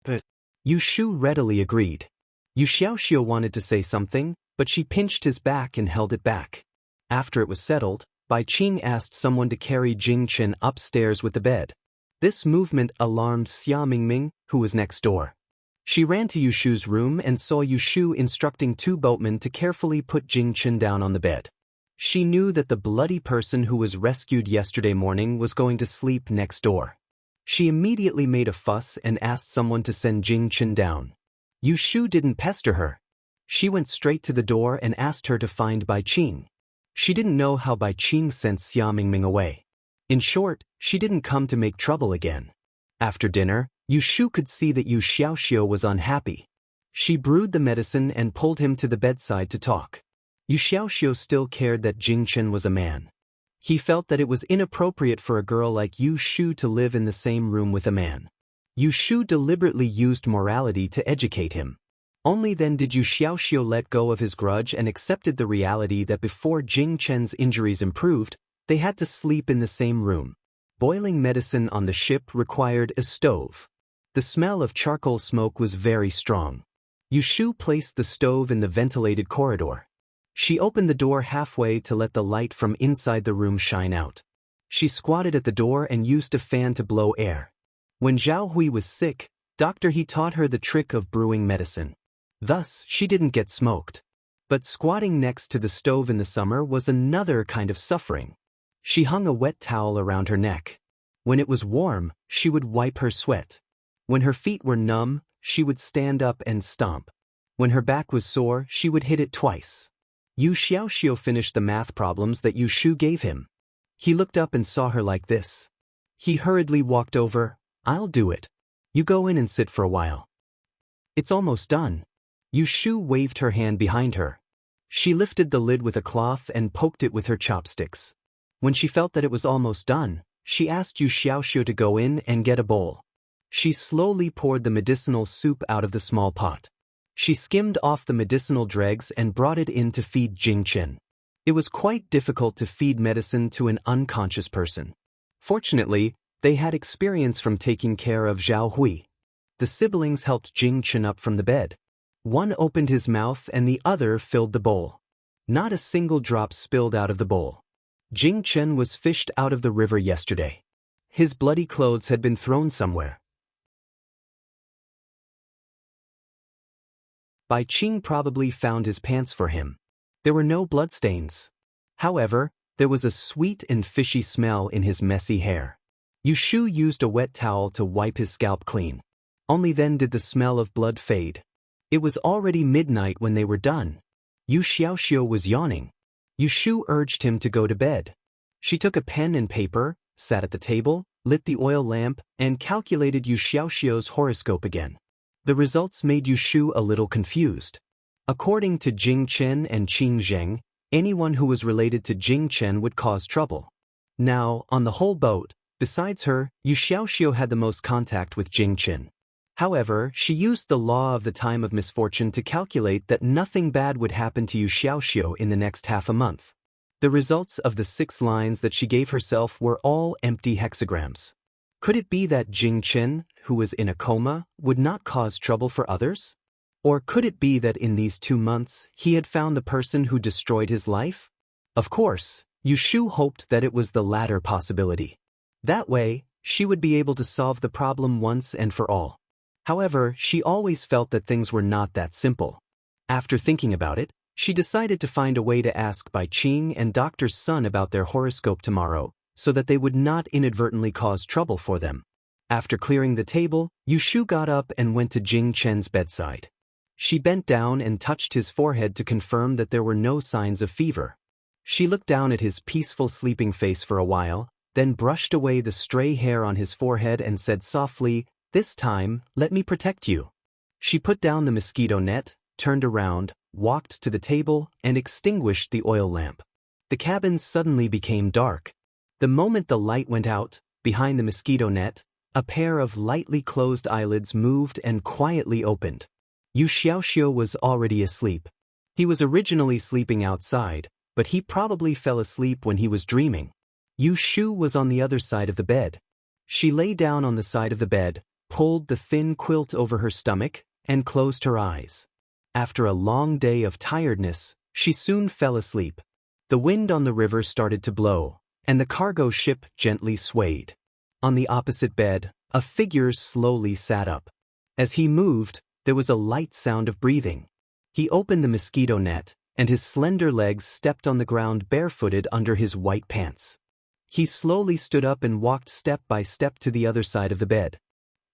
But Yu Shu readily agreed. Yu Xiaoxiu wanted to say something, but she pinched his back and held it back. After it was settled, Bai Qing asked someone to carry Jingchen upstairs with the bed. This movement alarmed Xia Mingming, who was next door. She ran to Yu Shu's room and saw Yu Shu instructing two boatmen to carefully put Jingchen down on the bed. She knew that the bloody person who was rescued yesterday morning was going to sleep next door. She immediately made a fuss and asked someone to send Jingchen down. Yu Shu didn't pester her. She went straight to the door and asked her to find Bai Qing. She didn't know how Bai Qing sent Xia Mingming away. In short, she didn't come to make trouble again. After dinner, Yu Shu could see that Yu Xiaoxiu was unhappy. She brewed the medicine and pulled him to the bedside to talk. Yu Xiaoxiu still cared that Jingchen was a man. He felt that it was inappropriate for a girl like Yu Shu to live in the same room with a man. Yu Shu deliberately used morality to educate him. Only then did Yu Xiaoxiu let go of his grudge and accepted the reality that before Jingchen's injuries improved, they had to sleep in the same room. Boiling medicine on the ship required a stove. The smell of charcoal smoke was very strong. Yu Shu placed the stove in the ventilated corridor. She opened the door halfway to let the light from inside the room shine out. She squatted at the door and used a fan to blow air. When Zhao Hui was sick, Dr. He taught her the trick of brewing medicine. Thus, she didn't get smoked. But squatting next to the stove in the summer was another kind of suffering. She hung a wet towel around her neck. When it was warm, she would wipe her sweat. When her feet were numb, she would stand up and stomp. When her back was sore, she would hit it twice. Yu Xiaoxiu finished the math problems that Yu Shu gave him. He looked up and saw her like this. He hurriedly walked over. "I'll do it. You go in and sit for a while." "It's almost done." Yu Shu waved her hand behind her. She lifted the lid with a cloth and poked it with her chopsticks. When she felt that it was almost done, she asked Yu Xiaoxiu to go in and get a bowl. She slowly poured the medicinal soup out of the small pot. She skimmed off the medicinal dregs and brought it in to feed Jingchen. It was quite difficult to feed medicine to an unconscious person. Fortunately, they had experience from taking care of Zhao Hui. The siblings helped Jingchen up from the bed. One opened his mouth and the other filled the bowl. Not a single drop spilled out of the bowl. Jingchen was fished out of the river yesterday. His bloody clothes had been thrown somewhere. Bai Qing probably found his pants for him. There were no bloodstains. However, there was a sweet and fishy smell in his messy hair. Yu Shu used a wet towel to wipe his scalp clean. Only then did the smell of blood fade. It was already midnight when they were done. Yu Xiaoxiu was yawning. Yu Shu urged him to go to bed. She took a pen and paper, sat at the table, lit the oil lamp, and calculated Yu Xiaoxiu's horoscope again. The results made Yu Shu a little confused. According to Jing Chen and Qing Zheng, anyone who was related to Jing Chen would cause trouble. Now, on the whole boat, besides her, Yu Xiaoxiu had the most contact with Jing Chen. However, she used the law of the time of misfortune to calculate that nothing bad would happen to Yu Xiaoxiu in the next half a month. The results of the 6 lines that she gave herself were all empty hexagrams. Could it be that Jing Chen, who was in a coma, would not cause trouble for others? Or could it be that in these 2 months he had found the person who destroyed his life? Of course, Yu Shu hoped that it was the latter possibility. That way, she would be able to solve the problem once and for all. However, she always felt that things were not that simple. After thinking about it, she decided to find a way to ask Bai Qing and Dr. Sun about their horoscope tomorrow, so that they would not inadvertently cause trouble for them. After clearing the table, Yu Shu got up and went to Jing Chen's bedside. She bent down and touched his forehead to confirm that there were no signs of fever. She looked down at his peaceful sleeping face for a while, then brushed away the stray hair on his forehead and said softly, "This time, let me protect you." She put down the mosquito net, turned around, walked to the table, and extinguished the oil lamp. The cabin suddenly became dark. The moment the light went out, behind the mosquito net, a pair of lightly closed eyelids moved and quietly opened. Yu Xiaoxiu was already asleep. He was originally sleeping outside, but he probably fell asleep when he was dreaming. Yu Shu was on the other side of the bed. She lay down on the side of the bed, pulled the thin quilt over her stomach, and closed her eyes. After a long day of tiredness, she soon fell asleep. The wind on the river started to blow, and the cargo ship gently swayed. On the opposite bed, a figure slowly sat up. As he moved, there was a light sound of breathing. He opened the mosquito net, and his slender legs stepped on the ground barefooted under his white pants. He slowly stood up and walked step by step to the other side of the bed.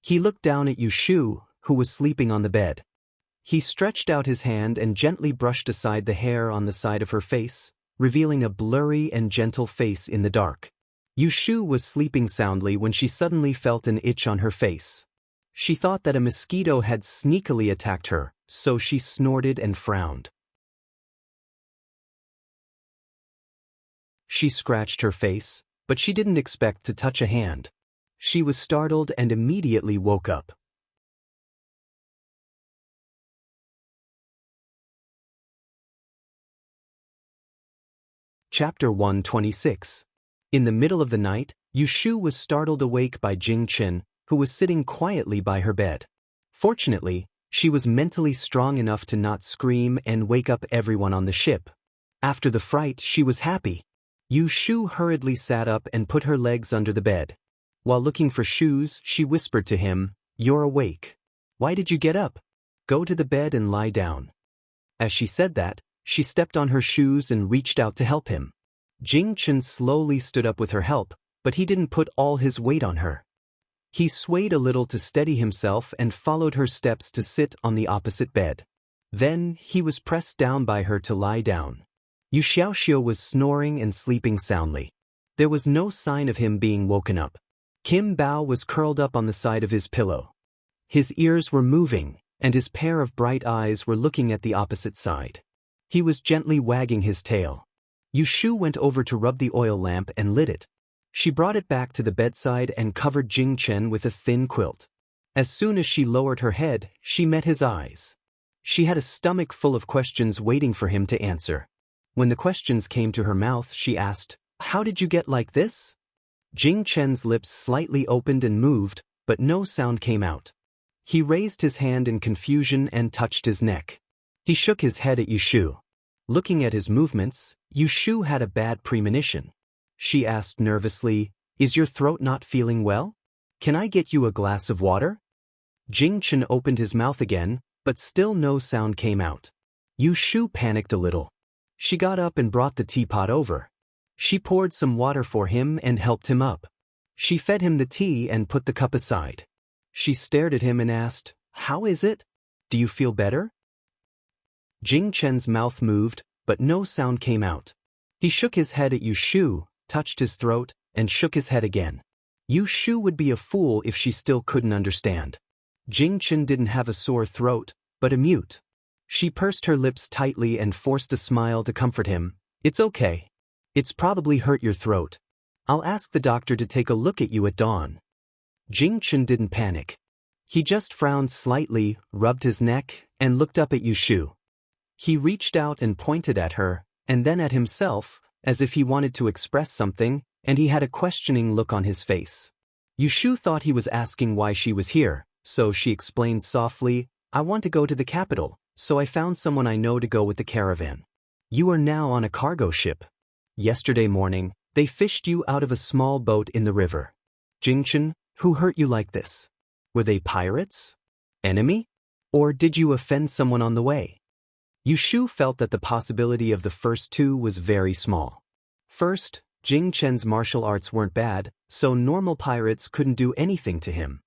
He looked down at Yu Shu, who was sleeping on the bed. He stretched out his hand and gently brushed aside the hair on the side of her face, revealing a blurry and gentle face in the dark. Yu Shu was sleeping soundly when she suddenly felt an itch on her face. She thought that a mosquito had sneakily attacked her, so she snorted and frowned. She scratched her face, but she didn't expect to touch a hand. She was startled and immediately woke up. Chapter 126. In the middle of the night, Yu Shu was startled awake by Jing Chen, who was sitting quietly by her bed. Fortunately, she was mentally strong enough to not scream and wake up everyone on the ship. After the fright, she was happy. Yu Shu hurriedly sat up and put her legs under the bed. While looking for shoes, she whispered to him, "You're awake. Why did you get up? Go to the bed and lie down." As she said that, she stepped on her shoes and reached out to help him. Jing Chen slowly stood up with her help, but he didn't put all his weight on her. He swayed a little to steady himself and followed her steps to sit on the opposite bed. Then, he was pressed down by her to lie down. Yu Xiaoxiu was snoring and sleeping soundly. There was no sign of him being woken up. Kim Bao was curled up on the side of his pillow. His ears were moving, and his pair of bright eyes were looking at the opposite side. He was gently wagging his tail. Yu Shu went over to rub the oil lamp and lit it. She brought it back to the bedside and covered Jing Chen with a thin quilt. As soon as she lowered her head, she met his eyes. She had a stomach full of questions waiting for him to answer. When the questions came to her mouth, she asked, "How did you get like this?" Jing Chen's lips slightly opened and moved, but no sound came out. He raised his hand in confusion and touched his neck. He shook his head at Yu Shu. Looking at his movements, Yu Shu had a bad premonition. She asked nervously, "Is your throat not feeling well? Can I get you a glass of water?" Jing Chen opened his mouth again, but still no sound came out. Yu Shu panicked a little. She got up and brought the teapot over. She poured some water for him and helped him up. She fed him the tea and put the cup aside. She stared at him and asked, "How is it? Do you feel better?" Jing Chen's mouth moved, but no sound came out. He shook his head at Yu Shu, touched his throat, and shook his head again. Yu Shu would be a fool if she still couldn't understand. Jing Chen didn't have a sore throat, but a mute. She pursed her lips tightly and forced a smile to comfort him. "It's okay. It's probably hurt your throat. I'll ask the doctor to take a look at you at dawn." Jing Chen didn't panic. He just frowned slightly, rubbed his neck, and looked up at Yu Shu. He reached out and pointed at her, and then at himself, as if he wanted to express something, and he had a questioning look on his face. Yu Shu thought he was asking why she was here, so she explained softly, "I want to go to the capital, so I found someone I know to go with the caravan. You are now on a cargo ship. Yesterday morning, they fished you out of a small boat in the river. Jing Chen, who hurt you like this? Were they pirates? Enemy? Or did you offend someone on the way?" Yu Shu felt that the possibility of the first two was very small. First, Jing Chen's martial arts weren't bad, so normal pirates couldn't do anything to him.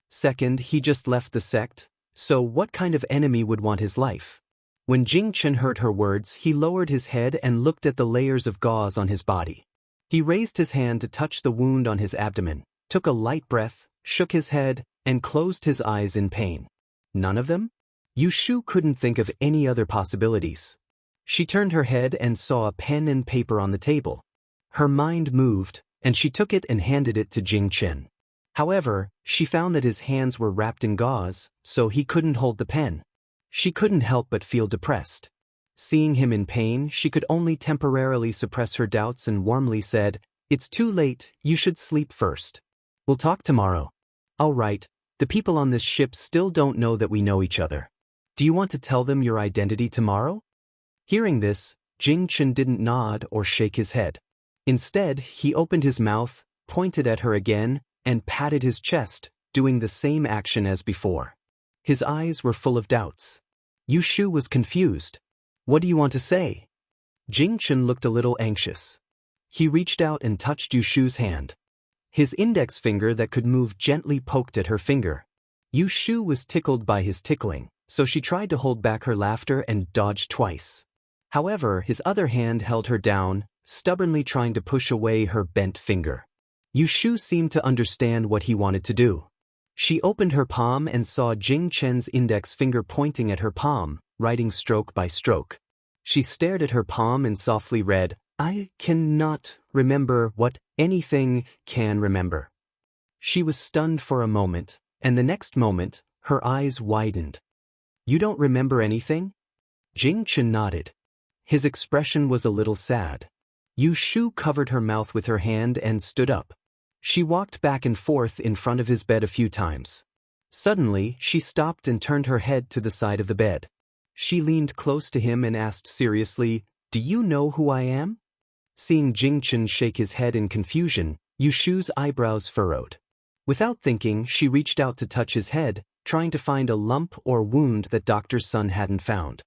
Second, he just left the sect, so what kind of enemy would want his life? When Jing Chen heard her words, he lowered his head and looked at the layers of gauze on his body. He raised his hand to touch the wound on his abdomen, took a light breath, shook his head, and closed his eyes in pain. None of them? Yu Shu couldn't think of any other possibilities. She turned her head and saw a pen and paper on the table. Her mind moved, and she took it and handed it to Jing Chen. However, she found that his hands were wrapped in gauze, so he couldn't hold the pen. She couldn't help but feel depressed. Seeing him in pain, she could only temporarily suppress her doubts and warmly said, "It's too late, you should sleep first. We'll talk tomorrow." "All right, the people on this ship still don't know that we know each other. Do you want to tell them your identity tomorrow?" Hearing this, Jing Chen didn't nod or shake his head. Instead, he opened his mouth, pointed at her again, and patted his chest, doing the same action as before. His eyes were full of doubts. Yu Shu was confused. "What do you want to say?" Jing Chen looked a little anxious. He reached out and touched Yu Shu's hand. His index finger that could move gently poked at her finger. Yu Shu was tickled by his tickling, so she tried to hold back her laughter and dodged twice. However, his other hand held her down, stubbornly trying to push away her bent finger. Yu Shu seemed to understand what he wanted to do. She opened her palm and saw Jing Chen's index finger pointing at her palm, writing stroke by stroke. She stared at her palm and softly read, "I cannot remember what anything can remember." She was stunned for a moment, and the next moment, her eyes widened. "You don't remember anything?" Jing Chen nodded. His expression was a little sad. Yu Shu covered her mouth with her hand and stood up. She walked back and forth in front of his bed a few times. Suddenly, she stopped and turned her head to the side of the bed. She leaned close to him and asked seriously, "Do you know who I am?" Seeing Jing Chen shake his head in confusion, Yu Shu's eyebrows furrowed. Without thinking, she reached out to touch his head, trying to find a lump or wound that Dr. Sun hadn't found.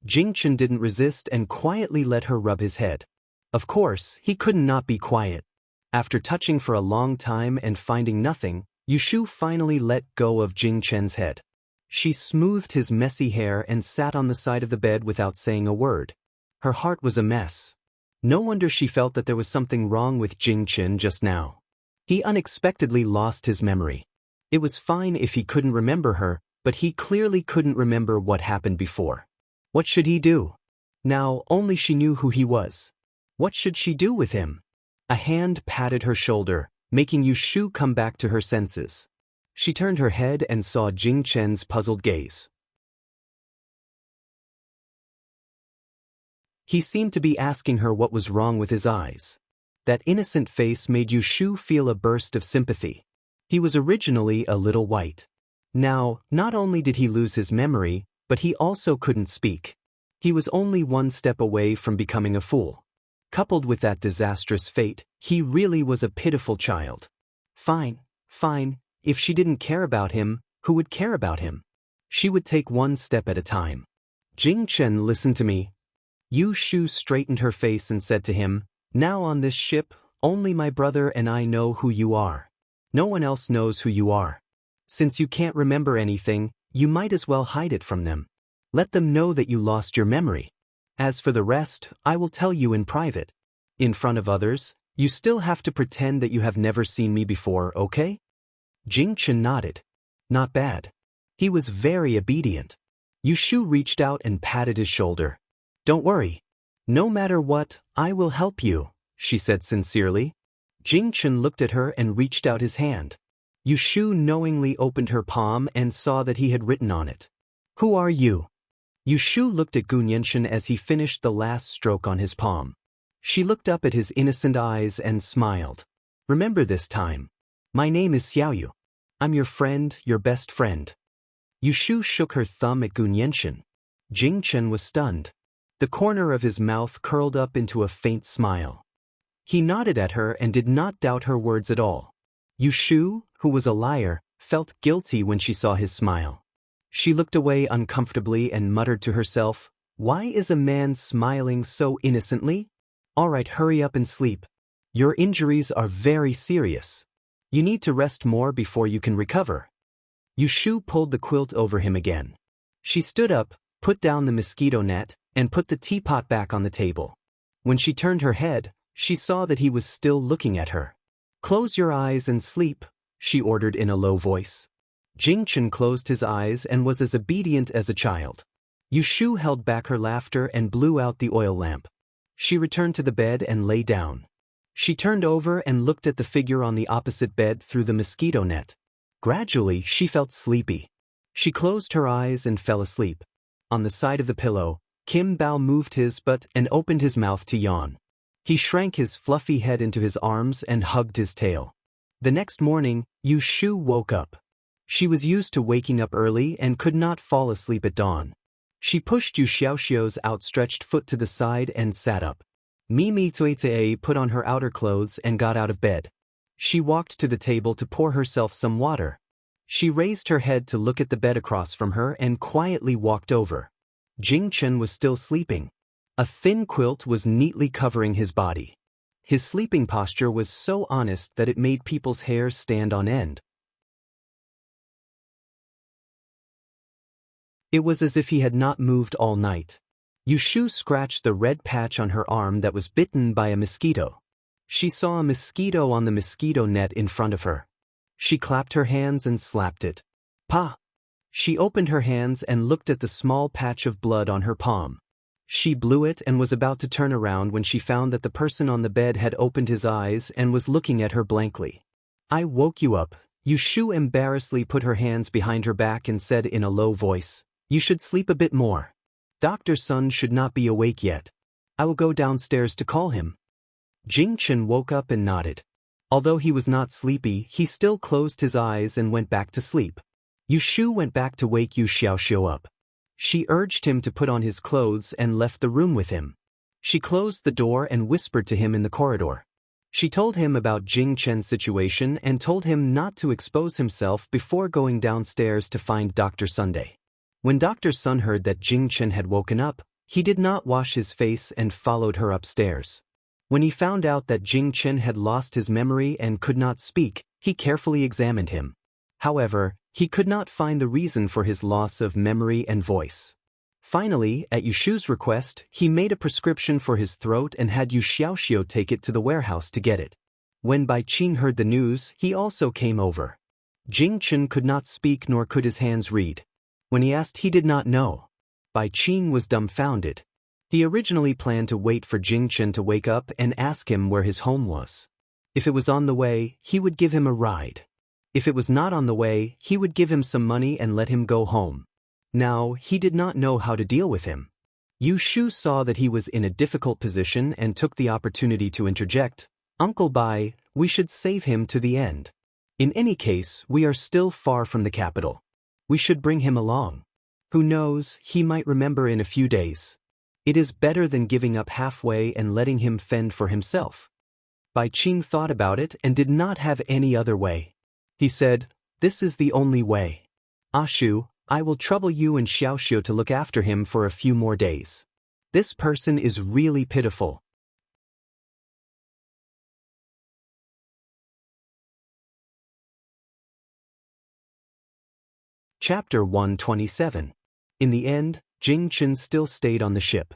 Jing Chen didn't resist and quietly let her rub his head. Of course, he could not be quiet. After touching for a long time and finding nothing, Yu Shu finally let go of Jing Chen's head. She smoothed his messy hair and sat on the side of the bed without saying a word. Her heart was a mess. No wonder she felt that there was something wrong with Jing Chen just now. He unexpectedly lost his memory. It was fine if he couldn't remember her, but he clearly couldn't remember what happened before. What should he do? Now only she knew who he was. What should she do with him? A hand patted her shoulder, making Yu Shu come back to her senses. She turned her head and saw Jing Chen's puzzled gaze. He seemed to be asking her what was wrong with his eyes. That innocent face made Yu Shu feel a burst of sympathy. He was originally a little white. Now, not only did he lose his memory, but he also couldn't speak. He was only one step away from becoming a fool. Coupled with that disastrous fate, he really was a pitiful child. Fine. If she didn't care about him, who would care about him? She would take one step at a time. Jing Chen, listen to me. Yu Shu straightened her face and said to him, "Now on this ship, only my brother and I know who you are. No one else knows who you are. Since you can't remember anything, you might as well hide it from them. Let them know that you lost your memory. As for the rest, I will tell you in private. In front of others, you still have to pretend that you have never seen me before, okay? Jing Chen nodded. Not bad. He was very obedient. Yushu reached out and patted his shoulder. Don't worry. No matter what, I will help you, she said sincerely. Jing Chen looked at her and reached out his hand. Yushu knowingly opened her palm and saw that he had written on it. Who are you? Yushu looked at Gunyenshin as he finished the last stroke on his palm. She looked up at his innocent eyes and smiled. Remember this time. My name is Xiaoyu. I'm your friend, your best friend. Yushu shook her thumb at Gunyenshin. Jing Chen was stunned. The corner of his mouth curled up into a faint smile. He nodded at her and did not doubt her words at all. Yushu, who was a liar, felt guilty when she saw his smile. She looked away uncomfortably and muttered to herself, "Why is a man smiling so innocently? All right, hurry up and sleep. Your injuries are very serious. You need to rest more before you can recover." Yushu pulled the quilt over him again. She stood up, put down the mosquito net, and put the teapot back on the table. When she turned her head, she saw that he was still looking at her. "Close your eyes and sleep," she ordered in a low voice. Jing Chen closed his eyes and was as obedient as a child. Yushu held back her laughter and blew out the oil lamp. She returned to the bed and lay down. She turned over and looked at the figure on the opposite bed through the mosquito net. Gradually, she felt sleepy. She closed her eyes and fell asleep. On the side of the pillow, Kim Bao moved his butt and opened his mouth to yawn. He shrank his fluffy head into his arms and hugged his tail. The next morning, Yushu woke up. She was used to waking up early and could not fall asleep at dawn. She pushed Yu Xiaoxiu's outstretched foot to the side and sat up. Mimi Tuitei put on her outer clothes and got out of bed. She walked to the table to pour herself some water. She raised her head to look at the bed across from her and quietly walked over. Jing Chen was still sleeping. A thin quilt was neatly covering his body. His sleeping posture was so honest that it made people's hair stand on end. It was as if he had not moved all night. Yushu scratched the red patch on her arm that was bitten by a mosquito. She saw a mosquito on the mosquito net in front of her. She clapped her hands and slapped it. Pa! She opened her hands and looked at the small patch of blood on her palm. She blew it and was about to turn around when she found that the person on the bed had opened his eyes and was looking at her blankly. "I woke you up." Yushu embarrassedly put her hands behind her back and said in a low voice, "You should sleep a bit more. Dr. Sun should not be awake yet. I will go downstairs to call him." Jing Chen woke up and nodded. Although he was not sleepy, he still closed his eyes and went back to sleep. Yushu went back to wake Yu Xiaoxiu up. She urged him to put on his clothes and left the room with him. She closed the door and whispered to him in the corridor. She told him about Jing Chen's situation and told him not to expose himself before going downstairs to find Dr. Sunday. When Dr. Sun heard that Jing Chen had woken up, he did not wash his face and followed her upstairs. When he found out that Jing Chen had lost his memory and could not speak, he carefully examined him. However, he could not find the reason for his loss of memory and voice. Finally, at Yushu's request, he made a prescription for his throat and had Yu Xiaoxiu take it to the warehouse to get it. When Bai Qing heard the news, he also came over. Jing Chen could not speak nor could his hands read. When he asked, he did not know. Bai Qing was dumbfounded. He originally planned to wait for Jing Chen to wake up and ask him where his home was. If it was on the way, he would give him a ride. If it was not on the way, he would give him some money and let him go home. Now, he did not know how to deal with him. Yu Shu saw that he was in a difficult position and took the opportunity to interject, "Uncle Bai, we should save him to the end. In any case, we are still far from the capital. We should bring him along. Who knows, he might remember in a few days. It is better than giving up halfway and letting him fend for himself." Bai Qing thought about it and did not have any other way. He said, "This is the only way. Ashu, I will trouble you and Xiaoxiu to look after him for a few more days. This person is really pitiful. Chapter 127. In the end, Jing Chen still stayed on the ship.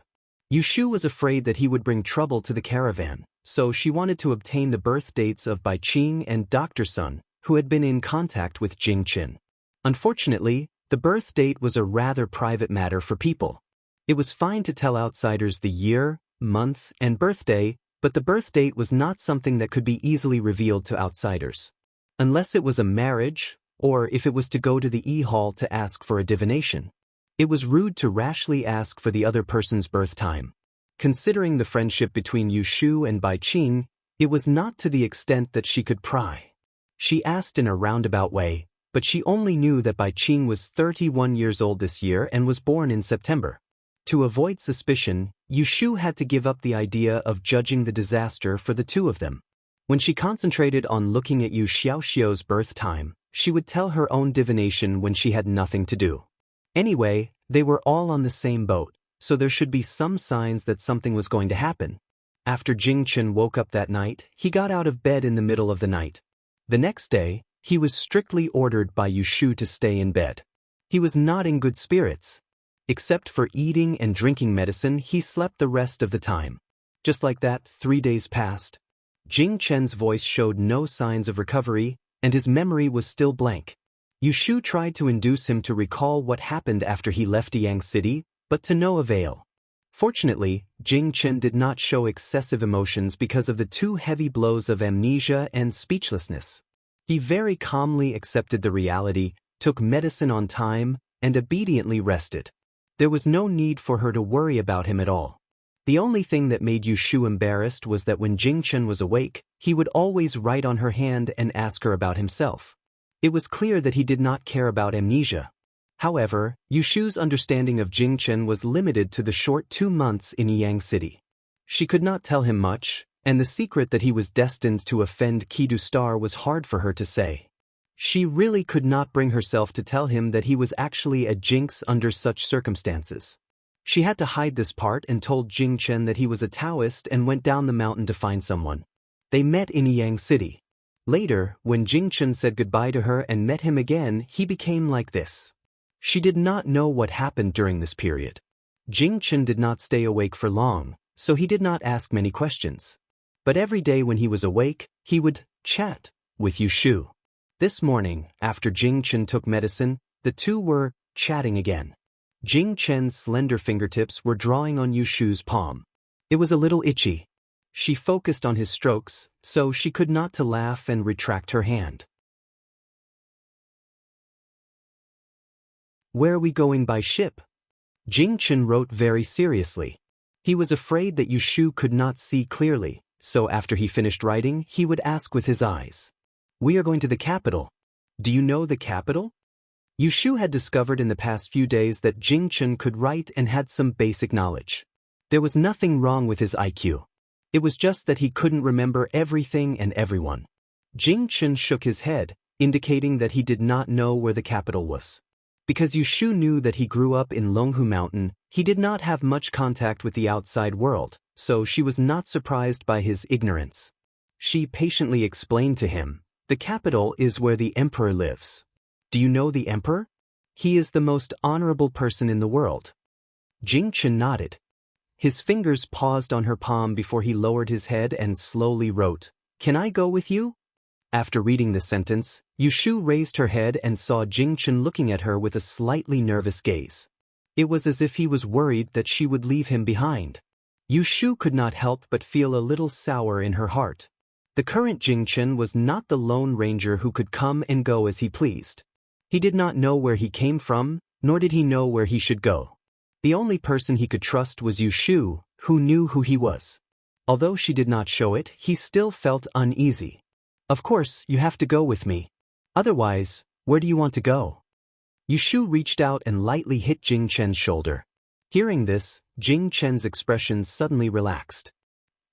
Yushu was afraid that he would bring trouble to the caravan, so she wanted to obtain the birth dates of Bai Qing and Dr. Sun, who had been in contact with Jing Chen. Unfortunately, the birth date was a rather private matter for people. It was fine to tell outsiders the year, month, and birthday, but the birth date was not something that could be easily revealed to outsiders. Unless it was a marriage, or if it was to go to the hall to ask for a divination. It was rude to rashly ask for the other person's birth time. Considering the friendship between Yushu and Bai Qing, it was not to the extent that she could pry. She asked in a roundabout way, but she only knew that Bai Qing was 31 years old this year and was born in September. To avoid suspicion, Yushu had to give up the idea of judging the disaster for the two of them. When she concentrated on looking at Yu Xiaoxiu's birth time, she would tell her own divination when she had nothing to do. Anyway, they were all on the same boat, so there should be some signs that something was going to happen. After Jing Chen woke up that night, he got out of bed in the middle of the night. The next day, he was strictly ordered by Yushu to stay in bed. He was not in good spirits. Except for eating and drinking medicine, he slept the rest of the time. Just like that, 3 days passed. Jing Chen's voice showed no signs of recovery, and his memory was still blank. Yushu tried to induce him to recall what happened after he left Yang City, but to no avail. Fortunately, Jing Chen did not show excessive emotions because of the 2 heavy blows of amnesia and speechlessness. He very calmly accepted the reality, took medicine on time, and obediently rested. There was no need for her to worry about him at all. The only thing that made Yushu embarrassed was that when Jing Chen was awake, he would always write on her hand and ask her about himself. It was clear that he did not care about amnesia. However, Yushu's understanding of Jing Chen was limited to the short 2 months in Yang City. She could not tell him much, and the secret that he was destined to offend Kidu Star was hard for her to say. She really could not bring herself to tell him that he was actually a jinx under such circumstances. She had to hide this part and told Jing Chen that he was a Taoist and went down the mountain to find someone. They met in Yang City. Later, when Jing Chen said goodbye to her and met him again, he became like this. She did not know what happened during this period. Jing Chen did not stay awake for long, so he did not ask many questions. But every day when he was awake, he would chat with Yushu. This morning, after Jing Chen took medicine, the two were chatting again. Jing Chen's slender fingertips were drawing on Yushu's palm. It was a little itchy. She focused on his strokes, so she could not to laugh and retract her hand. "Where are we going by ship?" Jing Chen wrote very seriously. He was afraid that Yushu could not see clearly, so after he finished writing, he would ask with his eyes. "We are going to the capital. Do you know the capital?" Yushu had discovered in the past few days that Jing Chen could write and had some basic knowledge. There was nothing wrong with his IQ. It was just that he couldn't remember everything and everyone. Jing Chen shook his head, indicating that he did not know where the capital was. Because Yushu knew that he grew up in Longhu Mountain, he did not have much contact with the outside world, so she was not surprised by his ignorance. She patiently explained to him, "The capital is where the emperor lives." "Do you know the emperor? He is the most honorable person in the world." Jing Chen nodded. His fingers paused on her palm before he lowered his head and slowly wrote, "Can I go with you?" After reading the sentence, Yushu raised her head and saw Jing Chen looking at her with a slightly nervous gaze. It was as if he was worried that she would leave him behind. Yushu could not help but feel a little sour in her heart. The current Jing Chen was not the Lone Ranger who could come and go as he pleased. He did not know where he came from, nor did he know where he should go. The only person he could trust was Yushu, who knew who he was. Although she did not show it, he still felt uneasy. "Of course, you have to go with me. Otherwise, where do you want to go?" Yushu reached out and lightly hit Jing Chen's shoulder. Hearing this, Jing Chen's expression suddenly relaxed.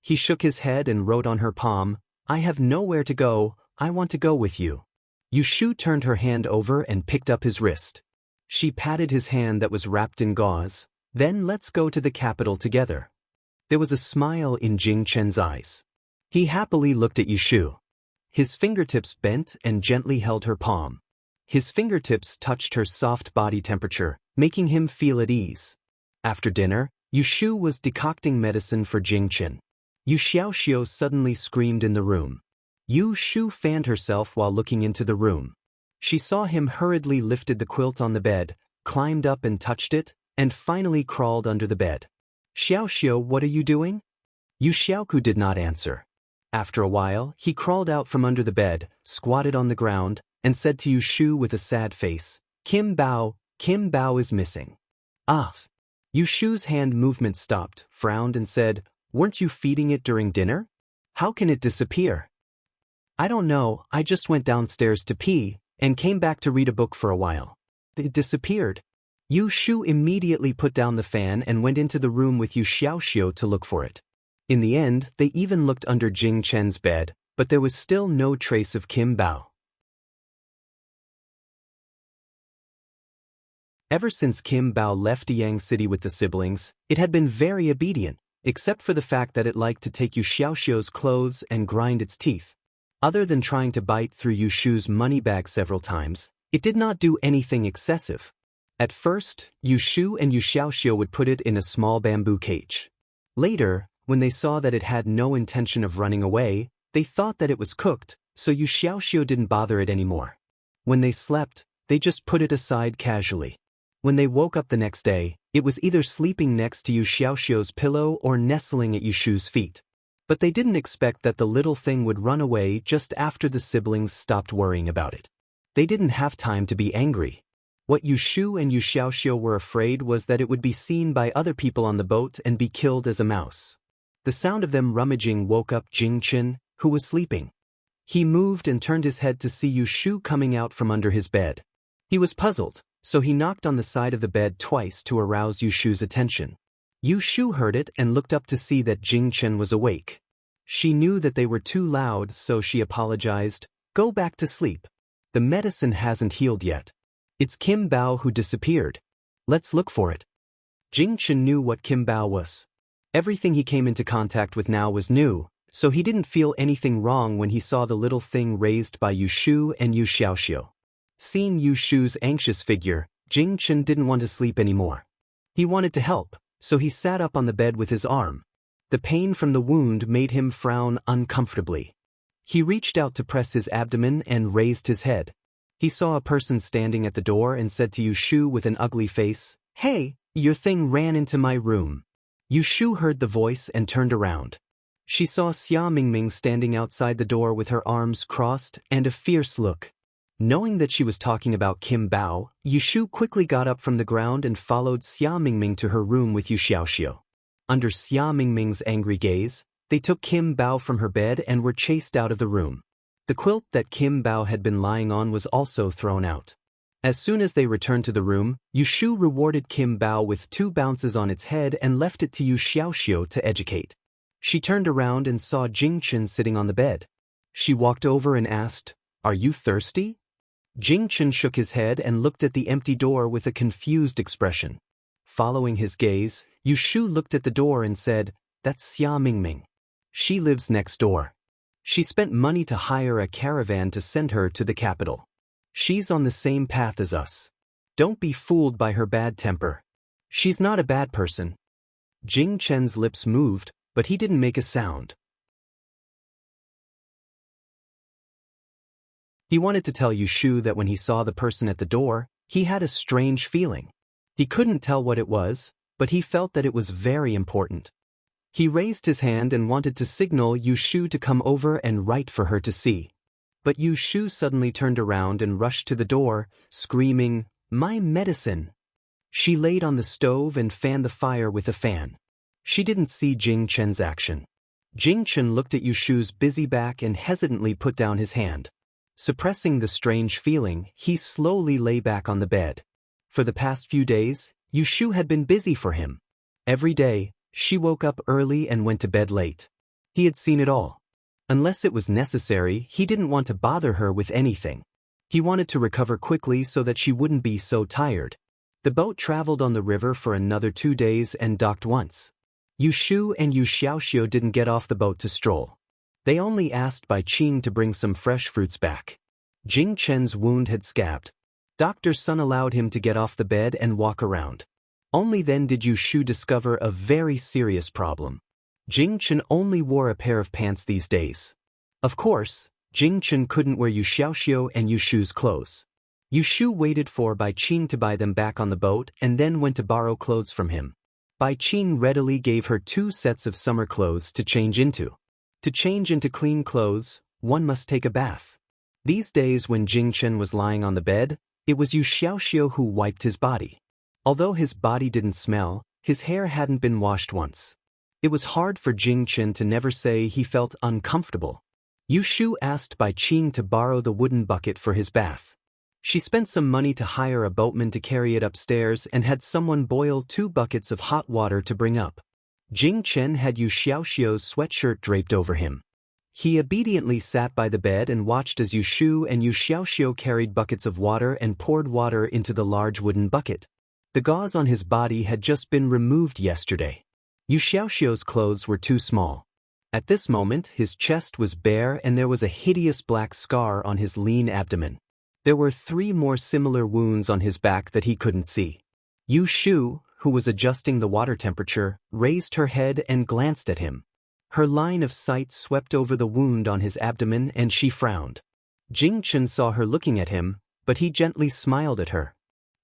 He shook his head and wrote on her palm, "I have nowhere to go, I want to go with you." Yushu turned her hand over and picked up his wrist. She patted his hand that was wrapped in gauze. "Then let's go to the capital together." There was a smile in Jing Chen's eyes. He happily looked at Yushu. His fingertips bent and gently held her palm. His fingertips touched her soft body temperature, making him feel at ease. After dinner, Yu Shu was decocting medicine for Jingchen. Yu Xiaoxiu suddenly screamed in the room. Yu Shu fanned herself while looking into the room. She saw him hurriedly lifted the quilt on the bed, climbed up and touched it, and finally crawled under the bed. Xiaoxiu, what are you doing? Yu Xiaoku did not answer. After a while, he crawled out from under the bed, squatted on the ground, and said to Yu Shu with a sad face, Kim Bao is missing. Ah! Yu Shu's hand movement stopped, frowned and said, weren't you feeding it during dinner? How can it disappear? I don't know, I just went downstairs to pee, and came back to read a book for a while. It disappeared. Yu Shu immediately put down the fan and went into the room with Yu Xiaoxiu to look for it. In the end, they even looked under Jing Chen's bed, but there was still no trace of Kim Bao. Ever since Kim Bao left Yang City with the siblings, it had been very obedient, except for the fact that it liked to take Yu Xiaoxiu's clothes and grind its teeth. Other than trying to bite through Yu Shu's money bag several times, it did not do anything excessive. At first, Yu Shu and Yu Xiaoxiu would put it in a small bamboo cage. Later, when they saw that it had no intention of running away, they thought that it was cooked, so Yu Xiaoxiu didn't bother it anymore. When they slept, they just put it aside casually. When they woke up the next day, it was either sleeping next to Yu Xiaoxiu's pillow or nestling at Yu Shu's feet. But they didn't expect that the little thing would run away just after the siblings stopped worrying about it. They didn't have time to be angry. What Yu Shu and Yu Xiaoxiu were afraid was that it would be seen by other people on the boat and be killed as a mouse. The sound of them rummaging woke up Jingchen, who was sleeping. He moved and turned his head to see Yu Shu coming out from under his bed. He was puzzled, so he knocked on the side of the bed twice to arouse Yu Shu's attention. Yu Shu heard it and looked up to see that Jingchen was awake. She knew that they were too loud, so she apologized, go back to sleep. The medicine hasn't healed yet. It's Kim Bao who disappeared. Let's look for it. Jingchen knew what Kim Bao was. Everything he came into contact with now was new, so he didn't feel anything wrong when he saw the little thing raised by Yu Shu and Yu Xiaoxiu. Seeing Yu Shu's anxious figure, Jingchen didn't want to sleep anymore. He wanted to help, so he sat up on the bed with his arm. The pain from the wound made him frown uncomfortably. He reached out to press his abdomen and raised his head. He saw a person standing at the door and said to Yu Shu with an ugly face, Hey, your thing ran into my room. Yu Shu heard the voice and turned around. She saw Xia Mingming standing outside the door with her arms crossed and a fierce look. Knowing that she was talking about Kim Bao, Yu Shu quickly got up from the ground and followed Xia Mingming to her room with Yu Xiaoxiu. Under Xia Mingming's angry gaze, they took Kim Bao from her bed and were chased out of the room. The quilt that Kim Bao had been lying on was also thrown out. As soon as they returned to the room, Yu Shu rewarded Kim Bao with 2 bounces on its head and left it to Yu Xiaoxiu to educate. She turned around and saw Jingchen sitting on the bed. She walked over and asked, Are you thirsty? Jingchen shook his head and looked at the empty door with a confused expression. Following his gaze, Yu Shu looked at the door and said, That's Xia Mingming. She lives next door. She spent money to hire a caravan to send her to the capital. She's on the same path as us. Don't be fooled by her bad temper. She's not a bad person. Jingchen's lips moved, but he didn't make a sound. He wanted to tell Yu Shu that when he saw the person at the door, he had a strange feeling. He couldn't tell what it was, but he felt that it was very important. He raised his hand and wanted to signal Yu Shu to come over and write for her to see. But Yu Shu suddenly turned around and rushed to the door, screaming, My medicine! She laid on the stove and fanned the fire with a fan. She didn't see Jingchen's action. Jingchen looked at Yu Shu's busy back and hesitantly put down his hand. Suppressing the strange feeling, he slowly lay back on the bed. For the past few days, Yu Shu had been busy for him. Every day, she woke up early and went to bed late. He had seen it all. Unless it was necessary, he didn't want to bother her with anything. He wanted to recover quickly so that she wouldn't be so tired. The boat traveled on the river for another 2 days and docked once. Yu Shu and Yu Xiaoxiu didn't get off the boat to stroll. They only asked Bai Qing to bring some fresh fruits back. Jingchen's wound had scabbed, Dr. Sun allowed him to get off the bed and walk around. Only then did Yu Shu discover a very serious problem. Jing Chen only wore a pair of pants these days. Of course, Jing Chen couldn't wear Yu Xiaoxiu and Yu Shu's clothes. Yu Shu waited for Bai Qing to buy them back on the boat and then went to borrow clothes from him. Bai Qing readily gave her 2 sets of summer clothes to change into. To change into clean clothes, one must take a bath. These days when Jing Chen was lying on the bed, it was Yu Xiaoxiu who wiped his body. Although his body didn't smell, his hair hadn't been washed once. It was hard for Jing Chen to never say he felt uncomfortable. Yu Shu asked Bai Qing to borrow the wooden bucket for his bath. She spent some money to hire a boatman to carry it upstairs and had someone boil 2 buckets of hot water to bring up. Jing Chen had Yu Xiaoxiu's sweatshirt draped over him. He obediently sat by the bed and watched as Yu Shu and Yu Xiaoxiu carried buckets of water and poured water into the large wooden bucket. The gauze on his body had just been removed yesterday. Yu Xiaoxiu's clothes were too small. At this moment, his chest was bare and there was a hideous black scar on his lean abdomen. There were 3 more similar wounds on his back that he couldn't see. Yu Shu, who was adjusting the water temperature, raised her head and glanced at him. Her line of sight swept over the wound on his abdomen and she frowned. Jing Chen saw her looking at him, but he gently smiled at her.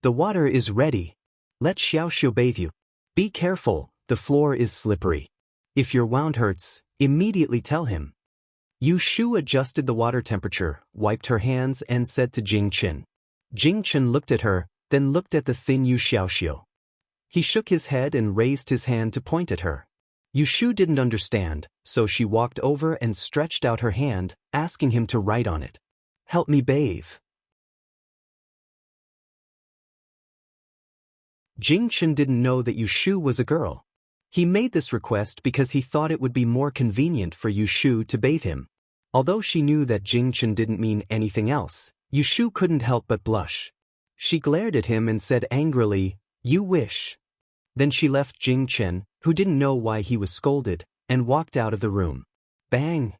"The water is ready. Let Xiaoxiu bathe you. Be careful, the floor is slippery. If your wound hurts, immediately tell him." Yu Shu adjusted the water temperature, wiped her hands and said to Jing Chen. Jing Chen looked at her, then looked at the thin Yu Xiaoxiu. He shook his head and raised his hand to point at her. Yu Shu didn't understand, so she walked over and stretched out her hand, asking him to write on it. "Help me bathe." Jing Chen didn't know that Yu Shu was a girl. He made this request because he thought it would be more convenient for Yu Shu to bathe him. Although she knew that Jing Chen didn't mean anything else, Yu Shu couldn't help but blush. She glared at him and said angrily, "You wish." Then she left Jing Chen, who didn't know why he was scolded, and walked out of the room. Bang!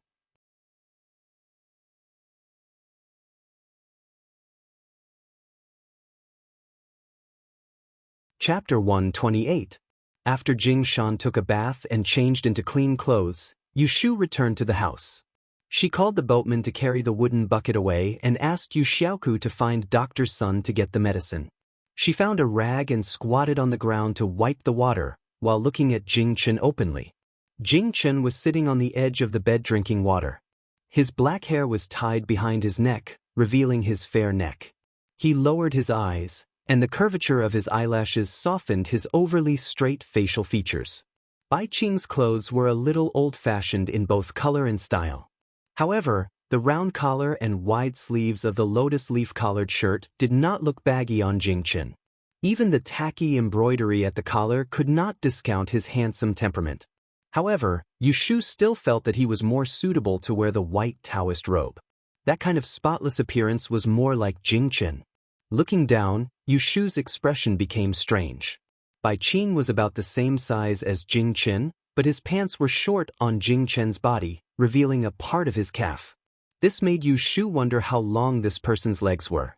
Chapter 128. After Jing Shan took a bath and changed into clean clothes, Yu Shu returned to the house. She called the boatman to carry the wooden bucket away and asked Yu Xiaoku to find Dr. Sun to get the medicine. She found a rag and squatted on the ground to wipe the water, while looking at Jing Chen openly. Jing Chen was sitting on the edge of the bed drinking water. His black hair was tied behind his neck, revealing his fair neck. He lowered his eyes, and the curvature of his eyelashes softened his overly straight facial features. Bai Qing's clothes were a little old-fashioned in both color and style. However, the round collar and wide sleeves of the lotus leaf collared shirt did not look baggy on Jing Chen. Even the tacky embroidery at the collar could not discount his handsome temperament. However, Yu Shu still felt that he was more suitable to wear the white Taoist robe. That kind of spotless appearance was more like Jing Chen. Looking down, Yu Shu's expression became strange. Bai Qing was about the same size as Jing Chen, but his pants were short on Jing Chen's body, revealing a part of his calf. This made Yu Shu wonder how long this person's legs were.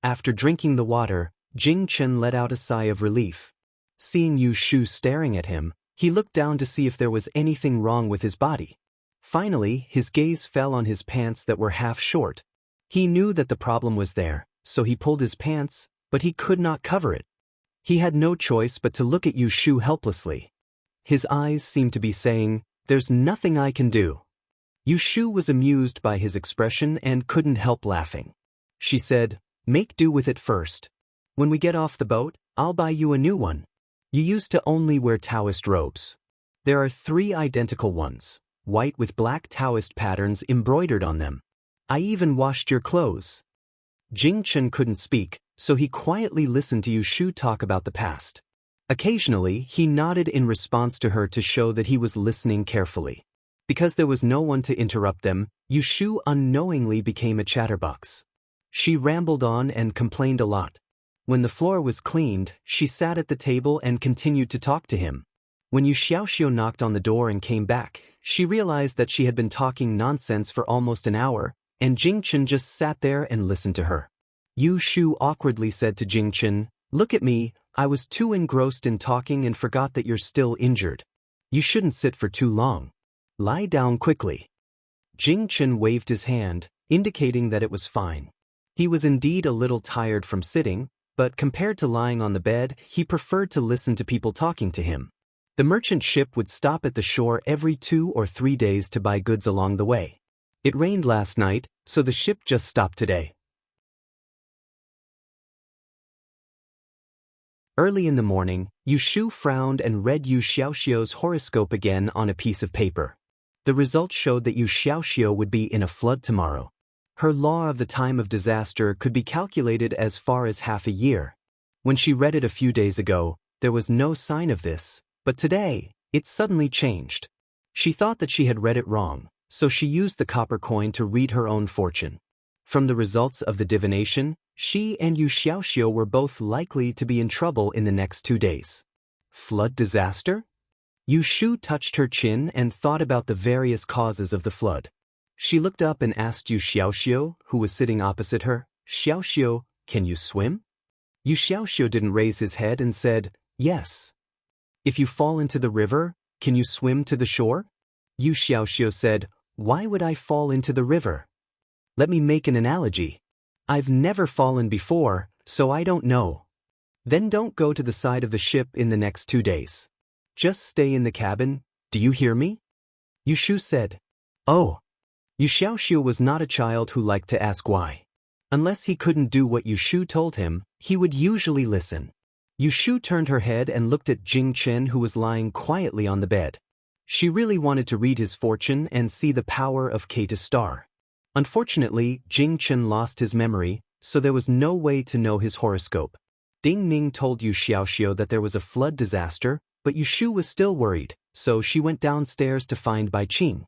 After drinking the water, Jing Chen let out a sigh of relief. Seeing Yu Shu staring at him, he looked down to see if there was anything wrong with his body. Finally, his gaze fell on his pants that were half short. He knew that the problem was there, so he pulled his pants, but he could not cover it. He had no choice but to look at Yu Shu helplessly. His eyes seemed to be saying, "There's nothing I can do." Yu Shu was amused by his expression and couldn't help laughing. She said, "Make do with it first. When we get off the boat, I'll buy you a new one. You used to only wear Taoist robes. There are 3 identical ones, white with black Taoist patterns embroidered on them. I even washed your clothes." Jing Chen couldn't speak, so he quietly listened to Yu Shu talk about the past. Occasionally, he nodded in response to her to show that he was listening carefully. Because there was no one to interrupt them, Yu Shu unknowingly became a chatterbox. She rambled on and complained a lot. When the floor was cleaned, she sat at the table and continued to talk to him. When Yu Xiaoxiu knocked on the door and came back, she realized that she had been talking nonsense for almost an hour, and Jing Chen just sat there and listened to her. Yu Shu awkwardly said to Jing Chen, "Look at me, I was too engrossed in talking and forgot that you're still injured. You shouldn't sit for too long. Lie down quickly." Jing Chen waved his hand, indicating that it was fine. He was indeed a little tired from sitting, but compared to lying on the bed, he preferred to listen to people talking to him. The merchant ship would stop at the shore every 2 or 3 days to buy goods along the way. It rained last night, so the ship just stopped today. Early in the morning, Yu Shu frowned and read Yu Xiaoxiu's horoscope again on a piece of paper. The results showed that Yu Xiaoxiu would be in a flood tomorrow. Her law of the time of disaster could be calculated as far as half a year. When she read it a few days ago, there was no sign of this, but today, it suddenly changed. She thought that she had read it wrong, so she used the copper coin to read her own fortune. From the results of the divination, she and Yu Xiaoxiu were both likely to be in trouble in the next 2 days. Flood disaster? Yu Shu touched her chin and thought about the various causes of the flood. She looked up and asked Yu Xiaoxiu, who was sitting opposite her, "Xiaoxiu, can you swim?" Yu Xiaoxiu didn't raise his head and said, "Yes." "If you fall into the river, can you swim to the shore?" Yu Xiaoxiu said, "Why would I fall into the river? Let me make an analogy. I've never fallen before, so I don't know." "Then don't go to the side of the ship in the next 2 days. Just stay in the cabin, do you hear me?" Yu Shu said. "Oh." Yu Xiaoxiu was not a child who liked to ask why. Unless he couldn't do what Yu Shu told him, he would usually listen. Yu Shu turned her head and looked at Jing Chen, who was lying quietly on the bed. She really wanted to read his fortune and see the power of K to star. Unfortunately, Jing Chen lost his memory, so there was no way to know his horoscope. Ding Ning told Yu Xiaoxiu that there was a flood disaster, but Yu Shu was still worried, so she went downstairs to find Bai Qing.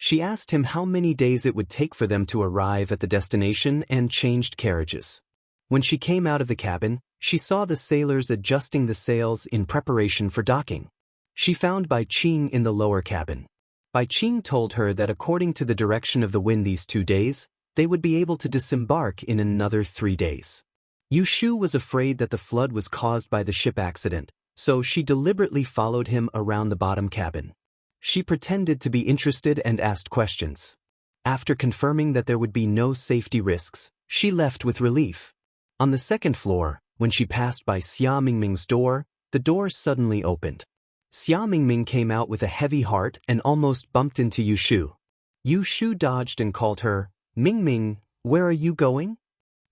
She asked him how many days it would take for them to arrive at the destination and changed carriages. When she came out of the cabin, she saw the sailors adjusting the sails in preparation for docking. She found Bai Qing in the lower cabin. Bai Qing told her that according to the direction of the wind these 2 days, they would be able to disembark in another 3 days. Yu Shu was afraid that the flood was caused by the ship accident, so she deliberately followed him around the bottom cabin. She pretended to be interested and asked questions. After confirming that there would be no safety risks, she left with relief. On the second floor, when she passed by Xia Mingming's door, the door suddenly opened. Xia Mingming came out with a heavy heart and almost bumped into Yu Shu. Yu Shu dodged and called her, "Mingming, where are you going?"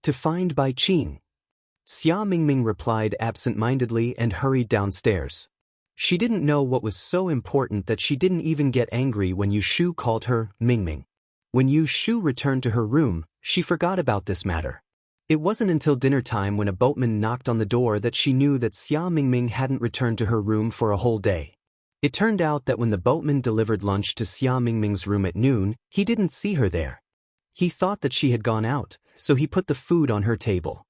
"To find Bai Qing." Xia Mingming replied absent-mindedly and hurried downstairs. She didn't know what was so important that she didn't even get angry when Yu Shu called her Mingming. When Yu Shu returned to her room, she forgot about this matter. It wasn't until dinner time when a boatman knocked on the door that she knew that Xia Mingming hadn't returned to her room for a whole day. It turned out that when the boatman delivered lunch to Xia Mingming's room at noon, he didn't see her there. He thought that she had gone out, so he put the food on her table.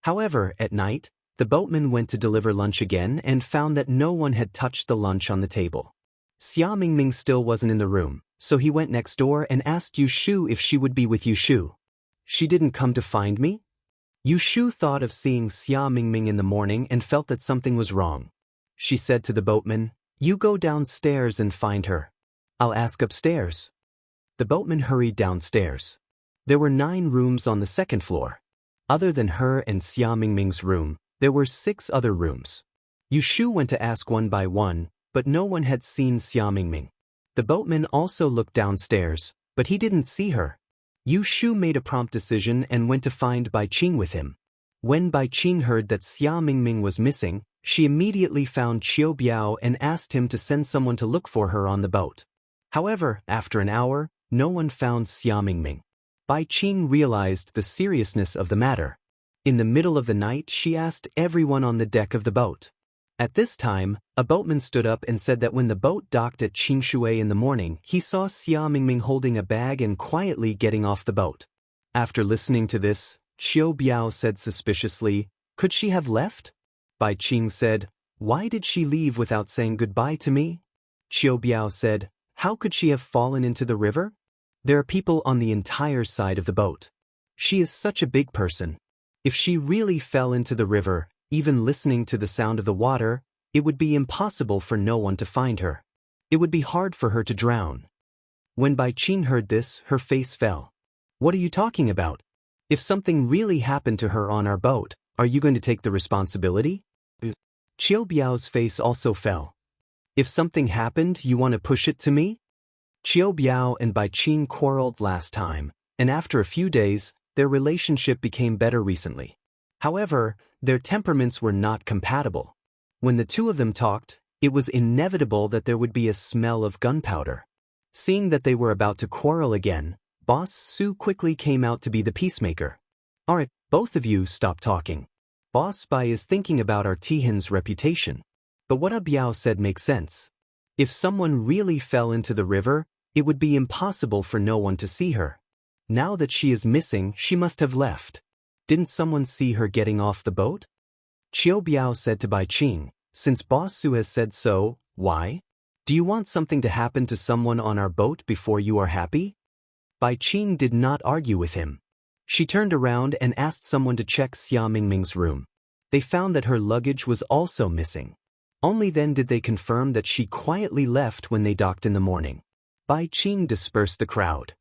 However, at night, the boatman went to deliver lunch again and found that no one had touched the lunch on the table. Xia Mingming still wasn't in the room, so he went next door and asked Yu Shu if she would be with Yu Shu. "She didn't come to find me?" Yu Shu thought of seeing Xia Mingming in the morning and felt that something was wrong. She said to the boatman, "You go downstairs and find her. I'll ask upstairs." The boatman hurried downstairs. There were 9 rooms on the second floor. Other than her and Xia Mingming's room, there were 6 other rooms. Yu Shu went to ask one by one, but no one had seen Xia Mingming. The boatman also looked downstairs, but he didn't see her. Yu Shu made a prompt decision and went to find Bai Qing with him. When Bai Qing heard that Xia Mingming was missing, she immediately found Qiu Biao and asked him to send someone to look for her on the boat. However, after an hour, no one found Xia Mingming. Bai Qing realized the seriousness of the matter. In the middle of the night, she asked everyone on the deck of the boat. At this time, a boatman stood up and said that when the boat docked at Qingshui in the morning, he saw Xia Mingming holding a bag and quietly getting off the boat. After listening to this, Qiu Biao said suspiciously, "Could she have left?" Bai Qing said, "Why did she leave without saying goodbye to me?" Qiu Biao said, "How could she have fallen into the river?" There are people on the entire side of the boat. She is such a big person. If she really fell into the river, even listening to the sound of the water, it would be impossible for no one to find her. It would be hard for her to drown. When Bai Qing heard this, her face fell. What are you talking about? If something really happened to her on our boat, are you going to take the responsibility? Qiu Biao's face also fell. If something happened, you want to push it to me? Qiu Biao and Bai Qing quarreled last time, and after a few days, their relationship became better recently. However, their temperaments were not compatible. When the two of them talked, it was inevitable that there would be a smell of gunpowder. Seeing that they were about to quarrel again, Boss Su quickly came out to be the peacemaker. Alright, both of you stop talking. Boss Bai is thinking about our Tihan's reputation. But what Biao said makes sense. If someone really fell into the river, it would be impossible for no one to see her. Now that she is missing, she must have left. Didn't someone see her getting off the boat? Qiu Biao said to Bai Qing, since Boss Su has said so, why? Do you want something to happen to someone on our boat before you are happy? Bai Qing did not argue with him. She turned around and asked someone to check Xia Mingming's room. They found that her luggage was also missing. Only then did they confirm that she quietly left when they docked in the morning. Bai Qing dispersed the crowd.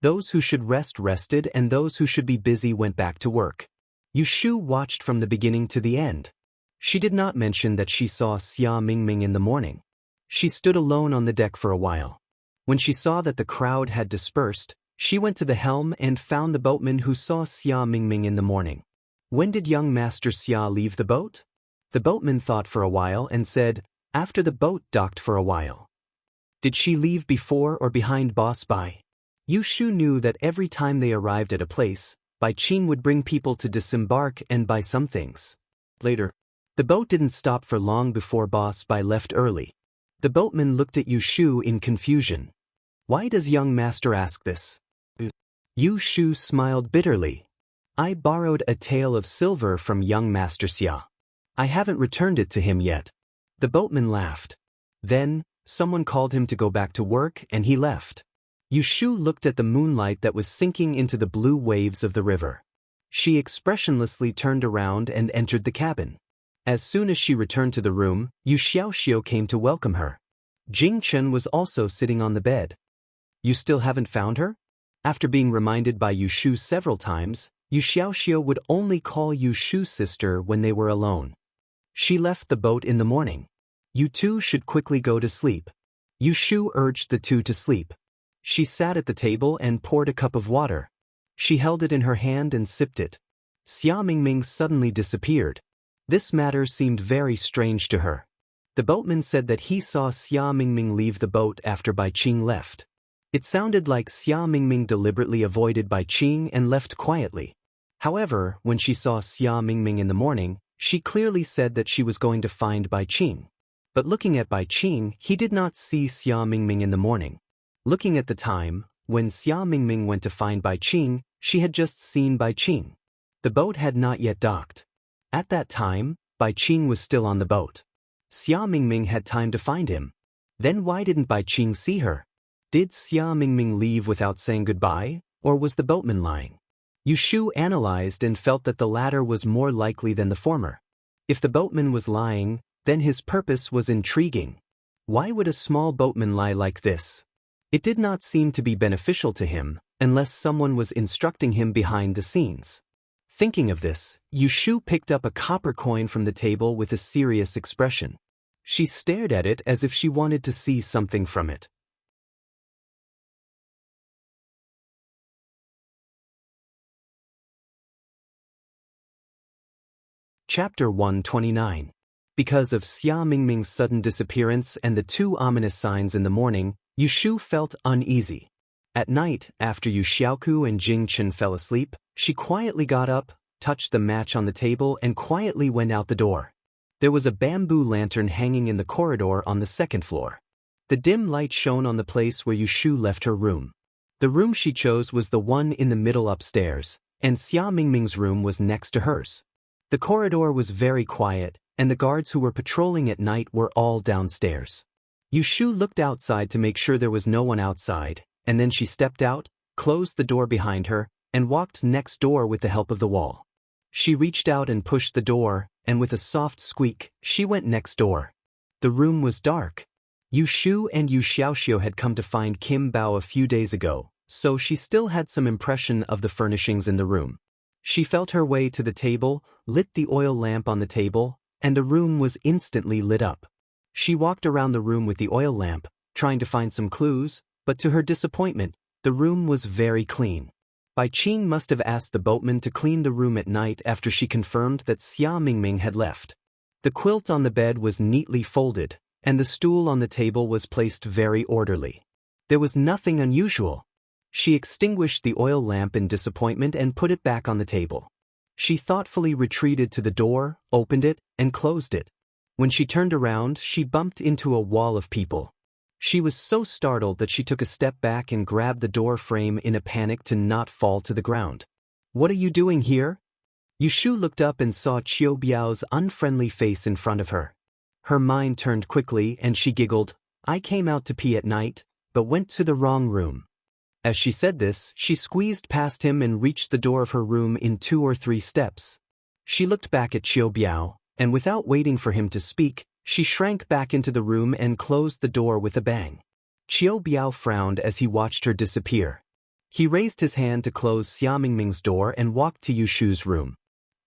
Those who should rest rested, and those who should be busy went back to work. Yu Shu watched from the beginning to the end. She did not mention that she saw Xia Mingming in the morning. She stood alone on the deck for a while. When she saw that the crowd had dispersed, she went to the helm and found the boatman who saw Xia Mingming in the morning. When did young Master Xia leave the boat? The boatman thought for a while and said, after the boat docked for a while. Did she leave before or behind Boss Bai? Yu Shu knew that every time they arrived at a place, Bai Qing would bring people to disembark and buy some things. Later, the boat didn't stop for long before Boss Bai left early. The boatman looked at Yu Shu in confusion. Why does young master ask this? Yu Shu smiled bitterly. I borrowed a tael of silver from young Master Xia. I haven't returned it to him yet. The boatman laughed. Then, someone called him to go back to work and he left. Yu Shu looked at the moonlight that was sinking into the blue waves of the river. She expressionlessly turned around and entered the cabin. As soon as she returned to the room, Yu Xiaoxiu came to welcome her. Jing Chen was also sitting on the bed. You still haven't found her? After being reminded by Yu Shu several times, Yu Xiaoxiu would only call Yu Shu's sister when they were alone. She left the boat in the morning. You two should quickly go to sleep. Yu Shu urged the two to sleep. She sat at the table and poured a cup of water. She held it in her hand and sipped it. Xia Mingming suddenly disappeared. This matter seemed very strange to her. The boatman said that he saw Xia Mingming leave the boat after Bai Qing left. It sounded like Xia Mingming deliberately avoided Bai Qing and left quietly. However, when she saw Xia Mingming in the morning, she clearly said that she was going to find Bai Qing. But looking at Bai Qing, he did not see Xia Mingming in the morning. Looking at the time, when Xia Mingming went to find Bai Qing, she had just seen Bai Qing. The boat had not yet docked. At that time, Bai Qing was still on the boat. Xia Mingming had time to find him. Then why didn't Bai Qing see her? Did Xia Mingming leave without saying goodbye, or was the boatman lying? Yu Shu analyzed and felt that the latter was more likely than the former. If the boatman was lying, then his purpose was intriguing. Why would a small boatman lie like this? It did not seem to be beneficial to him, unless someone was instructing him behind the scenes. Thinking of this, Yu Shu picked up a copper coin from the table with a serious expression. She stared at it as if she wanted to see something from it. Chapter 129. Because of Xia Mingming's sudden disappearance and the two ominous signs in the morning, Yu Shu felt uneasy. At night, after Yu Xiaoku and Jing Chen fell asleep, she quietly got up, touched the match on the table and quietly went out the door. There was a bamboo lantern hanging in the corridor on the second floor. The dim light shone on the place where Yu Shu left her room. The room she chose was the one in the middle upstairs, and Xia Mingming's room was next to hers. The corridor was very quiet, and the guards who were patrolling at night were all downstairs. Yushu looked outside to make sure there was no one outside, and then she stepped out, closed the door behind her, and walked next door with the help of the wall. She reached out and pushed the door, and with a soft squeak, she went next door. The room was dark. Yushu and Yu Xiaoxiu had come to find Kim Bao a few days ago, so she still had some impression of the furnishings in the room. She felt her way to the table, lit the oil lamp on the table, and the room was instantly lit up. She walked around the room with the oil lamp, trying to find some clues, but to her disappointment, the room was very clean. Bai Qing must have asked the boatman to clean the room at night after she confirmed that Xia Mingming had left. The quilt on the bed was neatly folded, and the stool on the table was placed very orderly. There was nothing unusual. She extinguished the oil lamp in disappointment and put it back on the table. She thoughtfully retreated to the door, opened it, and closed it. When she turned around, she bumped into a wall of people. She was so startled that she took a step back and grabbed the door frame in a panic to not fall to the ground. "What are you doing here?" Yushu looked up and saw Qiu Biao's unfriendly face in front of her. Her mind turned quickly and she giggled, "I came out to pee at night, but went to the wrong room." As she said this, she squeezed past him and reached the door of her room in 2 or 3 steps. She looked back at Qiu Biao, and without waiting for him to speak, she shrank back into the room and closed the door with a bang. Qiu Biao frowned as he watched her disappear. He raised his hand to close Xia Mingming's door and walked to Yushu's room.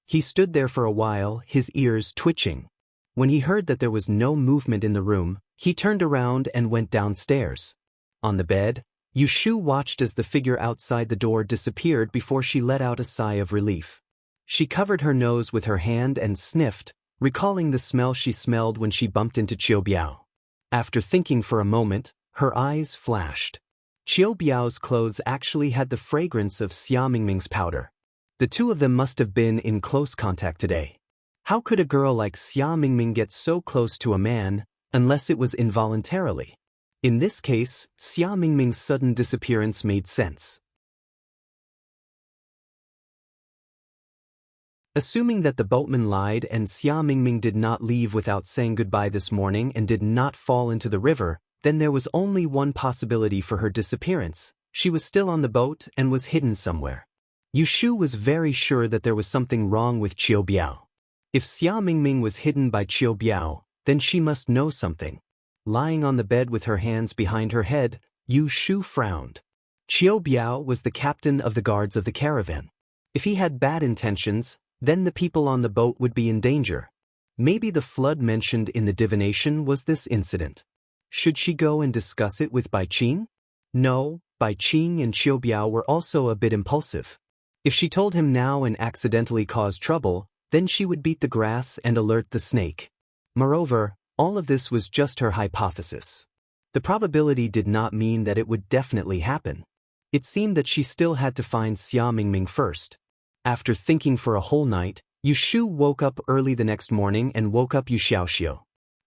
He stood there for a while, his ears twitching. When he heard that there was no movement in the room, he turned around and went downstairs. On the bed, Yushu watched as the figure outside the door disappeared before she let out a sigh of relief. She covered her nose with her hand and sniffed, recalling the smell she smelled when she bumped into Qiu Biao. After thinking for a moment, her eyes flashed. Qiu Biao's clothes actually had the fragrance of Xia Mingming's powder. The two of them must have been in close contact today. How could a girl like Xia Mingming get so close to a man, unless it was involuntarily? In this case, Xia Mingming's sudden disappearance made sense. Assuming that the boatman lied and Xia Mingming did not leave without saying goodbye this morning and did not fall into the river, then there was only one possibility for her disappearance. She was still on the boat and was hidden somewhere. Yushu was very sure that there was something wrong with Qiu Biao. If Xia Mingming was hidden by Qiu Biao, then she must know something. Lying on the bed with her hands behind her head, Yushu frowned. Qiu Biao was the captain of the guards of the caravan. If he had bad intentions, then the people on the boat would be in danger. Maybe the flood mentioned in the divination was this incident. Should she go and discuss it with Bai Qing? No, Bai Qing and Qiu Biao were also a bit impulsive. If she told him now and accidentally caused trouble, then she would beat the grass and alert the snake. Moreover, all of this was just her hypothesis. The probability did not mean that it would definitely happen. It seemed that she still had to find Xia Mingming first. After thinking for a whole night, Yushu woke up early the next morning and woke up Yu Xiaoxiu.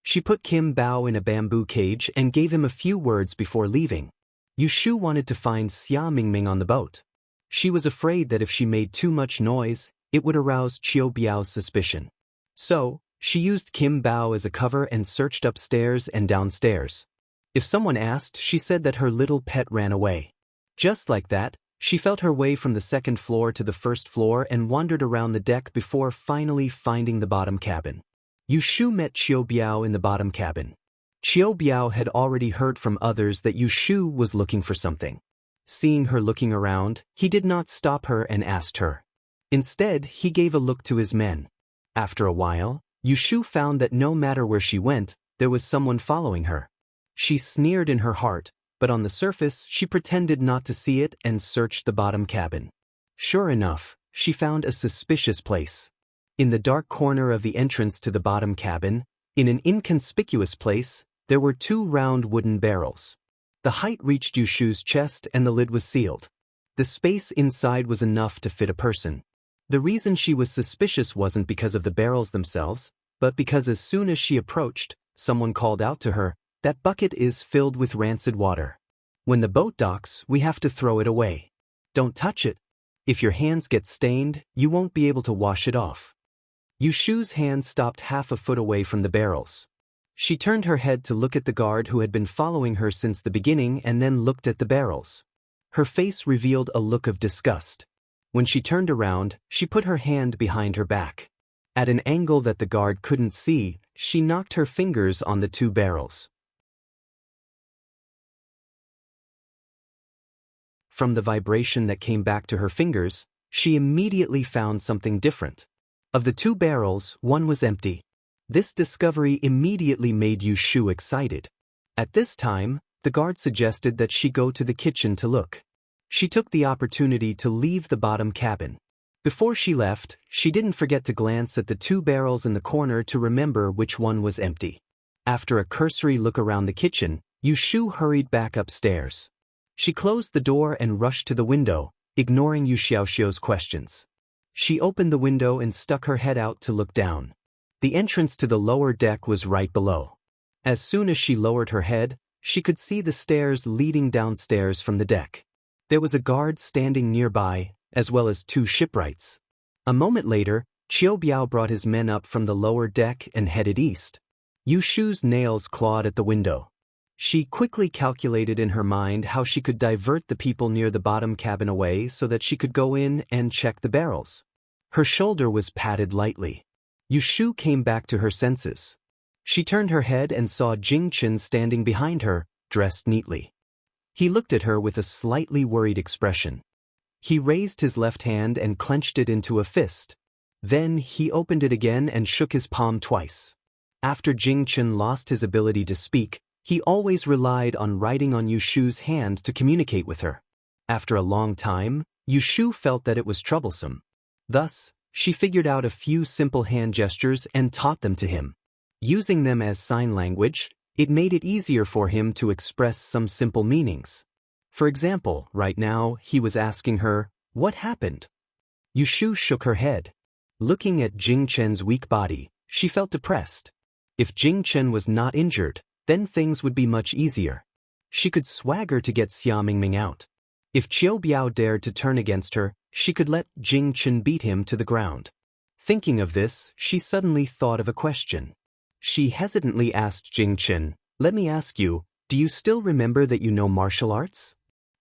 She put Kim Bao in a bamboo cage and gave him a few words before leaving. Yushu wanted to find Xia Mingming on the boat. She was afraid that if she made too much noise, it would arouse Qiu Biao's suspicion. So, she used Kim Bao as a cover and searched upstairs and downstairs. If someone asked, she said that her little pet ran away. Just like that, she felt her way from the 2nd floor to the 1st floor and wandered around the deck before finally finding the bottom cabin. Yushu met Qiu Biao in the bottom cabin. Qiu Biao had already heard from others that Yushu was looking for something. Seeing her looking around, he did not stop her and asked her. Instead, he gave a look to his men. After a while, Yushu found that no matter where she went, there was someone following her. She sneered in her heart, but on the surface she pretended not to see it and searched the bottom cabin. Sure enough, she found a suspicious place. In the dark corner of the entrance to the bottom cabin, in an inconspicuous place, there were 2 round wooden barrels. The height reached Yushu's chest and the lid was sealed. The space inside was enough to fit a person. The reason she was suspicious wasn't because of the barrels themselves, but because as soon as she approached, someone called out to her, "That bucket is filled with rancid water. When the boat docks, we have to throw it away. Don't touch it. If your hands get stained, you won't be able to wash it off." Yushu's hand stopped half a foot away from the barrels. She turned her head to look at the guard who had been following her since the beginning and then looked at the barrels. Her face revealed a look of disgust. When she turned around, she put her hand behind her back. At an angle that the guard couldn't see, she knocked her fingers on the 2 barrels. From the vibration that came back to her fingers, she immediately found something different. Of the 2 barrels, one was empty. This discovery immediately made Yu Shu excited. At this time, the guard suggested that she go to the kitchen to look. She took the opportunity to leave the bottom cabin. Before she left, she didn't forget to glance at the 2 barrels in the corner to remember which one was empty. After a cursory look around the kitchen, Yu Shu hurried back upstairs. She closed the door and rushed to the window, ignoring Yu Xiaoxiu's questions. She opened the window and stuck her head out to look down. The entrance to the lower deck was right below. As soon as she lowered her head, she could see the stairs leading downstairs from the deck. There was a guard standing nearby, as well as 2 shipwrights. A moment later, Qiu Biao brought his men up from the lower deck and headed east. Yu Shu's nails clawed at the window. She quickly calculated in her mind how she could divert the people near the bottom cabin away so that she could go in and check the barrels. Her shoulder was patted lightly. Yu Shu came back to her senses. She turned her head and saw Jing Chen standing behind her, dressed neatly. He looked at her with a slightly worried expression. He raised his left hand and clenched it into a fist. Then he opened it again and shook his palm twice. After Jing Chen lost his ability to speak, he always relied on writing on Yu Shu's hand to communicate with her. After a long time, Yu Shu felt that it was troublesome. Thus, she figured out a few simple hand gestures and taught them to him. Using them as sign language, it made it easier for him to express some simple meanings. For example, right now, he was asking her, "What happened?" Yu Shu shook her head. Looking at Jing Chen's weak body, she felt depressed. If Jing Chen was not injured, then things would be much easier. She could swagger to get Xia Mingming out. If Qiu Biao dared to turn against her, she could let Jing Chen beat him to the ground. Thinking of this, she suddenly thought of a question. She hesitantly asked Jing Chen, "Let me ask you, do you still remember that you know martial arts?"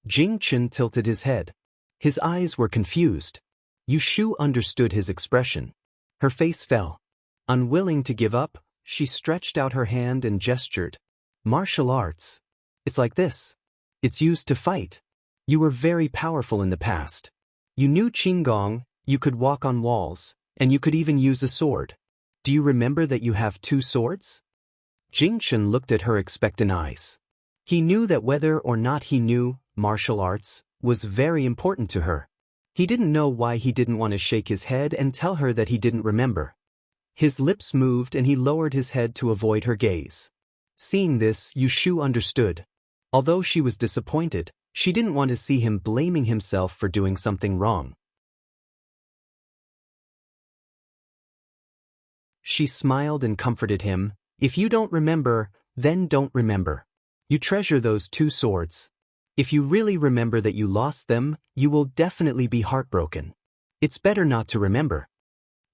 Jing Chen tilted his head. His eyes were confused. Yu Shu understood his expression. Her face fell. Unwilling to give up, she stretched out her hand and gestured. "Martial arts. It's like this. It's used to fight. You were very powerful in the past. You knew Qinggong, you could walk on walls, and you could even use a sword. Do you remember that you have 2 swords?" Jing Chen looked at her expectant eyes. He knew that whether or not he knew martial arts was very important to her. He didn't know why he didn't want to shake his head and tell her that he didn't remember. His lips moved and he lowered his head to avoid her gaze. Seeing this, Yu Shu understood. Although she was disappointed, she didn't want to see him blaming himself for doing something wrong. She smiled and comforted him. "If you don't remember, then don't remember. You treasure those 2 swords. If you really remember that you lost them, you will definitely be heartbroken. It's better not to remember."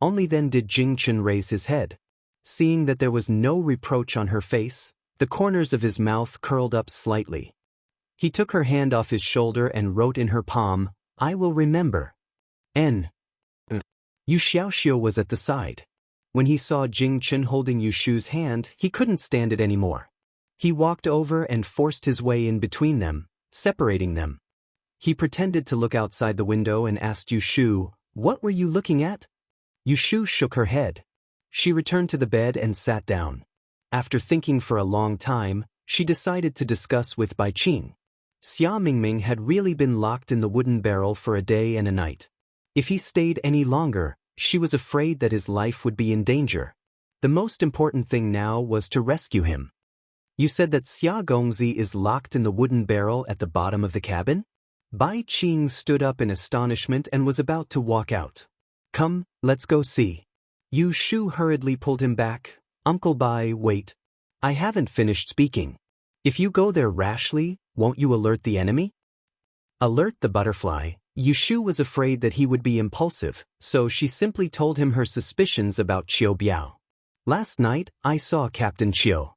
Only then did Jing Chen raise his head. Seeing that there was no reproach on her face, the corners of his mouth curled up slightly. He took her hand off his shoulder and wrote in her palm, "I will remember." N. Yu Xiaoxiu was at the side. When he saw Jing Chen holding Yu Shu's hand, he couldn't stand it anymore. He walked over and forced his way in between them, separating them. He pretended to look outside the window and asked Yu Shu, "What were you looking at?" Yu Shu shook her head. She returned to the bed and sat down. After thinking for a long time, she decided to discuss with Bai Qing. Xia Mingming had really been locked in the wooden barrel for a day and a night. If he stayed any longer, she was afraid that his life would be in danger. The most important thing now was to rescue him. "You said that Xia Gongzi is locked in the wooden barrel at the bottom of the cabin?" Bai Qing stood up in astonishment and was about to walk out. "Come, let's go see." Yu Shu hurriedly pulled him back. "Uncle Bai, wait. I haven't finished speaking. If you go there rashly, won't you alert the enemy?" Alert the butterfly. Yu Shu was afraid that he would be impulsive, so she simply told him her suspicions about Qiu Biao. Last night, I saw Captain Chiu.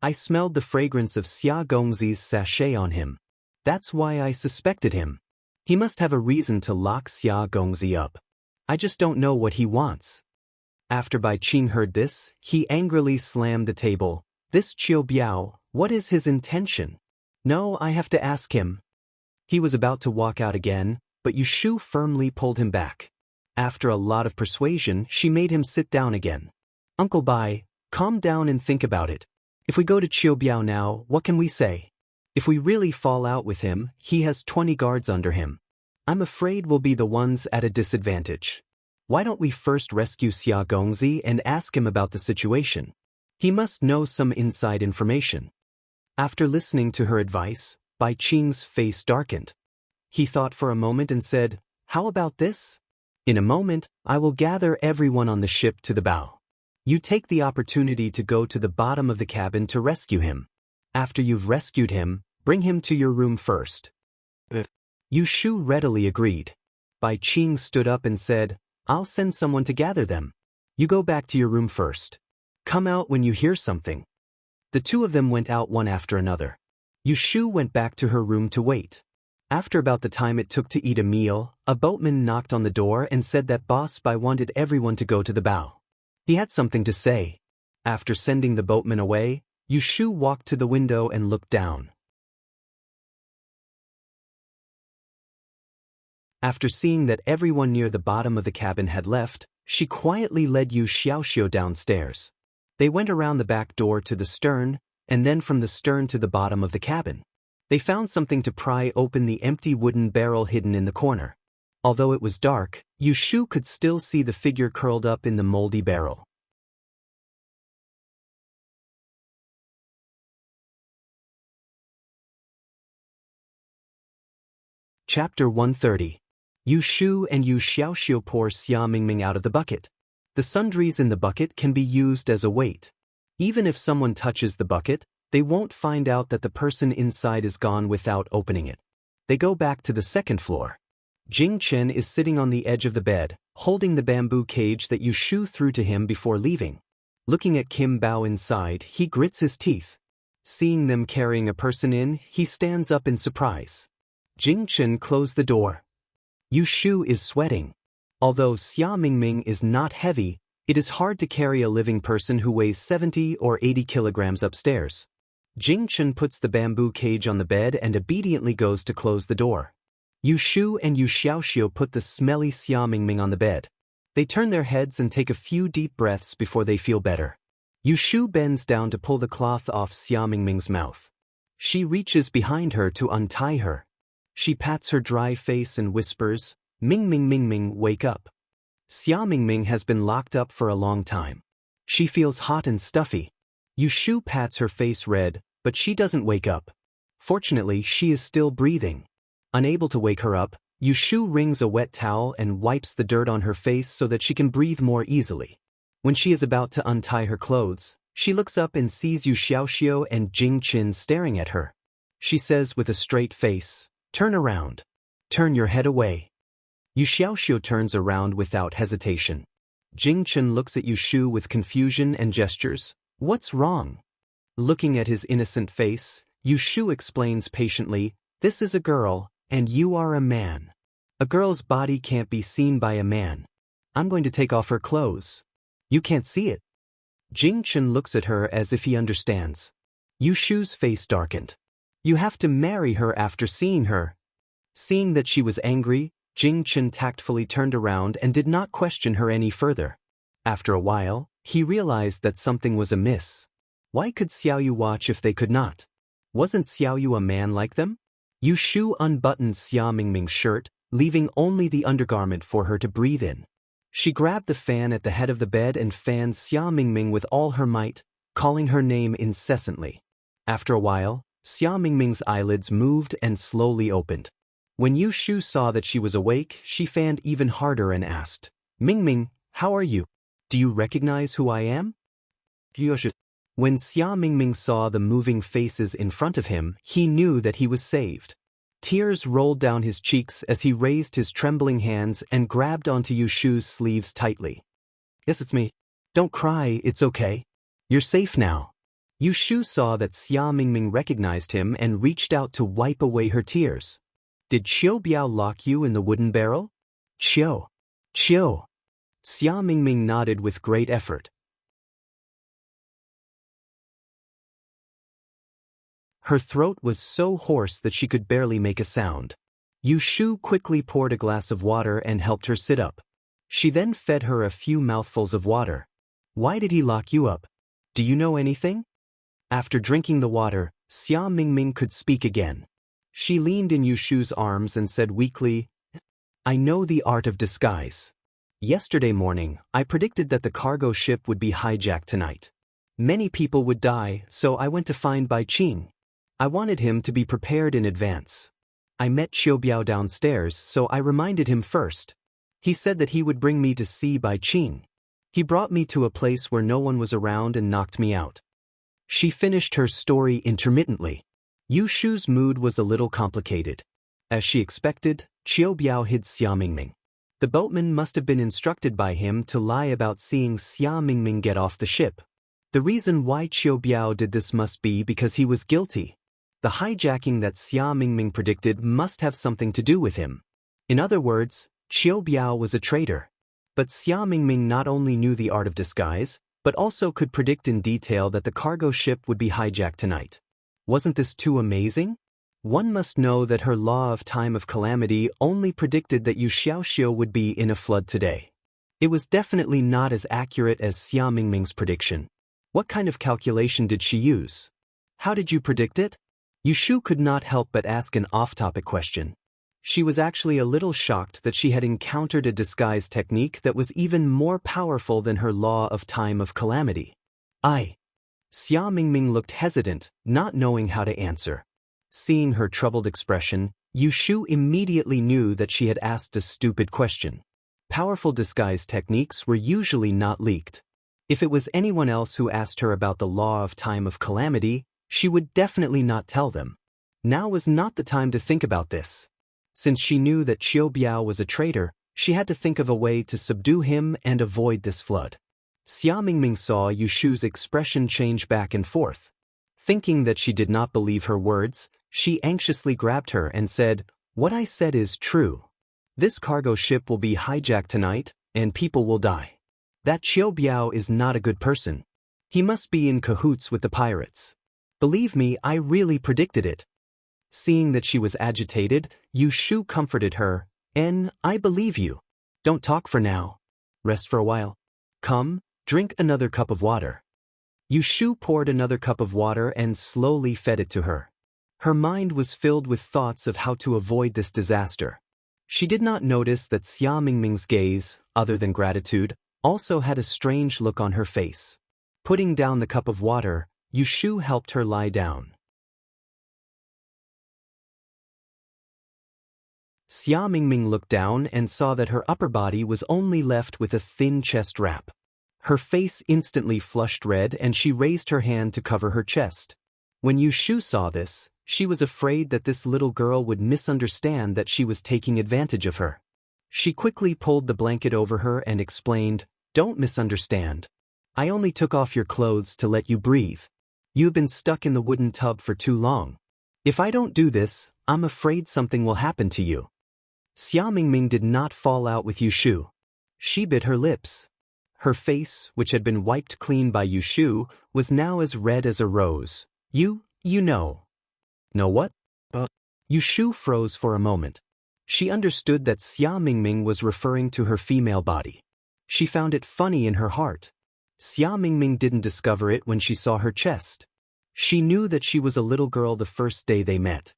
I smelled the fragrance of Xia Gongzi's sachet on him. That's why I suspected him. He must have a reason to lock Xia Gongzi up. I just don't know what he wants. After Bai Qing heard this, he angrily slammed the table. This Qiu Biao, what is his intention? No, I have to ask him. He was about to walk out again, but Yu Shu firmly pulled him back. After a lot of persuasion, she made him sit down again. Uncle Bai, calm down and think about it. If we go to Qiu Biao now, what can we say? If we really fall out with him, he has 20 guards under him. I'm afraid we'll be the ones at a disadvantage. Why don't we first rescue Xia Gongzi and ask him about the situation? He must know some inside information. After listening to her advice, Bai Qing's face darkened. He thought for a moment and said, how about this? In a moment, I will gather everyone on the ship to the bow. You take the opportunity to go to the bottom of the cabin to rescue him. After you've rescued him, bring him to your room first. Yu Shu readily agreed. Bai Qing stood up and said, I'll send someone to gather them. You go back to your room first. Come out when you hear something. The two of them went out one after another. Yu Shu went back to her room to wait. After about the time it took to eat a meal, a boatman knocked on the door and said that Boss Bai wanted everyone to go to the bow. He had something to say. After sending the boatman away, Yu Shu walked to the window and looked down. After seeing that everyone near the bottom of the cabin had left, she quietly led Yu Xiaoxiu downstairs. They went around the back door to the stern, and then from the stern to the bottom of the cabin. They found something to pry open the empty wooden barrel hidden in the corner. Although it was dark, Yu Shu could still see the figure curled up in the moldy barrel. Chapter 130. Yu Shu and Yu Xiaoxiu pour Xia Mingming out of the bucket. The sundries in the bucket can be used as a weight. Even if someone touches the bucket, they won't find out that the person inside is gone without opening it. They go back to the second floor. Jing Chen is sitting on the edge of the bed, holding the bamboo cage that Yu Shu threw to him before leaving. Looking at Kim Bao inside, he grits his teeth. Seeing them carrying a person in, he stands up in surprise. Jing Chen closed the door. Yu Shu is sweating. Although Xia Mingming is not heavy, it is hard to carry a living person who weighs 70 or 80 kilograms upstairs. Jing Chen puts the bamboo cage on the bed and obediently goes to close the door. Yu Shu and Yu Xiaoxiu put the smelly Xia Mingming on the bed. They turn their heads and take a few deep breaths before they feel better. Yu Shu bends down to pull the cloth off Xia Mingming's mouth. She reaches behind her to untie her. She pats her dry face and whispers, Mingming Mingming, wake up. Xia Mingming has been locked up for a long time. She feels hot and stuffy. Yu Shu pats her face red, but she doesn't wake up. Fortunately, she is still breathing. Unable to wake her up, Yu Shu wrings a wet towel and wipes the dirt on her face so that she can breathe more easily. When she is about to untie her clothes, she looks up and sees Yu Xiaoxiu and Jing Chen staring at her. She says with a straight face, turn around. Turn your head away. Yu Xiaoxiu turns around without hesitation. Jing Chen looks at Yu Shu with confusion and gestures. What's wrong? Looking at his innocent face, Yu Shu explains patiently, this is a girl, and you are a man. A girl's body can't be seen by a man. I'm going to take off her clothes. You can't see it. Jing Chen looks at her as if he understands. Yu Shu's face darkened. You have to marry her after seeing her. Seeing that she was angry, Jing Chen tactfully turned around and did not question her any further. After a while, he realized that something was amiss. Why could Xiaoyu watch if they could not? Wasn't Xiaoyu a man like them? Yu Shu unbuttoned Xia Mingming's shirt, leaving only the undergarment for her to breathe in. She grabbed the fan at the head of the bed and fanned Xia Mingming with all her might, calling her name incessantly. After a while, Xia Mingming's eyelids moved and slowly opened. When Yu Shu saw that she was awake, she fanned even harder and asked, Mingming, how are you? Do you recognize who I am? When Xia Mingming saw the moving faces in front of him, he knew that he was saved. Tears rolled down his cheeks as he raised his trembling hands and grabbed onto Yu Shu's sleeves tightly. Yes, it's me. Don't cry, it's okay. You're safe now. Yu Shu saw that Xia Mingming recognized him and reached out to wipe away her tears. Did Qiu Biao lock you in the wooden barrel? Qiu. Qiu. Xia Mingming nodded with great effort. Her throat was so hoarse that she could barely make a sound. Yu Shu quickly poured a glass of water and helped her sit up. She then fed her a few mouthfuls of water. Why did he lock you up? Do you know anything? After drinking the water, Xia Mingming could speak again. She leaned in Yu Shu's arms and said weakly, I know the art of disguise. Yesterday morning, I predicted that the cargo ship would be hijacked tonight. Many people would die, so I went to find Bai Qing. I wanted him to be prepared in advance. I met Qiu Biao downstairs, so I reminded him first. He said that he would bring me to see Bai Qing. He brought me to a place where no one was around and knocked me out. She finished her story intermittently. Yu Shu's mood was a little complicated. As she expected, Qiu Biao hid Xia Mingming. The boatman must have been instructed by him to lie about seeing Xia Mingming get off the ship. The reason why Qiu Biao did this must be because he was guilty. The hijacking that Xia Mingming predicted must have something to do with him. In other words, Qiu Biao was a traitor. But Xia Mingming not only knew the art of disguise, but also could predict in detail that the cargo ship would be hijacked tonight. Wasn't this too amazing? One must know that her law of time of calamity only predicted that Yu Xiaoxiu would be in a flood today. It was definitely not as accurate as Xia Mingming's prediction. What kind of calculation did she use? How did you predict it? Yu Shu could not help but ask an off-topic question. She was actually a little shocked that she had encountered a disguise technique that was even more powerful than her law of time of calamity. Xia Mingming looked hesitant, not knowing how to answer. Seeing her troubled expression, Yu Shu immediately knew that she had asked a stupid question. Powerful disguise techniques were usually not leaked. If it was anyone else who asked her about the law of time of calamity, she would definitely not tell them. Now was not the time to think about this. Since she knew that Qiu Biao was a traitor, she had to think of a way to subdue him and avoid this flood. Xia Mingming saw Yu Shu's expression change back and forth. Thinking that she did not believe her words, she anxiously grabbed her and said, What I said is true. This cargo ship will be hijacked tonight, and people will die. That Qiu Biao is not a good person. He must be in cahoots with the pirates. Believe me, I really predicted it. Seeing that she was agitated, Yu Shu comforted her, I believe you. Don't talk for now. Rest for a while. Come, drink another cup of water. Yu Shu poured another cup of water and slowly fed it to her. Her mind was filled with thoughts of how to avoid this disaster. She did not notice that Xia Mingming's gaze, other than gratitude, also had a strange look on her face. Putting down the cup of water, Yu Shu helped her lie down. Xia Mingming looked down and saw that her upper body was only left with a thin chest wrap. Her face instantly flushed red and she raised her hand to cover her chest. When Yu Shu saw this, she was afraid that this little girl would misunderstand that she was taking advantage of her. She quickly pulled the blanket over her and explained, Don't misunderstand. I only took off your clothes to let you breathe. You've been stuck in the wooden tub for too long. If I don't do this, I'm afraid something will happen to you. Xia Mingming did not fall out with Yu Shu. She bit her lips. Her face, which had been wiped clean by Yu Shu, was now as red as a rose. You know. Know what? Yu Shu froze for a moment. She understood that Xia Mingming was referring to her female body. She found it funny in her heart. Xia Mingming didn't discover it when she saw her chest. She knew that she was a little girl the first day they met.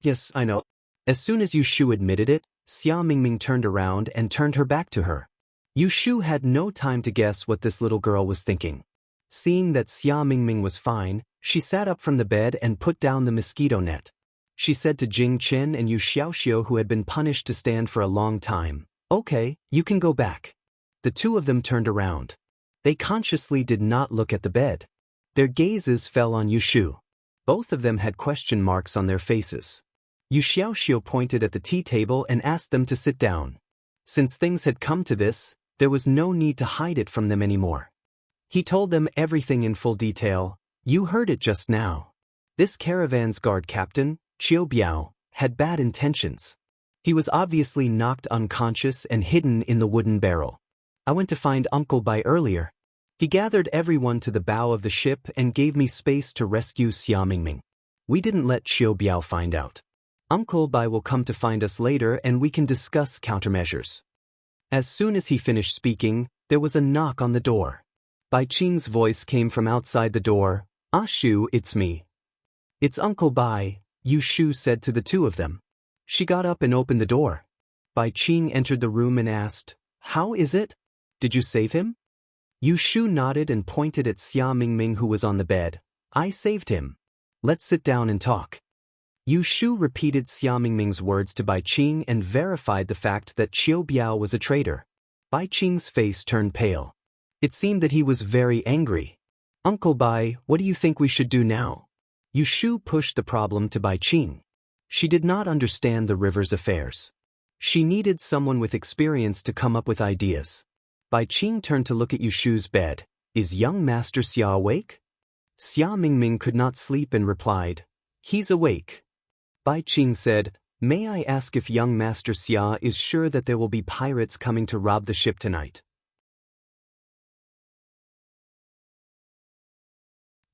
Yes, I know. As soon as Yu Shu admitted it, Xia Mingming turned around and turned her back to her. Yu Shu had no time to guess what this little girl was thinking. Seeing that Xia Mingming was fine, she sat up from the bed and put down the mosquito net. She said to Jing Chen and Yu Xiaoxiu, who had been punished to stand for a long time, Okay, you can go back. The two of them turned around. They consciously did not look at the bed. Their gazes fell on Yu Shu. Both of them had question marks on their faces. Yu Xiaoxiu pointed at the tea table and asked them to sit down. Since things had come to this, There was no need to hide it from them anymore. He told them everything in full detail. You heard it just now. This caravan's guard captain, Qiu Biao, had bad intentions. He was obviously knocked unconscious and hidden in the wooden barrel. I went to find Uncle Bai earlier. He gathered everyone to the bow of the ship and gave me space to rescue Xia Mingming. We didn't let Qiu Biao find out. Uncle Bai will come to find us later and we can discuss countermeasures. As soon as he finished speaking, there was a knock on the door. Bai Qing's voice came from outside the door. "Ah Shu, it's me." "It's Uncle Bai," Yu Shu said to the two of them. She got up and opened the door. Bai Qing entered the room and asked, "How is it? Did you save him?" Yu Shu nodded and pointed at Xia Mingming who was on the bed. "I saved him. Let's sit down and talk." Yu Shu repeated Xia Mingming's words to Bai Qing and verified the fact that Qiu Biao was a traitor. Bai Qing's face turned pale. It seemed that he was very angry. "Uncle Bai, what do you think we should do now?" Yu Shu pushed the problem to Bai Qing. She did not understand the river's affairs. She needed someone with experience to come up with ideas. Bai Qing turned to look at Yu Shu's bed. "Is young Master Xia awake?" Xia Mingming could not sleep and replied, "He's awake." Bai Qing said, "May I ask if young Master Xia is sure that there will be pirates coming to rob the ship tonight?"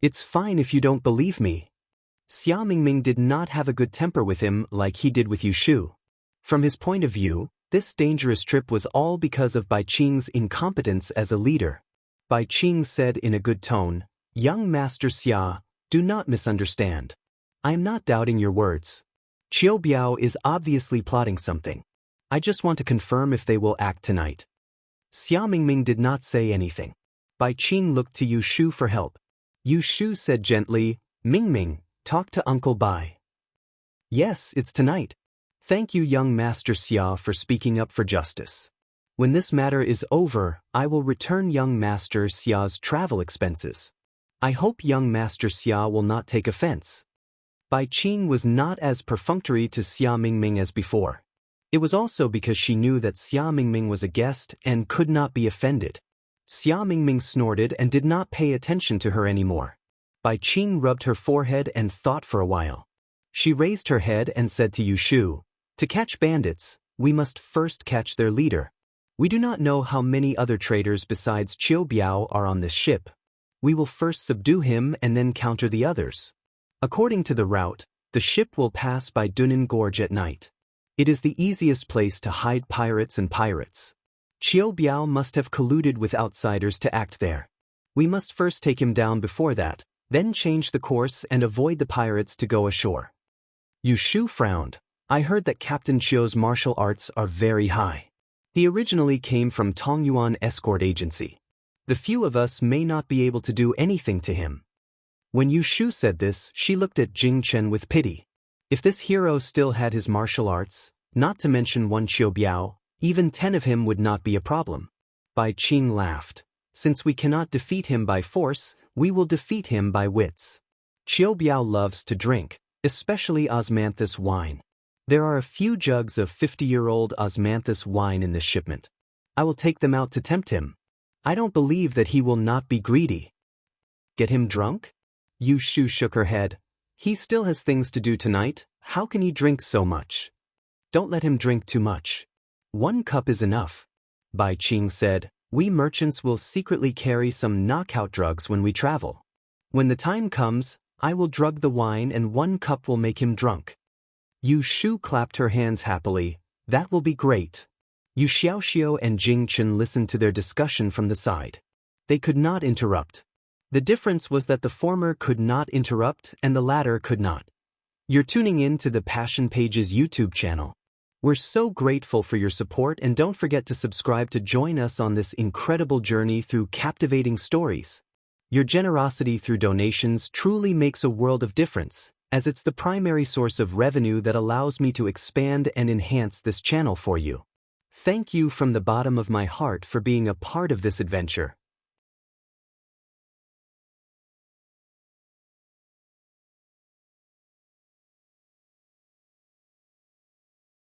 "It's fine if you don't believe me." Xia Mingming did not have a good temper with him like he did with Yu Shu. From his point of view, this dangerous trip was all because of Bai Qing's incompetence as a leader. Bai Qing said in a good tone, "Young Master Xia, do not misunderstand. I am not doubting your words. Qiu Biao is obviously plotting something. I just want to confirm if they will act tonight." Xia Mingming did not say anything. Bai Qing looked to Yu Shu for help. Yu Shu said gently, "Mingming, talk to Uncle Bai." "Yes, it's tonight. Thank you, young Master Xia, for speaking up for justice. When this matter is over, I will return young Master Xia's travel expenses. I hope young Master Xia will not take offense." Bai Qing was not as perfunctory to Xia Mingming as before. It was also because she knew that Xia Mingming was a guest and could not be offended. Xia Mingming snorted and did not pay attention to her anymore. Bai Qing rubbed her forehead and thought for a while. She raised her head and said to Yu Shu, "To catch bandits, we must first catch their leader. We do not know how many other traitors besides Qiu Biao are on this ship. We will first subdue him and then counter the others. According to the route, the ship will pass by Dunan Gorge at night. It is the easiest place to hide pirates and pirates. Qiu Biao must have colluded with outsiders to act there. We must first take him down before that, then change the course and avoid the pirates to go ashore." Yu Shu frowned. "I heard that Captain Qiu's martial arts are very high. He originally came from Tongyuan Escort Agency. The few of us may not be able to do anything to him." When Yu Shu said this, she looked at Jing Chen with pity. If this hero still had his martial arts, not to mention one Qiu Biao, even 10 of him would not be a problem. Bai Qing laughed. "Since we cannot defeat him by force, we will defeat him by wits. Qiu Biao loves to drink, especially osmanthus wine. There are a few jugs of 50-year-old osmanthus wine in this shipment. I will take them out to tempt him. I don't believe that he will not be greedy." "Get him drunk?" Yu Shu shook her head. "He still has things to do tonight. How can he drink so much?" "Don't let him drink too much. 1 cup is enough." Bai Qing said, "We merchants will secretly carry some knockout drugs when we travel. When the time comes, I will drug the wine and 1 cup will make him drunk." Yu Shu clapped her hands happily. "That will be great." Yu Xiaoxiu and Jing Chen listened to their discussion from the side. They could not interrupt. The difference was that the former could not interrupt and the latter could not. You're tuning in to the Passion Pages YouTube channel. We're so grateful for your support and don't forget to subscribe to join us on this incredible journey through captivating stories. Your generosity through donations truly makes a world of difference, as it's the primary source of revenue that allows me to expand and enhance this channel for you. Thank you from the bottom of my heart for being a part of this adventure.